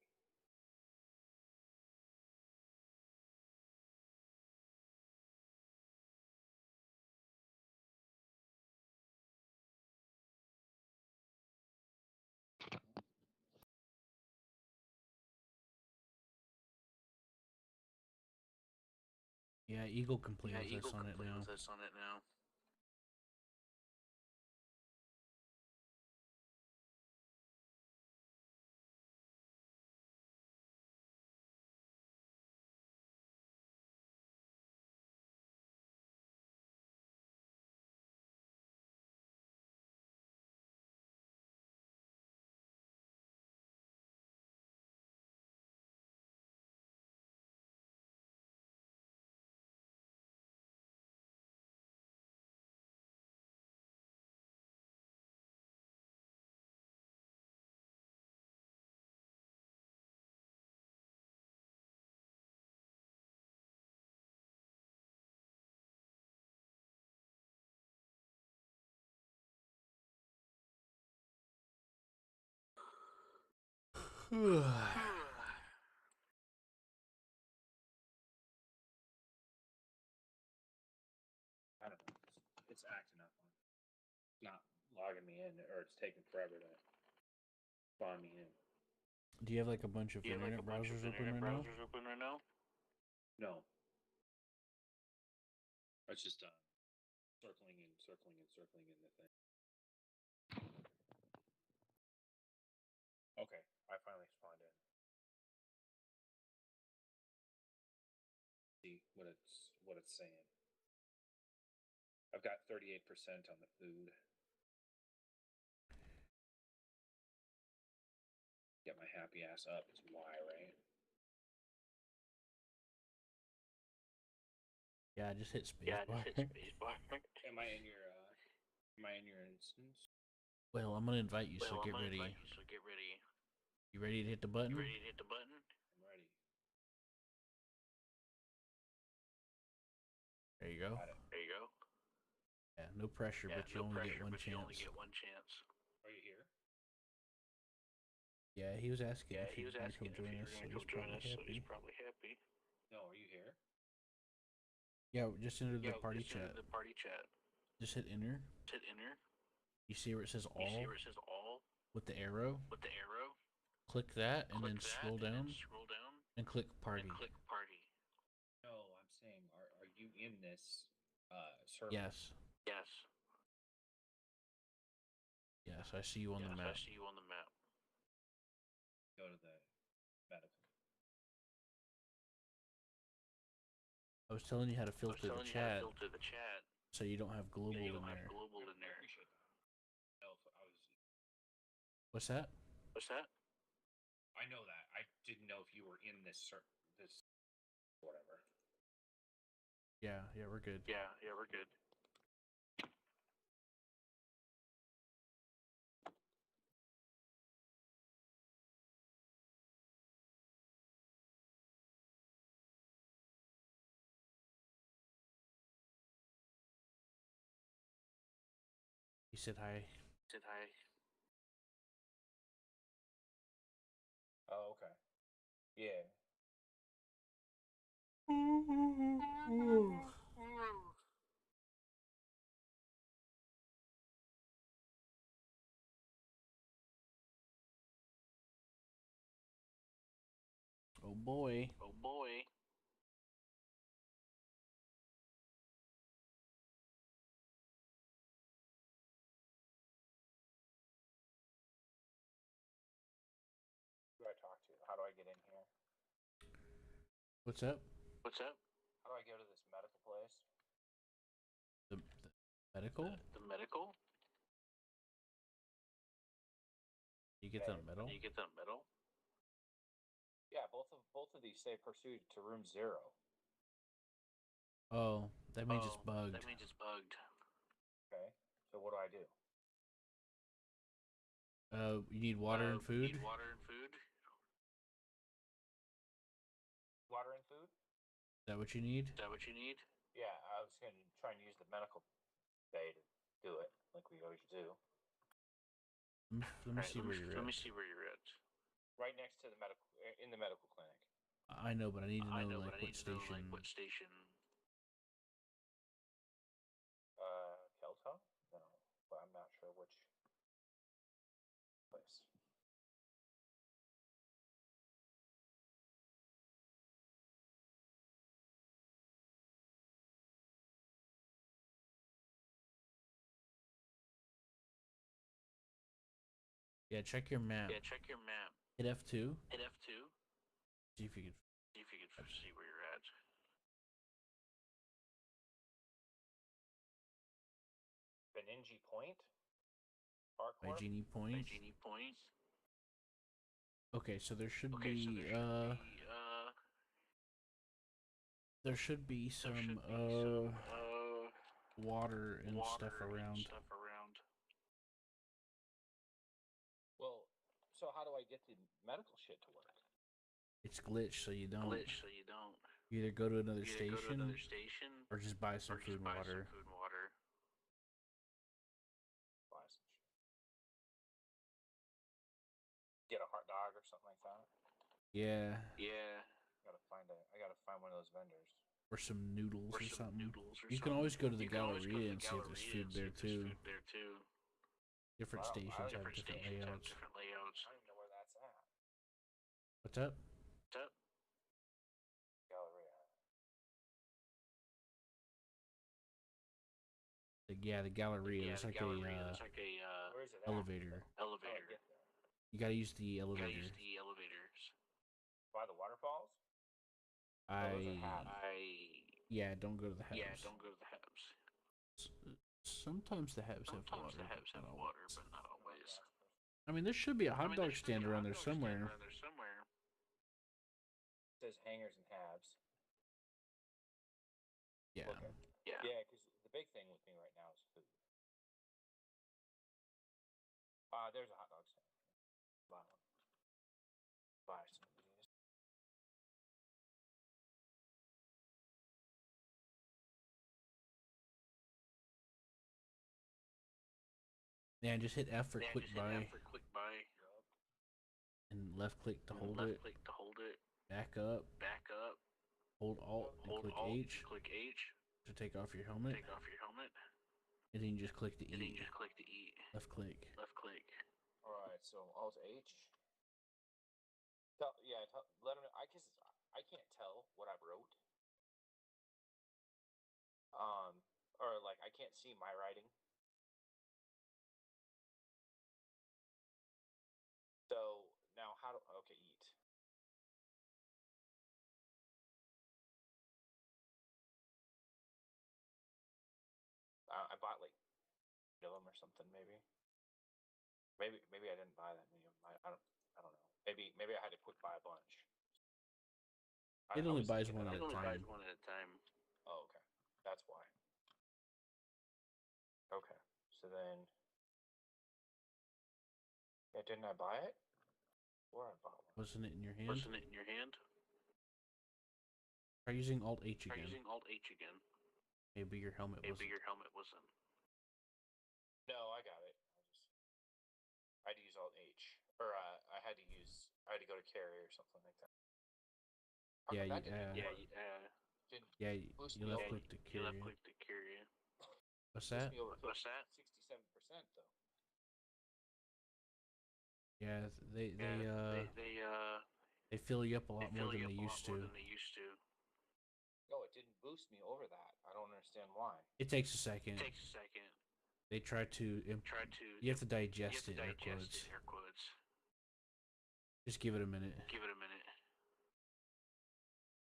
[SPEAKER 2] Yeah, Eagle can play
[SPEAKER 7] Yeah,
[SPEAKER 2] with
[SPEAKER 7] Eagle
[SPEAKER 2] us on
[SPEAKER 7] can
[SPEAKER 2] it
[SPEAKER 7] play
[SPEAKER 2] now.
[SPEAKER 7] with us on it now.
[SPEAKER 6] I don't know. It's acting up. It's not logging me in, or it's taking forever to spawn me in.
[SPEAKER 2] Do you have like a bunch of internet browsers open right now?
[SPEAKER 6] No. It's just circling and circling and circling in the thing. Okay, I finally spawned in. See what it's saying. I've got 38% on the food. Get my happy ass up. It's Y, right?
[SPEAKER 2] Yeah, just hit spacebar.
[SPEAKER 6] Am I in your instance?
[SPEAKER 2] Well, I'm gonna invite you, so get ready. You ready to hit the button?
[SPEAKER 6] I'm ready.
[SPEAKER 2] There you go.
[SPEAKER 6] Got it.
[SPEAKER 2] Yeah, no pressure, but you only get one chance.
[SPEAKER 6] Are you here?
[SPEAKER 2] Yeah, he was asking if you were gonna come join us, so he's probably happy.
[SPEAKER 6] No, are you here?
[SPEAKER 2] Yeah, just enter the party chat. Just hit enter. You see where it says all? With the arrow? Click that and then scroll down and click party.
[SPEAKER 6] No, I'm saying, are you in this server?
[SPEAKER 2] Yes. Yes, I see you on the map.
[SPEAKER 6] Go to the medical.
[SPEAKER 2] I was telling you how to filter the chat so you don't have global in there.
[SPEAKER 6] I appreciate that. No, I was.
[SPEAKER 2] What's that?
[SPEAKER 6] I know that. I didn't know if you were in this whatever.
[SPEAKER 2] Yeah, we're good. He said hi.
[SPEAKER 6] Oh, okay. Yeah.
[SPEAKER 2] Oh boy.
[SPEAKER 6] Who do I talk to? How do I get in here?
[SPEAKER 2] What's up?
[SPEAKER 6] How do I go to this medical place?
[SPEAKER 2] The medical? You get that medal?
[SPEAKER 6] Yeah, both of these say pursued to room 0.
[SPEAKER 2] Oh, that means it's bugged.
[SPEAKER 6] Okay. So what do I do?
[SPEAKER 2] You need water and food?
[SPEAKER 6] Water and food?
[SPEAKER 2] Is that what you need?
[SPEAKER 6] Yeah, I was going to try and use the medical bay to do it, like we always do.
[SPEAKER 2] Let me see where you're at.
[SPEAKER 6] Right next to the medical clinic.
[SPEAKER 2] I know, but I need to know like what station.
[SPEAKER 6] Kelto? No, but I'm not sure which place.
[SPEAKER 2] Yeah, check your map. Hit F2. See if you can.
[SPEAKER 6] Beninji Point? Parkour?
[SPEAKER 2] Genie Point. Okay, so there should be some water and stuff around.
[SPEAKER 6] Well, so how do I get the medical shit to work?
[SPEAKER 2] It's glitched, so you don't. You either go to another station or just buy some food and water.
[SPEAKER 6] Buy some shit. Get a hot dog or something like that.
[SPEAKER 2] Yeah.
[SPEAKER 7] Yeah.
[SPEAKER 6] I gotta find one of those vendors.
[SPEAKER 2] Or some noodles
[SPEAKER 7] Or
[SPEAKER 2] or
[SPEAKER 7] some
[SPEAKER 2] something.
[SPEAKER 7] noodles or
[SPEAKER 2] You
[SPEAKER 7] something.
[SPEAKER 2] can always go to the
[SPEAKER 7] You can always go to
[SPEAKER 2] Galleria
[SPEAKER 7] the
[SPEAKER 2] and see if there's
[SPEAKER 7] Galleria
[SPEAKER 2] food
[SPEAKER 7] and see
[SPEAKER 2] there
[SPEAKER 7] if there's
[SPEAKER 2] too.
[SPEAKER 7] food there too.
[SPEAKER 2] Different
[SPEAKER 6] Wow,
[SPEAKER 2] stations have
[SPEAKER 7] Different
[SPEAKER 2] different
[SPEAKER 7] stations have
[SPEAKER 2] layouts.
[SPEAKER 7] different layouts.
[SPEAKER 6] I don't even know where that's at.
[SPEAKER 2] What's up?
[SPEAKER 7] What's up?
[SPEAKER 6] Galleria.
[SPEAKER 2] Yeah, the Galleria.
[SPEAKER 7] Yeah,
[SPEAKER 2] It's
[SPEAKER 7] the
[SPEAKER 2] like
[SPEAKER 7] Galleria.
[SPEAKER 2] a
[SPEAKER 7] It's like a
[SPEAKER 6] Where is it at?
[SPEAKER 2] elevator.
[SPEAKER 6] How do I
[SPEAKER 7] elevator.
[SPEAKER 6] get there?
[SPEAKER 2] You gotta use the
[SPEAKER 7] You gotta
[SPEAKER 2] elevator.
[SPEAKER 7] use the elevators.
[SPEAKER 6] By the waterfalls? Oh, those are halves.
[SPEAKER 2] Yeah, don't go to the
[SPEAKER 7] Yeah,
[SPEAKER 2] Habs.
[SPEAKER 7] don't go to the Habs.
[SPEAKER 2] Sometimes the Habs have
[SPEAKER 7] Sometimes
[SPEAKER 2] water,
[SPEAKER 7] the
[SPEAKER 2] but
[SPEAKER 7] Habs
[SPEAKER 2] not
[SPEAKER 7] have
[SPEAKER 2] always.
[SPEAKER 7] water, but not always.
[SPEAKER 2] I mean, there should be a
[SPEAKER 7] I
[SPEAKER 2] hot
[SPEAKER 7] mean,
[SPEAKER 2] dog
[SPEAKER 7] there should be
[SPEAKER 2] stand
[SPEAKER 7] a
[SPEAKER 2] around
[SPEAKER 7] hot
[SPEAKER 2] there
[SPEAKER 7] dog stand
[SPEAKER 2] somewhere.
[SPEAKER 7] around there somewhere.
[SPEAKER 6] It says hangers and halves.
[SPEAKER 2] Yeah.
[SPEAKER 6] Okay.
[SPEAKER 7] Yeah.
[SPEAKER 6] Yeah, because the big thing with me right now is food. There's a hot dog stand. Buy one. Buy some of these.
[SPEAKER 2] Yeah, just hit F for
[SPEAKER 7] Yeah,
[SPEAKER 2] quick
[SPEAKER 7] just hit
[SPEAKER 2] buy
[SPEAKER 7] F for quick buy.
[SPEAKER 2] and left click to
[SPEAKER 7] And
[SPEAKER 2] hold
[SPEAKER 7] left
[SPEAKER 2] it.
[SPEAKER 7] click to hold it.
[SPEAKER 2] Back up.
[SPEAKER 7] Back up.
[SPEAKER 2] Hold Alt and
[SPEAKER 7] Hold
[SPEAKER 2] click
[SPEAKER 7] Alt.
[SPEAKER 2] H
[SPEAKER 7] Click H.
[SPEAKER 2] to take off your helmet.
[SPEAKER 7] Take off your helmet.
[SPEAKER 2] And then you just click to
[SPEAKER 7] And then
[SPEAKER 2] eat.
[SPEAKER 7] you just click to eat.
[SPEAKER 2] Left click.
[SPEAKER 7] Left click.
[SPEAKER 6] Alright, so Alt H. Let them know. I can't tell what I wrote. Or like I can't see my writing. So now okay, eat. I bought like 8 of them or something, maybe. Maybe I didn't buy that many of them. I don't know. Maybe I had to quick buy a bunch.
[SPEAKER 2] It only buys one at
[SPEAKER 7] It
[SPEAKER 2] a
[SPEAKER 7] only buys
[SPEAKER 2] time.
[SPEAKER 7] one at a time.
[SPEAKER 6] Oh, okay. That's why. Okay. So then didn't I buy it? Or I bought one.
[SPEAKER 2] Wasn't it in your hand?
[SPEAKER 7] Wasn't it in your hand?
[SPEAKER 2] Try using Alt H
[SPEAKER 7] Try
[SPEAKER 2] again.
[SPEAKER 7] using Alt H again.
[SPEAKER 2] Maybe your helmet wasn't.
[SPEAKER 7] Maybe your helmet wasn't.
[SPEAKER 6] No, I got it. I had to use Alt H. Or I had to go to carry or something like that.
[SPEAKER 2] Yeah,
[SPEAKER 6] that
[SPEAKER 2] you left click to
[SPEAKER 7] You left
[SPEAKER 2] carry.
[SPEAKER 7] click to carry.
[SPEAKER 2] What's that?
[SPEAKER 7] What's that?
[SPEAKER 6] 67% though.
[SPEAKER 2] Yeah, they fill you up a lot
[SPEAKER 7] They
[SPEAKER 2] more
[SPEAKER 7] fill
[SPEAKER 2] than
[SPEAKER 7] you
[SPEAKER 2] they
[SPEAKER 7] up a lot
[SPEAKER 2] used
[SPEAKER 7] more
[SPEAKER 2] to.
[SPEAKER 7] than they used to.
[SPEAKER 6] No, it didn't boost me over that. I don't understand why.
[SPEAKER 2] It takes a second.
[SPEAKER 7] It takes a second.
[SPEAKER 2] They try to. You have to digest it. Air quotes.
[SPEAKER 7] Air quotes.
[SPEAKER 2] Just give it a minute.
[SPEAKER 7] Give it a minute.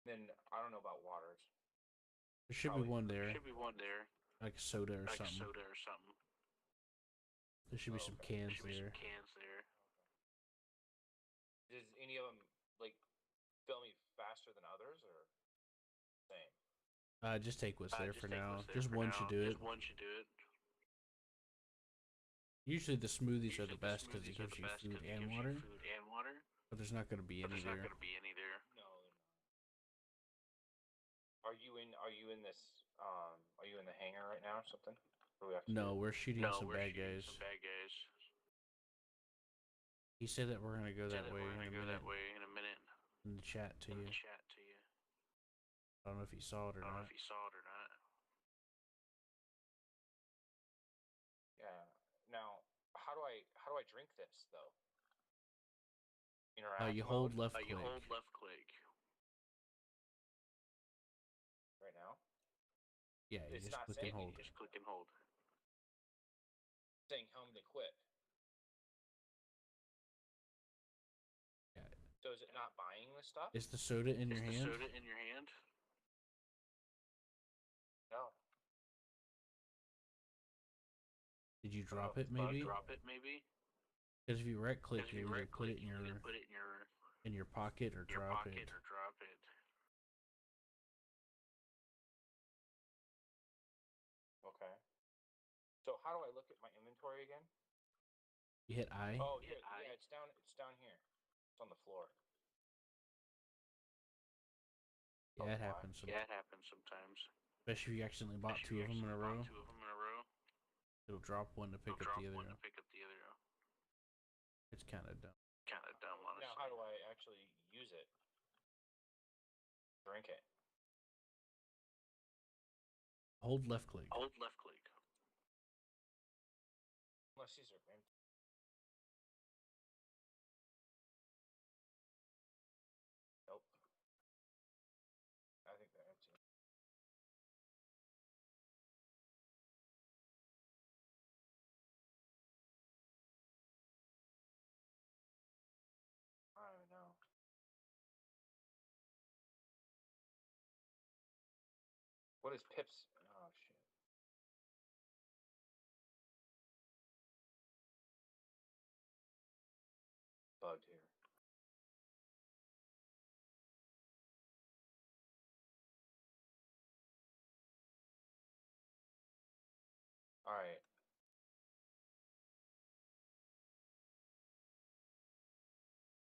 [SPEAKER 6] Then I don't know about waters.
[SPEAKER 2] There should be one there,
[SPEAKER 7] Should be one there.
[SPEAKER 2] like a soda or
[SPEAKER 7] Like
[SPEAKER 2] something.
[SPEAKER 7] soda or something.
[SPEAKER 2] There should be some cans
[SPEAKER 7] Should be
[SPEAKER 2] there.
[SPEAKER 7] some cans there.
[SPEAKER 6] Does any of them like fill me faster than others or same?
[SPEAKER 2] Just take what's there
[SPEAKER 7] Just
[SPEAKER 2] for
[SPEAKER 7] take
[SPEAKER 2] now.
[SPEAKER 7] what's there
[SPEAKER 2] Just
[SPEAKER 7] for
[SPEAKER 2] one
[SPEAKER 7] now.
[SPEAKER 2] should do it.
[SPEAKER 7] Just one should do it.
[SPEAKER 2] Usually the smoothies are
[SPEAKER 7] Usually
[SPEAKER 2] the best because it
[SPEAKER 7] smoothies are
[SPEAKER 2] gives
[SPEAKER 7] the
[SPEAKER 2] you
[SPEAKER 7] best
[SPEAKER 2] food
[SPEAKER 7] 'cause it
[SPEAKER 2] and
[SPEAKER 7] gives you
[SPEAKER 2] water.
[SPEAKER 7] food and water.
[SPEAKER 2] But there's not going to be
[SPEAKER 7] But
[SPEAKER 2] any
[SPEAKER 7] there's not
[SPEAKER 2] there.
[SPEAKER 7] going to be any there.
[SPEAKER 6] No, they're not. Are you in this are you in the hangar right now or something? What do we have to
[SPEAKER 2] No,
[SPEAKER 6] do?
[SPEAKER 2] we're shooting
[SPEAKER 7] No,
[SPEAKER 2] some
[SPEAKER 7] we're
[SPEAKER 2] bad
[SPEAKER 7] shooting
[SPEAKER 2] guys.
[SPEAKER 7] some bad guys.
[SPEAKER 2] He said that we're gonna go
[SPEAKER 7] Said
[SPEAKER 2] that way
[SPEAKER 7] we're
[SPEAKER 2] in a
[SPEAKER 7] gonna go
[SPEAKER 2] minute
[SPEAKER 7] that way in a minute.
[SPEAKER 2] in the chat to you.
[SPEAKER 7] Chat to you.
[SPEAKER 2] I don't know if he saw it or
[SPEAKER 7] I don't know
[SPEAKER 2] not.
[SPEAKER 7] if you saw it or not.
[SPEAKER 6] Yeah. Now, how do I drink this though? Interact
[SPEAKER 2] You
[SPEAKER 6] mode?
[SPEAKER 2] hold left click.
[SPEAKER 7] You hold left click.
[SPEAKER 6] Right now.
[SPEAKER 2] Yeah, you
[SPEAKER 6] It's
[SPEAKER 2] just
[SPEAKER 6] not
[SPEAKER 2] click
[SPEAKER 6] saying
[SPEAKER 2] and hold.
[SPEAKER 6] anything.
[SPEAKER 7] Just click and hold.
[SPEAKER 6] Saying helmet equip.
[SPEAKER 2] Yeah.
[SPEAKER 6] So is it not buying this stuff?
[SPEAKER 2] Is the soda in
[SPEAKER 7] Is
[SPEAKER 2] your
[SPEAKER 7] the
[SPEAKER 2] hand?
[SPEAKER 7] soda in your hand?
[SPEAKER 6] No.
[SPEAKER 2] Did you drop it maybe?
[SPEAKER 7] Drop it maybe.
[SPEAKER 2] Because if you right click,
[SPEAKER 7] If
[SPEAKER 2] you
[SPEAKER 7] you
[SPEAKER 2] either
[SPEAKER 7] right
[SPEAKER 2] put
[SPEAKER 7] click,
[SPEAKER 2] it in
[SPEAKER 7] you
[SPEAKER 2] your
[SPEAKER 7] either put it in your
[SPEAKER 2] pocket or drop
[SPEAKER 7] pocket
[SPEAKER 2] it.
[SPEAKER 7] or drop it.
[SPEAKER 6] Okay. So how do I look at my inventory again?
[SPEAKER 2] You hit I.
[SPEAKER 6] Oh,
[SPEAKER 7] Hit
[SPEAKER 6] here,
[SPEAKER 7] I.
[SPEAKER 6] yeah, it's down here. It's on the floor.
[SPEAKER 2] Yeah, it
[SPEAKER 6] why?
[SPEAKER 2] happens
[SPEAKER 7] Yeah,
[SPEAKER 2] sometimes.
[SPEAKER 7] it happens sometimes.
[SPEAKER 2] Especially if you accidentally bought
[SPEAKER 7] Especially
[SPEAKER 2] two of
[SPEAKER 7] if you
[SPEAKER 2] them in a
[SPEAKER 7] actually
[SPEAKER 2] row.
[SPEAKER 7] bought 2 of them in a row.
[SPEAKER 2] It'll drop one to pick
[SPEAKER 7] It'll
[SPEAKER 2] up
[SPEAKER 7] drop
[SPEAKER 2] the other.
[SPEAKER 7] one to pick up the other.
[SPEAKER 2] It's kind of dumb.
[SPEAKER 7] Kind of
[SPEAKER 6] actually use it. Drink it.
[SPEAKER 2] Hold left click.
[SPEAKER 7] Hold left click.
[SPEAKER 6] Unless these are empty. Nope. I think they're empty. I don't even know. What is Pips? Oh shit. Bugged here. All right.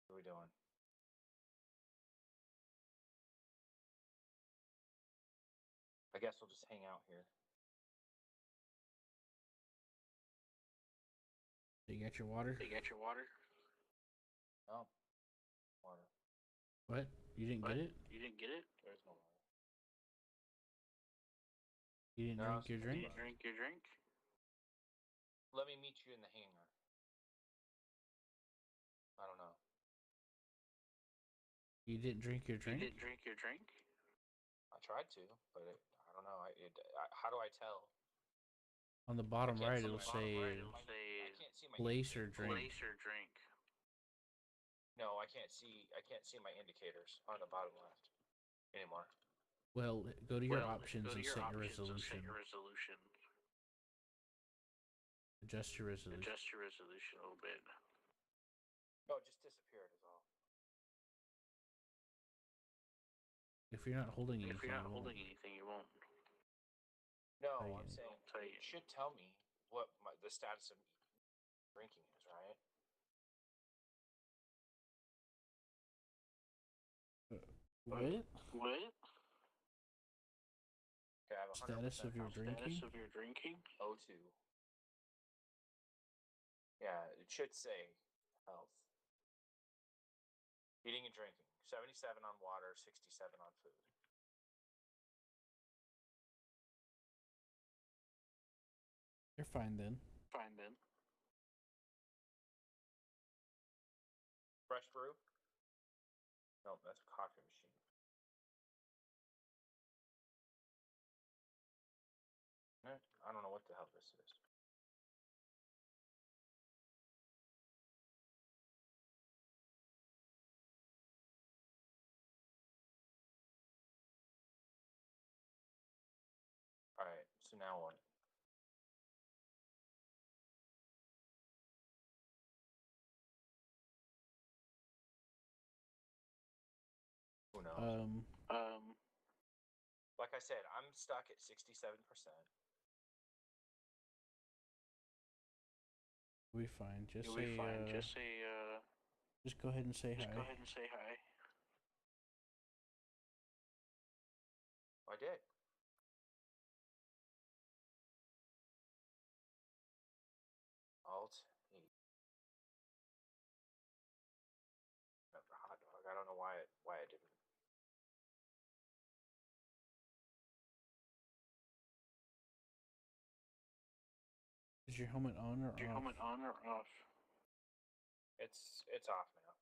[SPEAKER 6] What are we doing? I guess we'll just hang out here.
[SPEAKER 2] You got your water?
[SPEAKER 7] You got your water?
[SPEAKER 6] Oh. Water.
[SPEAKER 2] What? You didn't
[SPEAKER 7] What?
[SPEAKER 2] get it?
[SPEAKER 7] You didn't get it?
[SPEAKER 6] There's no water.
[SPEAKER 2] You didn't
[SPEAKER 6] No,
[SPEAKER 2] drink your
[SPEAKER 6] it's-
[SPEAKER 2] drink?
[SPEAKER 7] Did you drink your drink?
[SPEAKER 6] Let me meet you in the hangar. I don't know.
[SPEAKER 2] You didn't drink your
[SPEAKER 7] You
[SPEAKER 2] drink?
[SPEAKER 7] didn't drink your drink?
[SPEAKER 6] I tried to, but I don't know. How do I tell?
[SPEAKER 2] On the bottom
[SPEAKER 6] can't
[SPEAKER 2] right,
[SPEAKER 6] see
[SPEAKER 2] it'll
[SPEAKER 6] my
[SPEAKER 2] say
[SPEAKER 7] Bottom right, it'll
[SPEAKER 6] I
[SPEAKER 7] say
[SPEAKER 6] can't see my
[SPEAKER 2] place or
[SPEAKER 6] indicators.
[SPEAKER 2] drink.
[SPEAKER 7] place or drink.
[SPEAKER 6] No, I can't see. I can't see my indicators on the bottom left anymore.
[SPEAKER 2] Well, go to your
[SPEAKER 7] Well,
[SPEAKER 2] options
[SPEAKER 7] go to
[SPEAKER 2] and
[SPEAKER 7] your
[SPEAKER 2] set your
[SPEAKER 7] options and
[SPEAKER 2] resolution.
[SPEAKER 7] set your resolution.
[SPEAKER 2] Adjust your resolution.
[SPEAKER 7] Adjust your resolution a little bit.
[SPEAKER 6] No, it just disappeared is all.
[SPEAKER 2] If you're not holding anything,
[SPEAKER 7] If you're not
[SPEAKER 2] you
[SPEAKER 7] holding
[SPEAKER 2] won't.
[SPEAKER 7] anything, you won't.
[SPEAKER 6] No,
[SPEAKER 2] Tell you
[SPEAKER 6] I'm
[SPEAKER 2] anything.
[SPEAKER 6] saying
[SPEAKER 7] Tell you.
[SPEAKER 6] it should tell me what the status of drinking is, right?
[SPEAKER 2] What?
[SPEAKER 7] What?
[SPEAKER 6] Okay, I have 100%
[SPEAKER 2] Status of your
[SPEAKER 6] confidence.
[SPEAKER 2] drinking?
[SPEAKER 7] Status of your drinking?
[SPEAKER 6] O2. Yeah, it should say health. Eating and drinking. 77 on water, 67 on food.
[SPEAKER 2] You're fine then.
[SPEAKER 7] Fine then.
[SPEAKER 6] Fresh brew? Nope, that's a coffee machine. I don't know what the hell this is. Alright, so now what? Who knows? Like I said, I'm stuck at 67%.
[SPEAKER 2] We'll be fine. Just
[SPEAKER 7] You'll
[SPEAKER 2] say,
[SPEAKER 7] be fine. Just say,
[SPEAKER 2] just go ahead and say
[SPEAKER 7] just
[SPEAKER 2] hi.
[SPEAKER 7] go ahead and say hi.
[SPEAKER 6] I did. Alt E. Remember hot dog. I don't know why it didn't.
[SPEAKER 2] Is your helmet on or
[SPEAKER 7] Is your
[SPEAKER 2] off?
[SPEAKER 7] helmet on or off?
[SPEAKER 6] It's off now.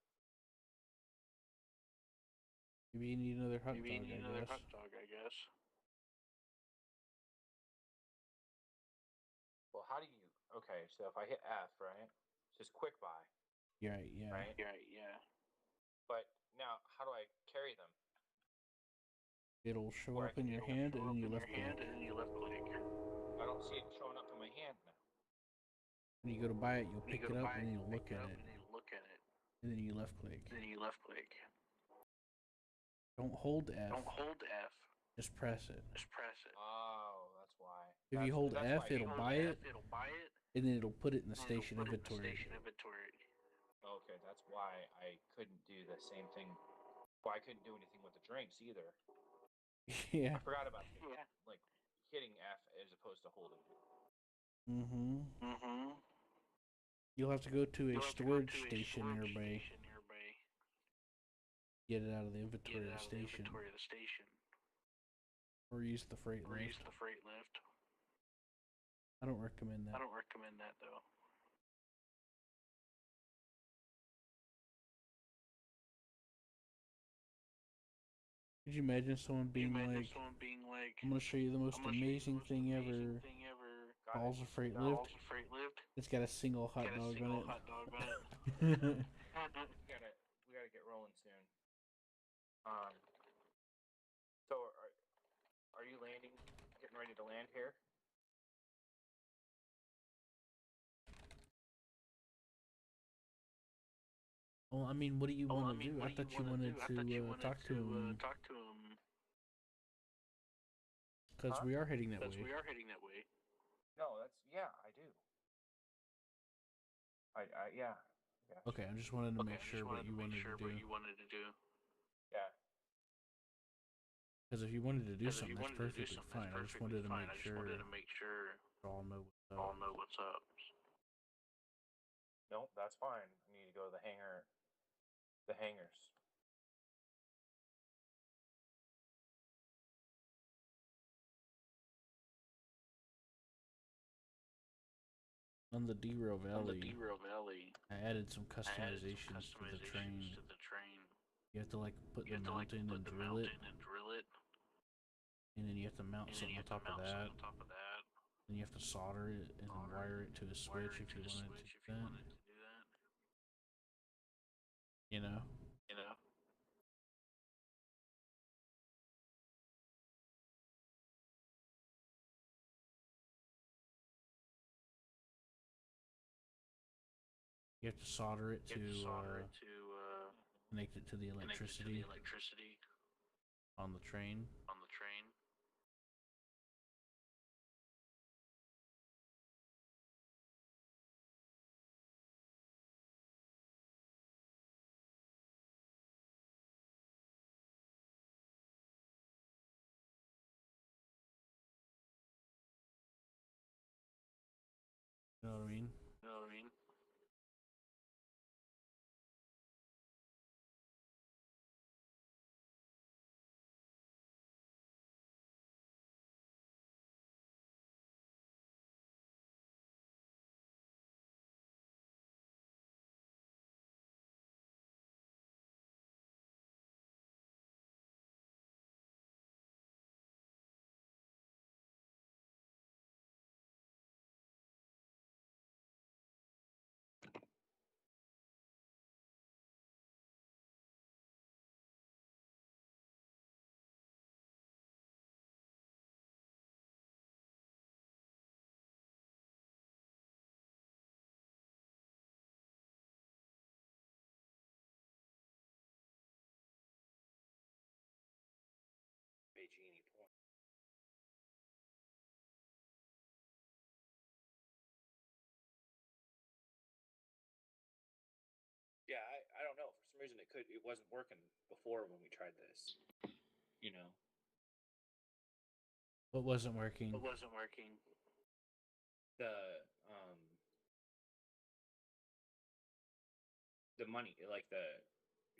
[SPEAKER 2] Maybe you need another hot
[SPEAKER 7] Maybe you
[SPEAKER 2] dog,
[SPEAKER 7] need
[SPEAKER 2] I
[SPEAKER 7] another
[SPEAKER 2] guess.
[SPEAKER 7] hot dog, I guess.
[SPEAKER 6] Well, how do you? Okay, so if I hit F, right? It says quick buy,
[SPEAKER 2] Yeah, yeah.
[SPEAKER 6] right?
[SPEAKER 7] Right, yeah.
[SPEAKER 6] But now, how do I carry them?
[SPEAKER 2] It'll show
[SPEAKER 6] Where I
[SPEAKER 2] up in
[SPEAKER 6] can-
[SPEAKER 2] your
[SPEAKER 6] it'll
[SPEAKER 2] hand
[SPEAKER 7] Show
[SPEAKER 2] and
[SPEAKER 7] up
[SPEAKER 2] then you
[SPEAKER 7] in your
[SPEAKER 2] left
[SPEAKER 7] hand
[SPEAKER 2] click.
[SPEAKER 7] and then you left click.
[SPEAKER 6] I don't see it showing up in my hand now.
[SPEAKER 2] When you go to buy it, you'll
[SPEAKER 7] When you
[SPEAKER 2] pick
[SPEAKER 7] go
[SPEAKER 2] it
[SPEAKER 7] to
[SPEAKER 2] up
[SPEAKER 7] buy
[SPEAKER 2] and then
[SPEAKER 7] it,
[SPEAKER 2] you'll
[SPEAKER 7] pick
[SPEAKER 2] look
[SPEAKER 7] it
[SPEAKER 2] at
[SPEAKER 7] up
[SPEAKER 2] it.
[SPEAKER 7] and then you look at it.
[SPEAKER 2] And then you left click.
[SPEAKER 7] Then you left click.
[SPEAKER 2] Don't hold F.
[SPEAKER 7] Don't hold F.
[SPEAKER 2] Just press it.
[SPEAKER 7] Just press it.
[SPEAKER 6] Oh, that's why.
[SPEAKER 2] If you hold
[SPEAKER 6] that's
[SPEAKER 2] F,
[SPEAKER 6] why I
[SPEAKER 2] it'll
[SPEAKER 6] hold
[SPEAKER 2] buy
[SPEAKER 6] F.
[SPEAKER 2] it,
[SPEAKER 7] It'll buy it.
[SPEAKER 2] and then it'll put it in the
[SPEAKER 7] and
[SPEAKER 2] station
[SPEAKER 7] it'll put it in the
[SPEAKER 2] inventory.
[SPEAKER 7] station inventory.
[SPEAKER 6] Okay, that's why I couldn't do the same thing. Well, I couldn't do anything with the drinks either.
[SPEAKER 2] Yeah.
[SPEAKER 6] I forgot about
[SPEAKER 7] Yeah.
[SPEAKER 6] like hitting F as opposed to holding it.
[SPEAKER 2] Mm-hmm.
[SPEAKER 7] Mm-hmm.
[SPEAKER 2] You'll have to go to a
[SPEAKER 7] You'll have to go
[SPEAKER 2] storage
[SPEAKER 7] to a
[SPEAKER 2] station
[SPEAKER 7] storage
[SPEAKER 2] nearby.
[SPEAKER 7] station nearby.
[SPEAKER 2] get it out of the
[SPEAKER 7] Get
[SPEAKER 2] inventory
[SPEAKER 7] it
[SPEAKER 2] of the
[SPEAKER 7] out of the
[SPEAKER 2] station,
[SPEAKER 7] inventory of the station,
[SPEAKER 2] or use the freight
[SPEAKER 7] or use
[SPEAKER 2] lift.
[SPEAKER 7] the freight lift.
[SPEAKER 2] I don't recommend
[SPEAKER 7] I
[SPEAKER 2] that.
[SPEAKER 7] don't recommend that though.
[SPEAKER 2] Could you imagine someone
[SPEAKER 7] Can you
[SPEAKER 2] being
[SPEAKER 7] imagine
[SPEAKER 2] like,
[SPEAKER 7] someone being like,
[SPEAKER 2] "I'm gonna show you the
[SPEAKER 7] I'm
[SPEAKER 2] most
[SPEAKER 7] gonna show you the
[SPEAKER 2] amazing
[SPEAKER 7] most
[SPEAKER 2] thing
[SPEAKER 7] amazing
[SPEAKER 2] ever"?
[SPEAKER 7] thing ever.
[SPEAKER 2] Calls a freight lift.
[SPEAKER 7] Calls a freight lift.
[SPEAKER 2] It's got a single hot
[SPEAKER 7] Got a
[SPEAKER 2] dog on
[SPEAKER 7] single
[SPEAKER 2] it.
[SPEAKER 7] hot dog on it.
[SPEAKER 6] We gotta get rolling soon. Um, so are you landing? Getting ready to land here?
[SPEAKER 2] Well, I mean, what do you want to do? I
[SPEAKER 7] what do
[SPEAKER 2] thought
[SPEAKER 7] you
[SPEAKER 2] you
[SPEAKER 7] want to
[SPEAKER 2] wanted
[SPEAKER 7] do? I thought you
[SPEAKER 2] to
[SPEAKER 7] wanted
[SPEAKER 2] talk to
[SPEAKER 7] to
[SPEAKER 2] him
[SPEAKER 7] talk to him
[SPEAKER 2] because
[SPEAKER 6] Huh?
[SPEAKER 2] we are heading that
[SPEAKER 7] because
[SPEAKER 2] way.
[SPEAKER 7] we are heading that way.
[SPEAKER 6] No, I do. Yeah.
[SPEAKER 2] Okay, I just wanted to
[SPEAKER 7] Okay,
[SPEAKER 2] make
[SPEAKER 7] I
[SPEAKER 2] sure
[SPEAKER 7] just
[SPEAKER 2] what
[SPEAKER 7] wanted
[SPEAKER 2] you
[SPEAKER 7] to make
[SPEAKER 2] wanted
[SPEAKER 7] sure
[SPEAKER 2] to
[SPEAKER 7] what
[SPEAKER 2] do.
[SPEAKER 7] you wanted to do.
[SPEAKER 6] Yeah.
[SPEAKER 2] Because if you wanted to do
[SPEAKER 7] Because if
[SPEAKER 2] something,
[SPEAKER 7] you
[SPEAKER 2] that's
[SPEAKER 7] wanted to do
[SPEAKER 2] perfectly
[SPEAKER 7] something,
[SPEAKER 2] fine.
[SPEAKER 7] that's
[SPEAKER 2] I just
[SPEAKER 7] perfectly
[SPEAKER 2] wanted to
[SPEAKER 7] fine.
[SPEAKER 2] make
[SPEAKER 7] I just
[SPEAKER 2] sure
[SPEAKER 7] wanted to make sure
[SPEAKER 2] all know what's up.
[SPEAKER 7] all know what's up.
[SPEAKER 6] Nope, that's fine. I need to go to the hangar. The hangars.
[SPEAKER 2] On the derail
[SPEAKER 7] On the
[SPEAKER 2] valley,
[SPEAKER 7] derail valley,
[SPEAKER 2] I added some
[SPEAKER 7] I added some
[SPEAKER 2] customizations to the train.
[SPEAKER 7] customizations to the train.
[SPEAKER 2] You have to like put
[SPEAKER 7] You
[SPEAKER 2] the
[SPEAKER 7] have to
[SPEAKER 2] mount in
[SPEAKER 7] put
[SPEAKER 2] and
[SPEAKER 7] the
[SPEAKER 2] drill
[SPEAKER 7] mount
[SPEAKER 2] it,
[SPEAKER 7] in and drill it,
[SPEAKER 2] and then you have to mount
[SPEAKER 7] and then
[SPEAKER 2] something
[SPEAKER 7] you
[SPEAKER 2] on
[SPEAKER 7] have to
[SPEAKER 2] top of
[SPEAKER 7] mount
[SPEAKER 2] that.
[SPEAKER 7] something on top of that.
[SPEAKER 2] Then you have to solder it and then
[SPEAKER 7] Solder
[SPEAKER 2] wire
[SPEAKER 7] it,
[SPEAKER 2] it to a
[SPEAKER 7] wire
[SPEAKER 2] switch
[SPEAKER 7] it
[SPEAKER 2] if
[SPEAKER 7] to
[SPEAKER 2] you
[SPEAKER 7] a
[SPEAKER 2] wanted to
[SPEAKER 7] switch
[SPEAKER 2] do
[SPEAKER 7] if you
[SPEAKER 2] that.
[SPEAKER 7] wanted to do that.
[SPEAKER 2] You know.
[SPEAKER 7] You know.
[SPEAKER 2] You have to solder it
[SPEAKER 7] You have to
[SPEAKER 2] to
[SPEAKER 7] solder it to
[SPEAKER 2] connect it to the
[SPEAKER 7] connect it to the
[SPEAKER 2] electricity
[SPEAKER 7] electricity
[SPEAKER 2] on the train.
[SPEAKER 7] on the train.
[SPEAKER 2] You know what I mean?
[SPEAKER 7] You know what I mean?
[SPEAKER 6] Genie point. Yeah, I don't know. For some reason, it wasn't working before when we tried this. You know,
[SPEAKER 2] What wasn't working?
[SPEAKER 7] It wasn't working.
[SPEAKER 6] the um the money, like the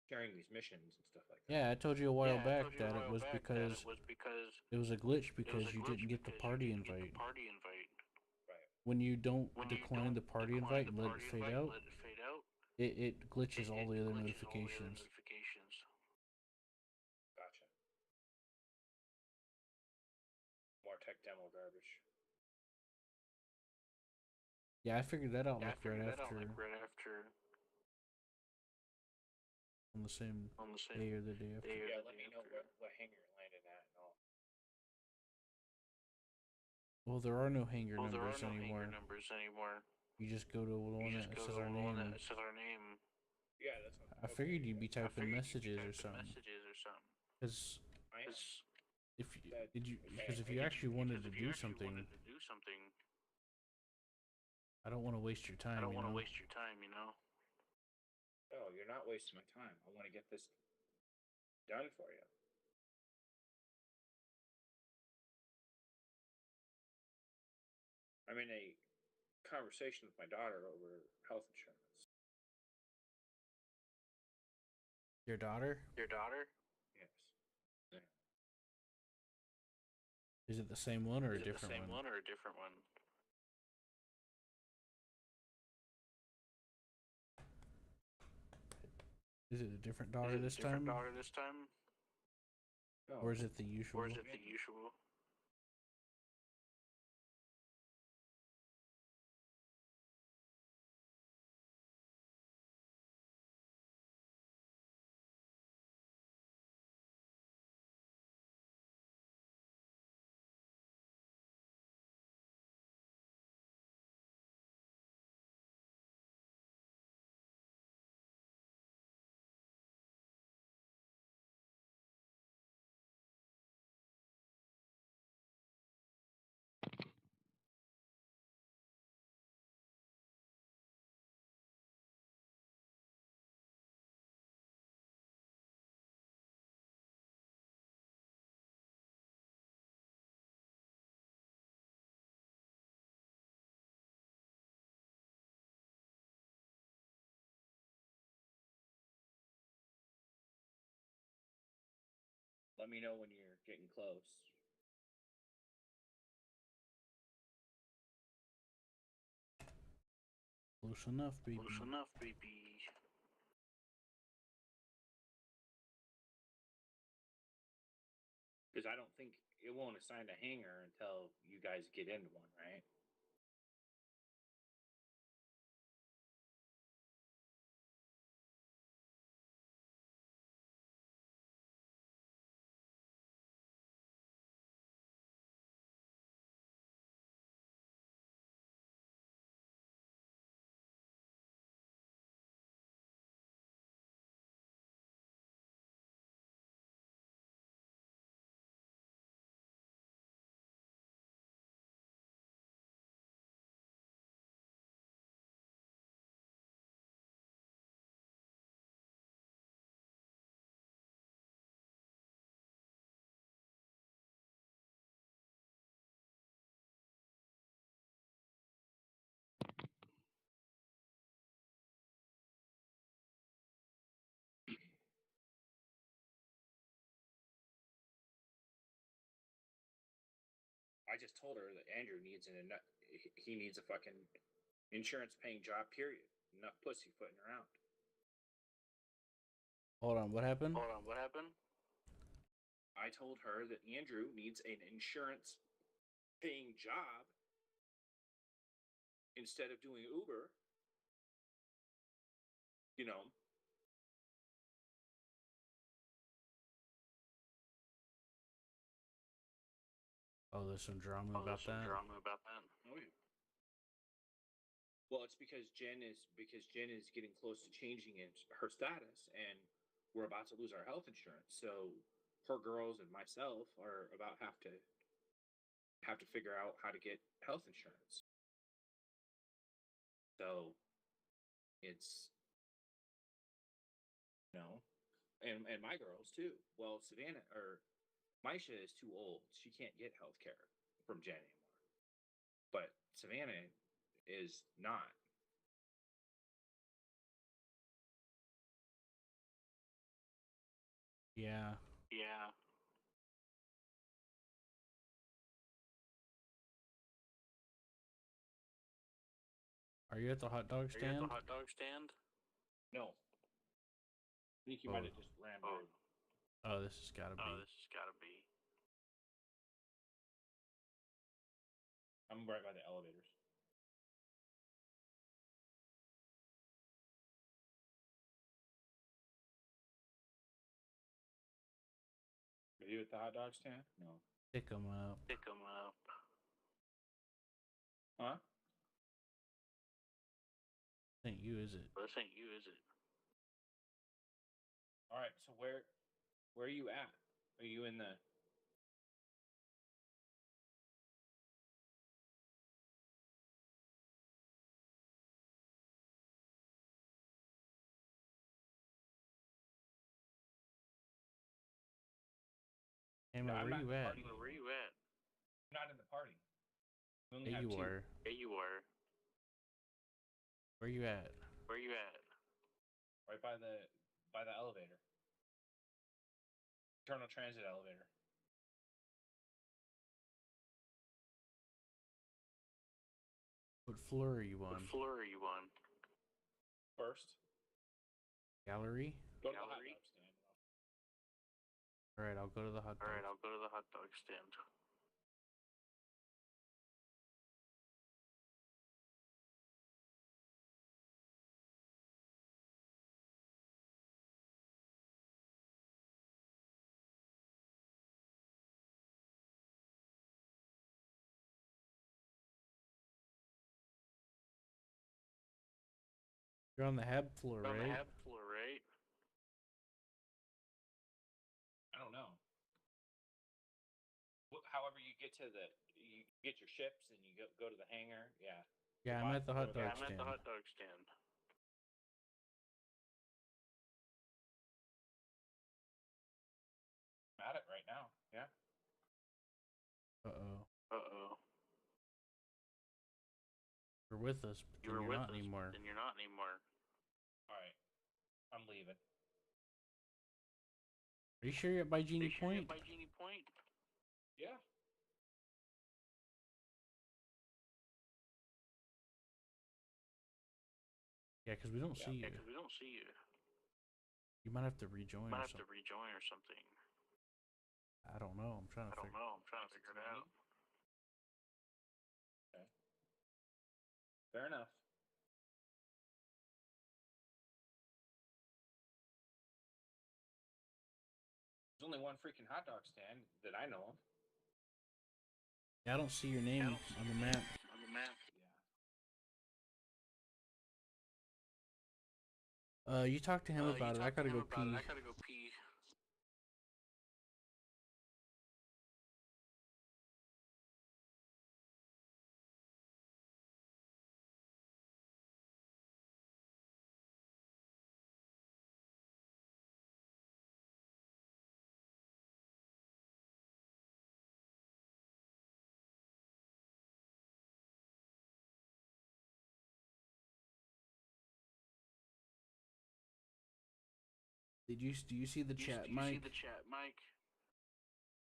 [SPEAKER 6] sharing these missions and stuff like that.
[SPEAKER 2] Yeah, I told you a while
[SPEAKER 7] Yeah, I
[SPEAKER 2] back
[SPEAKER 7] told you a
[SPEAKER 2] that it
[SPEAKER 7] while
[SPEAKER 2] was
[SPEAKER 7] back that
[SPEAKER 2] because
[SPEAKER 7] it was because
[SPEAKER 2] it was a glitch
[SPEAKER 7] it was
[SPEAKER 2] because
[SPEAKER 7] a
[SPEAKER 2] you
[SPEAKER 7] glitch
[SPEAKER 2] didn't get the
[SPEAKER 7] because you
[SPEAKER 2] party
[SPEAKER 7] didn't get
[SPEAKER 2] invite.
[SPEAKER 7] the party invite.
[SPEAKER 6] Right.
[SPEAKER 2] When you don't
[SPEAKER 7] When you
[SPEAKER 2] decline
[SPEAKER 7] don't
[SPEAKER 2] the party
[SPEAKER 7] decline
[SPEAKER 2] invite
[SPEAKER 7] the
[SPEAKER 2] and let it
[SPEAKER 7] party
[SPEAKER 2] fade
[SPEAKER 7] invite and
[SPEAKER 2] out,
[SPEAKER 7] let it fade out,
[SPEAKER 2] it glitches all the other
[SPEAKER 7] glitches all the other
[SPEAKER 2] notifications.
[SPEAKER 7] notifications.
[SPEAKER 6] Gotcha. More tech demo garbage.
[SPEAKER 2] Yeah, I figured that out
[SPEAKER 7] Yeah, I
[SPEAKER 2] like right
[SPEAKER 7] figured that out
[SPEAKER 2] after
[SPEAKER 7] like right after
[SPEAKER 2] on the same
[SPEAKER 7] on the same
[SPEAKER 2] day or the day after.
[SPEAKER 7] day or
[SPEAKER 6] Yeah,
[SPEAKER 7] the
[SPEAKER 6] let
[SPEAKER 7] day
[SPEAKER 6] me know
[SPEAKER 7] after.
[SPEAKER 6] what hangar you're landing at and all.
[SPEAKER 2] Well, there are no hangar
[SPEAKER 7] Well, there are
[SPEAKER 2] numbers
[SPEAKER 7] no
[SPEAKER 2] anymore.
[SPEAKER 7] hangar numbers anymore.
[SPEAKER 2] You just go to the
[SPEAKER 7] You
[SPEAKER 2] one
[SPEAKER 7] just
[SPEAKER 2] that
[SPEAKER 7] go to
[SPEAKER 2] says
[SPEAKER 7] the
[SPEAKER 2] our
[SPEAKER 7] one
[SPEAKER 2] name.
[SPEAKER 7] that says our name.
[SPEAKER 6] Yeah, that's what.
[SPEAKER 2] I figured you'd be
[SPEAKER 7] I
[SPEAKER 2] typing
[SPEAKER 7] figured you'd be
[SPEAKER 2] messages or
[SPEAKER 7] typing
[SPEAKER 2] something.
[SPEAKER 7] messages or something.
[SPEAKER 2] Because
[SPEAKER 6] I am.
[SPEAKER 2] if you
[SPEAKER 6] That-
[SPEAKER 2] did you
[SPEAKER 6] okay,
[SPEAKER 2] because if
[SPEAKER 6] I
[SPEAKER 2] you
[SPEAKER 6] did-
[SPEAKER 2] actually wanted to
[SPEAKER 7] Because if you
[SPEAKER 2] do
[SPEAKER 7] actually
[SPEAKER 2] something,
[SPEAKER 7] wanted to do something,
[SPEAKER 2] I don't want to waste your time.
[SPEAKER 7] I don't
[SPEAKER 2] You
[SPEAKER 7] want to
[SPEAKER 2] know.
[SPEAKER 7] waste your time, you know.
[SPEAKER 6] No, you're not wasting my time. I want to get this done for you. I'm in a conversation with my daughter over health insurance.
[SPEAKER 2] Your daughter?
[SPEAKER 7] Your daughter? Yes. Yeah.
[SPEAKER 2] Is it the same one or
[SPEAKER 7] Is
[SPEAKER 2] a
[SPEAKER 7] it the
[SPEAKER 2] different
[SPEAKER 7] same
[SPEAKER 2] one?
[SPEAKER 7] one or a different one?
[SPEAKER 2] Is it a different
[SPEAKER 7] Is
[SPEAKER 2] daughter
[SPEAKER 7] it a
[SPEAKER 2] this
[SPEAKER 7] different
[SPEAKER 2] time?
[SPEAKER 7] daughter this time?
[SPEAKER 2] Or is it the usual?
[SPEAKER 7] Or is it the usual?
[SPEAKER 6] Let me know when you're getting close.
[SPEAKER 2] Close enough, baby.
[SPEAKER 7] Close enough, baby.
[SPEAKER 6] Because I don't think it won't assign a hanger until you guys get into one, right? I just told her that Andrew needs he needs a fucking insurance paying job, period. Enough pussyfooting around.
[SPEAKER 2] Hold on, what happened?
[SPEAKER 7] Hold on, what happened?
[SPEAKER 6] I told her that Andrew needs an insurance paying job instead of doing Uber. You know.
[SPEAKER 2] Oh, there's some drama about
[SPEAKER 7] There's some
[SPEAKER 2] that.
[SPEAKER 7] drama about that.
[SPEAKER 6] Oh yeah. Well, it's because Jen is getting close to changing her status, and we're about to lose our health insurance. So her girls and myself are about have to figure out how to get health insurance. So it's and my girls too. Well, Savannah or Misha is too old; she can't get health care from Jen anymore. But Savannah is not.
[SPEAKER 2] Yeah.
[SPEAKER 7] Yeah.
[SPEAKER 2] Are you at the hot dog
[SPEAKER 7] Are you at
[SPEAKER 2] stand?
[SPEAKER 7] the hot dog stand?
[SPEAKER 6] No. I think you
[SPEAKER 2] Oh.
[SPEAKER 6] might have just ran by.
[SPEAKER 2] Oh, this has got to be.
[SPEAKER 7] Oh, this has got to be.
[SPEAKER 6] I'm right by the elevators. Are you at the hot dog stand? No.
[SPEAKER 2] Pick them up.
[SPEAKER 7] Pick them up.
[SPEAKER 6] Huh?
[SPEAKER 2] This ain't you, is it?
[SPEAKER 7] Well, this ain't you, is it?
[SPEAKER 6] All right. So where are you at? Are you in the?
[SPEAKER 2] Hammer,
[SPEAKER 6] I'm
[SPEAKER 2] where
[SPEAKER 6] not in
[SPEAKER 2] you
[SPEAKER 6] the
[SPEAKER 2] at?
[SPEAKER 6] party.
[SPEAKER 7] Where you at?
[SPEAKER 6] I'm not in the party. We only
[SPEAKER 2] Yeah,
[SPEAKER 6] have
[SPEAKER 2] you
[SPEAKER 6] two.
[SPEAKER 2] are.
[SPEAKER 7] Yeah, you were.
[SPEAKER 2] Where you at?
[SPEAKER 7] Where you at?
[SPEAKER 6] Right by the elevator. Internal transit elevator.
[SPEAKER 2] What floor are you
[SPEAKER 7] What
[SPEAKER 2] on?
[SPEAKER 7] floor are you on?
[SPEAKER 6] First.
[SPEAKER 2] Gallery?
[SPEAKER 6] Go to the hot
[SPEAKER 7] Gallery?
[SPEAKER 6] dog stand.
[SPEAKER 2] Alright, I'll go to the hot dog.
[SPEAKER 7] Alright, I'll go to the hot dog stand.
[SPEAKER 2] You're on the hab floor,
[SPEAKER 7] On the
[SPEAKER 2] right?
[SPEAKER 7] hab floor, right?
[SPEAKER 6] I don't know. However, you get to you get your ships and you go to the hangar. Yeah.
[SPEAKER 2] Yeah, I'm at the hot
[SPEAKER 7] Yeah,
[SPEAKER 2] dog
[SPEAKER 7] I'm at
[SPEAKER 2] stand.
[SPEAKER 7] the hot dog stand.
[SPEAKER 6] I'm at it right now. Yeah.
[SPEAKER 2] Uh-oh.
[SPEAKER 7] Uh-oh.
[SPEAKER 2] You're with us, but
[SPEAKER 7] You
[SPEAKER 2] then
[SPEAKER 7] were
[SPEAKER 2] you're
[SPEAKER 7] with
[SPEAKER 2] not
[SPEAKER 7] us,
[SPEAKER 2] anymore.
[SPEAKER 7] then you're not anymore.
[SPEAKER 6] All right. I'm leaving.
[SPEAKER 2] Are you sure you're by
[SPEAKER 7] Are
[SPEAKER 2] Genie
[SPEAKER 7] you sure you're
[SPEAKER 2] Point?
[SPEAKER 7] by Genie Point?
[SPEAKER 6] Yeah.
[SPEAKER 2] Yeah, because we don't see you.
[SPEAKER 7] Yeah, because we don't see you.
[SPEAKER 2] You might have to rejoin
[SPEAKER 7] Might
[SPEAKER 2] or
[SPEAKER 7] have to
[SPEAKER 2] something.
[SPEAKER 7] rejoin or something.
[SPEAKER 2] I don't know. I'm trying to
[SPEAKER 7] I don't
[SPEAKER 2] figure.
[SPEAKER 7] know. I'm trying to figure it out.
[SPEAKER 6] Okay. Fair enough. There's only one freaking hot dog stand that I know of.
[SPEAKER 2] Yeah, I don't see your name
[SPEAKER 7] I don't see
[SPEAKER 2] on
[SPEAKER 7] your
[SPEAKER 2] the
[SPEAKER 7] name
[SPEAKER 2] map.
[SPEAKER 7] on the map.
[SPEAKER 6] Yeah.
[SPEAKER 2] You talk to him about it. I gotta go pee.
[SPEAKER 7] I gotta go pee.
[SPEAKER 2] Do you see the chat,
[SPEAKER 7] Do you see
[SPEAKER 2] Mike?
[SPEAKER 7] the chat, Mike?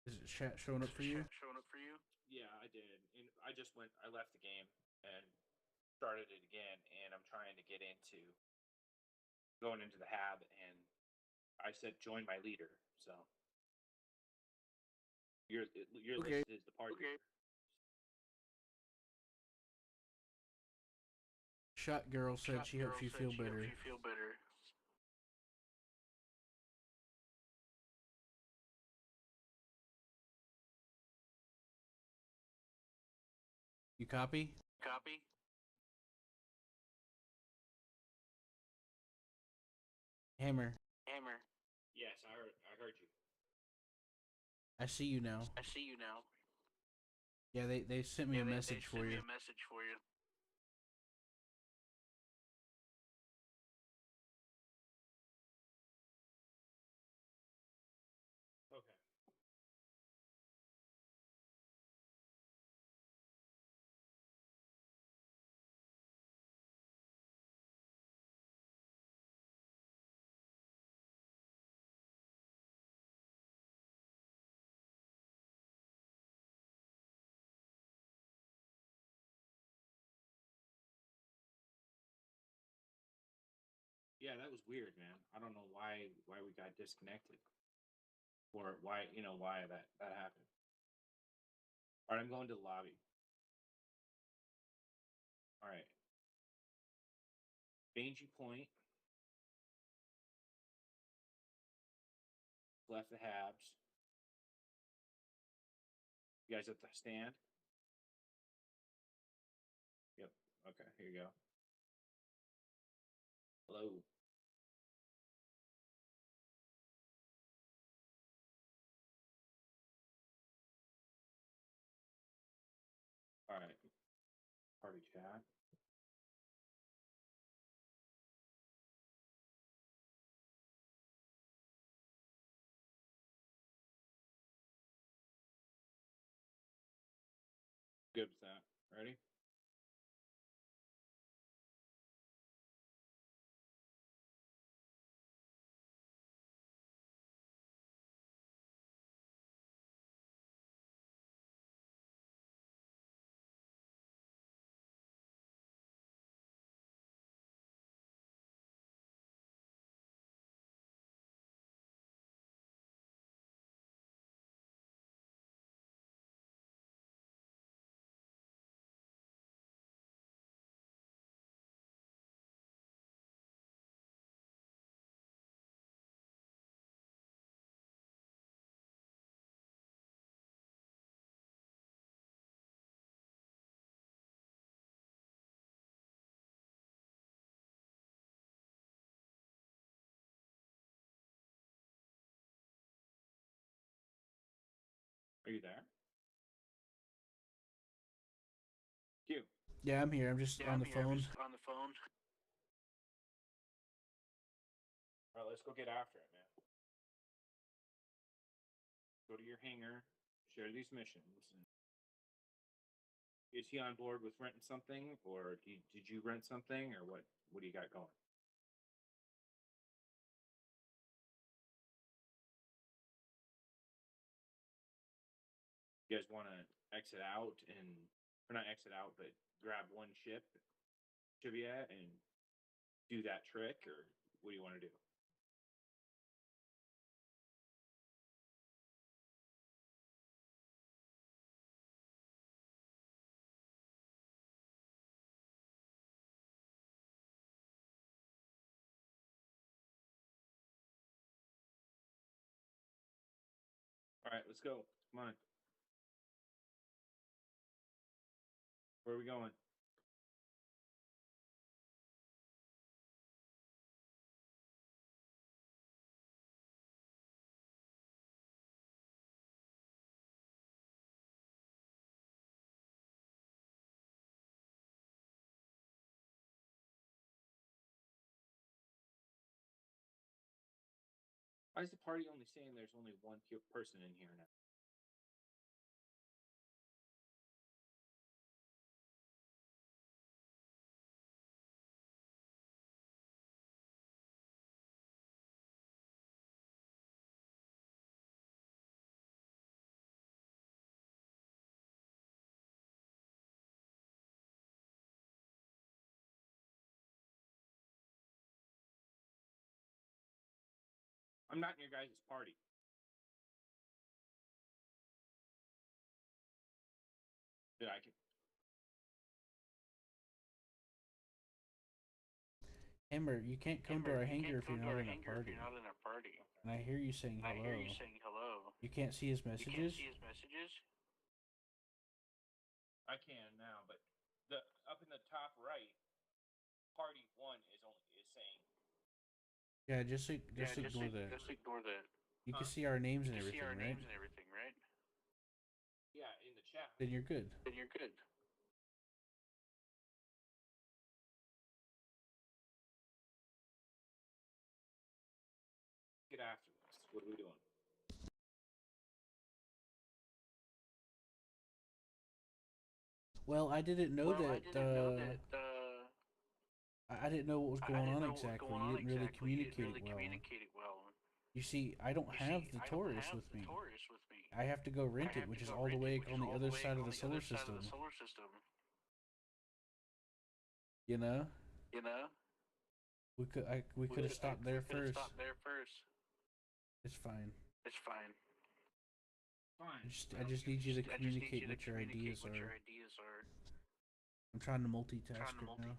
[SPEAKER 2] Is it chat showing up
[SPEAKER 7] Is
[SPEAKER 2] for
[SPEAKER 7] the
[SPEAKER 2] you?
[SPEAKER 7] chat showing up for you?
[SPEAKER 6] Yeah, I did. And I left the game and started it again, and I'm trying to get into going into the hab, and I said join my leader. So your
[SPEAKER 2] Okay.
[SPEAKER 6] list is the party.
[SPEAKER 7] Okay.
[SPEAKER 6] Leader.
[SPEAKER 2] Shot girl said she hopes you feel better.
[SPEAKER 7] Hopes you feel better.
[SPEAKER 2] You copy?
[SPEAKER 7] Copy?
[SPEAKER 2] Hammer.
[SPEAKER 7] Hammer.
[SPEAKER 6] Yes, I heard you.
[SPEAKER 2] I see you now.
[SPEAKER 7] I see you now.
[SPEAKER 2] Yeah, they sent me a message for you.
[SPEAKER 7] a message for you.
[SPEAKER 6] Okay. Yeah, that was weird, man. I don't know why we got disconnected, or why that happened. All right, I'm going to the lobby. All right, Bangy Point, left the Habs. You guys at the stand? Yep. Okay, here you go. Hello. All right. Party chat. Good with that. Ready? Are you there? Q.
[SPEAKER 2] Yeah, I'm here. I'm just on the phone.
[SPEAKER 7] on the phone.
[SPEAKER 6] All right, let's go get after it, man. Go to your hangar, share these missions. Is he on board with renting something, or did you rent something, or what? What do you got going? You guys want to exit out or not exit out, but grab one ship, Chivia, and do that trick, or what do you want to do? All right, let's go. Come on. Where are we going? Why is the party only saying there's only one person in here now? I'm not in your guys' party. That I can.
[SPEAKER 2] Hammer, you can't come to our hangar if you're not in a party.
[SPEAKER 7] You're not in a party.
[SPEAKER 2] And I hear you saying
[SPEAKER 7] I
[SPEAKER 2] hello.
[SPEAKER 7] hear you saying hello.
[SPEAKER 2] You can't see his
[SPEAKER 7] You
[SPEAKER 2] messages?
[SPEAKER 7] can't see his messages?
[SPEAKER 6] I can now, but the up in the top right, party one is saying.
[SPEAKER 2] Yeah, just ignore that.
[SPEAKER 7] Just ignore that.
[SPEAKER 2] You can see our names
[SPEAKER 7] You
[SPEAKER 2] and
[SPEAKER 7] can
[SPEAKER 2] everything,
[SPEAKER 7] see our
[SPEAKER 2] right?
[SPEAKER 7] names and everything, right?
[SPEAKER 6] Yeah, in the chat.
[SPEAKER 2] Then you're good.
[SPEAKER 7] Then you're good.
[SPEAKER 6] Get after this. What are we doing?
[SPEAKER 2] Well, I didn't know that. I didn't know what was going on exactly. You didn't really communicate it well. You see, I don't have the Taurus with me. I have to go rent it, which is all the way on the other side of the solar system. You know? We could have stopped there first. It's fine.
[SPEAKER 6] Fine.
[SPEAKER 2] I just need you to communicate what your ideas are. I'm trying to multitask right now.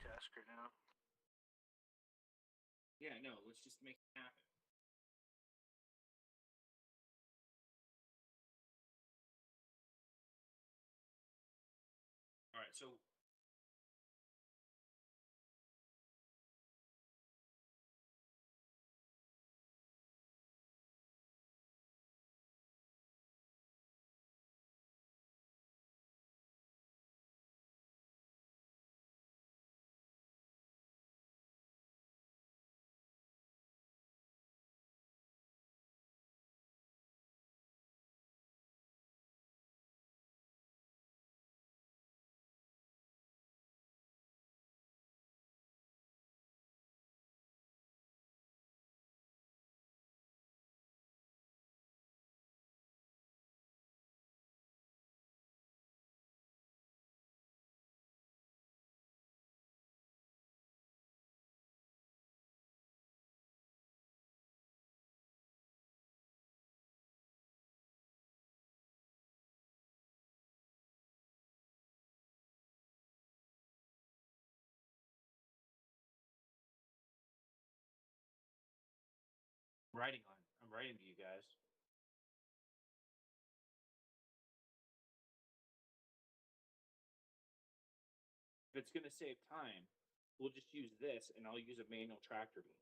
[SPEAKER 6] Yeah, no, let's just make it happen. All right, so I'm writing to you guys. If it's gonna save time, we'll just use this, and I'll use a manual tractor beam.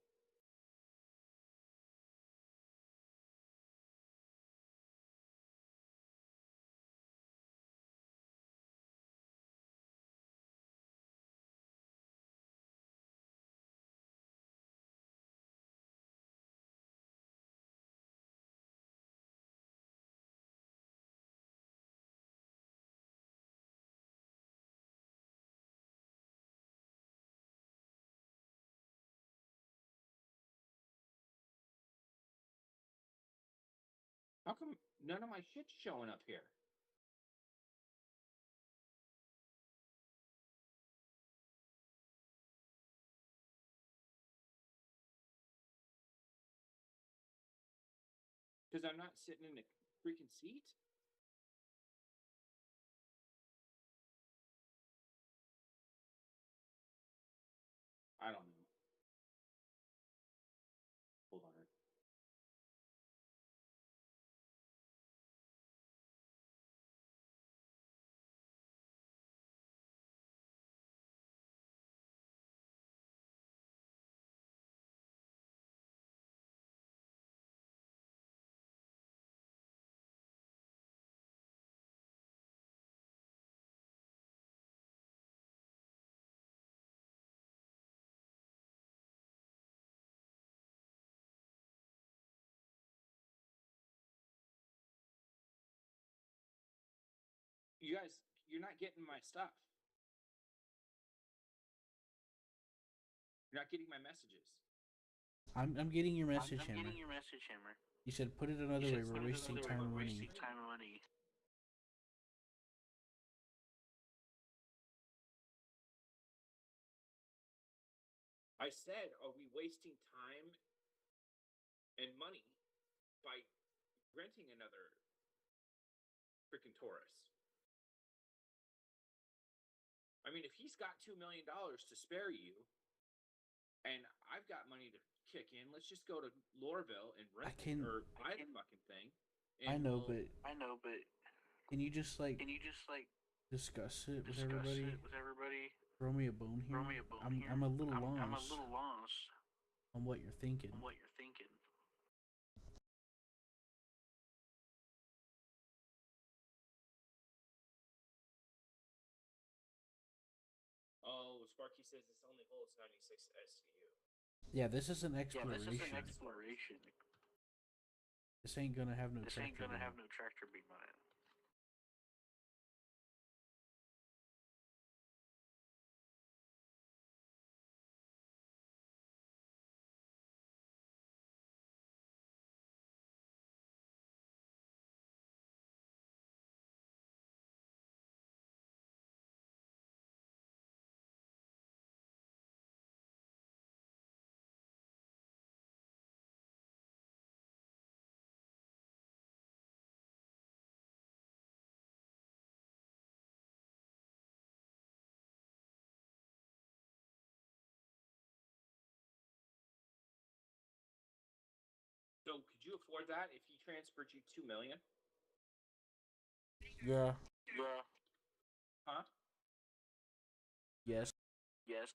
[SPEAKER 6] How come none of my shit's showing up here? Because I'm not sitting in the freaking seat? I don't know. Hold on. You guys, you're not getting my stuff. You're not getting my messages.
[SPEAKER 2] I'm getting your message,
[SPEAKER 7] I'm
[SPEAKER 2] Hammer.
[SPEAKER 7] getting your message, Hammer.
[SPEAKER 2] You said put it another way. We're wasting time and money.
[SPEAKER 7] Wasting time and money.
[SPEAKER 6] I said, are we wasting time and money by renting another freaking Taurus? I mean, if he's got $2 million to spare you, and I've got money to kick in, let's just go to Lorville and rent or buy the fucking thing.
[SPEAKER 2] I know, but can you just like discuss it with everybody? Throw me a bone here. I'm a little lost on what you're thinking.
[SPEAKER 6] Oh, Sparky says this only holds 96 SCU.
[SPEAKER 2] Yeah, this is an exploration. This ain't gonna have no tractor beam on it.
[SPEAKER 6] So could you afford that if he transferred you $2 million?
[SPEAKER 2] Yeah.
[SPEAKER 6] Huh?
[SPEAKER 2] Yes.
[SPEAKER 6] Okay.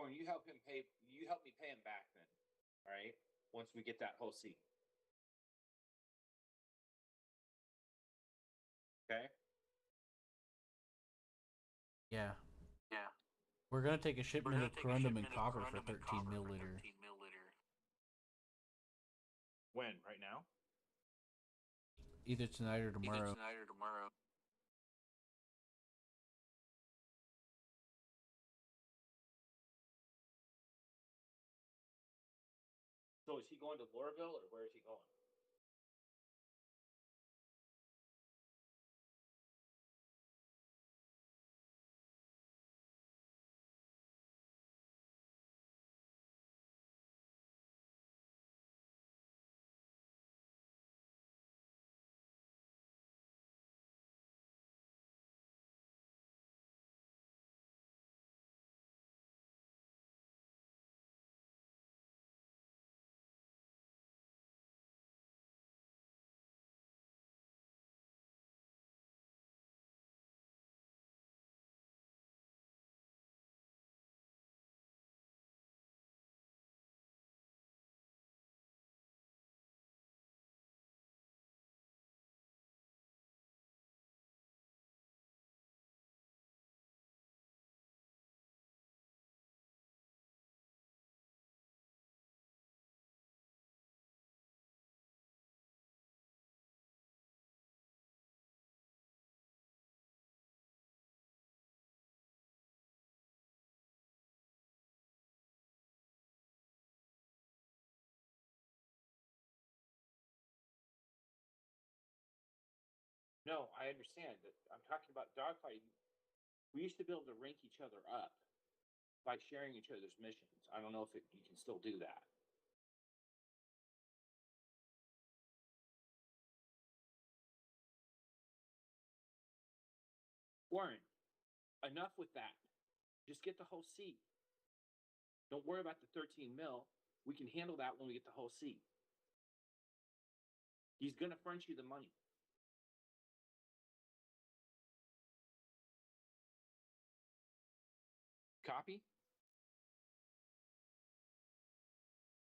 [SPEAKER 6] Warren, you help him pay. You help me pay him back then. All right. Once we get that whole seat. Okay.
[SPEAKER 2] Yeah.
[SPEAKER 7] Yeah.
[SPEAKER 2] We're gonna take a
[SPEAKER 7] We're
[SPEAKER 2] shipment
[SPEAKER 7] gonna
[SPEAKER 2] of
[SPEAKER 7] take a
[SPEAKER 2] corundum and
[SPEAKER 7] shipment of
[SPEAKER 2] copper for
[SPEAKER 7] corundum and
[SPEAKER 2] 13
[SPEAKER 7] copper for
[SPEAKER 2] milliliter.
[SPEAKER 7] 13 milliliter.
[SPEAKER 6] When? Right now?
[SPEAKER 2] Either tonight or
[SPEAKER 7] Either
[SPEAKER 2] tomorrow.
[SPEAKER 7] tonight or tomorrow.
[SPEAKER 6] So is he going to Lorville or where is he going? No, I understand that. I'm talking about dogfighting. We used to be able to rank each other up by sharing each other's missions. I don't know if you can still do that. Warren, enough with that. Just get the whole seat. Don't worry about the 13 mil. We can handle that when we get the whole seat. He's going to front you the money. Copy?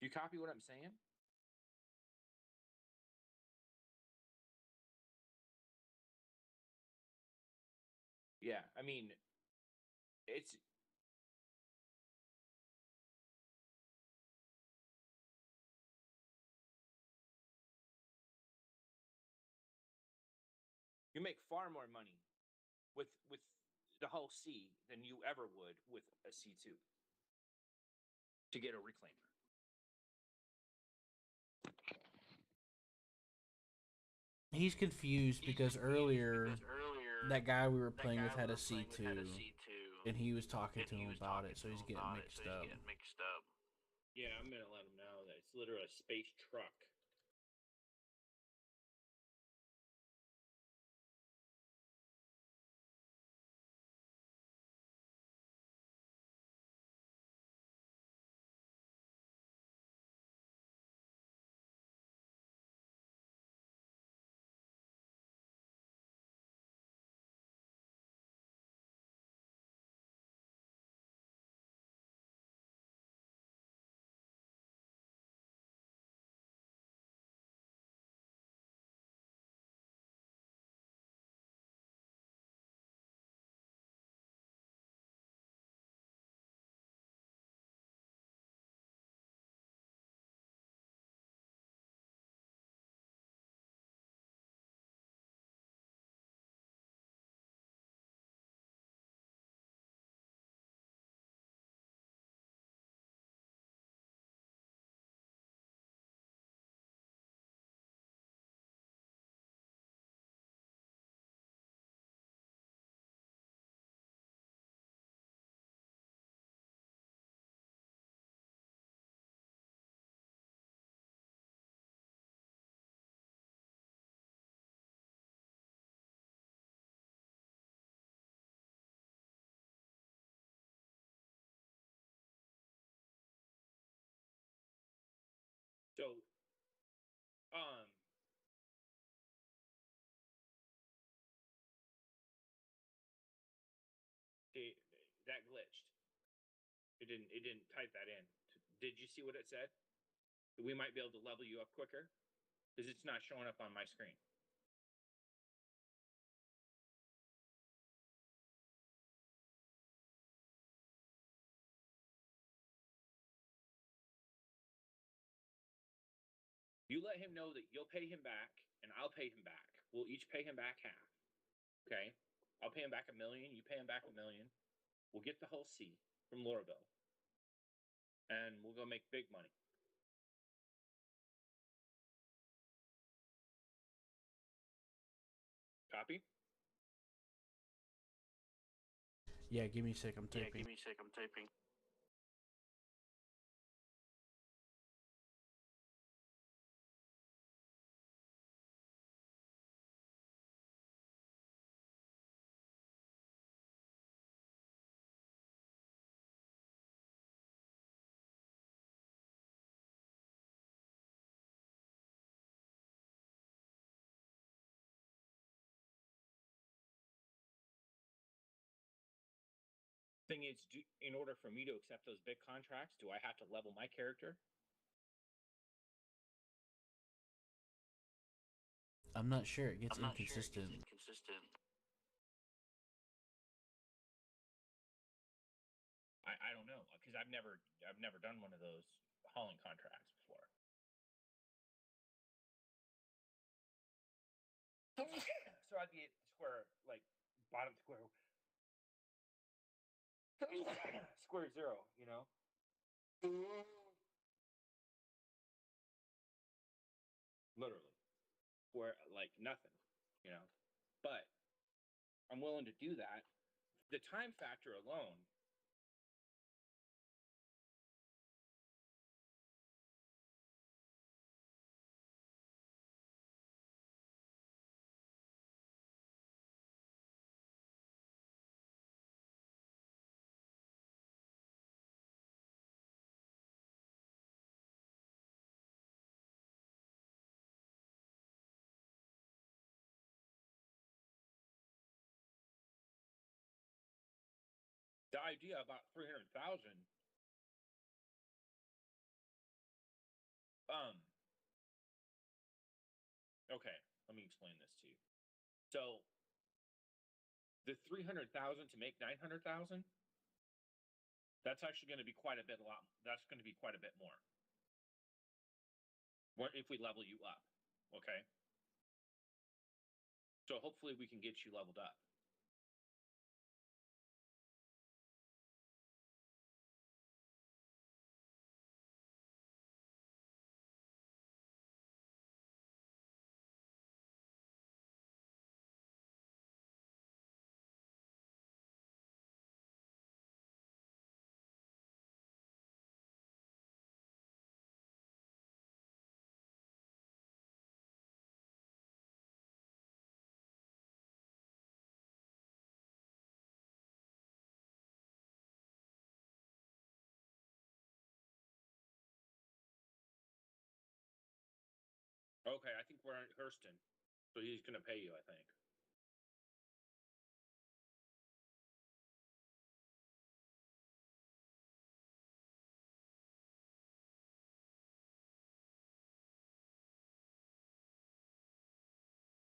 [SPEAKER 6] You copy what I'm saying? Yeah, I mean, it's you make far more money with the whole C than you ever would with a C2 to get a reclaimer.
[SPEAKER 2] He's confused because earlier that guy we were playing with had a C2, and he was talking to him about it, so he's getting mixed up.
[SPEAKER 6] Yeah, I'm gonna let him know that it's literally a space truck. So, um, that glitched. It didn't type that in. Did you see what it said? We might be able to level you up quicker because it's not showing up on my screen. You let him know that you'll pay him back and I'll pay him back. We'll each pay him back half. Okay? I'll pay him back $1 million. You pay him back $1 million. We'll get the whole C from Lorville. And we'll go make big money. Copy?
[SPEAKER 2] Yeah, give me a sec. I'm
[SPEAKER 7] Yeah,
[SPEAKER 2] typing.
[SPEAKER 7] give me a sec. I'm typing.
[SPEAKER 6] Thing is, in order for me to accept those big contracts, do I have to level my character?
[SPEAKER 2] I'm not sure. It gets
[SPEAKER 7] I'm not sure. It
[SPEAKER 2] inconsistent.
[SPEAKER 7] gets inconsistent.
[SPEAKER 6] I don't know because I've never done one of those hauling contracts before. So I'd be at square, like bottom square, square zero, you know. Literally, where like nothing, you know. But I'm willing to do that. The time factor alone. The idea about 300,000. Okay, let me explain this to you. So the 300,000 to make 900,000. That's actually going to be quite a bit. That's going to be quite a bit more. If we level you up, okay. So hopefully we can get you leveled up. Okay, I think we're at Hurston, so he's going to pay you, I think.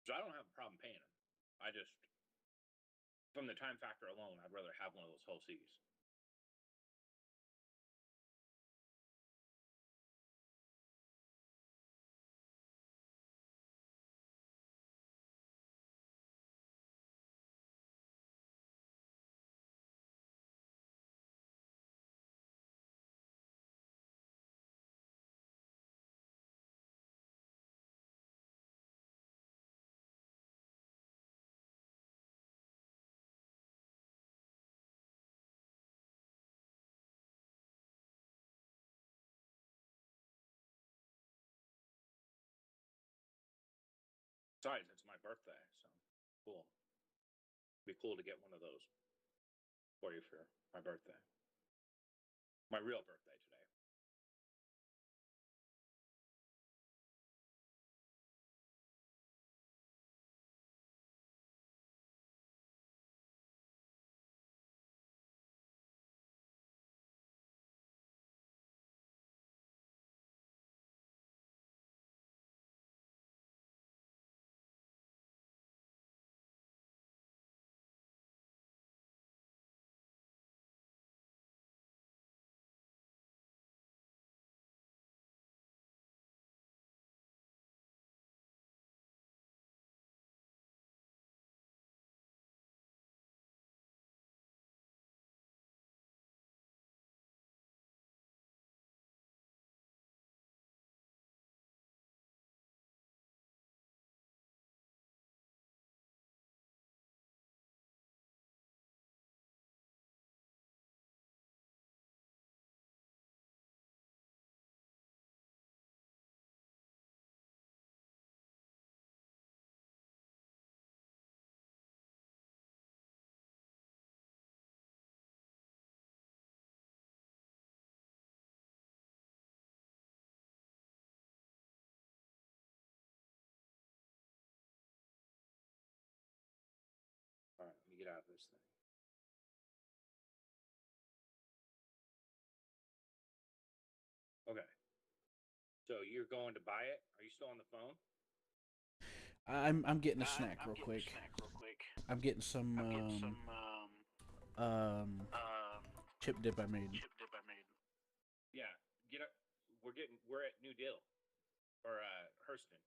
[SPEAKER 6] So I don't have a problem paying him. I just, from the time factor alone, I'd rather have one of those whole C's. Besides, it's my birthday, so cool. Be cool to get one of those for you for my birthday. My real birthday today. this thing. Okay. So you're going to buy it? Are you still on the phone?
[SPEAKER 2] I'm getting a snack real quick. I'm getting some chip dip I made.
[SPEAKER 6] Yeah. Get up. We're at New Deal or Hurston.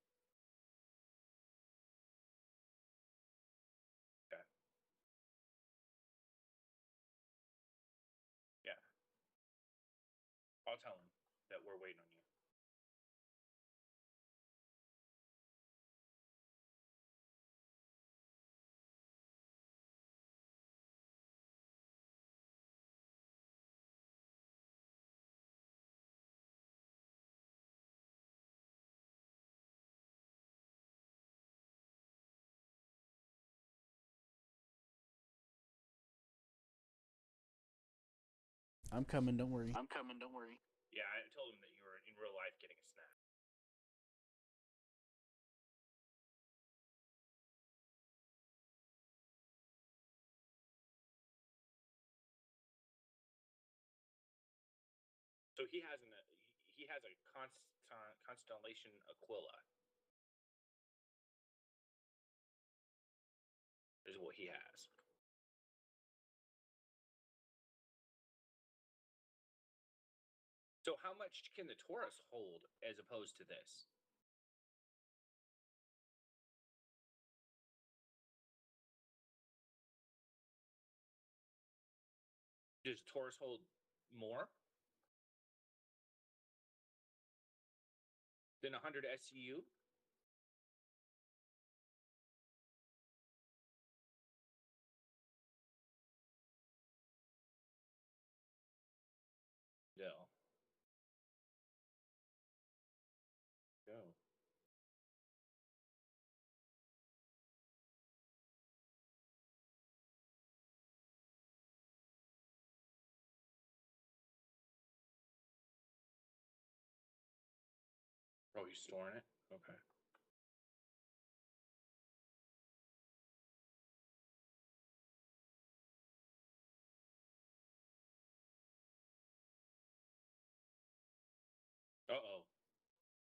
[SPEAKER 6] Okay. Yeah. I'll tell him that we're waiting on you.
[SPEAKER 2] I'm coming. Don't worry.
[SPEAKER 6] Yeah, I told him that you were in real life getting a snack. So he has a constellation Aquila. Is what he has. So how much can the Taurus hold as opposed to this? Does Taurus hold more than 100 SCU? No. No. Oh, he's storing it? Okay. Uh-oh.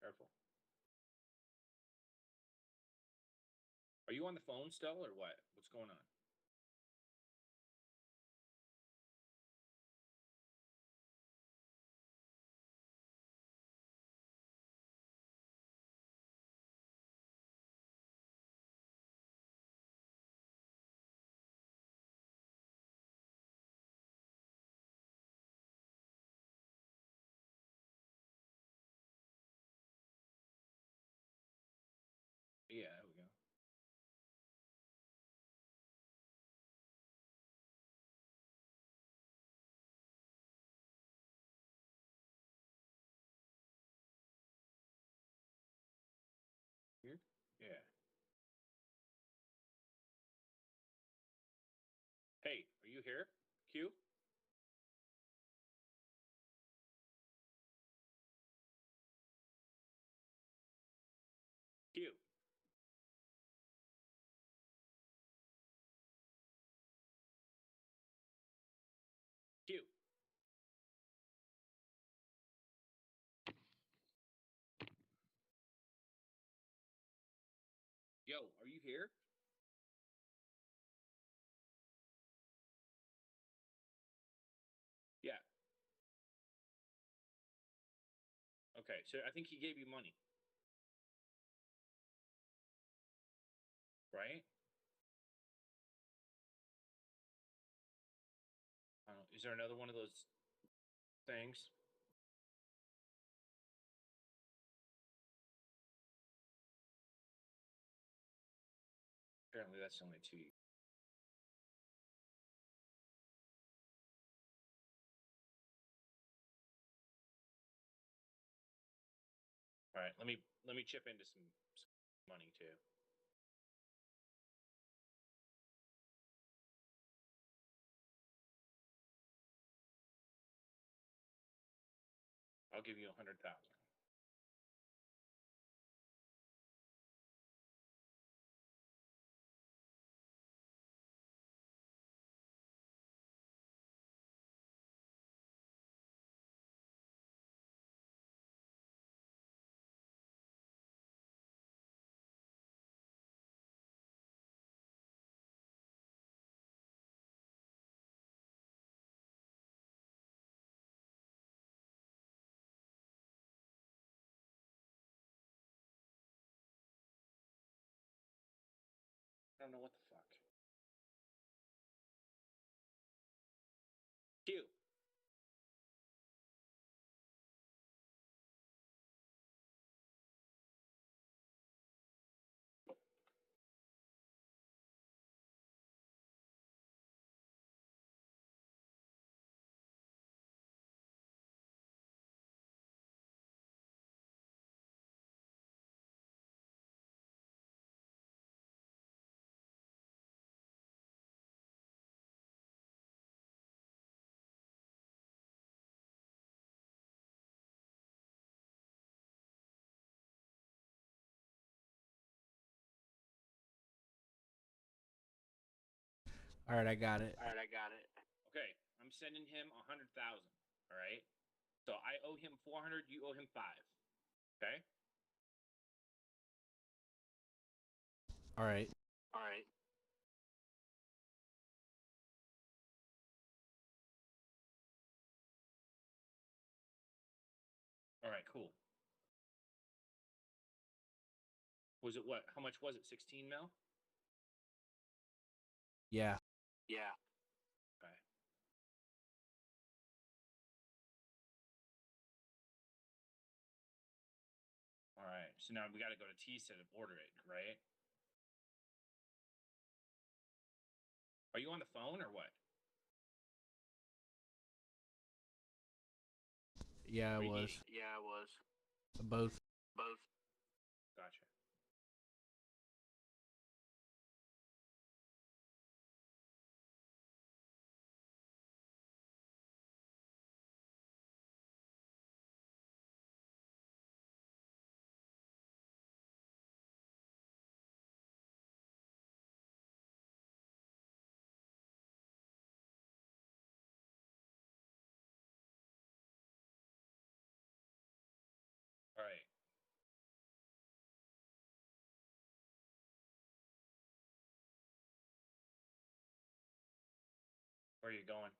[SPEAKER 6] Careful. Are you on the phone still or what? What's going on? Yeah, there we go. Here? Yeah. Hey, are you here? Q? Q. Q. Yo, are you here? Yeah. Okay, so I think he gave you money. Right? Is there another one of those things? Apparently that's only two. All right, let me chip into some money too. I'll give you 100,000. I don't know what the fuck. Q.
[SPEAKER 2] All right, I got it.
[SPEAKER 6] Okay, I'm sending him 100,000. All right. So I owe him 400. You owe him 5. Okay.
[SPEAKER 2] All right.
[SPEAKER 6] All right. Cool. Was it what? How much was it? 16 mil.
[SPEAKER 2] Yeah.
[SPEAKER 6] Okay. All right. So now we got to go to T-Set and order it, right? Are you on the phone or what?
[SPEAKER 2] Yeah, I was. Both.
[SPEAKER 6] Gotcha. All right. Where are you going?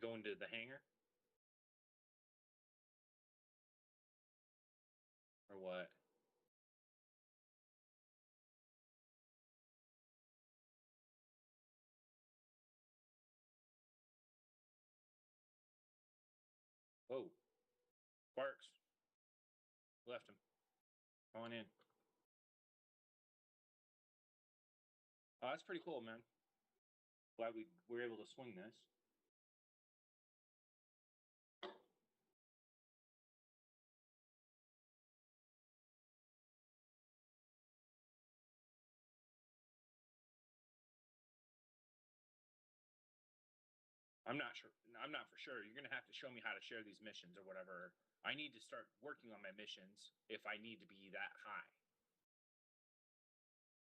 [SPEAKER 6] Going to the hangar? Or what? Whoa. Sparks. Left him. Come on in. Oh, that's pretty cool, man. Glad we were able to swing this. I'm not sure. I'm not for sure. You're gonna have to show me how to share these missions or whatever. I need to start working on my missions if I need to be that high.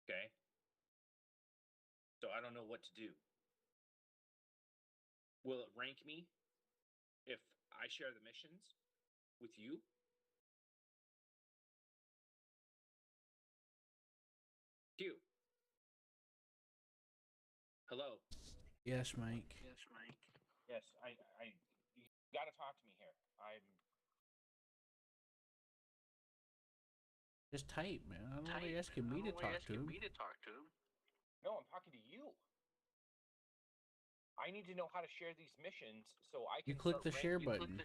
[SPEAKER 6] Okay. So I don't know what to do. Will it rank me if I share the missions with you? Q. Hello.
[SPEAKER 2] Yes, Mike.
[SPEAKER 6] Yes, you gotta talk to me here. I'm.
[SPEAKER 2] Just type, man. I don't know why you're asking me to talk to him.
[SPEAKER 6] No, I'm talking to you. I need to know how to share these missions so I can.
[SPEAKER 2] You click the share button.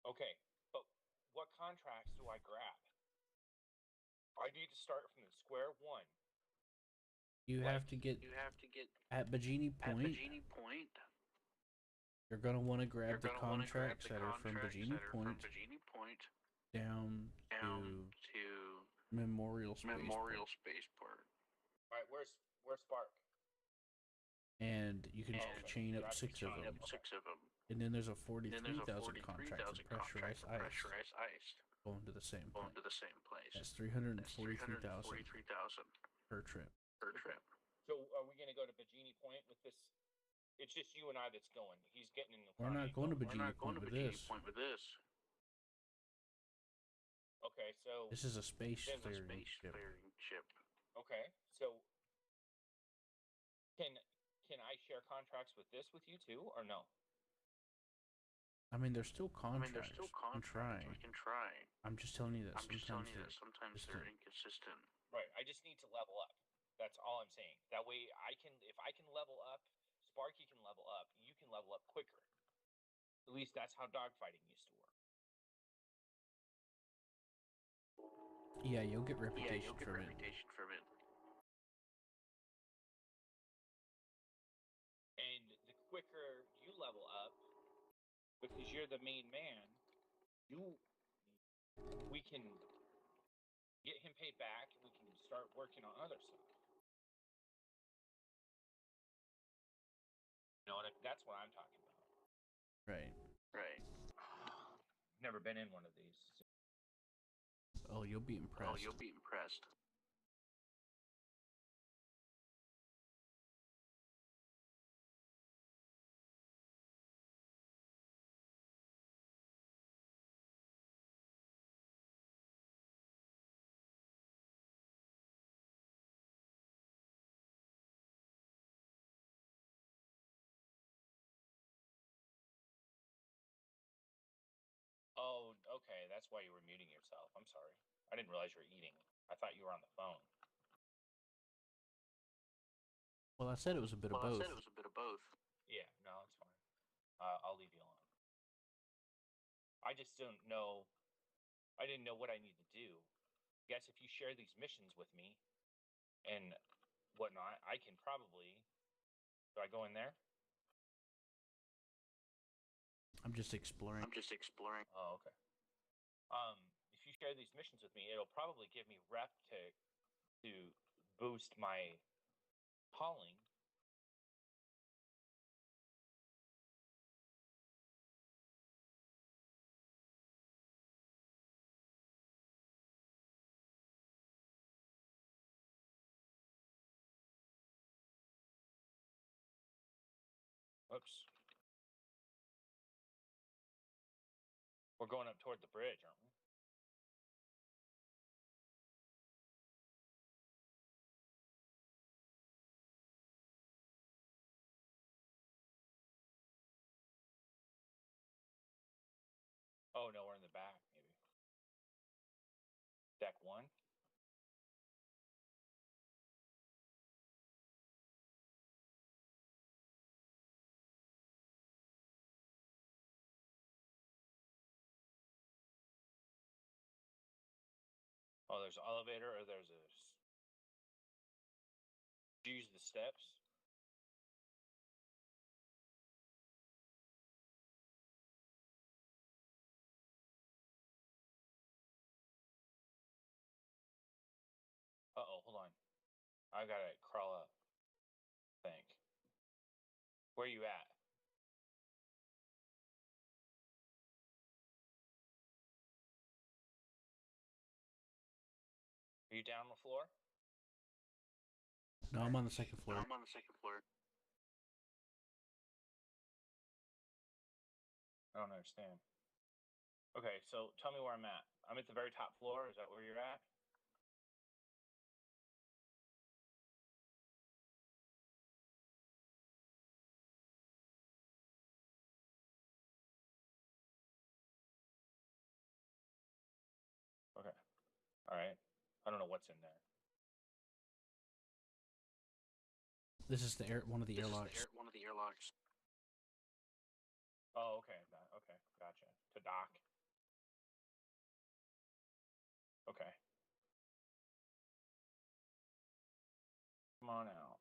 [SPEAKER 6] Okay, but what contracts do I grab? I need to start from the square one.
[SPEAKER 2] You have to get at Bajini Point. You're gonna want to grab the contracts that are from Bajini Point down to Memorial Spaceport.
[SPEAKER 6] All right, where's Spark?
[SPEAKER 2] And you can chain up 6 of them. And then there's a 43,000 contract for pressurized ice going to the same place. That's 343,000 per trip.
[SPEAKER 6] So are we gonna go to Bajini Point with this? It's just you and I that's going. He's getting in the car.
[SPEAKER 2] We're not going to Bajini Point with this.
[SPEAKER 6] Okay, so
[SPEAKER 2] This is a space-faring ship.
[SPEAKER 6] okay, so can I share contracts with this with you too, or no?
[SPEAKER 2] I mean, there's still
[SPEAKER 7] I mean, there's
[SPEAKER 2] contracts.
[SPEAKER 7] still
[SPEAKER 2] We can try.
[SPEAKER 7] contracts. We can try.
[SPEAKER 2] I'm just telling you that
[SPEAKER 7] I'm just telling
[SPEAKER 2] sometimes
[SPEAKER 7] you that sometimes
[SPEAKER 2] just
[SPEAKER 7] they're inconsistent.
[SPEAKER 6] Right. I just need to level up. That's all I'm saying. That way, if I can level up, Sparky can level up. You can level up quicker. At least that's how dogfighting used to work.
[SPEAKER 2] yeah, you'll get
[SPEAKER 7] Yeah,
[SPEAKER 2] reputation
[SPEAKER 7] you'll get
[SPEAKER 2] from it.
[SPEAKER 7] reputation from it.
[SPEAKER 6] And the quicker you level up, because you're the main man, we can get him paid back, and we can start working on other stuff. You know, that's what I'm talking about.
[SPEAKER 2] Right.
[SPEAKER 7] Right.
[SPEAKER 6] Never been in one of these.
[SPEAKER 2] Oh, you'll be impressed.
[SPEAKER 7] Oh, you'll be impressed.
[SPEAKER 6] Oh, okay. That's why you were muting yourself. I'm sorry. I didn't realize you were eating. I thought you were on the phone.
[SPEAKER 2] Well, I said it was a bit of both.
[SPEAKER 7] I said it was a bit of both.
[SPEAKER 6] Yeah, no, it's fine. I'll leave you alone. I just don't know. I didn't know what I need to do. I guess if you share these missions with me and whatnot, I can probably. Do I go in there?
[SPEAKER 2] I'm just exploring.
[SPEAKER 7] I'm just exploring.
[SPEAKER 6] Oh, okay. If you share these missions with me, it'll probably give me rep to boost my hauling. Oops. We're going up toward the bridge, aren't we? Oh no, we're in the back, maybe. Deck 1. Oh, there's an elevator, or there's a. Use the steps. Uh-oh, hold on. I gotta crawl up. Think. Where you at? Are you down on the floor?
[SPEAKER 2] No, I'm on the second floor.
[SPEAKER 7] I'm on the second floor.
[SPEAKER 6] I don't understand. Okay, so tell me where I'm at. I'm at the very top floor. Is that where you're at? Okay. All right. I don't know what's in there.
[SPEAKER 2] This is the one of the airlocks.
[SPEAKER 7] One of the airlocks.
[SPEAKER 6] Oh, okay. Okay, gotcha. To dock. Okay. Come on out.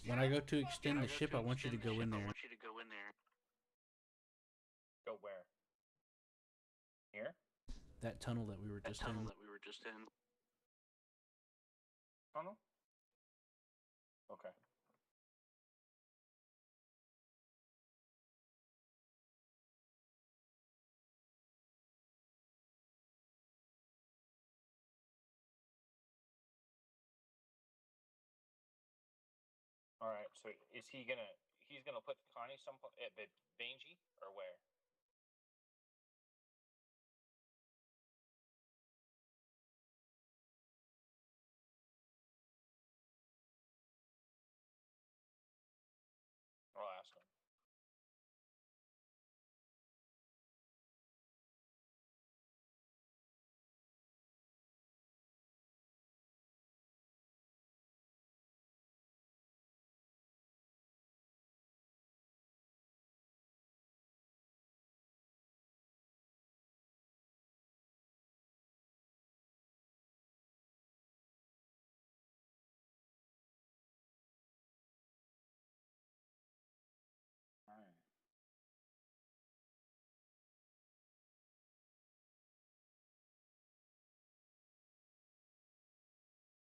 [SPEAKER 2] When I go to extend the ship, I want you to go in
[SPEAKER 7] I
[SPEAKER 2] there.
[SPEAKER 7] want you to go in there.
[SPEAKER 6] Go where? Here?
[SPEAKER 2] That tunnel that we were just in.
[SPEAKER 7] That we were just in.
[SPEAKER 6] Tunnel? Okay. All right. So is he gonna? He's gonna put Connie some at Bangy or where? I'll ask him. All right.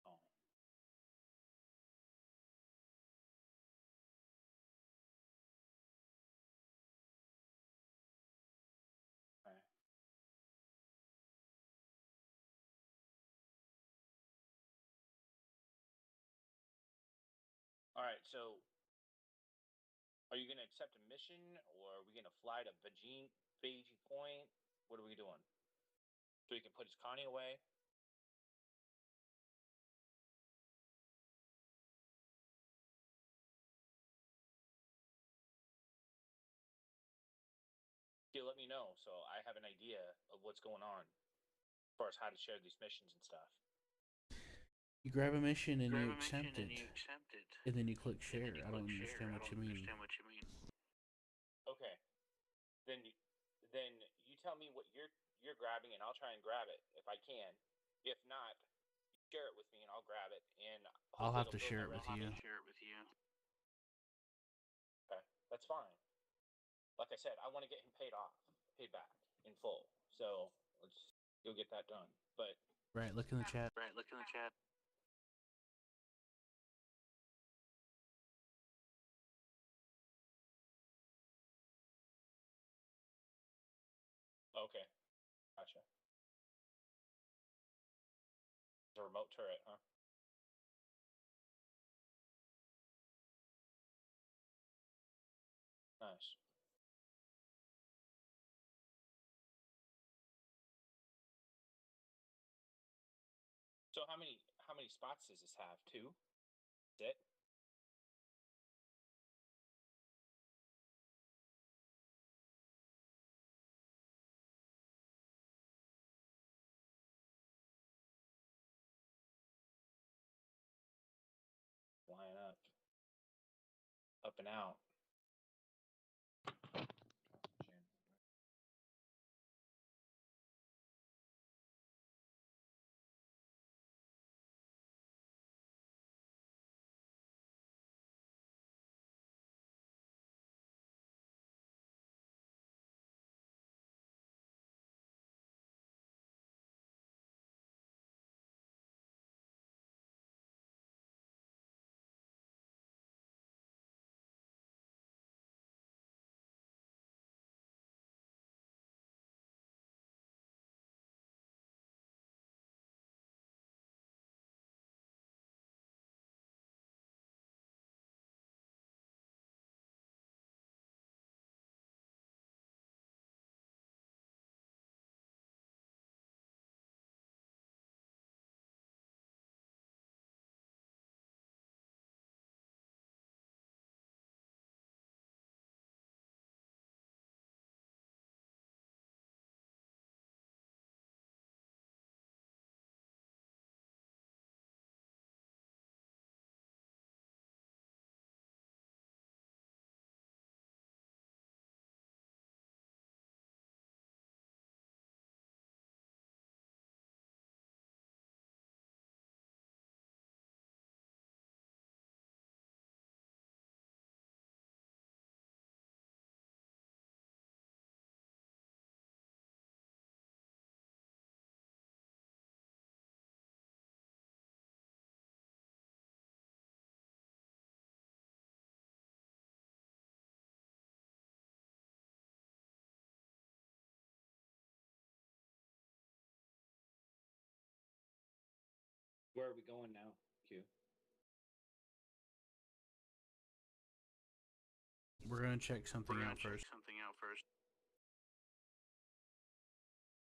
[SPEAKER 6] Oh. Okay. All right. So, are you gonna accept a mission, or are we gonna fly to Beijing Point? What are we doing? So he can put his Connie away. You let me know so I have an idea of what's going on as far as how to share these missions and stuff.
[SPEAKER 2] You grab a mission and
[SPEAKER 7] Grab
[SPEAKER 2] you
[SPEAKER 7] a mission
[SPEAKER 2] accept
[SPEAKER 7] and
[SPEAKER 2] it,
[SPEAKER 7] you accept it,
[SPEAKER 2] and then you click
[SPEAKER 7] and then
[SPEAKER 2] share.
[SPEAKER 7] you
[SPEAKER 2] I
[SPEAKER 7] click
[SPEAKER 2] don't
[SPEAKER 7] share.
[SPEAKER 2] understand
[SPEAKER 7] I
[SPEAKER 2] what
[SPEAKER 7] don't
[SPEAKER 2] you mean.
[SPEAKER 7] understand what you mean.
[SPEAKER 6] Okay. Then then you tell me what you're grabbing and I'll try and grab it if I can. If not, share it with me and I'll grab it and
[SPEAKER 2] I'll
[SPEAKER 6] hopefully
[SPEAKER 2] have
[SPEAKER 6] it'll
[SPEAKER 2] to
[SPEAKER 6] build
[SPEAKER 2] share
[SPEAKER 6] my
[SPEAKER 2] it with
[SPEAKER 7] I'll have
[SPEAKER 2] you.
[SPEAKER 7] to share it with you.
[SPEAKER 6] Okay. That's fine. Like I said, I want to get him paid back in full. So let's go get that done. But
[SPEAKER 2] Right, look in the chat.
[SPEAKER 7] Right, look in the chat.
[SPEAKER 6] okay. Gotcha. It's a remote turret, huh? Nice. So how many spots does this have? Two? That's it? Line up. Up and out. Where are we going now, Q?
[SPEAKER 2] We're gonna check something
[SPEAKER 7] We're
[SPEAKER 2] out
[SPEAKER 7] gonna check
[SPEAKER 2] first.
[SPEAKER 7] something out first.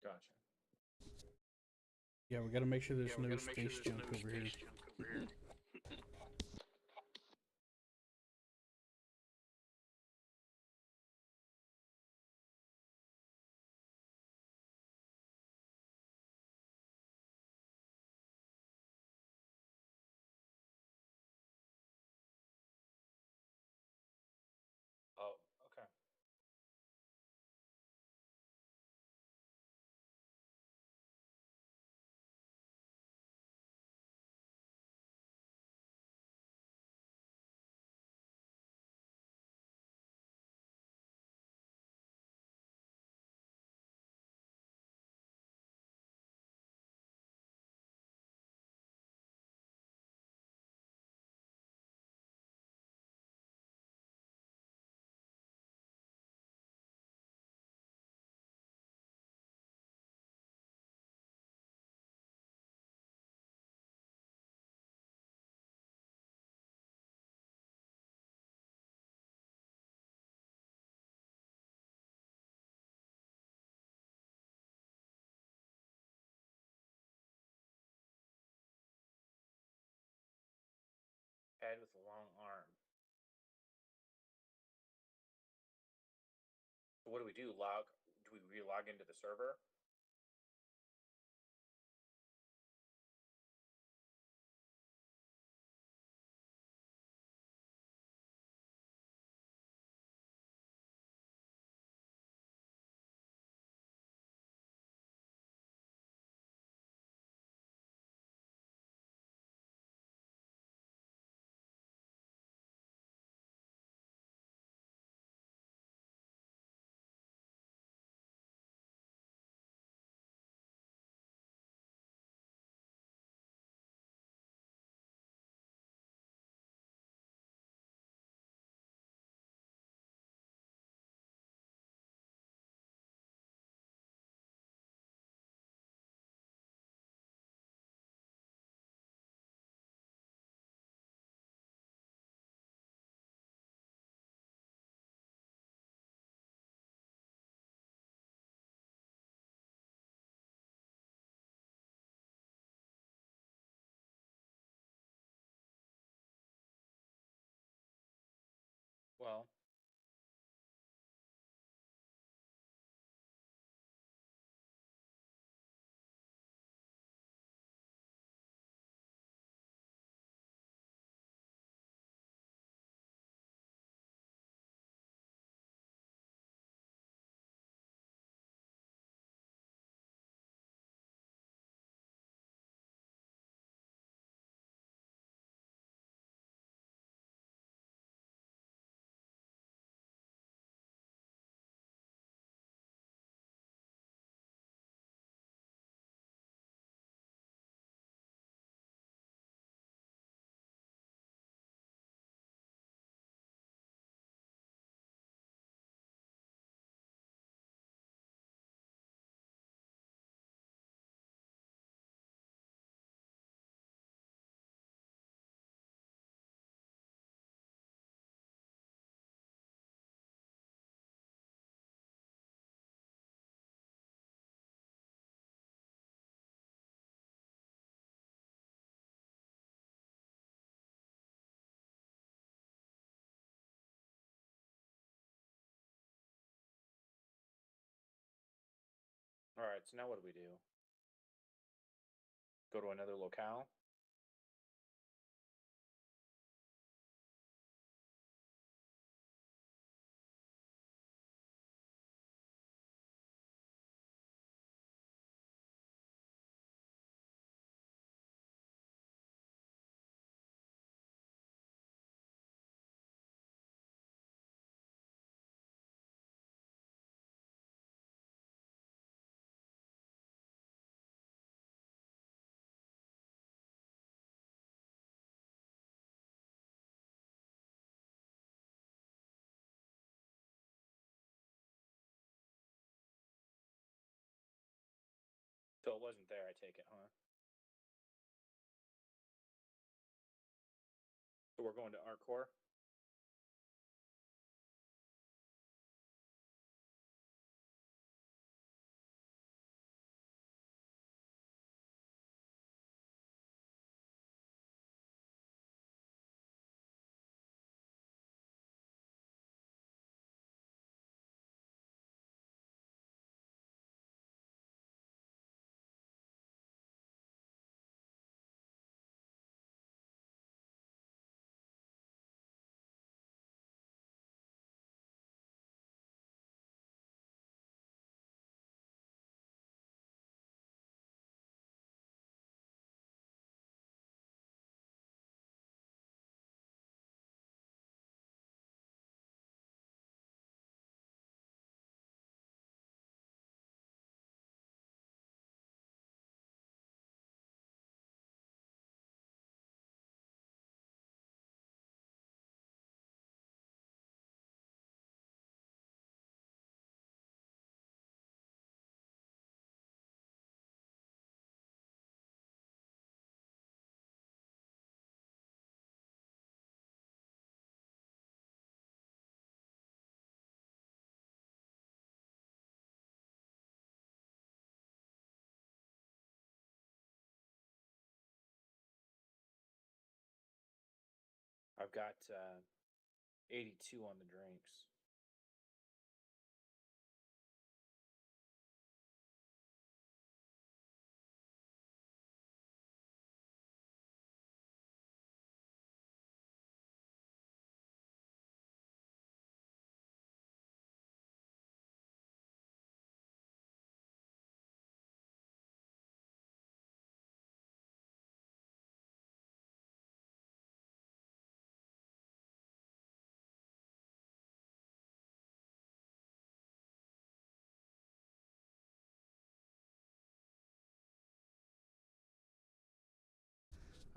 [SPEAKER 6] Gotcha.
[SPEAKER 2] Yeah, we gotta make sure there's
[SPEAKER 7] Yeah, we
[SPEAKER 2] no
[SPEAKER 7] gotta make sure
[SPEAKER 2] space
[SPEAKER 7] there's
[SPEAKER 2] junk
[SPEAKER 7] no
[SPEAKER 2] over here.
[SPEAKER 7] space junk over here.
[SPEAKER 6] Oh, okay. Head with a long arm. So what do we do? Do we re-log into the server? Well, all right. So now what do we do? Go to another locale? So it wasn't there, I take it, huh? So we're going to Art Core? I've got 82 on the drinks.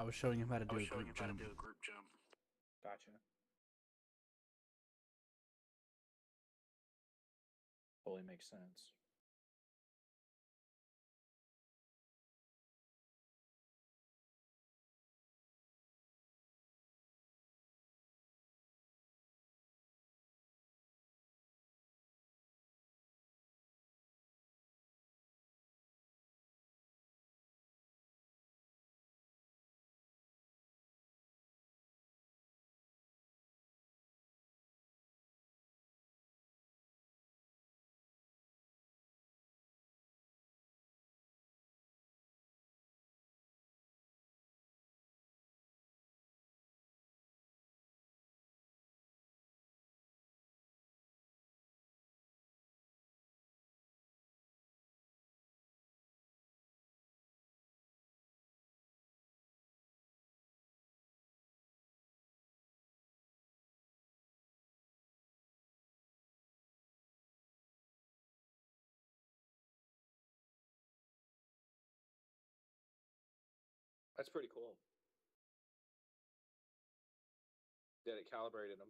[SPEAKER 2] I was showing him how to
[SPEAKER 7] I
[SPEAKER 2] do
[SPEAKER 7] was
[SPEAKER 2] a
[SPEAKER 7] showing
[SPEAKER 2] group
[SPEAKER 7] him how to
[SPEAKER 2] jump.
[SPEAKER 7] do a group jump.
[SPEAKER 6] Gotcha. Totally makes sense. That's pretty cool. That it calibrated them.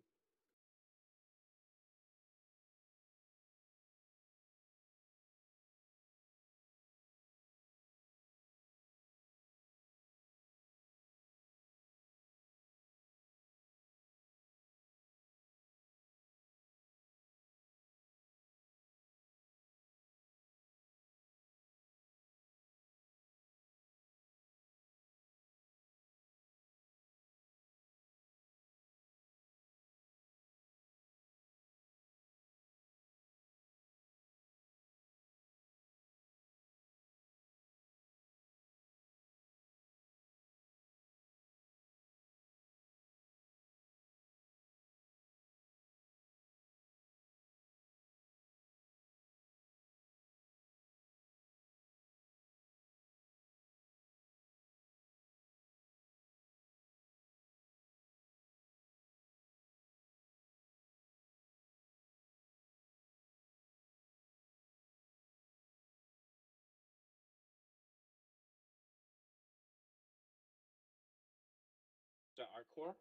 [SPEAKER 6] Is that our core?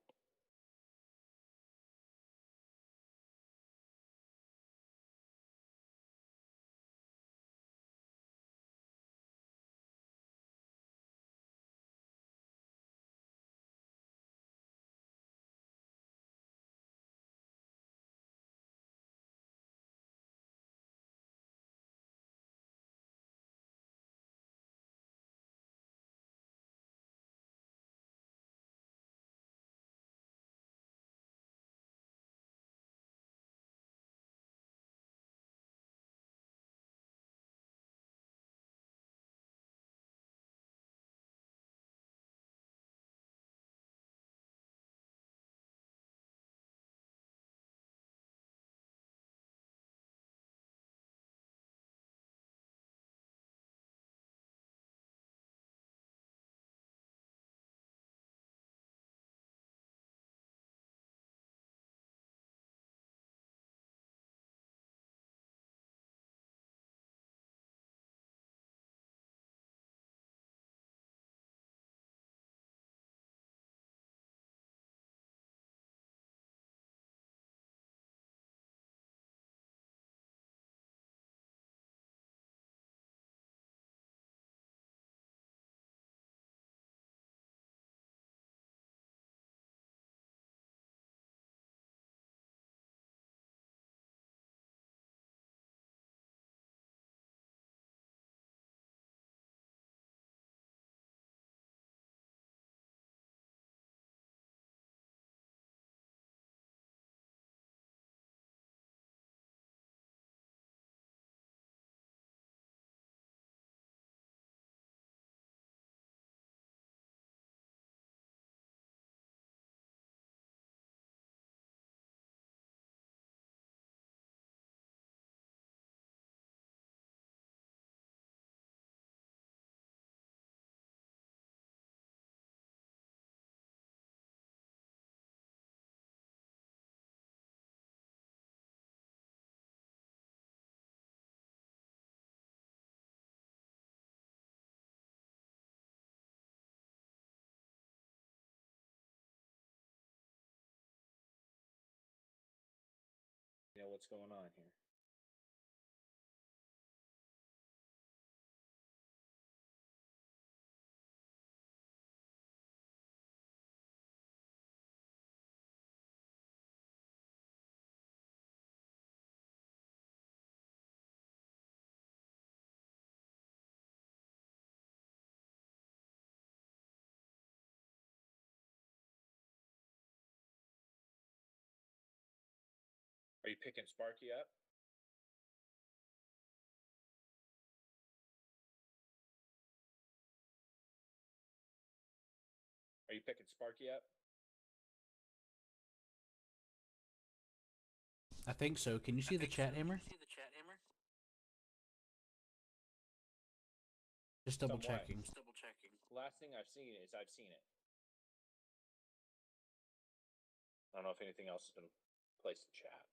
[SPEAKER 6] what's going on here. Are you picking Sparky up? Are you picking Sparky up?
[SPEAKER 2] I think so. Can you see the chat hammer?
[SPEAKER 7] See the chat hammer?
[SPEAKER 2] Just double
[SPEAKER 6] Somewhat.
[SPEAKER 2] checking.
[SPEAKER 7] Just double checking.
[SPEAKER 6] Last thing I've seen is I've seen it. I don't know if anything else has been placed in chat.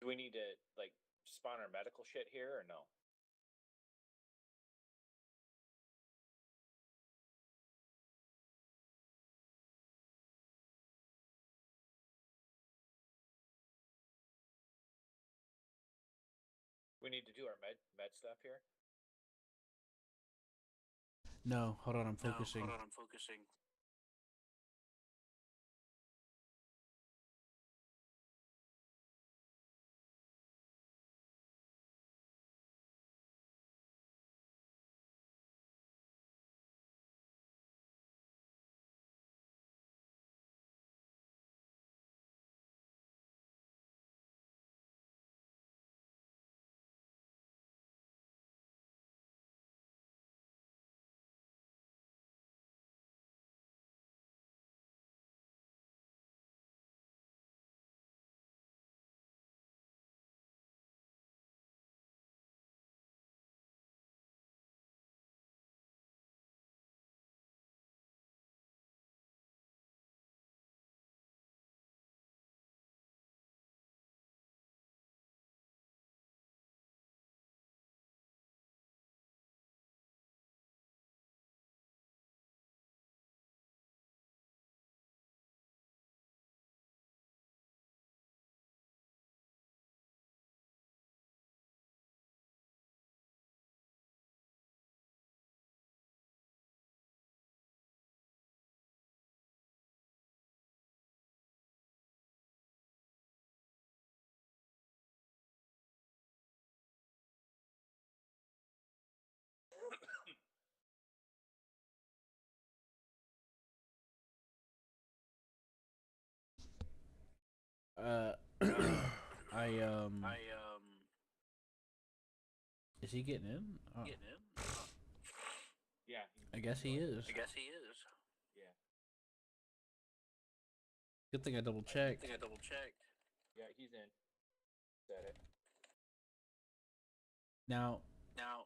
[SPEAKER 6] Do we need to like spawn our medical shit here or no? We need to do our med stuff here.
[SPEAKER 2] No, hold on, I'm
[SPEAKER 7] No,
[SPEAKER 2] focusing.
[SPEAKER 7] hold on, I'm focusing.
[SPEAKER 2] Uh, I Is he getting in? Oh,
[SPEAKER 7] Getting in?
[SPEAKER 6] Yeah.
[SPEAKER 2] I guess he is.
[SPEAKER 7] I guess he is.
[SPEAKER 6] Yeah.
[SPEAKER 2] Good thing I double
[SPEAKER 7] I
[SPEAKER 2] checked.
[SPEAKER 7] think I double checked.
[SPEAKER 6] Yeah, he's in. Said it.
[SPEAKER 2] Now,
[SPEAKER 7] Now,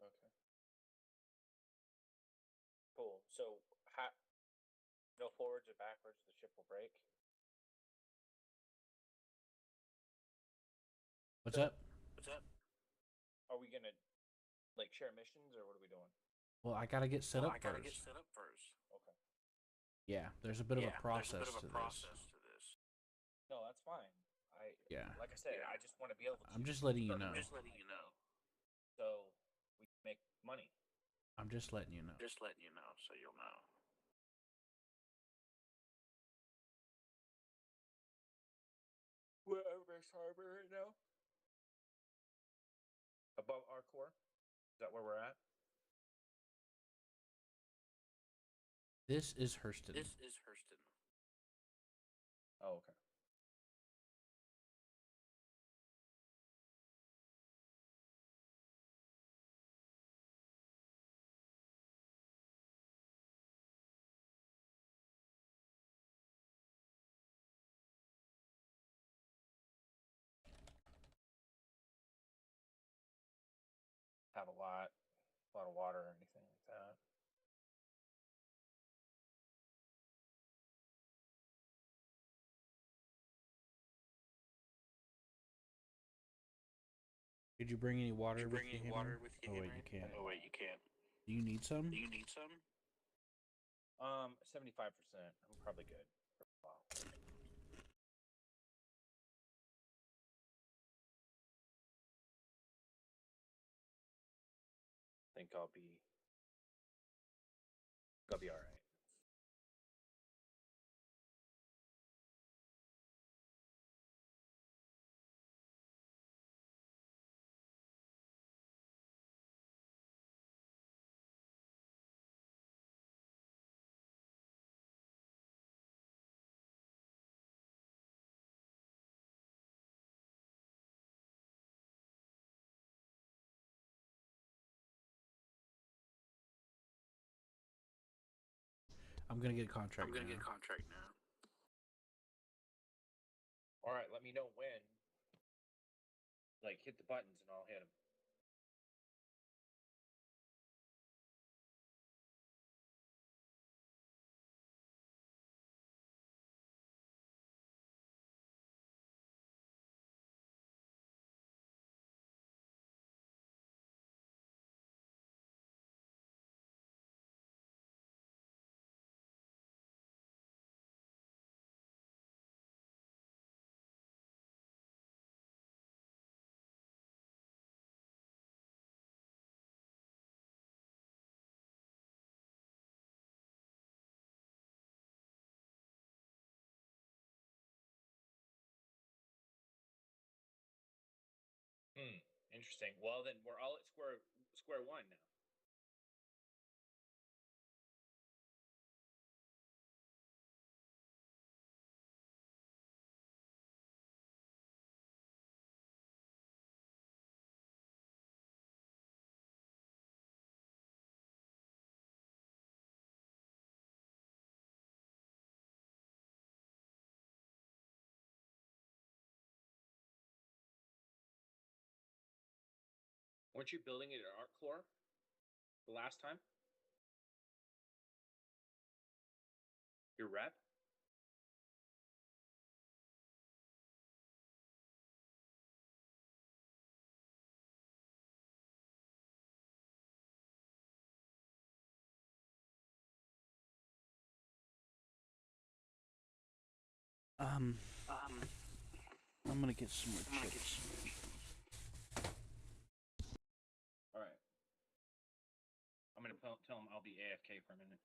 [SPEAKER 6] Okay. Cool. So, no forwards or backwards, the ship will break.
[SPEAKER 2] what's
[SPEAKER 6] So-
[SPEAKER 2] up?
[SPEAKER 7] what's up?
[SPEAKER 6] Are we gonna like share missions or what are we doing?
[SPEAKER 2] Well, I gotta get set
[SPEAKER 7] Well,
[SPEAKER 2] up
[SPEAKER 7] I gotta
[SPEAKER 2] first.
[SPEAKER 7] get set up first.
[SPEAKER 6] Okay.
[SPEAKER 2] Yeah, there's a bit of
[SPEAKER 7] Yeah,
[SPEAKER 2] a process
[SPEAKER 7] there's a bit of
[SPEAKER 2] to
[SPEAKER 7] a process
[SPEAKER 2] this.
[SPEAKER 7] to this.
[SPEAKER 6] No, that's fine.
[SPEAKER 2] Yeah.
[SPEAKER 6] Like I said,
[SPEAKER 7] Yeah.
[SPEAKER 6] I just want to be able to.
[SPEAKER 2] I'm just letting you
[SPEAKER 6] start
[SPEAKER 2] know.
[SPEAKER 7] I'm just letting you know.
[SPEAKER 6] So we can make money.
[SPEAKER 2] I'm just letting you know.
[SPEAKER 7] Just letting you know, so you'll know.
[SPEAKER 6] We're over harbor right now. Above our core. Is that where we're at?
[SPEAKER 2] This is Hurston.
[SPEAKER 7] This is Hurston.
[SPEAKER 6] Oh, okay. have a lot of water or anything like that.
[SPEAKER 2] Did you bring any water
[SPEAKER 7] Did you
[SPEAKER 2] with
[SPEAKER 7] bring
[SPEAKER 2] you,
[SPEAKER 7] any
[SPEAKER 2] Henry?
[SPEAKER 7] water with you,
[SPEAKER 2] Oh wait,
[SPEAKER 7] Henry?
[SPEAKER 2] you can't.
[SPEAKER 7] Oh wait, you can't.
[SPEAKER 2] Do you need some?
[SPEAKER 7] Do you need some?
[SPEAKER 6] 75%. I'm probably good for a while. Think I'll be all right.
[SPEAKER 2] I'm gonna get a contract.
[SPEAKER 7] I'm gonna
[SPEAKER 2] now.
[SPEAKER 7] get a contract now.
[SPEAKER 6] All right, let me know when. Like, hit the buttons and I'll hit them. Interesting. Well, then we're all at square one now. Weren't you building it at Art Floor the last time? Your rep?
[SPEAKER 2] I'm gonna get some more chips.
[SPEAKER 6] All right. I'm gonna tell him I'll be AFK for a minute.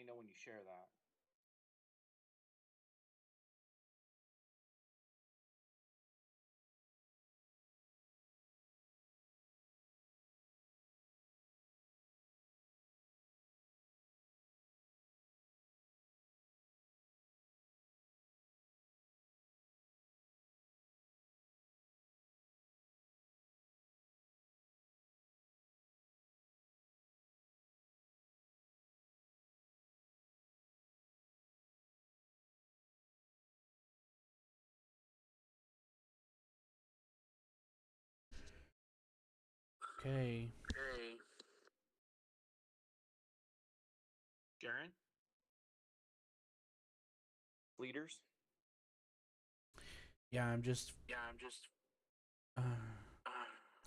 [SPEAKER 6] know when you share that.
[SPEAKER 2] Okay.
[SPEAKER 7] Hey.
[SPEAKER 6] Sharon? Leaders?
[SPEAKER 2] Yeah, I'm just.
[SPEAKER 7] Yeah, I'm just.
[SPEAKER 2] Uh,
[SPEAKER 7] Uh,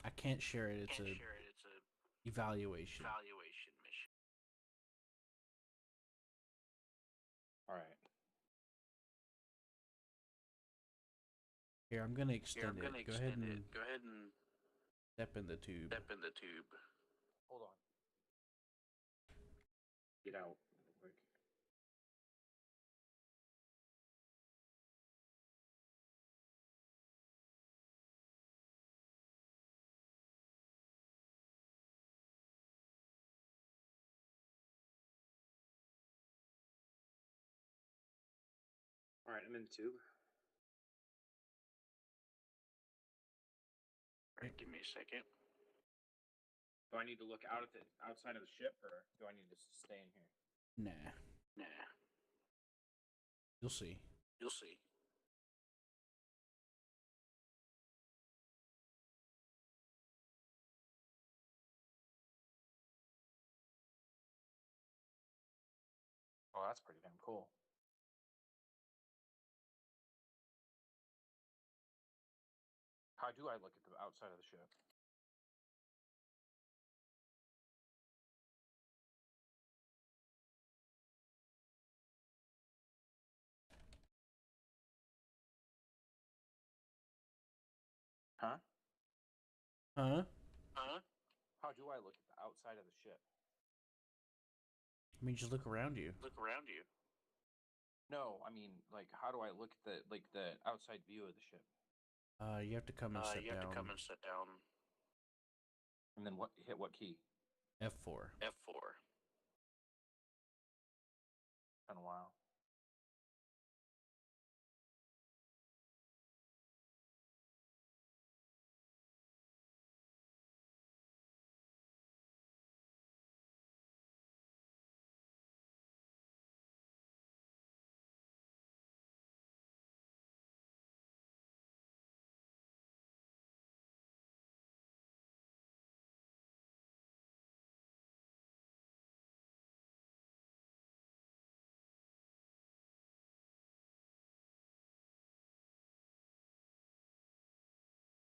[SPEAKER 2] I can't share it. It's
[SPEAKER 7] can't
[SPEAKER 2] a
[SPEAKER 7] share it. It's a
[SPEAKER 2] evaluation.
[SPEAKER 7] evaluation mission.
[SPEAKER 6] All right.
[SPEAKER 2] Here, I'm gonna
[SPEAKER 7] Here,
[SPEAKER 2] extend
[SPEAKER 7] I'm
[SPEAKER 2] it.
[SPEAKER 7] gonna
[SPEAKER 2] Go ahead
[SPEAKER 7] extend
[SPEAKER 2] and
[SPEAKER 7] it. Go ahead and
[SPEAKER 2] step in the tube.
[SPEAKER 7] step in the tube.
[SPEAKER 6] Hold on. Get out real quick. All right, I'm in the tube.
[SPEAKER 7] All right, give me a second.
[SPEAKER 6] Do I need to look out at the outside of the ship, or do I need to stay in here?
[SPEAKER 2] Nah,
[SPEAKER 7] Nah,
[SPEAKER 2] you'll see.
[SPEAKER 7] you'll see.
[SPEAKER 6] Oh, that's pretty damn cool. How do I look at the outside of the ship? Huh?
[SPEAKER 2] Huh?
[SPEAKER 7] Huh?
[SPEAKER 6] How do I look at the outside of the ship?
[SPEAKER 2] I mean, just look around you.
[SPEAKER 7] Look around you.
[SPEAKER 6] No, I mean, like, how do I look at the outside view of the ship?
[SPEAKER 2] You have to come and sit
[SPEAKER 7] You have
[SPEAKER 2] down.
[SPEAKER 7] to come and sit down.
[SPEAKER 6] And then hit what key?
[SPEAKER 2] F4.
[SPEAKER 7] F4.
[SPEAKER 6] Been a while.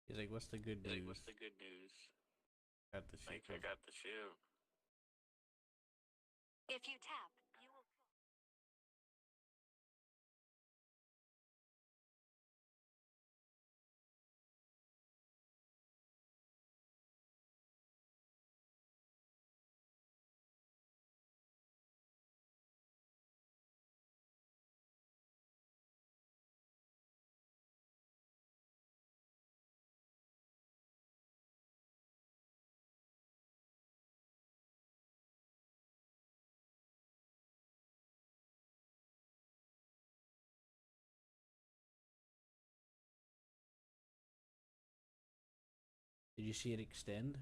[SPEAKER 2] He's like, "What's the good news?"
[SPEAKER 7] Like, what's the good news?
[SPEAKER 2] Got the ship.
[SPEAKER 7] Like, I got the ship.
[SPEAKER 5] If you tap, you will.
[SPEAKER 2] Did you see it extend?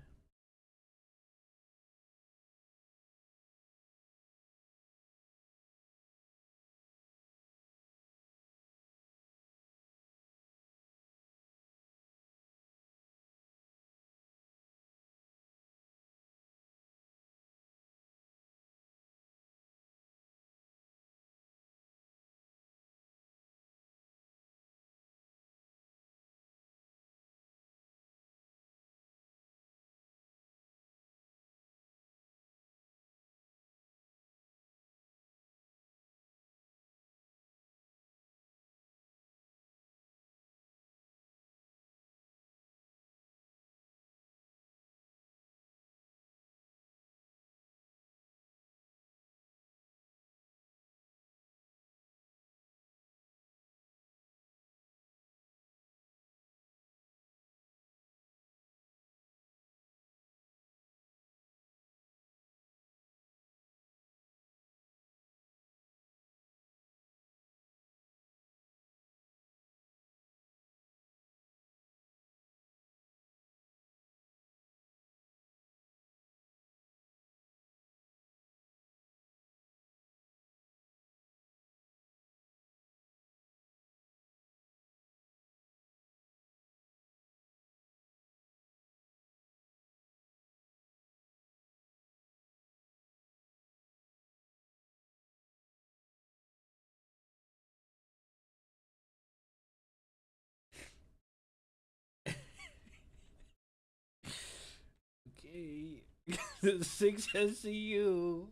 [SPEAKER 2] 6 SCU.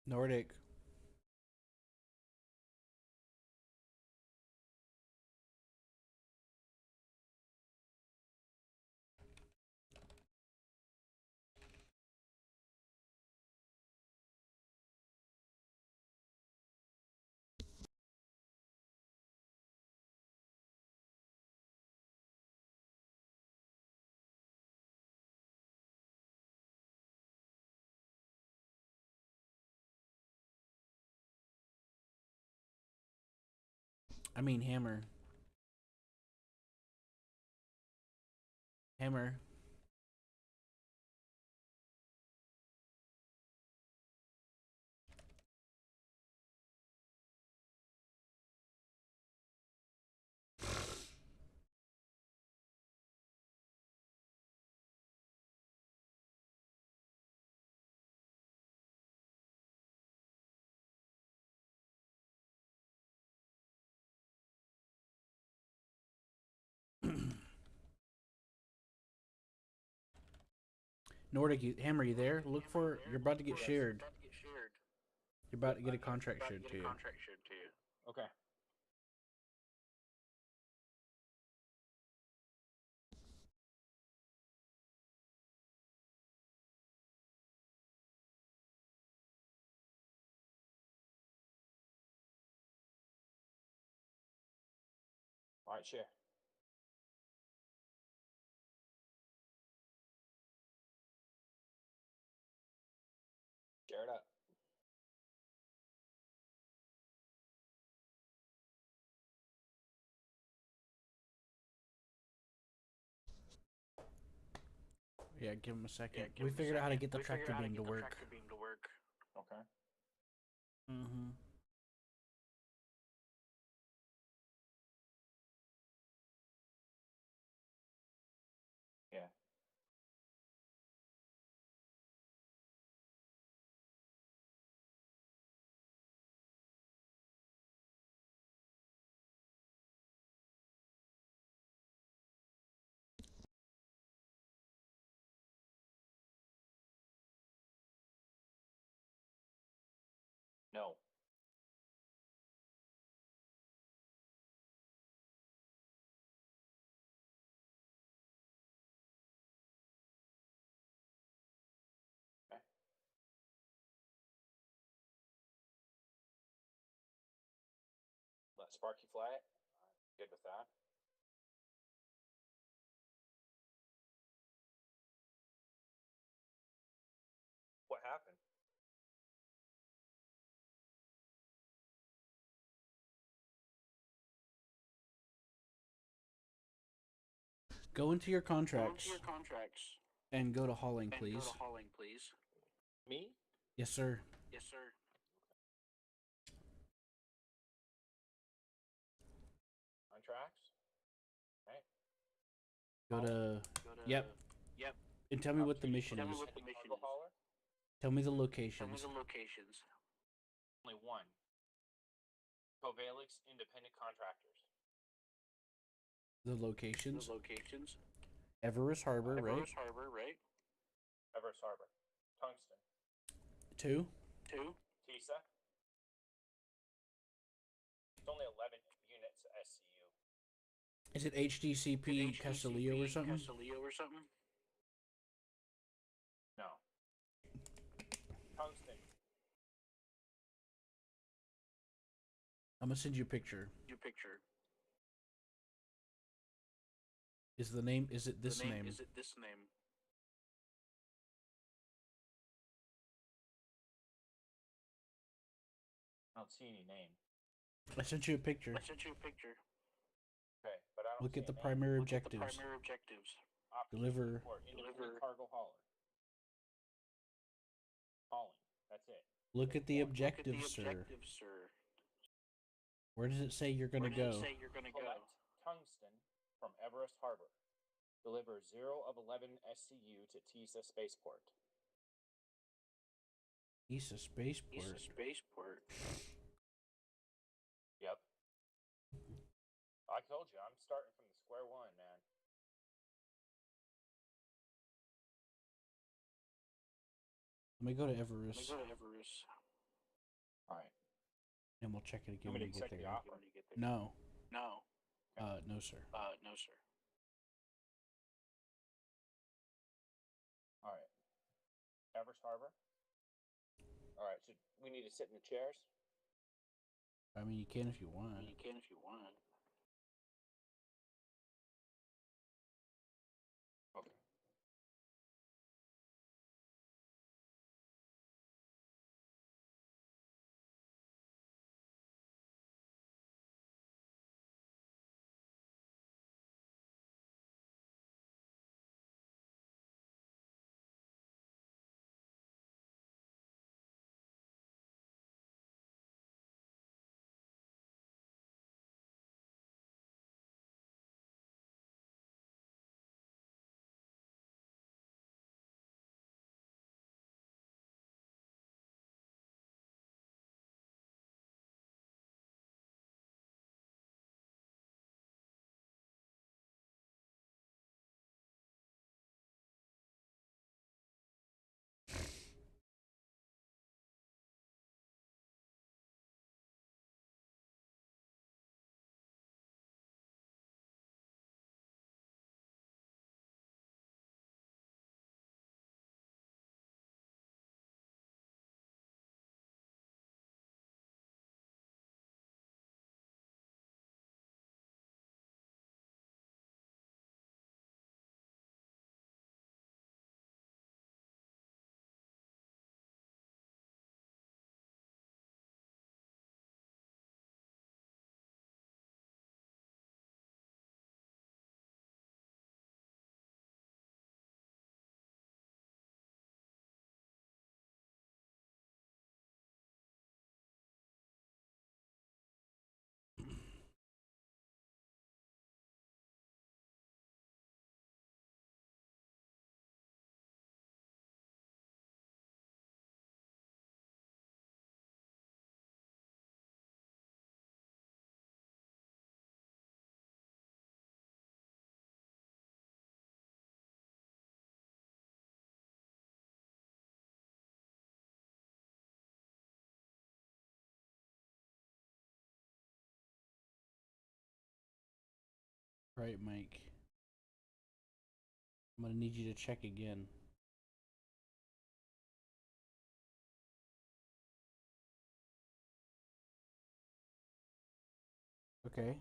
[SPEAKER 2] Nordic. I mean hammer. Hammer. Nordic, Hammer, you there? Look for. You're about to get shared. You're about to get a contract shared to you.
[SPEAKER 6] Okay. All right, share. Share it up.
[SPEAKER 2] Yeah, give him a second. We figured out how to get the tractor beam to work.
[SPEAKER 6] Okay.
[SPEAKER 2] Mm-hmm.
[SPEAKER 6] Yeah. No. Okay. Let Sparky fly it. Good with that. What happened?
[SPEAKER 2] Go into your contracts and go to hauling, please.
[SPEAKER 6] Me?
[SPEAKER 2] Yes, sir.
[SPEAKER 6] On tracks? Right.
[SPEAKER 2] Go to. Yep. And tell me what the mission is.
[SPEAKER 6] Cargo hauler?
[SPEAKER 2] Tell me the locations.
[SPEAKER 6] Only one. Covalix Independent Contractors.
[SPEAKER 2] The locations. Everest Harbor, right?
[SPEAKER 6] Everest Harbor. Tungsten.
[SPEAKER 2] 2.
[SPEAKER 6] TISA. It's only 11 units SCU.
[SPEAKER 2] Is it HDCP Castillo or something?
[SPEAKER 6] No. Tungsten.
[SPEAKER 2] I'm gonna send you a picture. Is the name? Is it this name?
[SPEAKER 6] I don't see any name.
[SPEAKER 2] I sent you a picture.
[SPEAKER 6] Okay, but I don't
[SPEAKER 2] Look
[SPEAKER 6] see
[SPEAKER 2] at the
[SPEAKER 6] a name.
[SPEAKER 2] primary objectives. Deliver.
[SPEAKER 6] Or independent cargo hauler. Hauling. That's it.
[SPEAKER 2] Look at the objectives, sir. Where does it say you're gonna go?
[SPEAKER 6] Collect tungsten from Everest Harbor. Deliver 0 of 11 SCU to TISA Spaceport.
[SPEAKER 2] ESA Spaceport.
[SPEAKER 6] Yep. I told you, I'm starting from the square one, man.
[SPEAKER 2] Let me go to Everest.
[SPEAKER 6] All right.
[SPEAKER 2] And we'll check it again
[SPEAKER 6] I'm
[SPEAKER 2] when
[SPEAKER 6] going
[SPEAKER 2] you
[SPEAKER 6] to
[SPEAKER 2] get
[SPEAKER 6] accept
[SPEAKER 2] there.
[SPEAKER 6] the offer.
[SPEAKER 2] No.
[SPEAKER 7] No.
[SPEAKER 2] No, sir.
[SPEAKER 7] No, sir.
[SPEAKER 6] All right. Everest Harbor. All right. So we need to sit in the chairs.
[SPEAKER 2] I mean, you can if you want.
[SPEAKER 7] You can if you want.
[SPEAKER 6] Okay.
[SPEAKER 2] Right, Mike. I'm gonna need you to check again. Okay.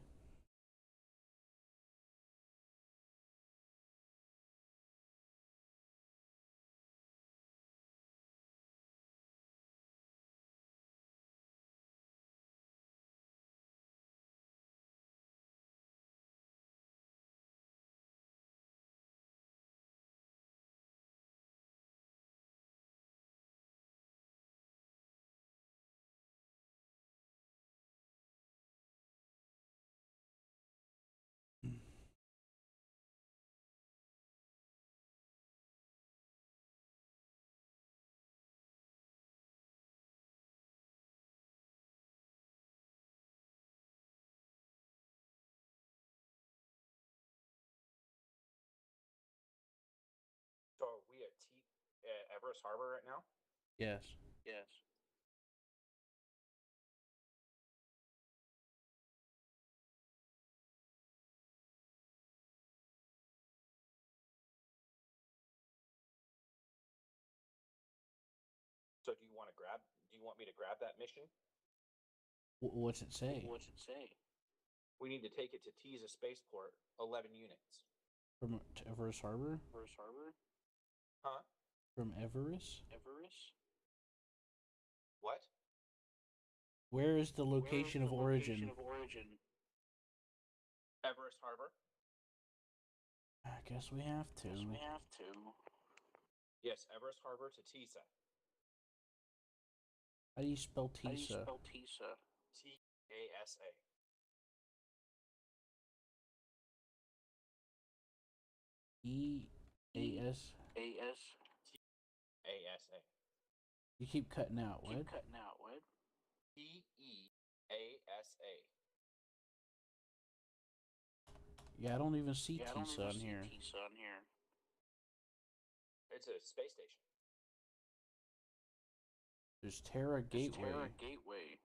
[SPEAKER 6] So are we at Everest Harbor right now?
[SPEAKER 2] Yes.
[SPEAKER 7] Yes.
[SPEAKER 6] So do you want to grab? Do you want me to grab that mission?
[SPEAKER 2] What's it say?
[SPEAKER 7] What's it say?
[SPEAKER 6] We need to take it to Tisa Spaceport. 11 units.
[SPEAKER 2] From Everest Harbor?
[SPEAKER 7] Everest Harbor?
[SPEAKER 6] Huh?
[SPEAKER 2] From Everest?
[SPEAKER 7] Everest?
[SPEAKER 6] What?
[SPEAKER 2] Where is the location of origin?
[SPEAKER 7] Location of origin?
[SPEAKER 6] Everest Harbor.
[SPEAKER 2] I guess we have to.
[SPEAKER 7] Yes, we have to.
[SPEAKER 6] Yes, Everest Harbor to Tisa.
[SPEAKER 2] How do you spell
[SPEAKER 7] How do you
[SPEAKER 2] Tisa?
[SPEAKER 7] spell Tisa?
[SPEAKER 6] T-A-S-A.
[SPEAKER 2] E-A-S?
[SPEAKER 7] A-S?
[SPEAKER 6] A-S-A.
[SPEAKER 2] You keep cutting out. What?
[SPEAKER 7] Keep cutting out. What?
[SPEAKER 6] T-E-A-S-A.
[SPEAKER 2] Yeah, I don't even see
[SPEAKER 7] Yeah, I don't
[SPEAKER 2] Tisa
[SPEAKER 7] even
[SPEAKER 2] on
[SPEAKER 7] see
[SPEAKER 2] here.
[SPEAKER 7] Tisa on here.
[SPEAKER 6] It's a space station.
[SPEAKER 2] There's Terra Gateway.
[SPEAKER 7] Terra Gateway.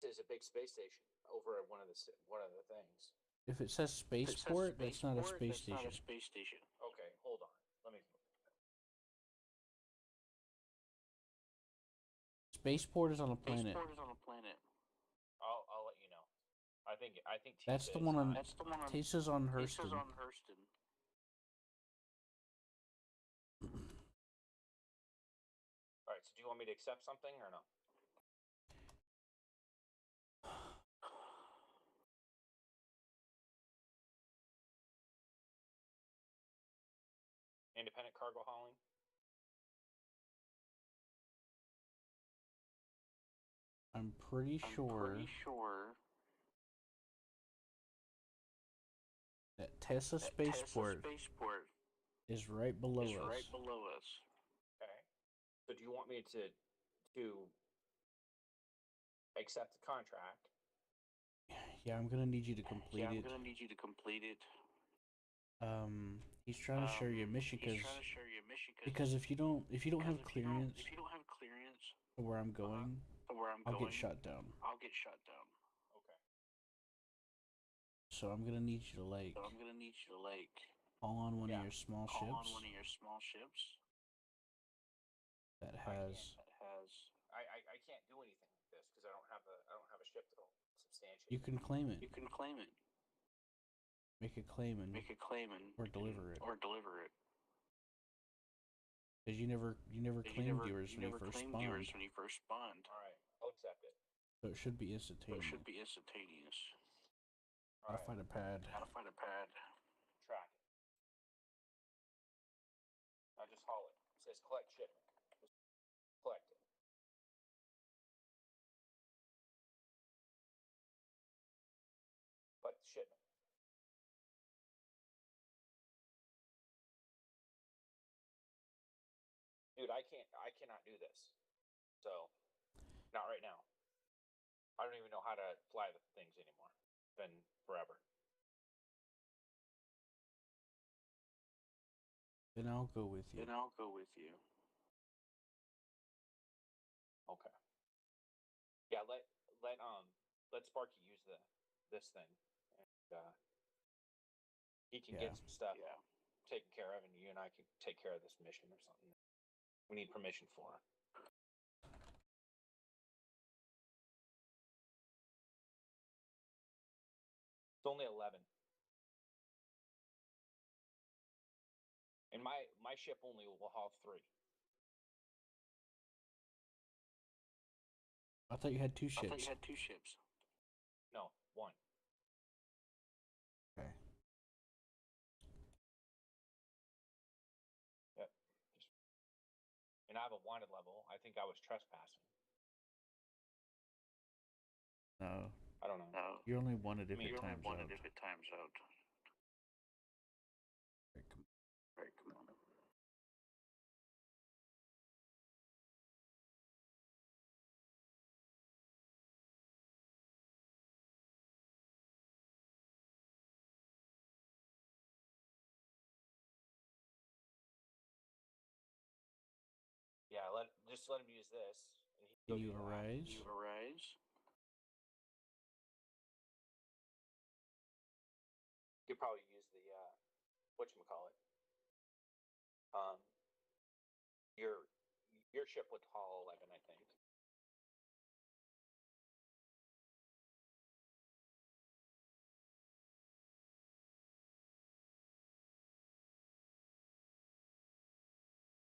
[SPEAKER 6] There's a big space station over at one of the things.
[SPEAKER 2] If it says spaceport, that's not a space
[SPEAKER 7] That's not
[SPEAKER 2] station.
[SPEAKER 7] a space station.
[SPEAKER 6] Okay, hold on. Let me.
[SPEAKER 2] Spaceport is on a planet.
[SPEAKER 7] Spaceport is on a planet.
[SPEAKER 6] I'll let you know. I think
[SPEAKER 2] That's the
[SPEAKER 6] Tisa is
[SPEAKER 2] one on.
[SPEAKER 6] not-
[SPEAKER 7] That's the one on.
[SPEAKER 2] Tasa's on Hurston.
[SPEAKER 7] Tasa's on Hurston.
[SPEAKER 6] All right. So do you want me to accept something or no? Independent cargo hauling.
[SPEAKER 2] I'm pretty sure that Tessa Spaceport is right below us.
[SPEAKER 7] Right below us.
[SPEAKER 6] Okay. So do you want me to accept the contract?
[SPEAKER 2] Yeah, I'm gonna need you to complete
[SPEAKER 7] Yeah, I'm
[SPEAKER 2] it.
[SPEAKER 7] gonna need you to complete it.
[SPEAKER 2] He's trying to share your mission
[SPEAKER 7] He's trying to share your mission
[SPEAKER 2] because if you don't have clearance
[SPEAKER 7] if you don't have clearance
[SPEAKER 2] to where I'm going,
[SPEAKER 7] to where I'm
[SPEAKER 2] I'll
[SPEAKER 7] going,
[SPEAKER 2] get shot down.
[SPEAKER 7] I'll get shot down.
[SPEAKER 6] Okay.
[SPEAKER 2] So I'm gonna need you to like
[SPEAKER 7] So I'm gonna need you to like
[SPEAKER 2] call on one of your small
[SPEAKER 7] call on
[SPEAKER 2] ships
[SPEAKER 7] one of your small ships
[SPEAKER 2] that has.
[SPEAKER 6] I can't do anything with this because I don't have a ship that'll substantiate.
[SPEAKER 2] You can claim it.
[SPEAKER 7] You can claim it.
[SPEAKER 2] Make a claim and or deliver it. Because you never claimed yours when you first spawned.
[SPEAKER 6] All right, I'll accept it.
[SPEAKER 2] So it should be instantaneous.
[SPEAKER 6] All
[SPEAKER 2] I'll
[SPEAKER 6] right.
[SPEAKER 2] find a pad.
[SPEAKER 7] Gotta find a pad.
[SPEAKER 6] Track it. Now just haul it. It says collect shipment. Just collect it. Collect the shipment. Dude, I cannot do this. So, not right now. I don't even know how to fly the things anymore. It's been forever.
[SPEAKER 2] Then I'll go with you.
[SPEAKER 6] Okay. Yeah, let Sparky use this thing, and he can
[SPEAKER 2] Yeah.
[SPEAKER 6] get some stuff taken care of, and you and I can take care of this mission or something. We need permission for it. It's only 11. And my ship only will haul 3.
[SPEAKER 2] I thought you had two ships.
[SPEAKER 6] No, 1.
[SPEAKER 2] Okay.
[SPEAKER 6] Yep. And I have a wanted level. I think I was trespassing.
[SPEAKER 2] No.
[SPEAKER 6] I don't know.
[SPEAKER 7] No.
[SPEAKER 2] You're only wanted if
[SPEAKER 6] I mean,
[SPEAKER 2] it
[SPEAKER 6] you're
[SPEAKER 2] times out.
[SPEAKER 7] If it times out.
[SPEAKER 2] Right, come
[SPEAKER 7] Right, come on.
[SPEAKER 6] Yeah, just let him use this. And he
[SPEAKER 2] Can you arise?
[SPEAKER 7] You arise.
[SPEAKER 6] You could probably use the whatchamacallit. Your ship would haul 11, I think.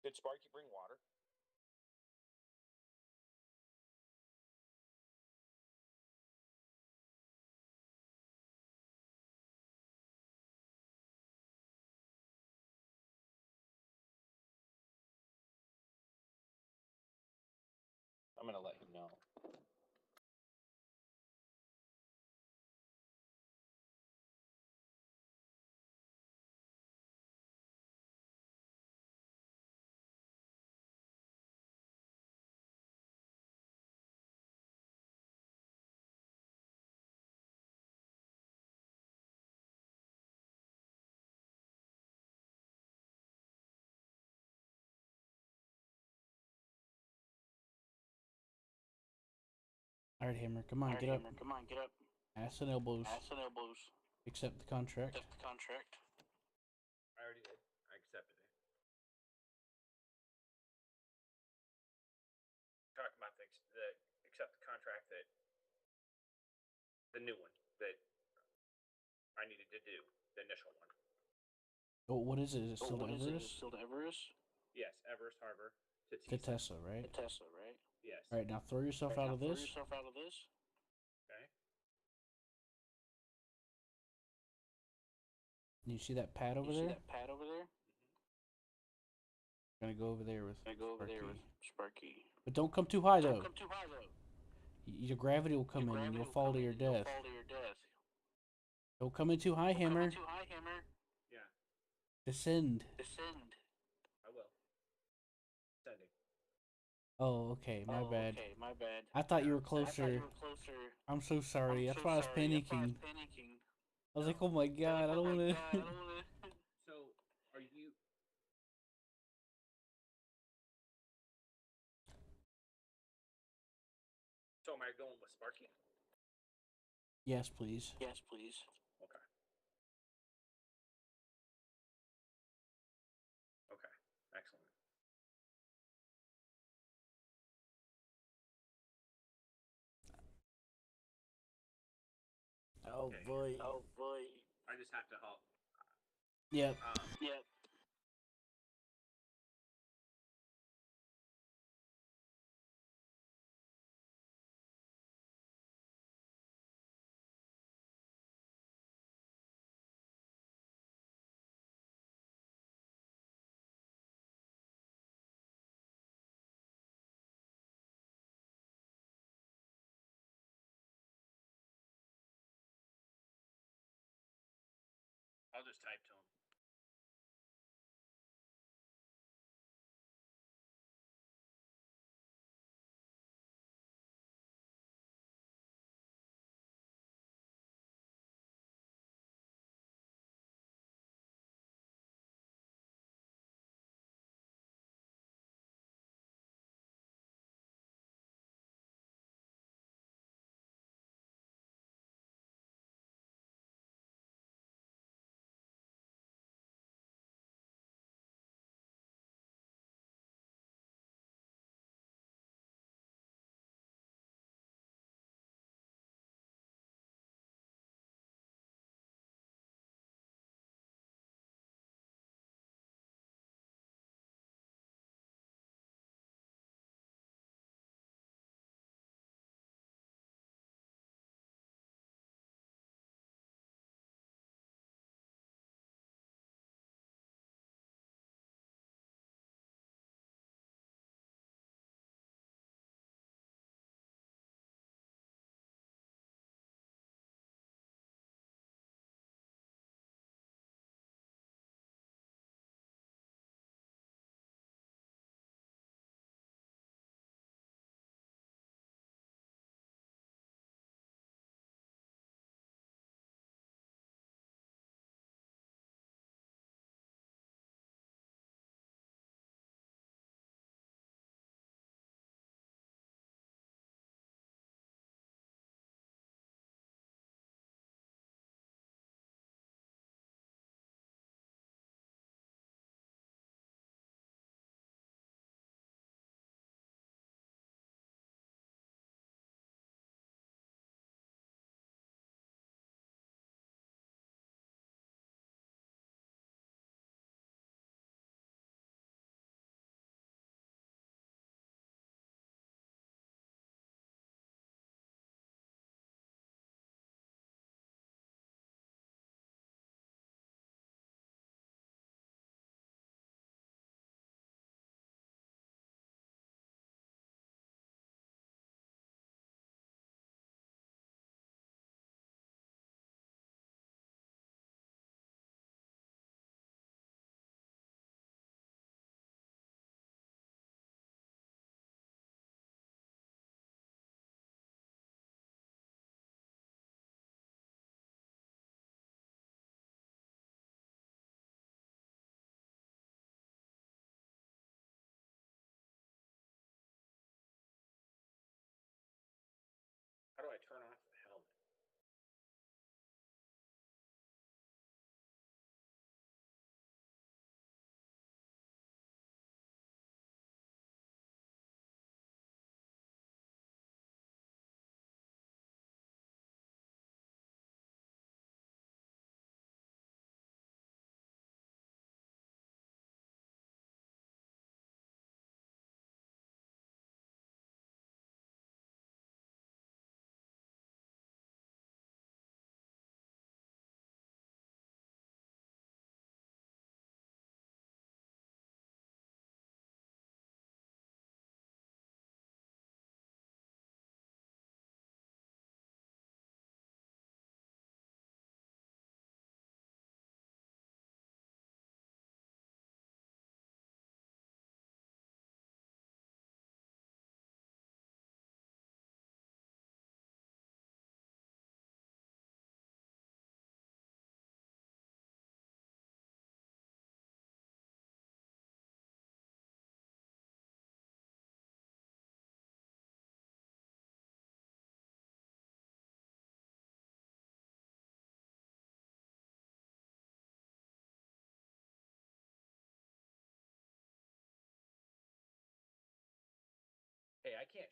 [SPEAKER 6] Did Sparky bring water? I'm gonna let him know.
[SPEAKER 2] All right, Hammer. Come on, get up.
[SPEAKER 7] Come on, get up.
[SPEAKER 2] Ass and elbows.
[SPEAKER 7] Ass and elbows.
[SPEAKER 2] Accept the contract.
[SPEAKER 7] Accept the contract.
[SPEAKER 6] I already did. I accepted it. Talking about the accept the contract that the new one that I needed to do, the initial one.
[SPEAKER 2] Oh, what is it? Is it still the
[SPEAKER 7] Is it? Is it
[SPEAKER 2] Everest?
[SPEAKER 7] still the Everest?
[SPEAKER 6] Yes, Everest Harbor to
[SPEAKER 2] To
[SPEAKER 6] Tesa.
[SPEAKER 2] Tessa, right?
[SPEAKER 7] The Tesla, right?
[SPEAKER 6] Yes.
[SPEAKER 2] All right, now throw yourself out of
[SPEAKER 7] Throw
[SPEAKER 2] this.
[SPEAKER 7] yourself out of this.
[SPEAKER 6] Okay.
[SPEAKER 2] You see that pad over
[SPEAKER 7] You see
[SPEAKER 2] there?
[SPEAKER 7] that pad over there?
[SPEAKER 2] Gonna go over there with
[SPEAKER 7] I go over there
[SPEAKER 2] Sparky.
[SPEAKER 7] with Sparky.
[SPEAKER 2] But don't come too high though.
[SPEAKER 7] Don't come too high though.
[SPEAKER 2] Your gravity will come
[SPEAKER 7] Your
[SPEAKER 2] in and
[SPEAKER 7] gravity
[SPEAKER 2] you'll
[SPEAKER 7] will
[SPEAKER 2] fall
[SPEAKER 7] come
[SPEAKER 2] to
[SPEAKER 7] in
[SPEAKER 2] your
[SPEAKER 7] and you'll
[SPEAKER 2] death.
[SPEAKER 7] fall to your death.
[SPEAKER 2] Don't come in too high,
[SPEAKER 7] Don't come
[SPEAKER 2] Hammer.
[SPEAKER 7] in too high, Hammer.
[SPEAKER 6] Yeah,
[SPEAKER 2] Descend.
[SPEAKER 7] Descend.
[SPEAKER 6] I will. Sending.
[SPEAKER 2] Oh, okay. My bad.
[SPEAKER 7] Okay, my bad.
[SPEAKER 2] I thought you were
[SPEAKER 7] I thought
[SPEAKER 2] closer.
[SPEAKER 7] you were closer.
[SPEAKER 2] I'm so sorry.
[SPEAKER 7] I'm
[SPEAKER 2] That's
[SPEAKER 7] so
[SPEAKER 2] why I was
[SPEAKER 7] sorry. That's why I
[SPEAKER 2] panicking.
[SPEAKER 7] was panicking.
[SPEAKER 2] I was like, oh my god, I don't want to.
[SPEAKER 7] I don't want to.
[SPEAKER 6] So, are you? So am I going with Sparky?
[SPEAKER 2] Yes, please.
[SPEAKER 7] Yes, please.
[SPEAKER 6] Okay. Okay. Excellent.
[SPEAKER 2] Oh
[SPEAKER 6] Okay.
[SPEAKER 2] boy.
[SPEAKER 7] Oh boy.
[SPEAKER 6] I just have to help.
[SPEAKER 2] Yep.
[SPEAKER 7] Yep.
[SPEAKER 6] I'll just type to him.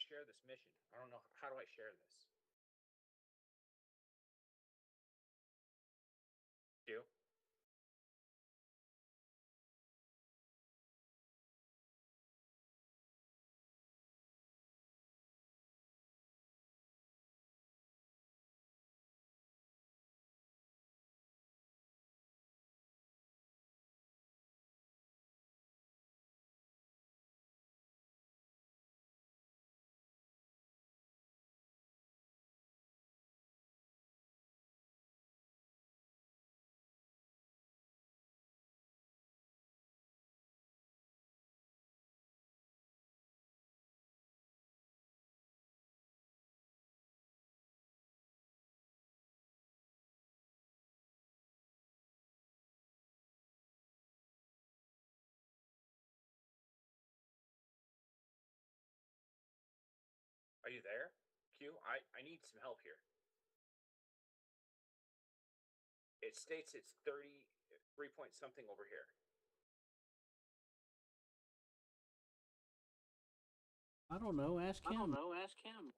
[SPEAKER 6] share this mission. I don't know. How do I share this? You? Are you there? Q, I need some help here. It states it's 33 point something over here.
[SPEAKER 2] I don't know. Ask him.
[SPEAKER 7] I don't know. Ask him.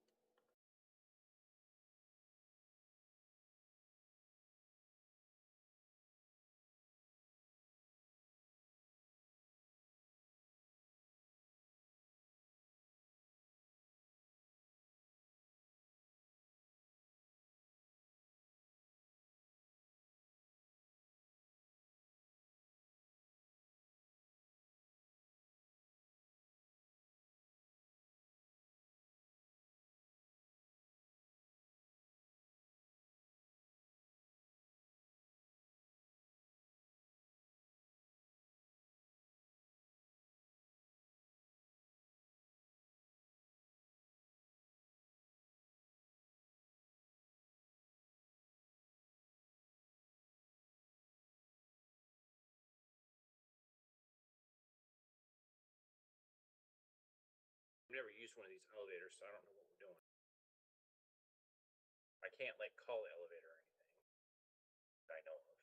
[SPEAKER 6] I've never used one of these elevators, so I don't know what we're doing. I can't like call the elevator or anything that I know of.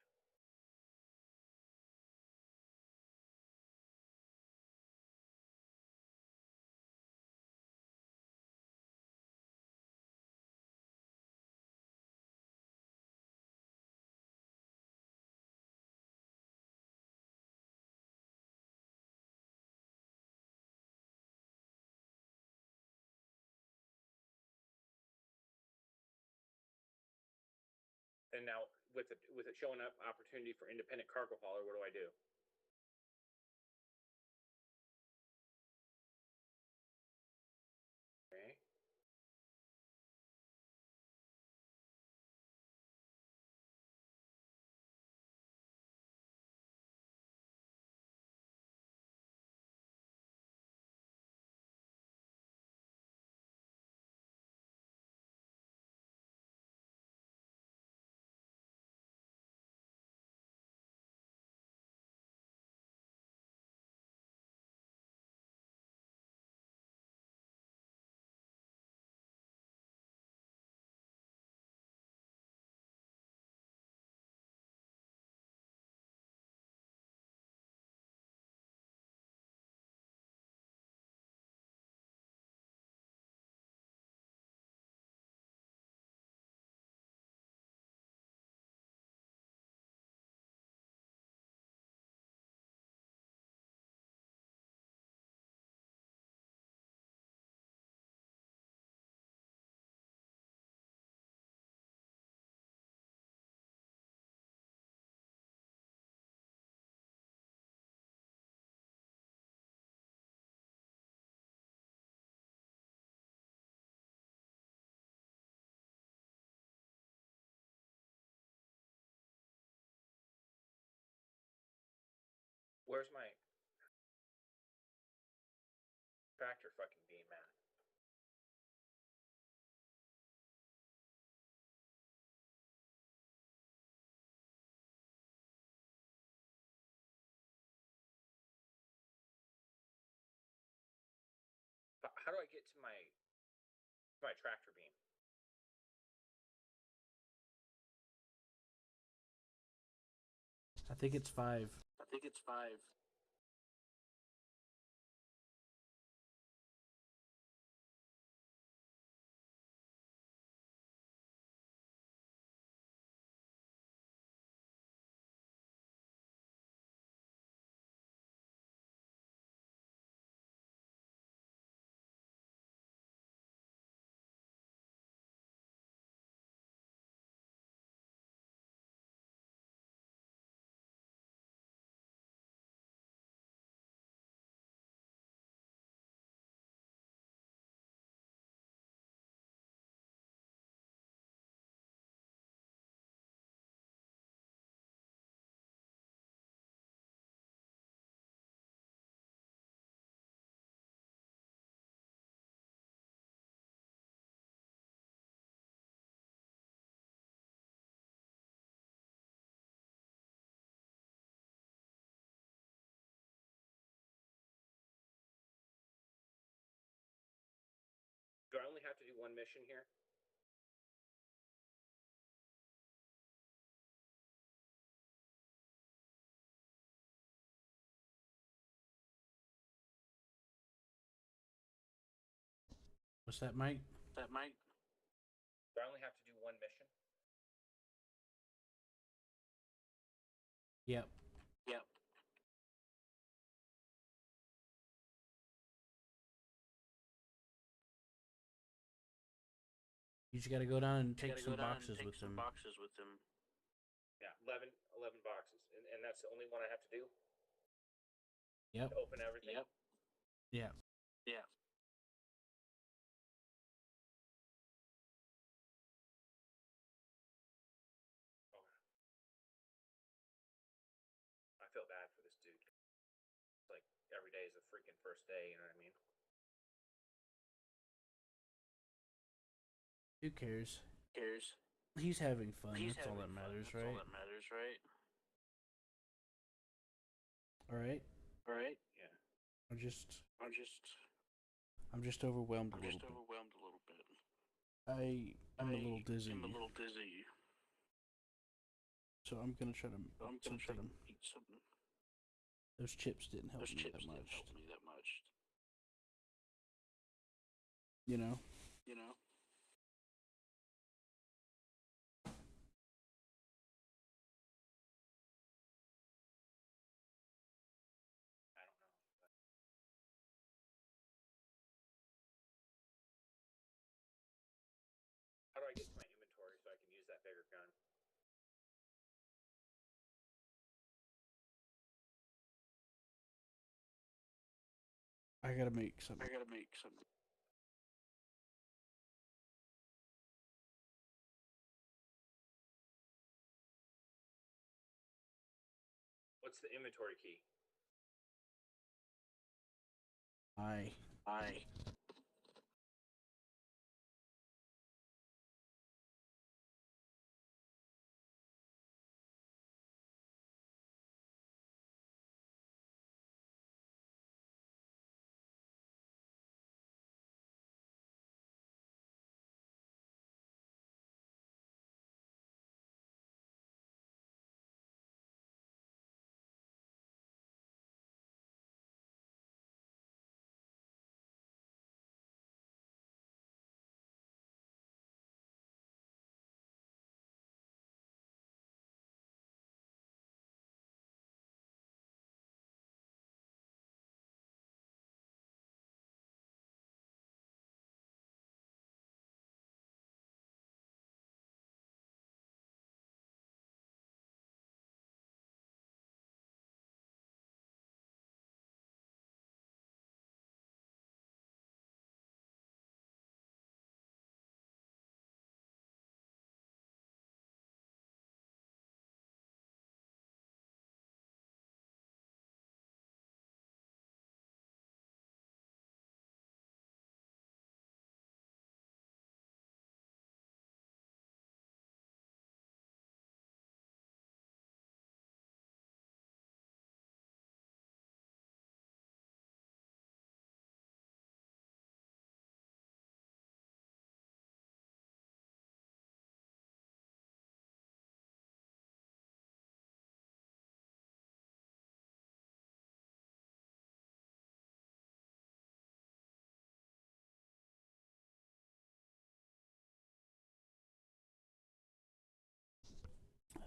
[SPEAKER 6] And now with it showing up opportunity for independent cargo hauler, what do I do? Okay. Where's my tractor fucking beam at? How do I get to my tractor beam?
[SPEAKER 2] I think it's 5.
[SPEAKER 7] I think it's 5.
[SPEAKER 6] have to do one mission here?
[SPEAKER 2] What's that, Mike?
[SPEAKER 7] That might.
[SPEAKER 6] Do I only have to do one mission?
[SPEAKER 2] Yep.
[SPEAKER 7] Yep.
[SPEAKER 2] You just gotta go down and
[SPEAKER 7] You
[SPEAKER 2] take
[SPEAKER 7] gotta
[SPEAKER 2] some
[SPEAKER 7] go down and
[SPEAKER 2] boxes
[SPEAKER 7] take
[SPEAKER 2] with
[SPEAKER 7] some
[SPEAKER 2] them.
[SPEAKER 7] boxes with them.
[SPEAKER 6] Yeah, 11 boxes. And that's the only one I have to do?
[SPEAKER 2] Yep.
[SPEAKER 6] To open everything?
[SPEAKER 7] Yep.
[SPEAKER 2] Yeah.
[SPEAKER 7] Yeah.
[SPEAKER 6] Okay. I feel bad for this dude. It's like every day is a freaking first day, you know what I mean?
[SPEAKER 2] Who cares?
[SPEAKER 7] Cares.
[SPEAKER 2] He's having fun.
[SPEAKER 7] He's
[SPEAKER 2] That's all
[SPEAKER 7] having
[SPEAKER 2] that
[SPEAKER 7] fun.
[SPEAKER 2] matters,
[SPEAKER 7] That's
[SPEAKER 2] right?
[SPEAKER 7] all that matters, right?
[SPEAKER 2] All right.
[SPEAKER 7] All right.
[SPEAKER 6] Yeah.
[SPEAKER 2] I'm just
[SPEAKER 7] I'm just
[SPEAKER 2] overwhelmed a
[SPEAKER 7] I'm
[SPEAKER 2] little
[SPEAKER 7] just
[SPEAKER 2] bit.
[SPEAKER 7] overwhelmed a little bit.
[SPEAKER 2] I'm a little dizzy,
[SPEAKER 7] I'm a little dizzy.
[SPEAKER 2] so I'm gonna try to
[SPEAKER 7] So I'm
[SPEAKER 2] eat
[SPEAKER 7] gonna try to
[SPEAKER 2] something.
[SPEAKER 7] eat something.
[SPEAKER 2] Those chips didn't help
[SPEAKER 7] Those
[SPEAKER 2] me
[SPEAKER 7] chips
[SPEAKER 2] that
[SPEAKER 7] didn't
[SPEAKER 2] much.
[SPEAKER 7] help me that much.
[SPEAKER 2] You know.
[SPEAKER 7] You know.
[SPEAKER 6] I don't know. But how do I get to my inventory so I can use that bigger gun?
[SPEAKER 2] I gotta make something.
[SPEAKER 7] I gotta make something.
[SPEAKER 6] What's the inventory key?
[SPEAKER 2] I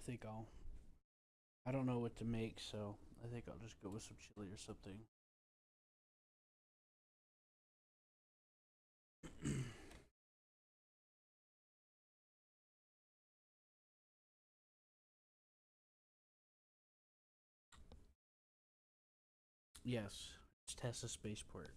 [SPEAKER 2] think I don't know what to make, so I think I'll just go with some chili or something. Yes, it's Tessa Spaceport.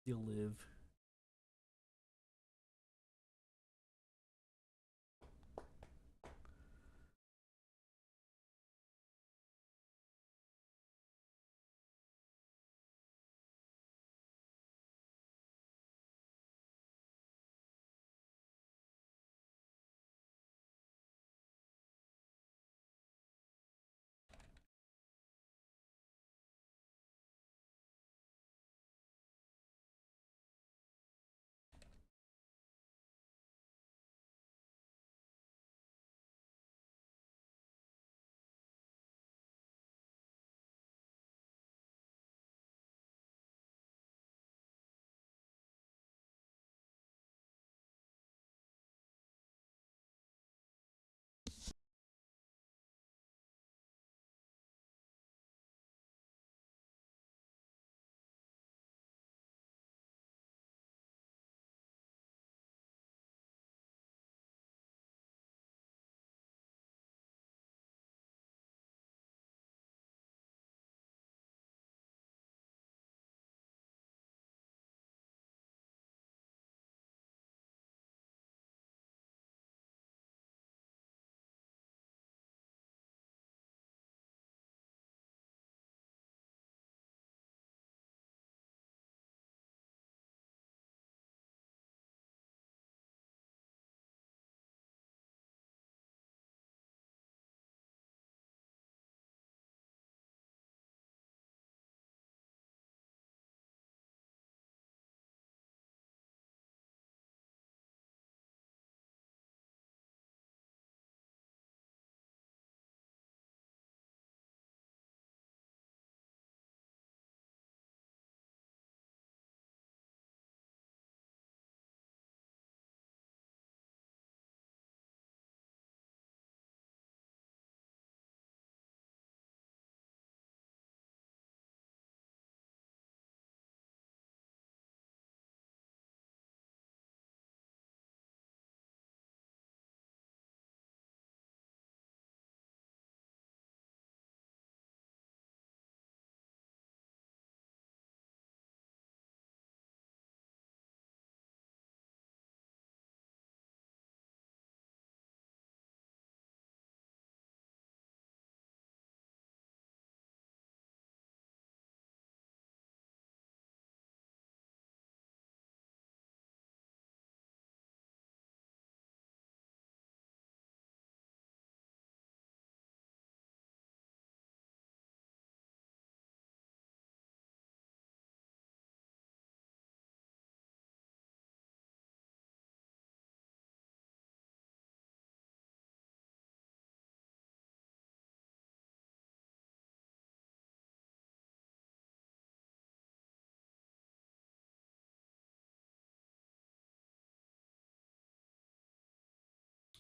[SPEAKER 2] You'll live.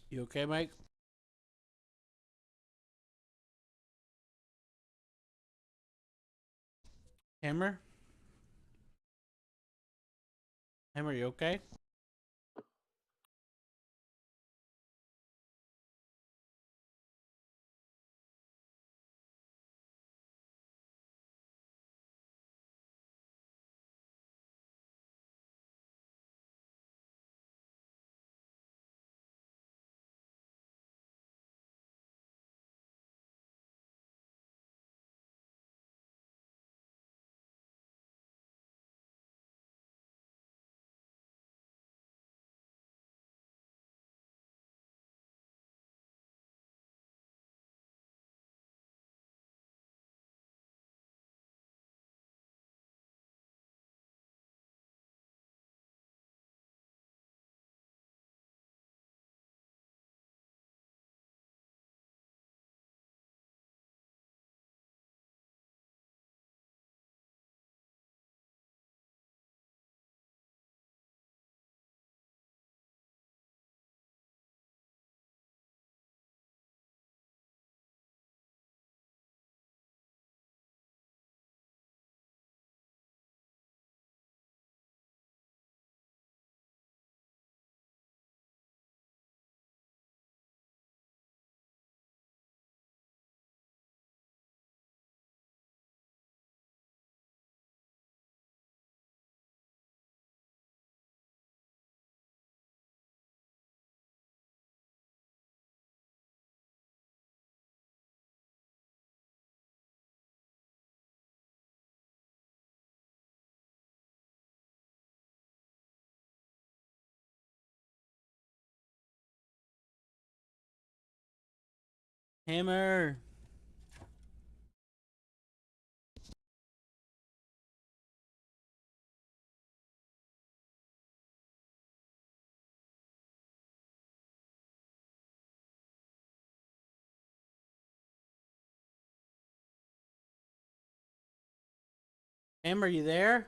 [SPEAKER 2] You okay, Mike? Hammer? Hammer, you okay? Hammer! Hammer, you there?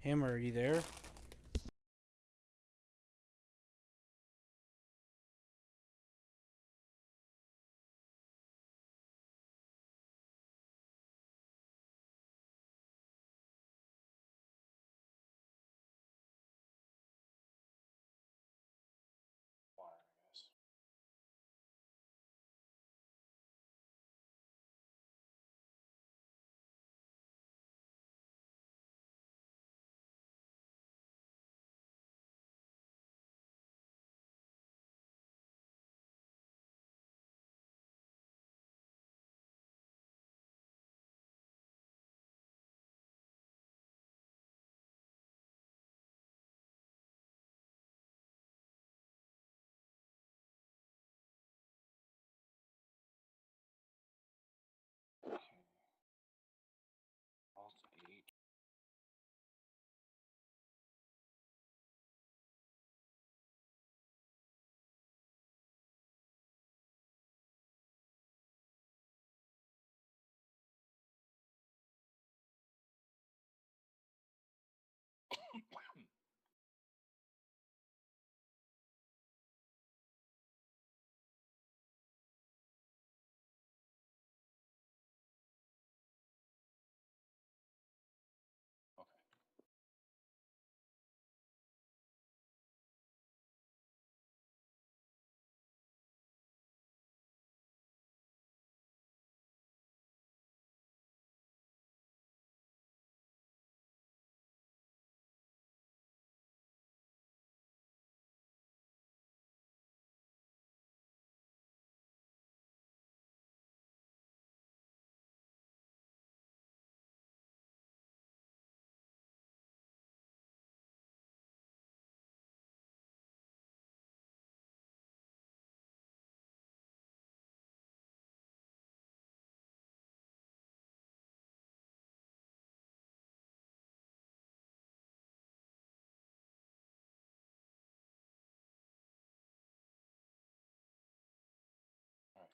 [SPEAKER 2] Hammer, are you there?
[SPEAKER 6] Water, I guess. Okay. Alt 8. Okay. All right.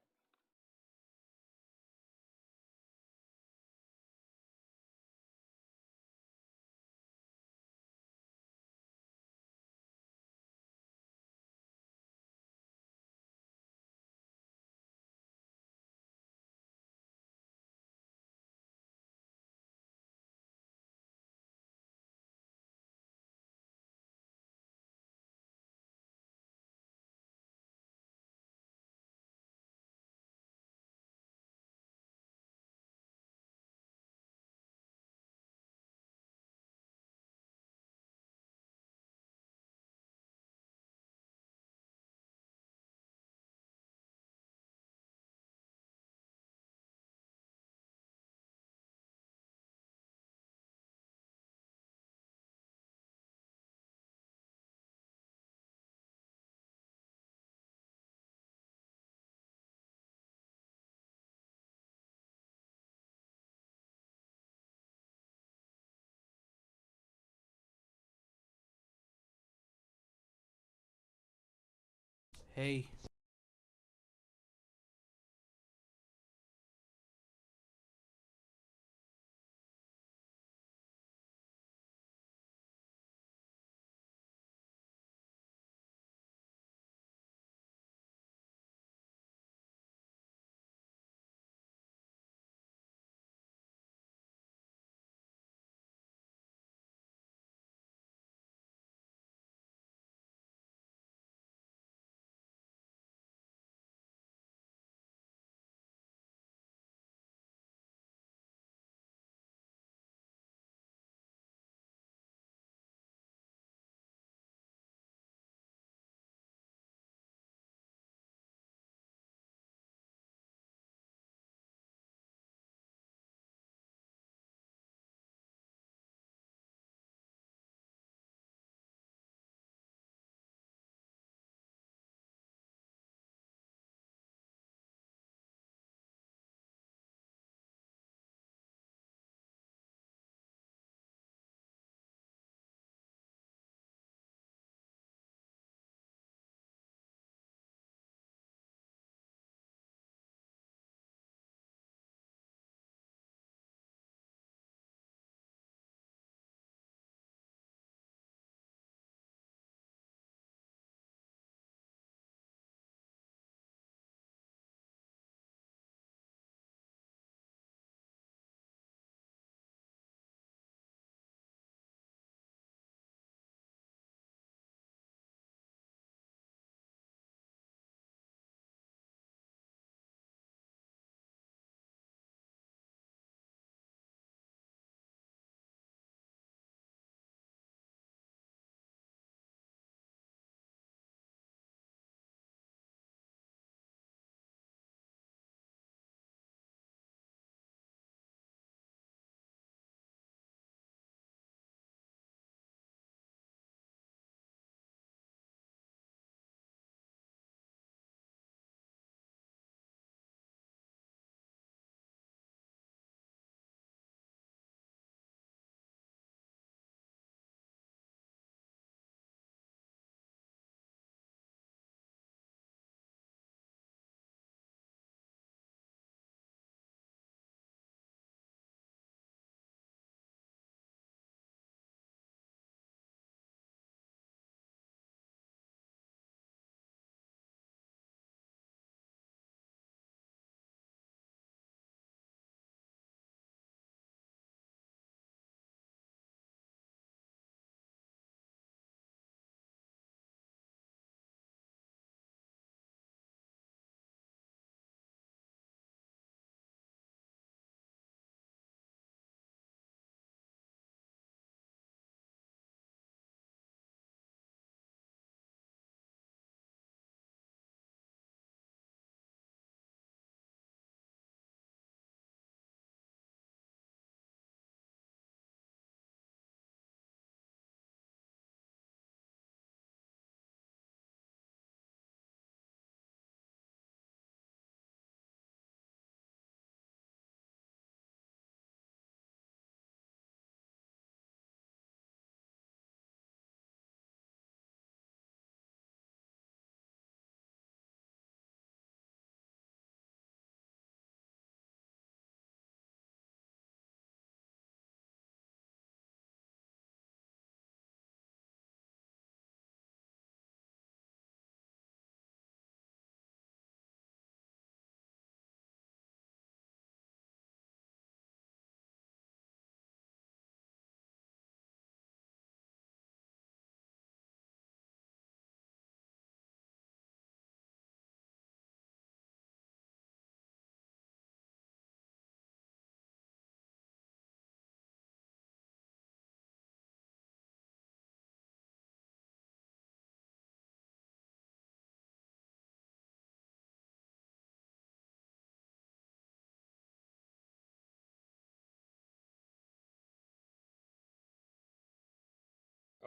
[SPEAKER 2] Hey.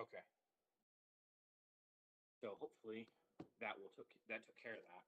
[SPEAKER 6] Okay. So hopefully that took care of that.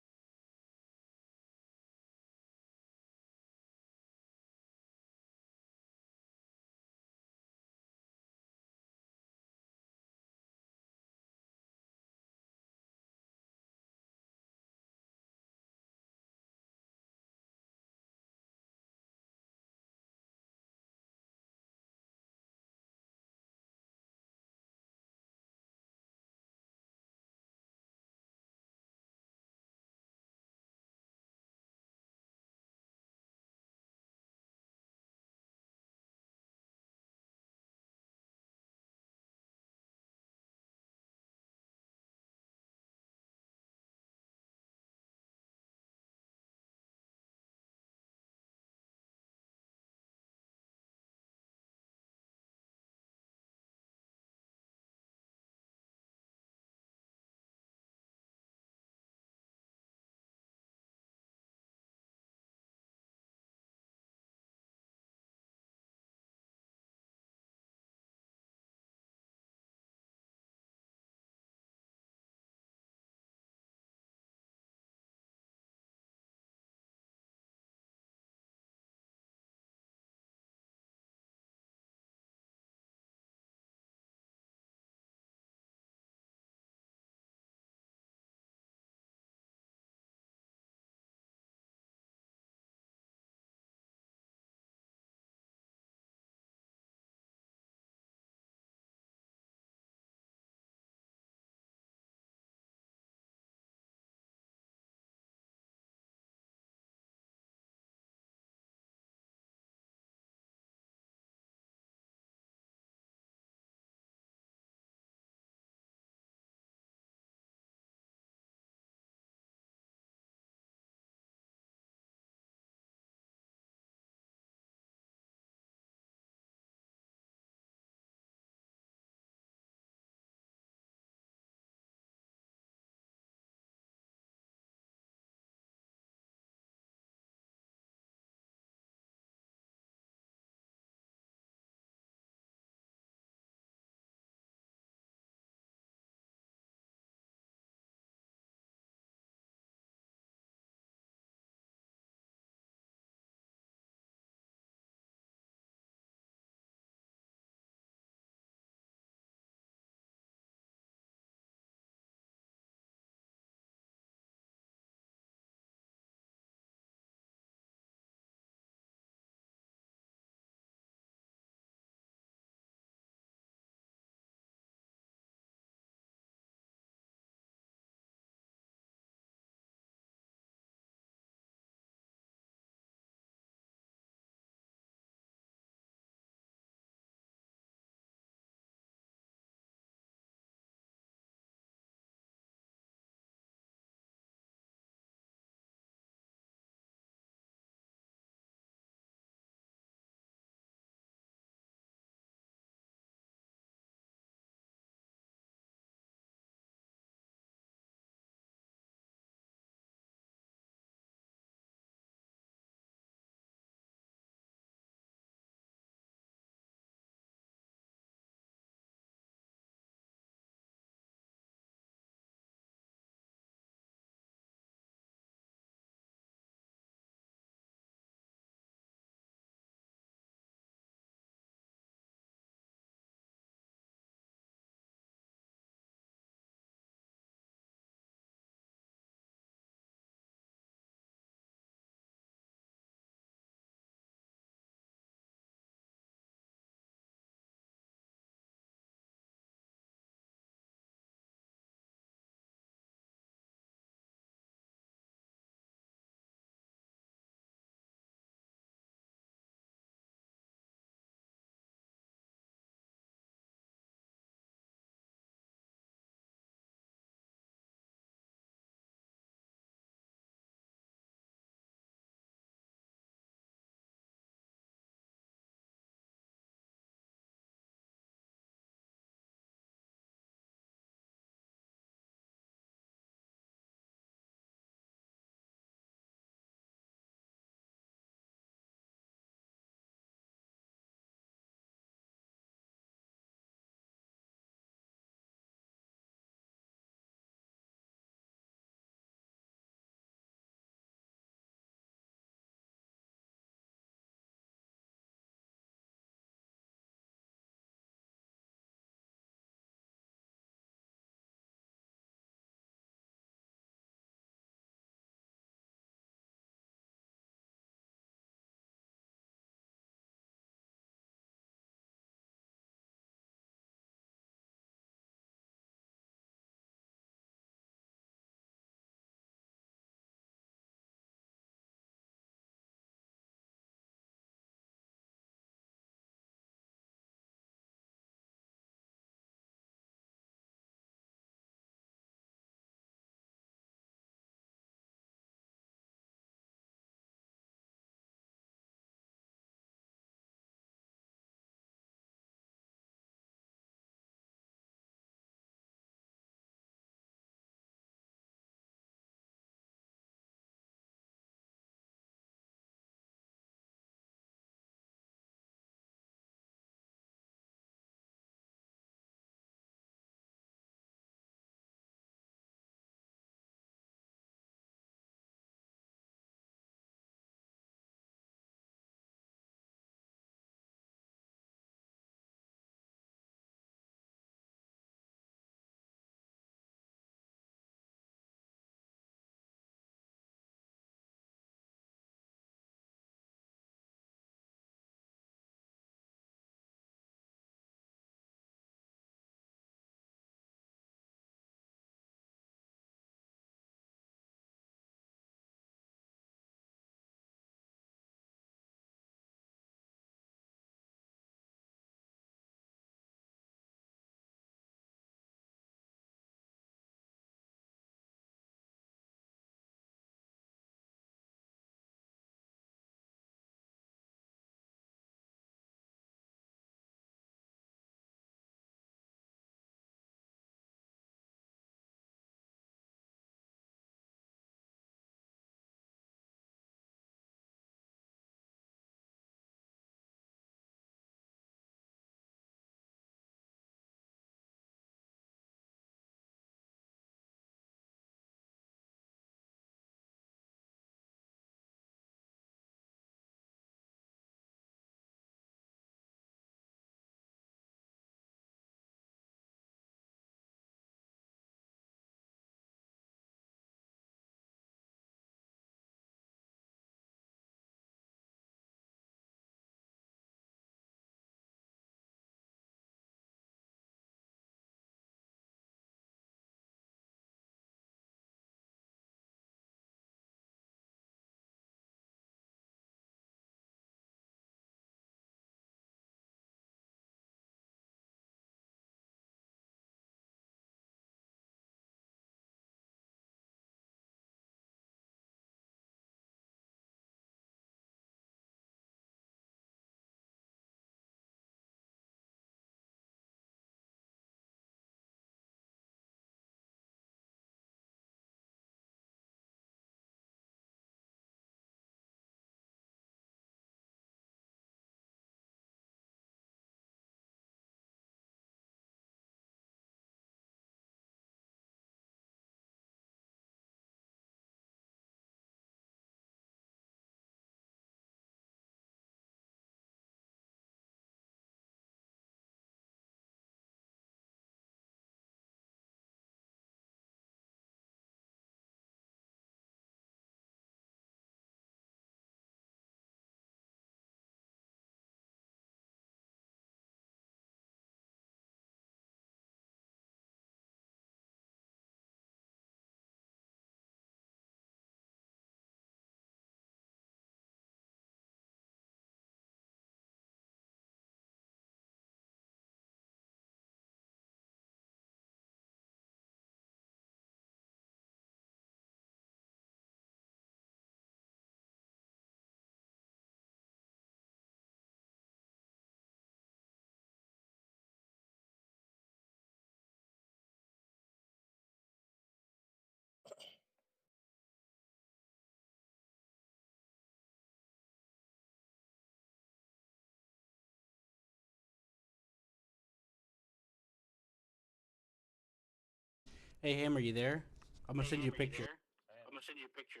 [SPEAKER 2] Hey, Hammer, you there? I'm gonna
[SPEAKER 7] Hey,
[SPEAKER 2] send you a
[SPEAKER 7] Hammer, you
[SPEAKER 2] picture.
[SPEAKER 7] there? I'm gonna send you a picture.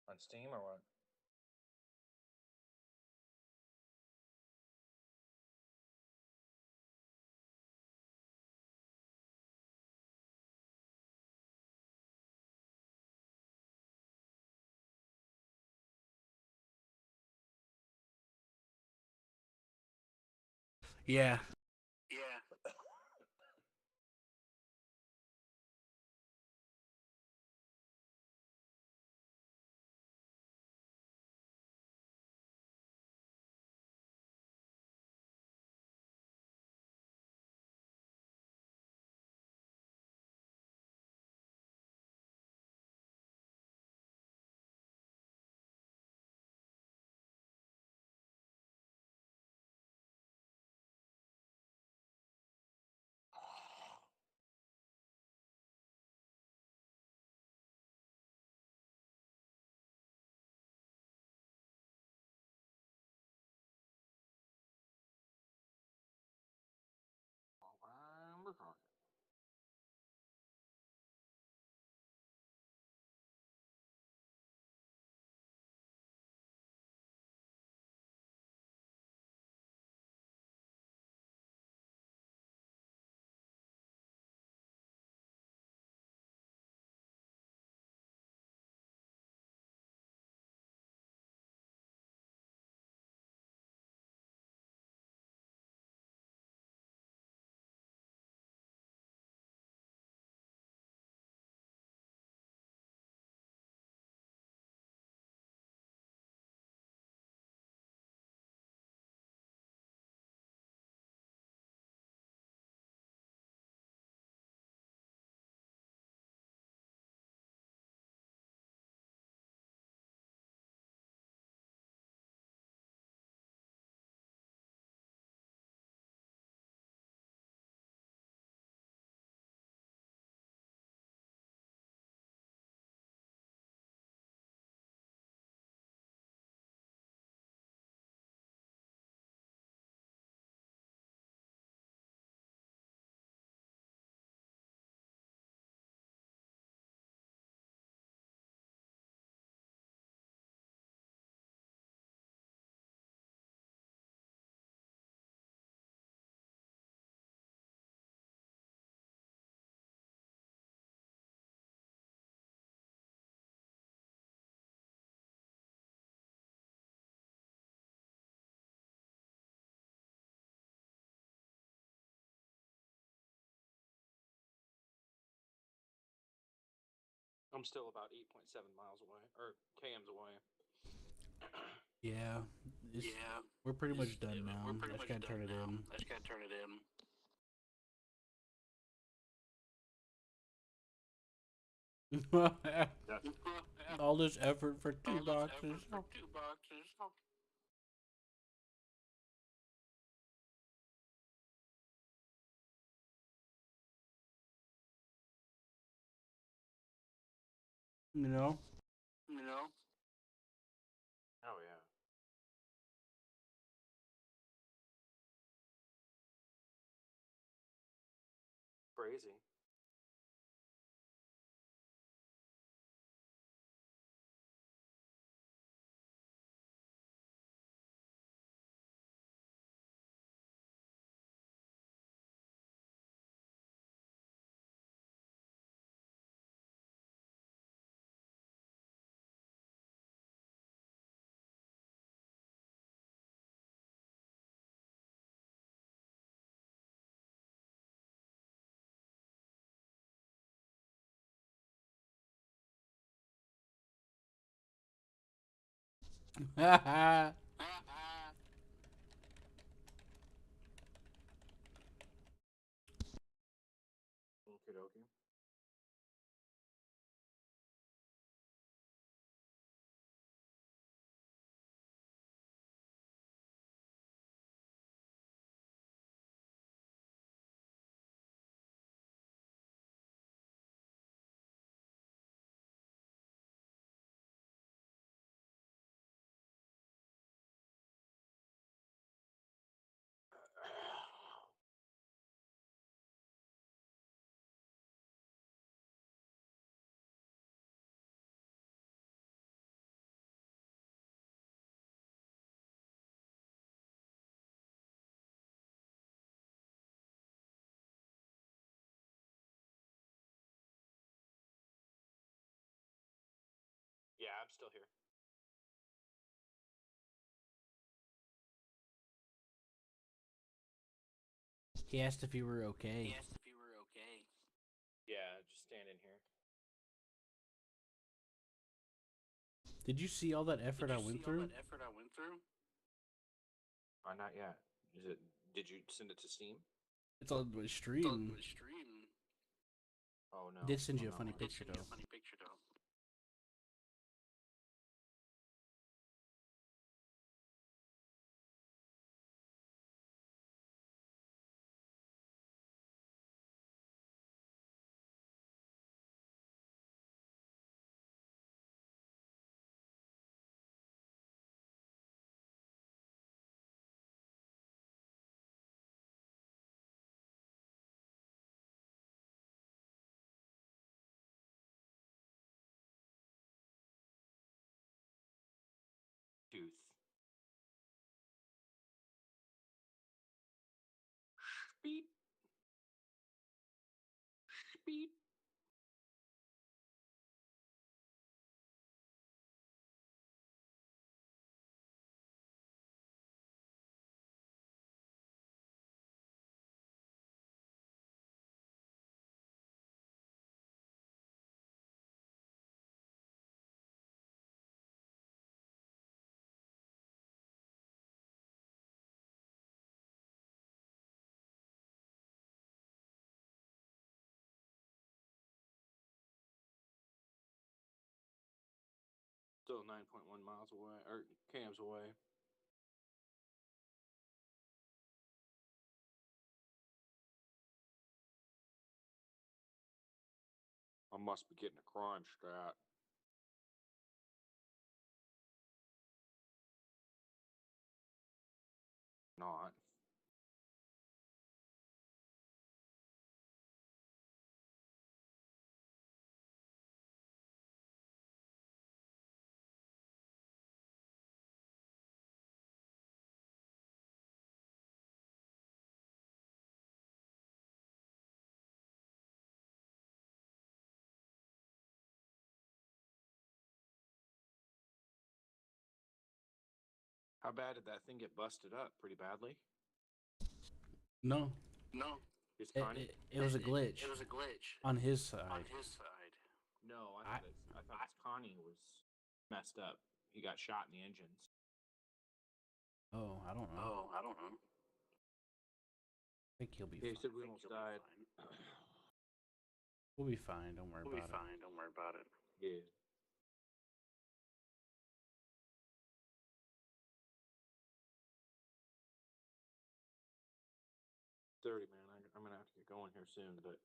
[SPEAKER 6] On Steam or what?
[SPEAKER 2] Yeah.
[SPEAKER 7] Yeah.
[SPEAKER 8] I'm still about 8.7 miles away, or kms away.
[SPEAKER 2] Yeah.
[SPEAKER 7] Yeah.
[SPEAKER 2] We're pretty much done
[SPEAKER 7] We're
[SPEAKER 2] now. I
[SPEAKER 7] pretty
[SPEAKER 2] just
[SPEAKER 7] much
[SPEAKER 2] gotta
[SPEAKER 7] done
[SPEAKER 2] turn it
[SPEAKER 7] now.
[SPEAKER 2] in.
[SPEAKER 7] I just gotta turn it in.
[SPEAKER 2] All this effort for
[SPEAKER 7] All
[SPEAKER 2] two
[SPEAKER 7] this
[SPEAKER 2] boxes.
[SPEAKER 7] effort for 2 boxes.
[SPEAKER 2] You know?
[SPEAKER 7] You know?
[SPEAKER 8] Oh yeah. Crazy. Okie dokie. still here.
[SPEAKER 2] He asked if you were okay.
[SPEAKER 7] He asked if you were okay.
[SPEAKER 8] Yeah, just standing here.
[SPEAKER 2] Did you see all that effort I went through?
[SPEAKER 8] Not yet. Is it? Did you send it to Steam?
[SPEAKER 2] It's on my stream.
[SPEAKER 8] Oh no.
[SPEAKER 2] Did send you
[SPEAKER 8] Oh,
[SPEAKER 2] a funny
[SPEAKER 8] no.
[SPEAKER 2] picture though.
[SPEAKER 8] Tooth. Beep. Beep. Still 9.1 miles away, or cams away. I must be getting a crime strat. Not. How bad did that thing get busted up? Pretty badly?
[SPEAKER 2] No,
[SPEAKER 8] It's
[SPEAKER 2] it,
[SPEAKER 8] Connie?
[SPEAKER 2] it was a glitch
[SPEAKER 7] It was a glitch
[SPEAKER 2] on his side.
[SPEAKER 7] on his side.
[SPEAKER 8] No, I thought his Connie was messed up. He got shot in the engines.
[SPEAKER 2] Oh, I don't know.
[SPEAKER 7] I don't know.
[SPEAKER 2] I think he'll be
[SPEAKER 8] He
[SPEAKER 2] fine.
[SPEAKER 8] said we almost died.
[SPEAKER 2] We'll be fine. Don't worry
[SPEAKER 7] We'll be
[SPEAKER 2] about
[SPEAKER 7] fine. Don't worry about it.
[SPEAKER 8] Yeah. Man. I'm gonna have to get going here soon, but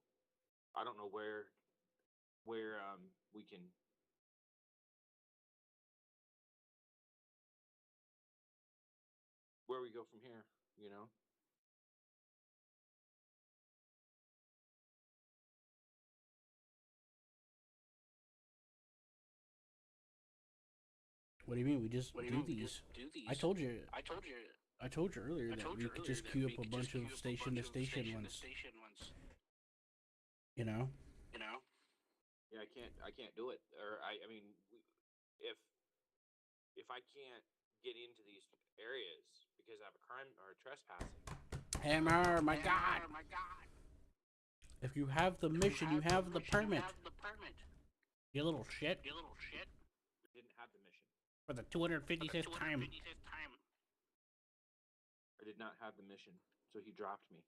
[SPEAKER 8] I don't know where we can. Where we go from here, you know?
[SPEAKER 2] it. What do you mean? We just
[SPEAKER 7] What do you
[SPEAKER 2] do
[SPEAKER 7] mean? We
[SPEAKER 2] these.
[SPEAKER 7] just do these.
[SPEAKER 2] I told you.
[SPEAKER 7] I told you.
[SPEAKER 2] I told you earlier
[SPEAKER 7] I
[SPEAKER 2] that
[SPEAKER 7] told
[SPEAKER 2] we
[SPEAKER 7] you
[SPEAKER 2] could
[SPEAKER 7] earlier
[SPEAKER 2] just
[SPEAKER 7] that
[SPEAKER 2] queue
[SPEAKER 7] we
[SPEAKER 2] up a
[SPEAKER 7] could
[SPEAKER 2] bunch
[SPEAKER 7] just
[SPEAKER 2] of
[SPEAKER 7] queue up a
[SPEAKER 2] station to
[SPEAKER 7] bunch of
[SPEAKER 2] station ones.
[SPEAKER 7] station ones.
[SPEAKER 2] You know.
[SPEAKER 7] You know.
[SPEAKER 8] Yeah, I can't do it. Or I mean, if I can't get into these areas because I have a crime or a trespassing.
[SPEAKER 2] Hammer, my God!
[SPEAKER 7] Oh my God!
[SPEAKER 2] If you have the mission, you have the permit.
[SPEAKER 7] You have the permit.
[SPEAKER 2] You little shit.
[SPEAKER 7] You little shit.
[SPEAKER 8] Didn't have the mission.
[SPEAKER 2] For the 255th time.
[SPEAKER 7] 255th time.
[SPEAKER 8] I did not have the mission, so he dropped me.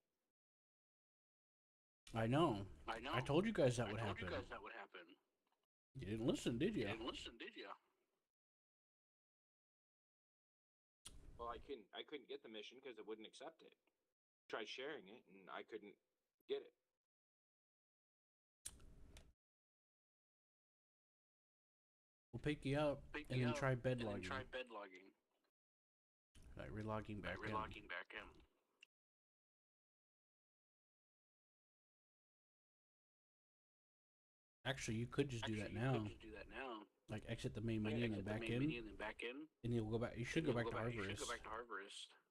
[SPEAKER 2] I know. I told you guys that would happen.
[SPEAKER 7] I told you guys that would happen.
[SPEAKER 2] You didn't listen, did you?
[SPEAKER 7] You didn't listen, did you?
[SPEAKER 8] Well, I couldn't get the mission because it wouldn't accept it. Tried sharing it and I couldn't get it.
[SPEAKER 2] We'll pick you up and then try bed logging.
[SPEAKER 7] Try bed logging.
[SPEAKER 2] Right, relogging back in.
[SPEAKER 7] Relogging back in.
[SPEAKER 2] Actually, you could just do that now. Like exit the main menu and then back in. And you'll go back. You should go back to Harborist.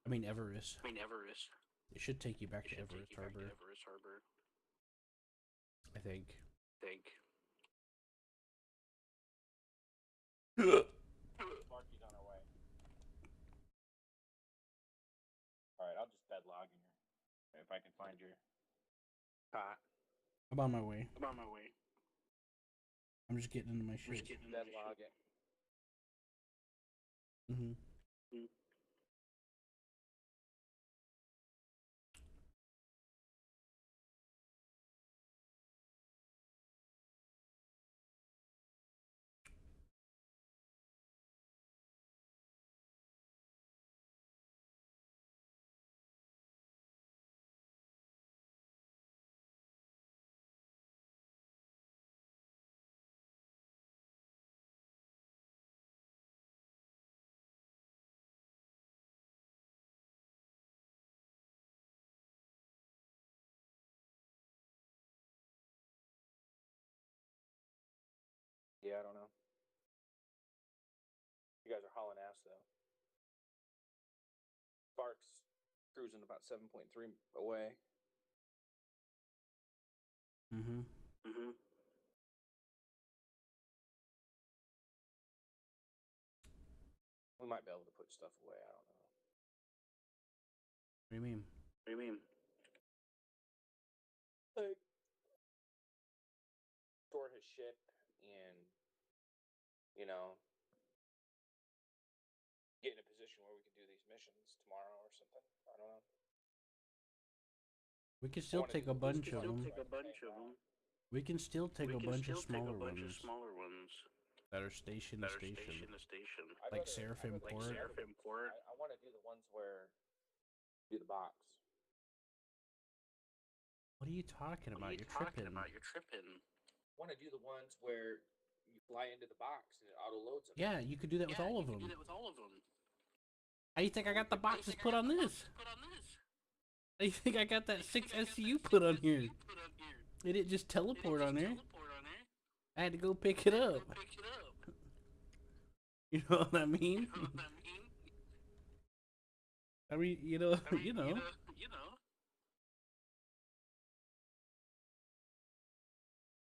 [SPEAKER 2] I mean Everest. It should take you back to Everest Harbor. I think.
[SPEAKER 8] Sparky's on our way. All right, I'll just bed log in here if I can find your cot.
[SPEAKER 2] I'm on my way.
[SPEAKER 7] I'm on my way.
[SPEAKER 2] I'm just getting into my
[SPEAKER 7] I'm
[SPEAKER 2] shit.
[SPEAKER 7] just getting
[SPEAKER 8] Bed log it.
[SPEAKER 2] Mm-hmm.
[SPEAKER 8] Yeah, I don't know. You guys are hauling ass though. Sparks cruising about 7.3 away.
[SPEAKER 2] Mm-hmm.
[SPEAKER 7] Mm-hmm.
[SPEAKER 8] We might be able to put stuff away. I don't know.
[SPEAKER 2] What do you mean?
[SPEAKER 7] What do you mean?
[SPEAKER 8] Like, store his shit and, you know, get in a position where we can do these missions tomorrow or something. I don't know.
[SPEAKER 2] We can still take a bunch of them.
[SPEAKER 7] Take a bunch of them.
[SPEAKER 2] We can still take a bunch of smaller
[SPEAKER 7] bunch
[SPEAKER 2] ones
[SPEAKER 7] of smaller ones
[SPEAKER 2] that are station to
[SPEAKER 7] that are
[SPEAKER 2] station.
[SPEAKER 7] station to station.
[SPEAKER 2] Like Seraphim
[SPEAKER 8] like
[SPEAKER 2] Port.
[SPEAKER 7] Seraphim Port.
[SPEAKER 8] I want to do the ones where do the box.
[SPEAKER 2] What are you talking
[SPEAKER 7] What are
[SPEAKER 2] about?
[SPEAKER 7] you
[SPEAKER 2] You're
[SPEAKER 7] talking
[SPEAKER 2] tripping.
[SPEAKER 7] about? You're tripping.
[SPEAKER 8] I want to do the ones where you fly into the box and it auto loads them.
[SPEAKER 2] Yeah, you could do that with all of them.
[SPEAKER 7] Do that with all of them.
[SPEAKER 2] How do you think I got the boxes put on this?
[SPEAKER 7] Put on this.
[SPEAKER 2] How do you think I got that 6 SCU put on here?
[SPEAKER 7] Put on here.
[SPEAKER 2] It didn't just teleport on there.
[SPEAKER 7] Teleport on there.
[SPEAKER 2] I had to go pick it up.
[SPEAKER 7] Pick it up.
[SPEAKER 2] You know what I mean?
[SPEAKER 7] You know what I mean?
[SPEAKER 2] I mean, you know, you know.
[SPEAKER 7] You know.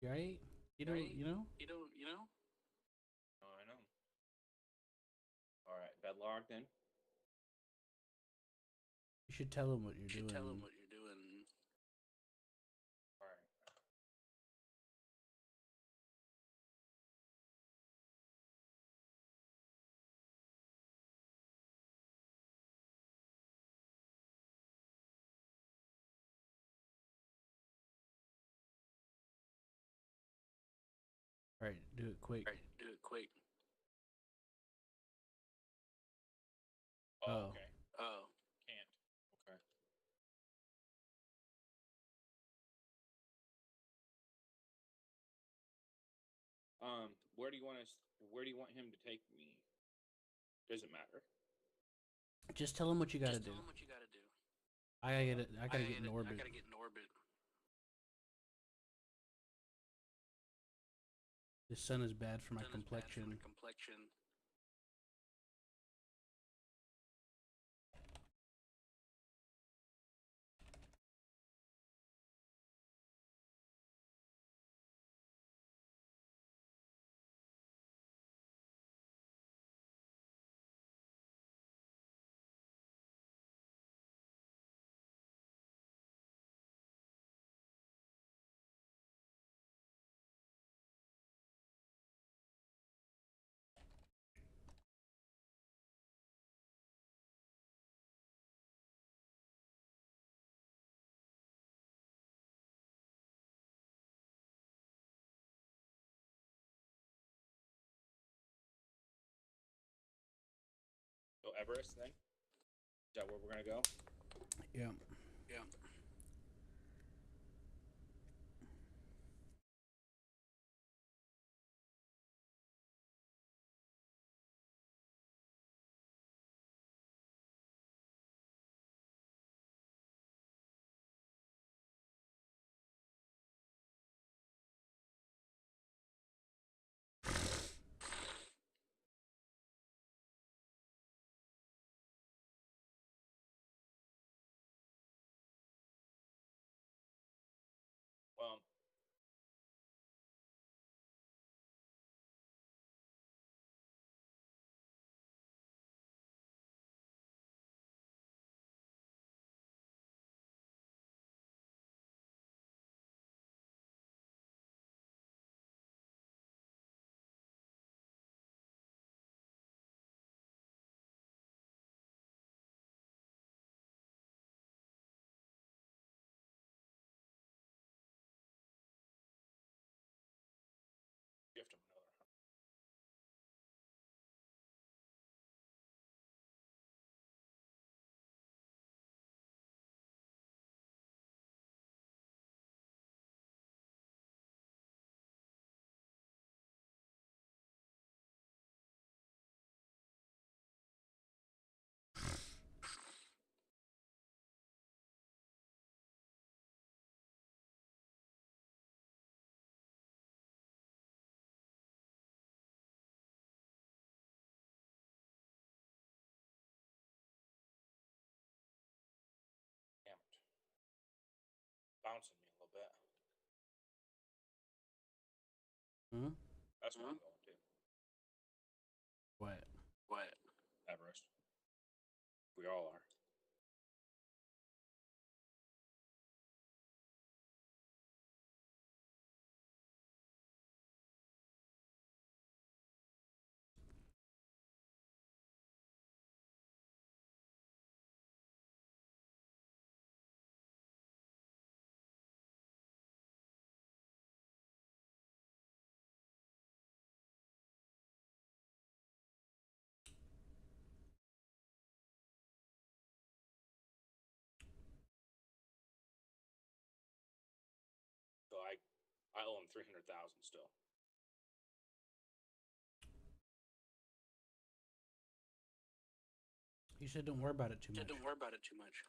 [SPEAKER 2] Right? You know,
[SPEAKER 7] Right?
[SPEAKER 2] you know.
[SPEAKER 7] You don't. You know.
[SPEAKER 8] Oh, I know. All right, bed logged in.
[SPEAKER 2] You should tell them what you're doing.
[SPEAKER 7] Tell them what you're doing.
[SPEAKER 8] All right.
[SPEAKER 2] Right, do it quick.
[SPEAKER 7] Right. Do it quick.
[SPEAKER 2] Oh.
[SPEAKER 8] Okay.
[SPEAKER 7] Oh.
[SPEAKER 8] Can't. Okay. Where do you want us? Where do you want him to take me? Doesn't matter.
[SPEAKER 2] Just tell them what you gotta
[SPEAKER 7] Just
[SPEAKER 2] do.
[SPEAKER 7] tell them what you gotta do.
[SPEAKER 2] I gotta get it. I gotta get in orbit.
[SPEAKER 7] I gotta get in orbit.
[SPEAKER 2] This sun is bad for my
[SPEAKER 7] Sun is bad for
[SPEAKER 2] complexion.
[SPEAKER 7] my complexion.
[SPEAKER 8] So Everest then? Is that where we're gonna go?
[SPEAKER 2] Yeah.
[SPEAKER 7] Yeah. bouncing me a little bit.
[SPEAKER 2] Huh?
[SPEAKER 7] That's what I'm going to.
[SPEAKER 2] What?
[SPEAKER 7] What? Everest. We all are. So I owe him 300,000 still.
[SPEAKER 2] You said don't worry about it too much.
[SPEAKER 7] Don't worry about it too much.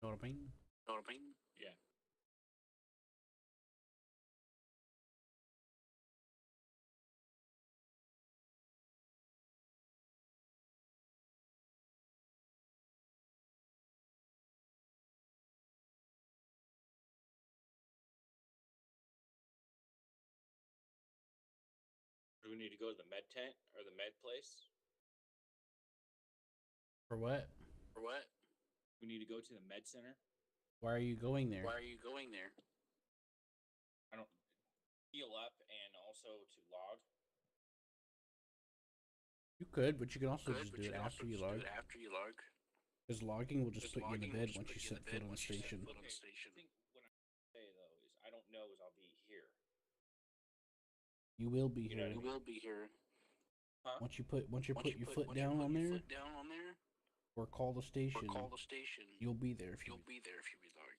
[SPEAKER 2] Know what I mean?
[SPEAKER 7] Know what I mean? Yeah. Do we need to go to the med tent or the med place?
[SPEAKER 2] For what?
[SPEAKER 7] For what? We need to go to the med center.
[SPEAKER 2] Why are you going there?
[SPEAKER 7] Why are you going there? I don't heal up and also to log.
[SPEAKER 2] You could, but you can also just do it after you log.
[SPEAKER 7] After you log.
[SPEAKER 2] Because logging will just put you in the
[SPEAKER 7] Logging will
[SPEAKER 2] bed
[SPEAKER 7] just
[SPEAKER 2] once
[SPEAKER 7] put
[SPEAKER 2] you
[SPEAKER 7] you in
[SPEAKER 2] set
[SPEAKER 7] the
[SPEAKER 2] foot
[SPEAKER 7] bed
[SPEAKER 2] on the
[SPEAKER 7] once you set
[SPEAKER 2] station.
[SPEAKER 7] foot on the station.
[SPEAKER 6] I think what I say though is I don't know is I'll be here.
[SPEAKER 2] You will be
[SPEAKER 6] You know
[SPEAKER 2] here.
[SPEAKER 6] what I
[SPEAKER 7] You will be here.
[SPEAKER 6] Huh?
[SPEAKER 2] Once you put your
[SPEAKER 7] Once
[SPEAKER 2] foot
[SPEAKER 7] you
[SPEAKER 2] down
[SPEAKER 7] put
[SPEAKER 2] on
[SPEAKER 7] your
[SPEAKER 2] there,
[SPEAKER 7] foot down on there,
[SPEAKER 2] or call the
[SPEAKER 7] or
[SPEAKER 2] station,
[SPEAKER 7] call the station,
[SPEAKER 2] you'll be there if you.
[SPEAKER 7] you'll be there if you relog.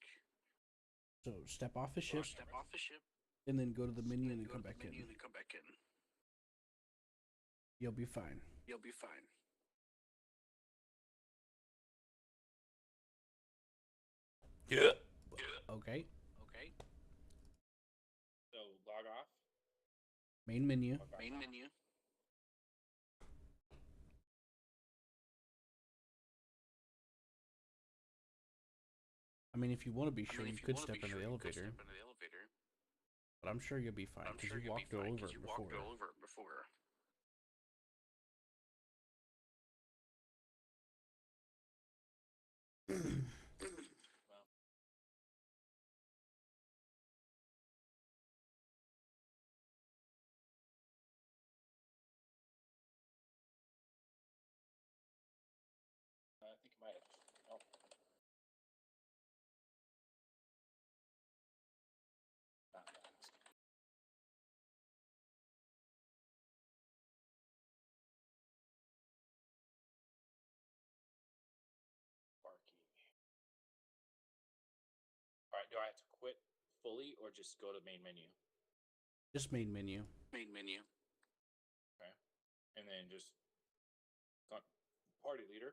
[SPEAKER 2] So step off the ship
[SPEAKER 7] Or step off the ship,
[SPEAKER 2] and then go to the menu and then
[SPEAKER 7] go
[SPEAKER 2] come
[SPEAKER 7] to the
[SPEAKER 2] back
[SPEAKER 7] menu
[SPEAKER 2] in.
[SPEAKER 7] and then come back in.
[SPEAKER 2] You'll be fine.
[SPEAKER 7] You'll be fine.
[SPEAKER 2] Yeah. Okay.
[SPEAKER 7] Okay.
[SPEAKER 6] So log off.
[SPEAKER 2] Main menu.
[SPEAKER 6] Log back
[SPEAKER 7] Main
[SPEAKER 6] on.
[SPEAKER 7] menu.
[SPEAKER 2] I mean, if you want to be
[SPEAKER 7] I
[SPEAKER 2] sure,
[SPEAKER 7] mean,
[SPEAKER 2] you
[SPEAKER 7] if you
[SPEAKER 2] could
[SPEAKER 7] want to
[SPEAKER 2] step
[SPEAKER 7] be
[SPEAKER 2] into
[SPEAKER 7] sure,
[SPEAKER 2] the
[SPEAKER 7] you could
[SPEAKER 2] elevator.
[SPEAKER 7] step into the elevator.
[SPEAKER 2] But I'm sure you'll be fine
[SPEAKER 7] I'm
[SPEAKER 2] because
[SPEAKER 7] sure
[SPEAKER 2] you
[SPEAKER 7] you'll be
[SPEAKER 2] walked
[SPEAKER 7] fine
[SPEAKER 2] over
[SPEAKER 7] because
[SPEAKER 2] it
[SPEAKER 7] you
[SPEAKER 2] before.
[SPEAKER 7] walked over it before. Well,
[SPEAKER 6] I think it might have. Oh. Not that. Sparky. All right. Do I have to quit fully or just go to the main menu?
[SPEAKER 2] Just main menu.
[SPEAKER 7] main menu.
[SPEAKER 6] Okay. And then just party leader.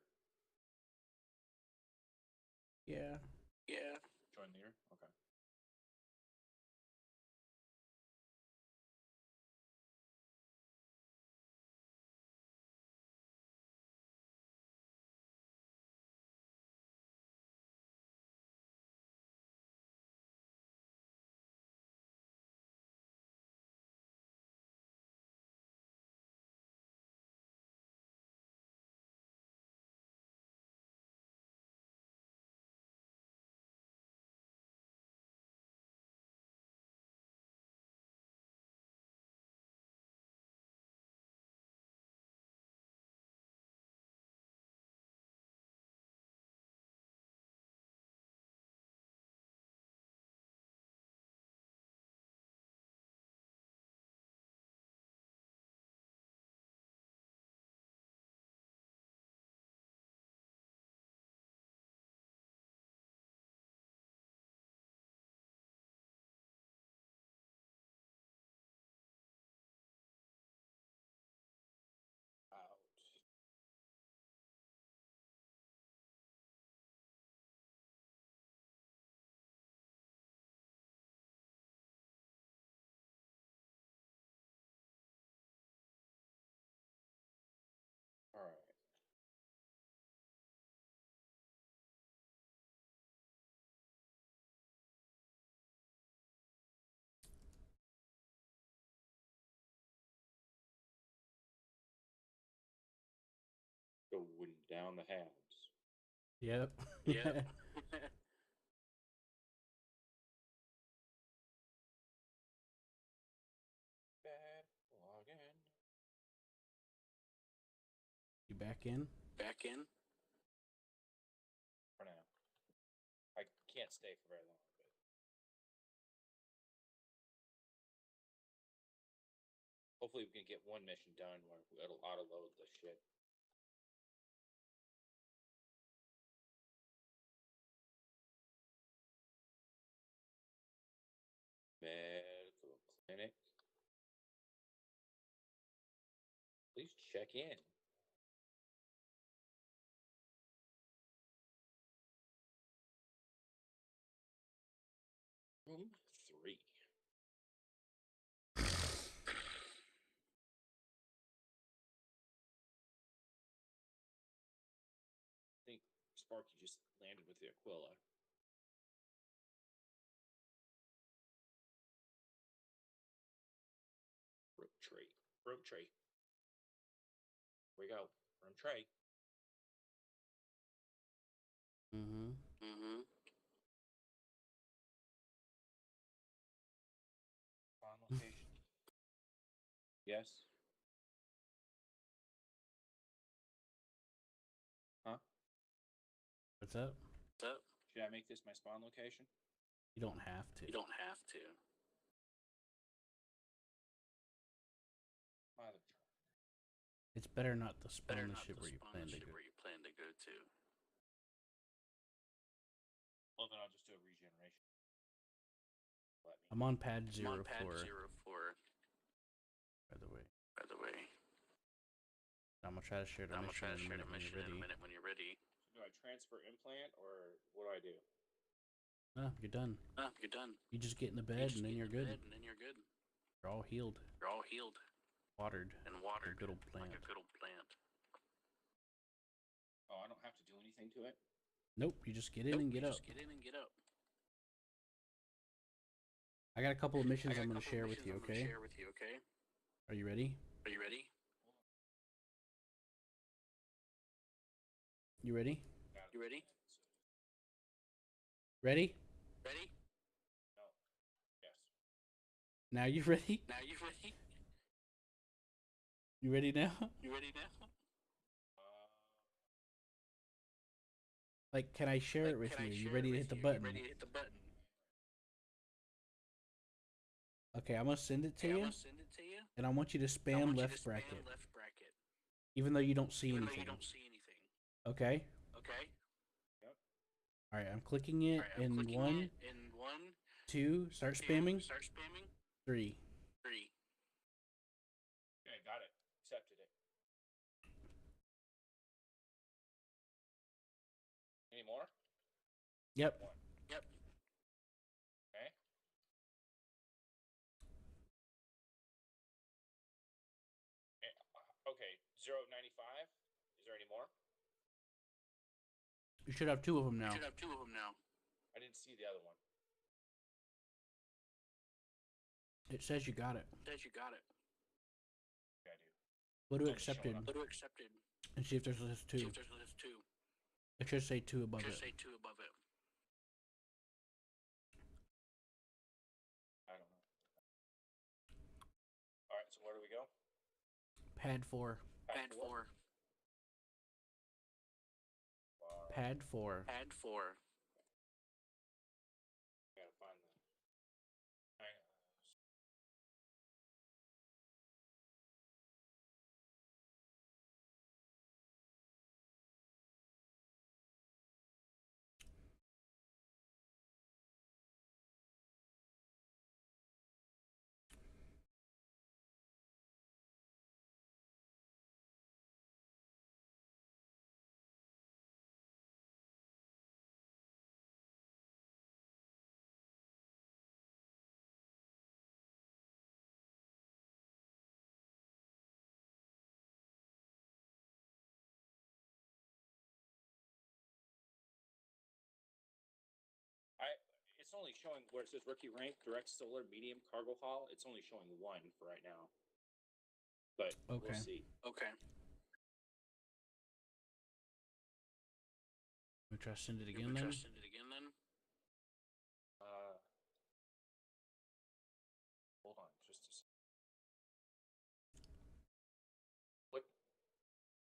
[SPEAKER 2] Yeah.
[SPEAKER 7] Yeah.
[SPEAKER 6] Join leader. Okay.
[SPEAKER 7] Wooden down the halves.
[SPEAKER 2] Yep.
[SPEAKER 7] Yep. Bad login.
[SPEAKER 2] You back in?
[SPEAKER 7] Back in? For now. I can't stay for very long, but hopefully we can get one mission done where it'll auto-load the shit. Medical clinic. Please check in. Room 3. I think Sparky just landed with the Aquila. Rope tray. Rope tray. Here we go. Room tray.
[SPEAKER 2] Mm-hmm.
[SPEAKER 7] Mm-hmm. On location. Yes. Huh?
[SPEAKER 2] What's up?
[SPEAKER 7] What's up? Should I make this my spawn location?
[SPEAKER 2] You don't have to.
[SPEAKER 7] You don't have to. Mother.
[SPEAKER 2] It's better not to spawn
[SPEAKER 7] Better
[SPEAKER 2] the
[SPEAKER 7] not
[SPEAKER 2] shit
[SPEAKER 7] to
[SPEAKER 2] where you
[SPEAKER 7] spawn
[SPEAKER 2] plan
[SPEAKER 7] the
[SPEAKER 2] to
[SPEAKER 7] shit
[SPEAKER 2] go.
[SPEAKER 7] where you plan to go to. Well, then I'll just do a regeneration. Let me.
[SPEAKER 2] I'm on pad
[SPEAKER 7] I'm on
[SPEAKER 2] 04,
[SPEAKER 7] pad 04,
[SPEAKER 2] by the way.
[SPEAKER 7] by the way.
[SPEAKER 2] I'm gonna try to share the
[SPEAKER 7] I'm gonna
[SPEAKER 2] mission
[SPEAKER 7] try to
[SPEAKER 2] in a
[SPEAKER 7] share
[SPEAKER 2] minute
[SPEAKER 7] the
[SPEAKER 2] when you're
[SPEAKER 7] mission in
[SPEAKER 2] ready.
[SPEAKER 7] a minute when you're ready. So do I transfer implant or what do I do?
[SPEAKER 2] Ah, you're done.
[SPEAKER 7] You're done.
[SPEAKER 2] You just get in the
[SPEAKER 7] You
[SPEAKER 2] bed
[SPEAKER 7] just
[SPEAKER 2] and then
[SPEAKER 7] get
[SPEAKER 2] you're
[SPEAKER 7] in the
[SPEAKER 2] good.
[SPEAKER 7] bed and then you're good.
[SPEAKER 2] You're all healed.
[SPEAKER 7] You're all healed
[SPEAKER 2] Watered.
[SPEAKER 7] and
[SPEAKER 2] Like
[SPEAKER 7] watered.
[SPEAKER 2] a good old plant.
[SPEAKER 7] Like a good old plant. Oh, I don't have to do anything to it?
[SPEAKER 2] Nope, you just get in and get up.
[SPEAKER 7] Just get in and get up.
[SPEAKER 2] I got a couple of missions
[SPEAKER 7] I got
[SPEAKER 2] I'm
[SPEAKER 7] a
[SPEAKER 2] gonna
[SPEAKER 7] couple
[SPEAKER 2] share
[SPEAKER 7] of
[SPEAKER 2] with you,
[SPEAKER 7] missions I'm
[SPEAKER 2] okay?
[SPEAKER 7] gonna share with you, okay?
[SPEAKER 2] Are you ready?
[SPEAKER 7] Are you ready?
[SPEAKER 2] You ready?
[SPEAKER 7] You ready?
[SPEAKER 2] Ready?
[SPEAKER 7] Ready? No. Yes.
[SPEAKER 2] Now you ready?
[SPEAKER 7] Now you ready?
[SPEAKER 2] You ready now?
[SPEAKER 7] You ready now?
[SPEAKER 2] Like, can I share it with
[SPEAKER 7] Can
[SPEAKER 2] you?
[SPEAKER 7] I
[SPEAKER 2] You
[SPEAKER 7] share
[SPEAKER 2] ready
[SPEAKER 7] it
[SPEAKER 2] to
[SPEAKER 7] with
[SPEAKER 2] hit the
[SPEAKER 7] you?
[SPEAKER 2] button?
[SPEAKER 7] You ready to hit the button?
[SPEAKER 2] Okay, I'm gonna send it to
[SPEAKER 7] Okay, I'm
[SPEAKER 2] you,
[SPEAKER 7] gonna send it to you.
[SPEAKER 2] and I want you to
[SPEAKER 7] I
[SPEAKER 2] spam
[SPEAKER 7] want you
[SPEAKER 2] left
[SPEAKER 7] to spam
[SPEAKER 2] bracket,
[SPEAKER 7] left bracket.
[SPEAKER 2] even though you don't see
[SPEAKER 7] Even though
[SPEAKER 2] anything.
[SPEAKER 7] you don't see anything.
[SPEAKER 2] Okay?
[SPEAKER 7] Okay? Yep.
[SPEAKER 2] Alright, I'm clicking it
[SPEAKER 7] Alright, I'm
[SPEAKER 2] in
[SPEAKER 7] clicking
[SPEAKER 2] one,
[SPEAKER 7] it in 1,
[SPEAKER 2] 2, start
[SPEAKER 7] 2,
[SPEAKER 2] spamming,
[SPEAKER 7] start spamming,
[SPEAKER 2] 3.
[SPEAKER 7] 3. Okay, got it. Accepted it. Any more?
[SPEAKER 2] Yep.
[SPEAKER 7] 1. Yep. Okay. Okay, 0.95. Is there any more?
[SPEAKER 2] You should have 2 of them now.
[SPEAKER 7] You should have 2 of them now. I didn't see the other one.
[SPEAKER 2] It says you got it.
[SPEAKER 7] It says you got it. Okay, I do.
[SPEAKER 2] Go to
[SPEAKER 7] It's only
[SPEAKER 2] accepted
[SPEAKER 7] showing up. Go to accepted.
[SPEAKER 2] and see if there's a list
[SPEAKER 7] See
[SPEAKER 2] 2.
[SPEAKER 7] if there's a list 2.
[SPEAKER 2] It should say 2 above
[SPEAKER 7] Should
[SPEAKER 2] it.
[SPEAKER 7] say 2 above it. I don't know. Alright, so where do we go?
[SPEAKER 2] Pad 4.
[SPEAKER 7] Pad 4.
[SPEAKER 2] Pad 4.
[SPEAKER 7] Pad 4. Gotta find the. It's only showing where it says rookie rank, direct solar, medium, cargo haul. It's only showing 1 for right now. But
[SPEAKER 2] Okay.
[SPEAKER 7] we'll see. Okay.
[SPEAKER 2] try to send it again then?
[SPEAKER 6] Hold on, just a second. What?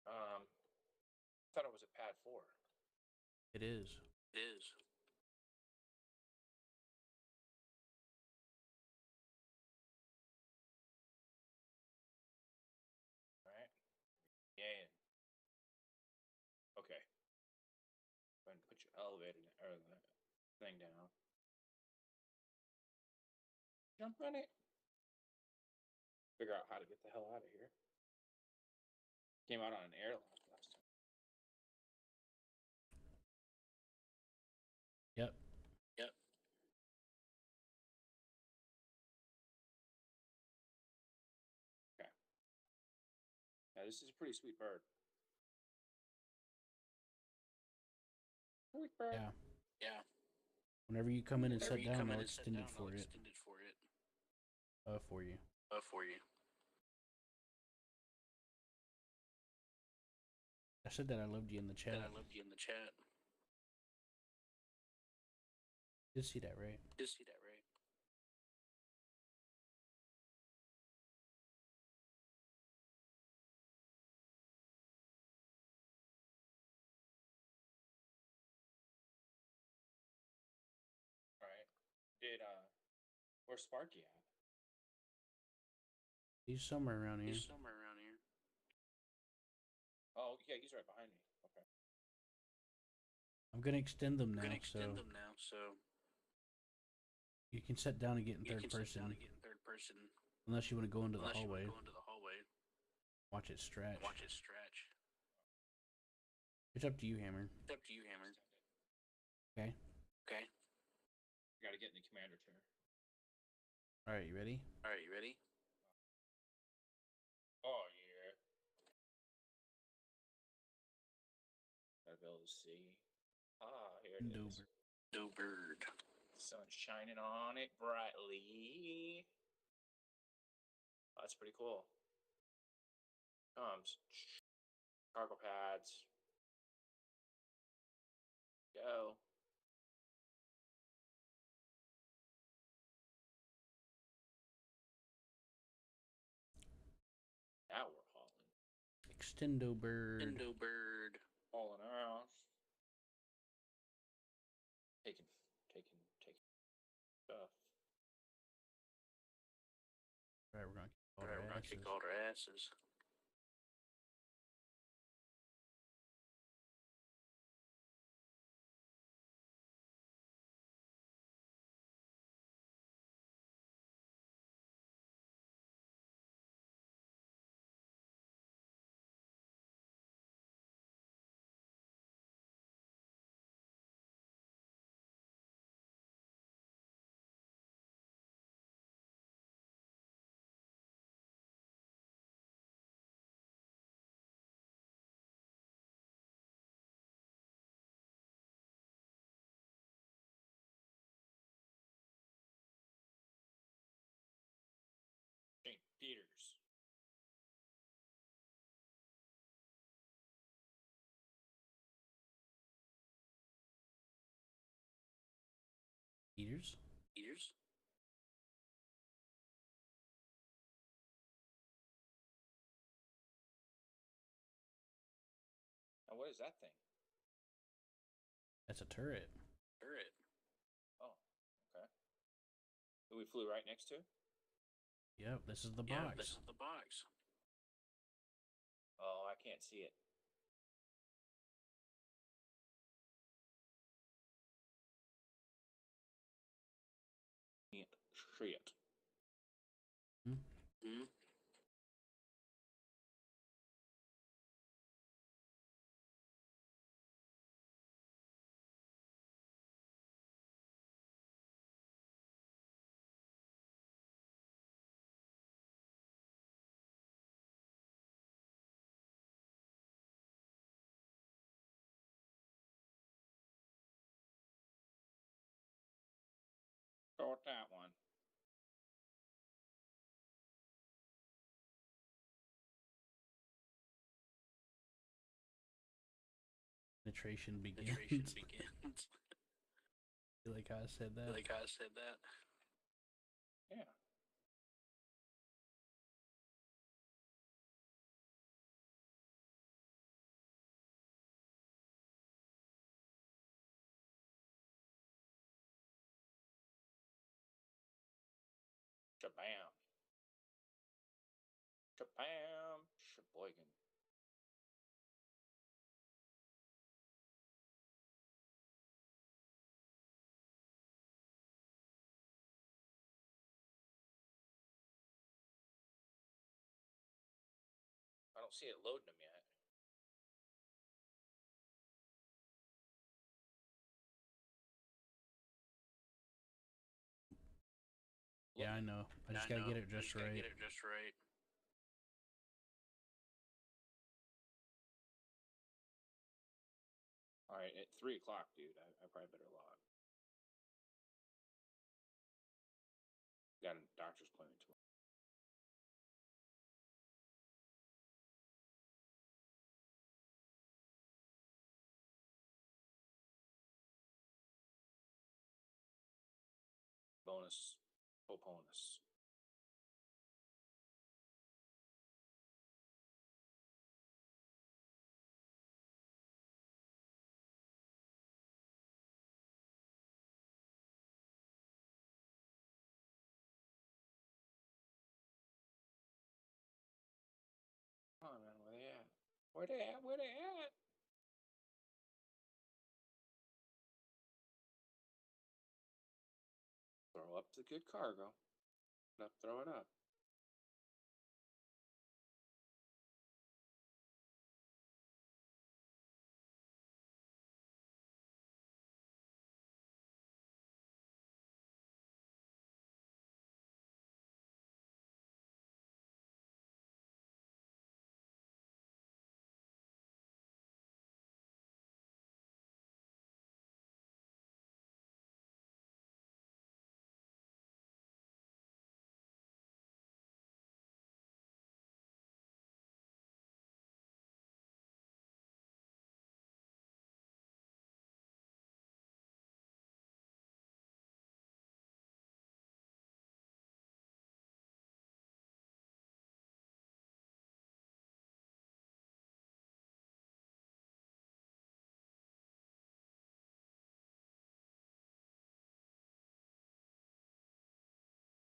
[SPEAKER 6] I thought it was a pad 4.
[SPEAKER 2] It is.
[SPEAKER 6] All right. Yeah. Okay. Go ahead and put your elevator or the thing down. Jump on it. Figure out how to get the hell out of here. Came out on an airlock last time.
[SPEAKER 2] Yep.
[SPEAKER 6] Okay. Now this is a pretty sweet bird. Sweet bird.
[SPEAKER 2] Yeah. Whenever you come in and sit down, I'll extend it for it. For you. I said that I loved you in the chat. Did see that, right?
[SPEAKER 6] All right. Where's Sparky at?
[SPEAKER 2] He's somewhere around here.
[SPEAKER 6] Oh, yeah, he's right behind me. Okay.
[SPEAKER 2] I'm gonna extend them now, so you can sit down and get in third person. Unless you want to go into the hallway. Watch it stretch. It's up to you, Hammer. Okay.
[SPEAKER 6] You gotta get in the commander chair.
[SPEAKER 2] All right, you ready?
[SPEAKER 6] Oh, yeah. Gotta be able to see. Ah, here it is.
[SPEAKER 2] No bird.
[SPEAKER 6] Sun's shining on it brightly. Oh, that's pretty cool. Cargo pads. Go. Now we're hauling.
[SPEAKER 2] Extendo bird.
[SPEAKER 6] Hauling ass. Taking stuff.
[SPEAKER 2] All right, we're gonna kick all their asses.
[SPEAKER 6] St. Peter's.
[SPEAKER 2] Eaters?
[SPEAKER 6] Now, what is that thing?
[SPEAKER 2] That's a turret.
[SPEAKER 6] Oh, okay. Who we flew right next to?
[SPEAKER 2] Yep, this is the box.
[SPEAKER 6] Oh, I can't see it. Can't see it. Start that one.
[SPEAKER 2] penetration begins. You like how I said that?
[SPEAKER 6] Yeah. Shabam. Shabam. Sheboygan. I don't see it loading them yet.
[SPEAKER 2] Yeah, I know. I just gotta get it just right.
[SPEAKER 6] All right, at 3 o'clock, dude. I probably better log. Got a doctor's appointment tomorrow. Bonus. Bonus. Come on, man. Where they at? Where they at? Where they at? Throw up the good cargo. Throw it up.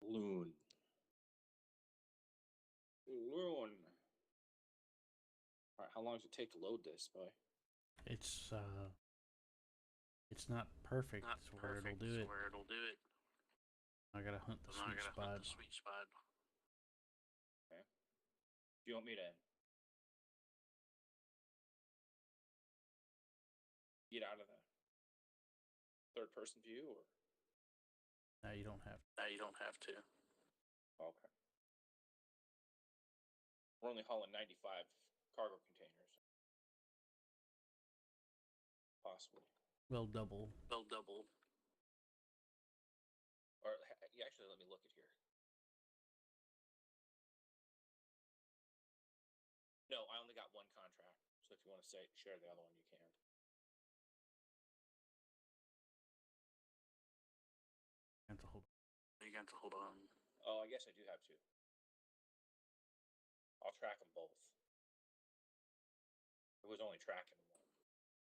[SPEAKER 6] Loon. Loon. All right, how long does it take to load this, boy?
[SPEAKER 2] It's not perfect. It's where it'll do it. I gotta hunt the sweet spot.
[SPEAKER 6] Okay. Do you want me to get out of the third-person view, or?
[SPEAKER 2] No, you don't have to.
[SPEAKER 6] Okay. We're only hauling 95 cargo containers. Possibly.
[SPEAKER 2] Well, double.
[SPEAKER 6] Or actually, let me look at here. No, I only got one contract. So if you want to share the other one, you can.
[SPEAKER 2] You got to hold on.
[SPEAKER 6] Oh, I guess I do have two. I'll track them both. It was only tracking one.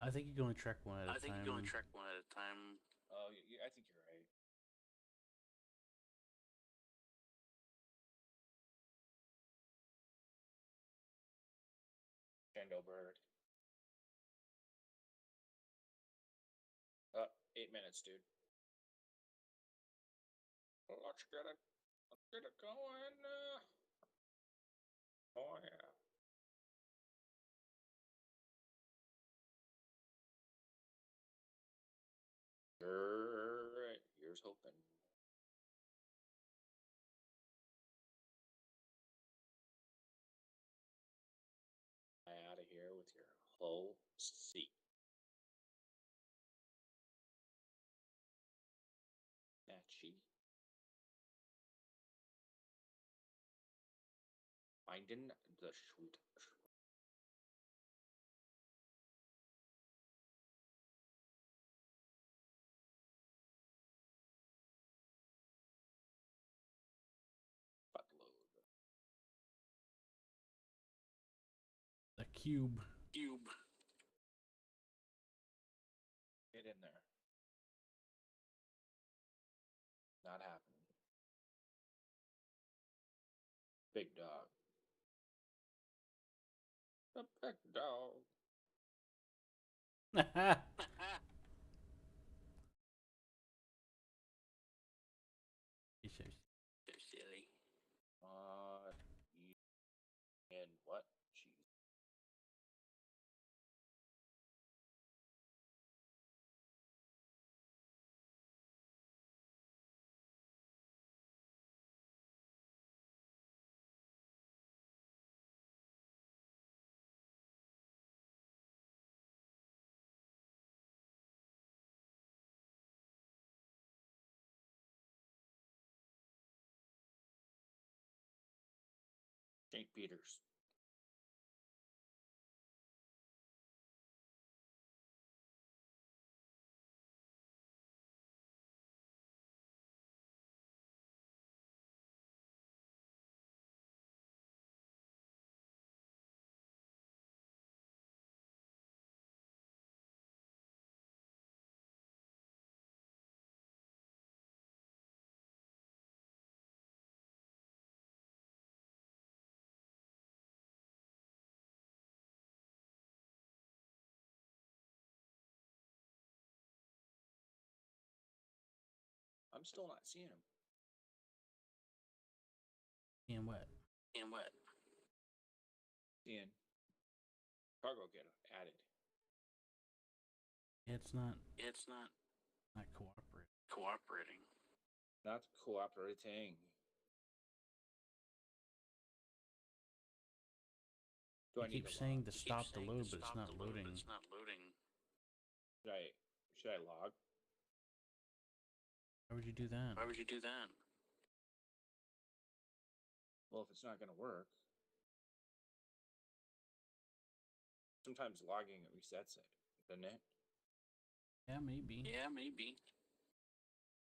[SPEAKER 2] I think you can only track one at a time.
[SPEAKER 6] Oh, I think you're right. Shendo bird. 8 minutes, dude. Let's get it. Let's get it going. Oh yeah. Alright, here's hoping. Out of here with your whole seat. Snatchy. Finding the shoot.
[SPEAKER 2] Cube.
[SPEAKER 6] Get in there. Not happening. Big dog. The big dog.
[SPEAKER 2] He's so
[SPEAKER 7] silly.
[SPEAKER 6] And what? Jeez. St. Peter's. I'm still not seeing him.
[SPEAKER 2] and what?
[SPEAKER 6] Seeing cargo get added.
[SPEAKER 2] It's not cooperating.
[SPEAKER 6] Not cooperating. Do I
[SPEAKER 2] I
[SPEAKER 6] need
[SPEAKER 2] keep
[SPEAKER 6] to
[SPEAKER 2] saying
[SPEAKER 6] log?
[SPEAKER 2] to stop the load, but it's not loading.
[SPEAKER 6] Should I log?
[SPEAKER 2] Why would you do that?
[SPEAKER 6] Well, if it's not going to work. Sometimes logging it resets it, doesn't it?
[SPEAKER 2] Yeah, maybe.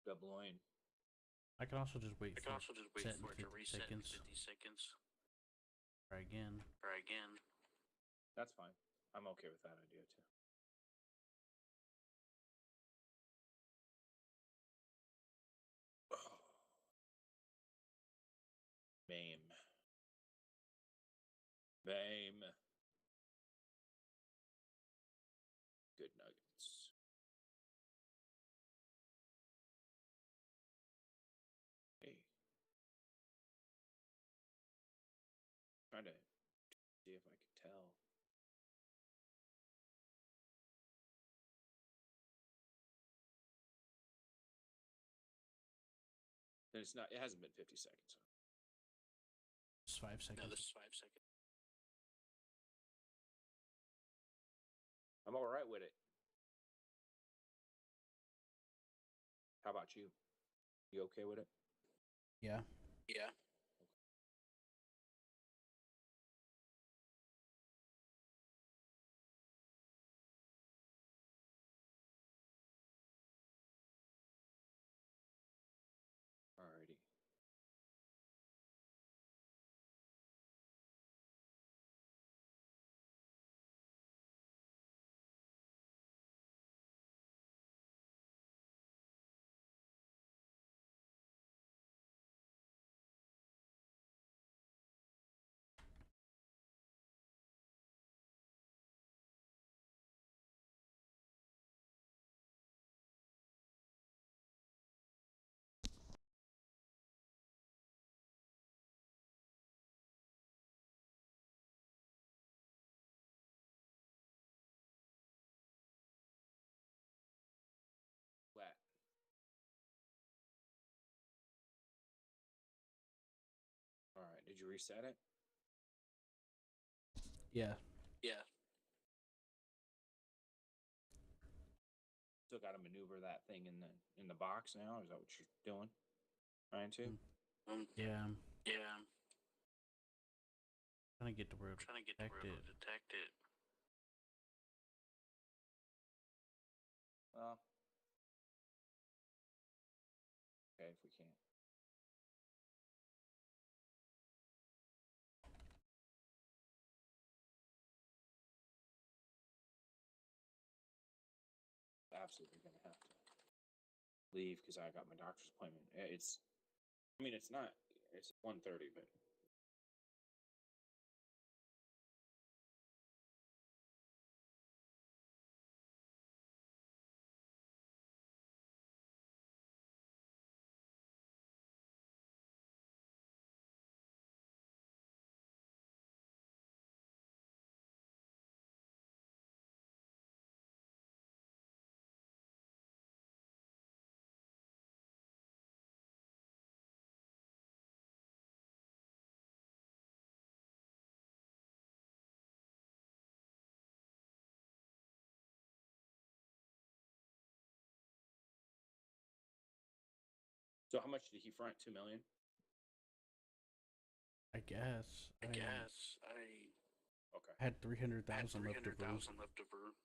[SPEAKER 6] Doubloin.
[SPEAKER 2] I can also just wait for it to reset in 50 seconds. Try again.
[SPEAKER 6] That's fine. I'm okay with that idea too. Bame. Good nuggets. Hey. Trying to see if I can tell. Then it's not. It hasn't been 50 seconds.
[SPEAKER 2] Just 5 seconds.
[SPEAKER 6] I'm all right with it. How about you? You okay with it?
[SPEAKER 2] Yeah.
[SPEAKER 6] Alrighty. Wet. All right. Did you reset it?
[SPEAKER 2] Yeah.
[SPEAKER 6] Still got to maneuver that thing in the box now. Is that what you're doing? Trying to?
[SPEAKER 2] Yeah. Trying to get the road detected.
[SPEAKER 6] Well. Okay, if we can't.
[SPEAKER 7] absolutely gonna have to leave because I got my doctor's appointment. It's not. It's 1:30, but so how much did he front? 2 million.
[SPEAKER 2] I guess.
[SPEAKER 9] I
[SPEAKER 2] I
[SPEAKER 9] guess
[SPEAKER 7] Okay.
[SPEAKER 2] had 300,000 left over.
[SPEAKER 9] 300,000 left over.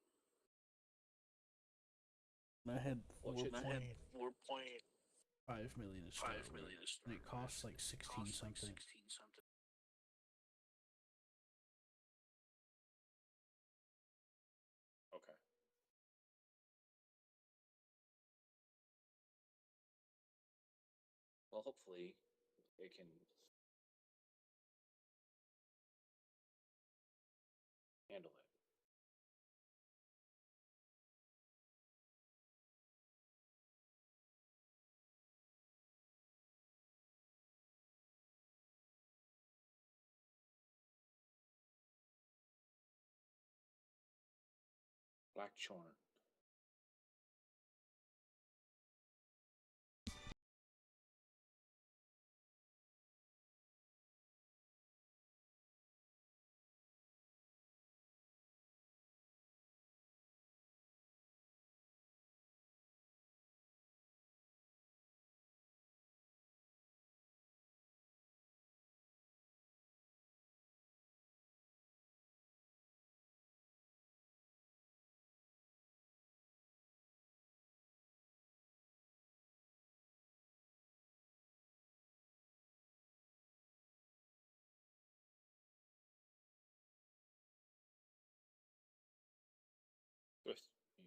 [SPEAKER 2] And I had
[SPEAKER 7] Well,
[SPEAKER 2] 4
[SPEAKER 7] shit,
[SPEAKER 9] And I had 4.5
[SPEAKER 2] million to start with.
[SPEAKER 9] million to start
[SPEAKER 2] And it costs like
[SPEAKER 9] with.
[SPEAKER 2] 16
[SPEAKER 9] Costs like
[SPEAKER 2] something.
[SPEAKER 9] 16 something.
[SPEAKER 7] Okay. Well, hopefully it can handle it. Black Chorn. With you.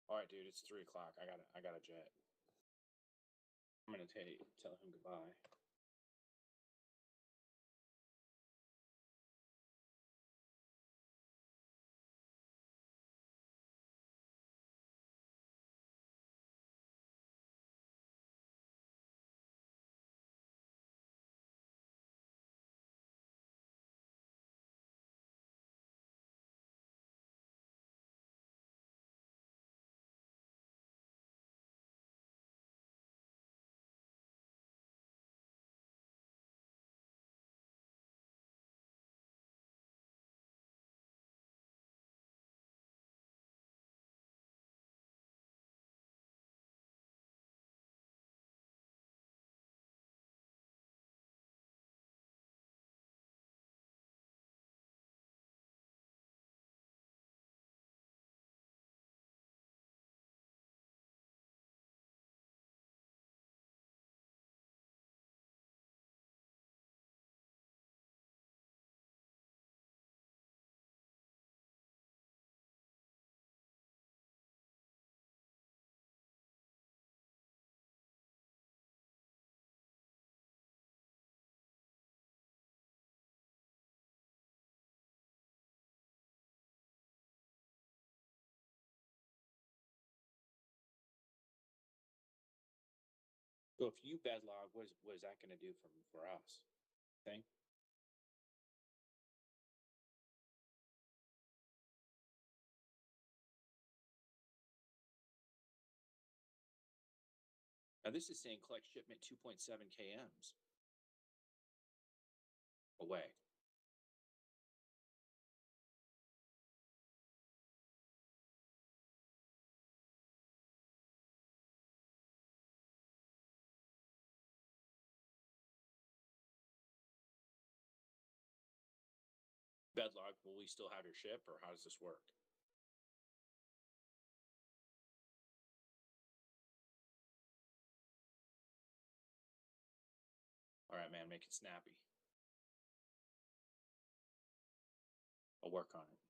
[SPEAKER 7] All right, dude. It's 3 o'clock. I got a jet. I'm gonna tell him goodbye. So if you bedlog, what is that gonna do for us? Thing. Now this is saying collect shipment 2.7 kms away. Bedlog, will we still have your ship, or how does this work? All right, man, make it snappy. I'll work on it.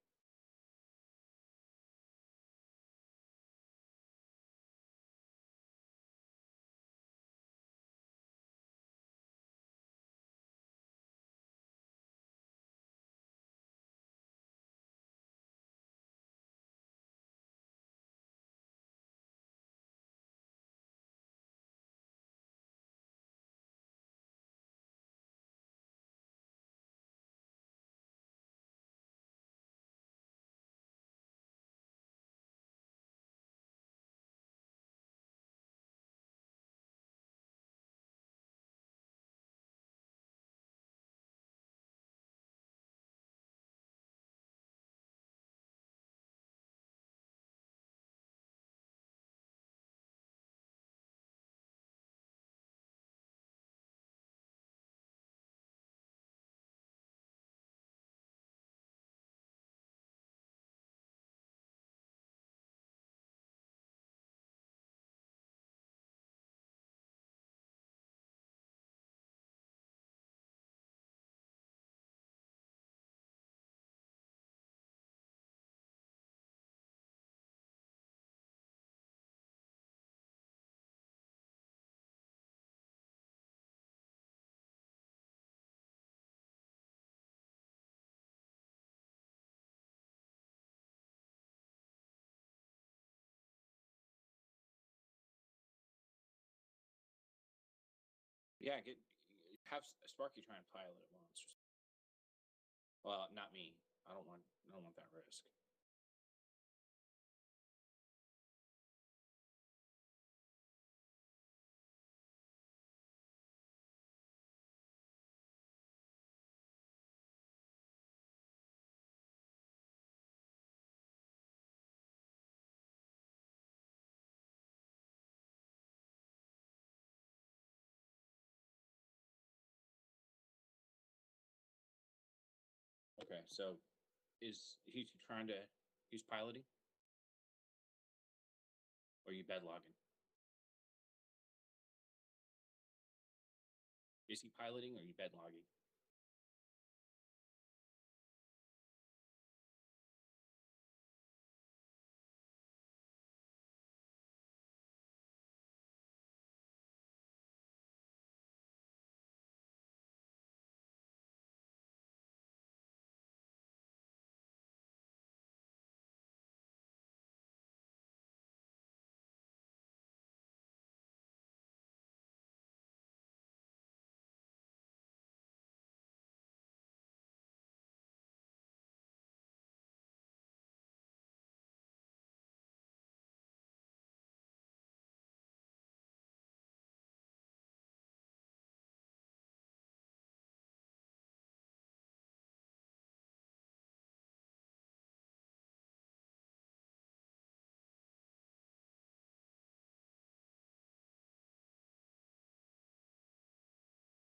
[SPEAKER 7] Yeah, have Sparky try and pilot it once. Well, not me. I don't want that risk. Okay, so is he trying to? He's piloting, or are you bed logging? Is he piloting, or are you bed logging?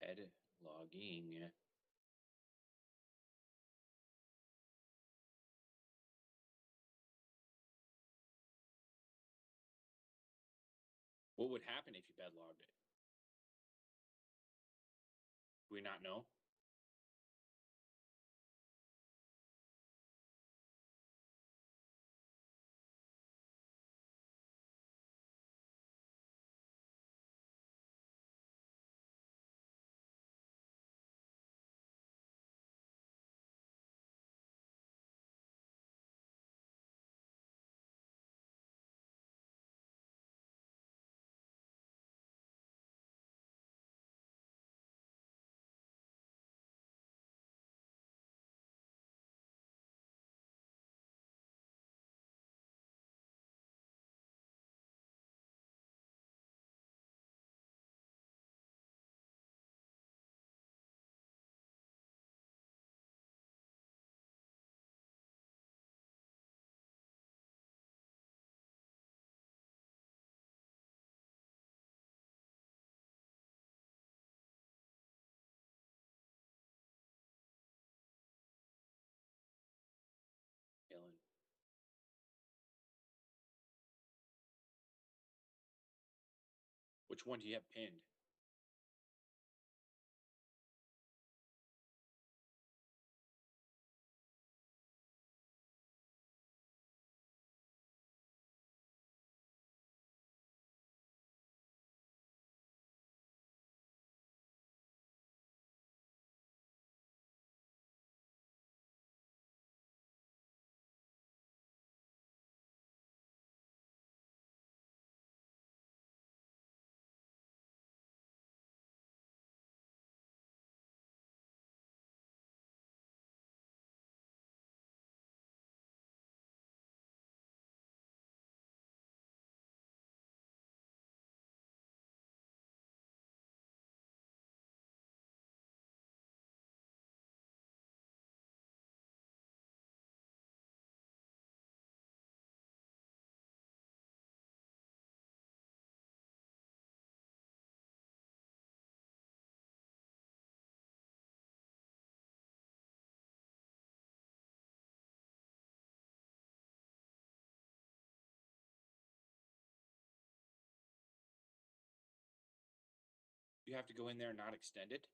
[SPEAKER 7] Bed logging. What would happen if you bed logged it? Do we not know? Dylan. Which one do you have pinned? you have to go in there and not extend it.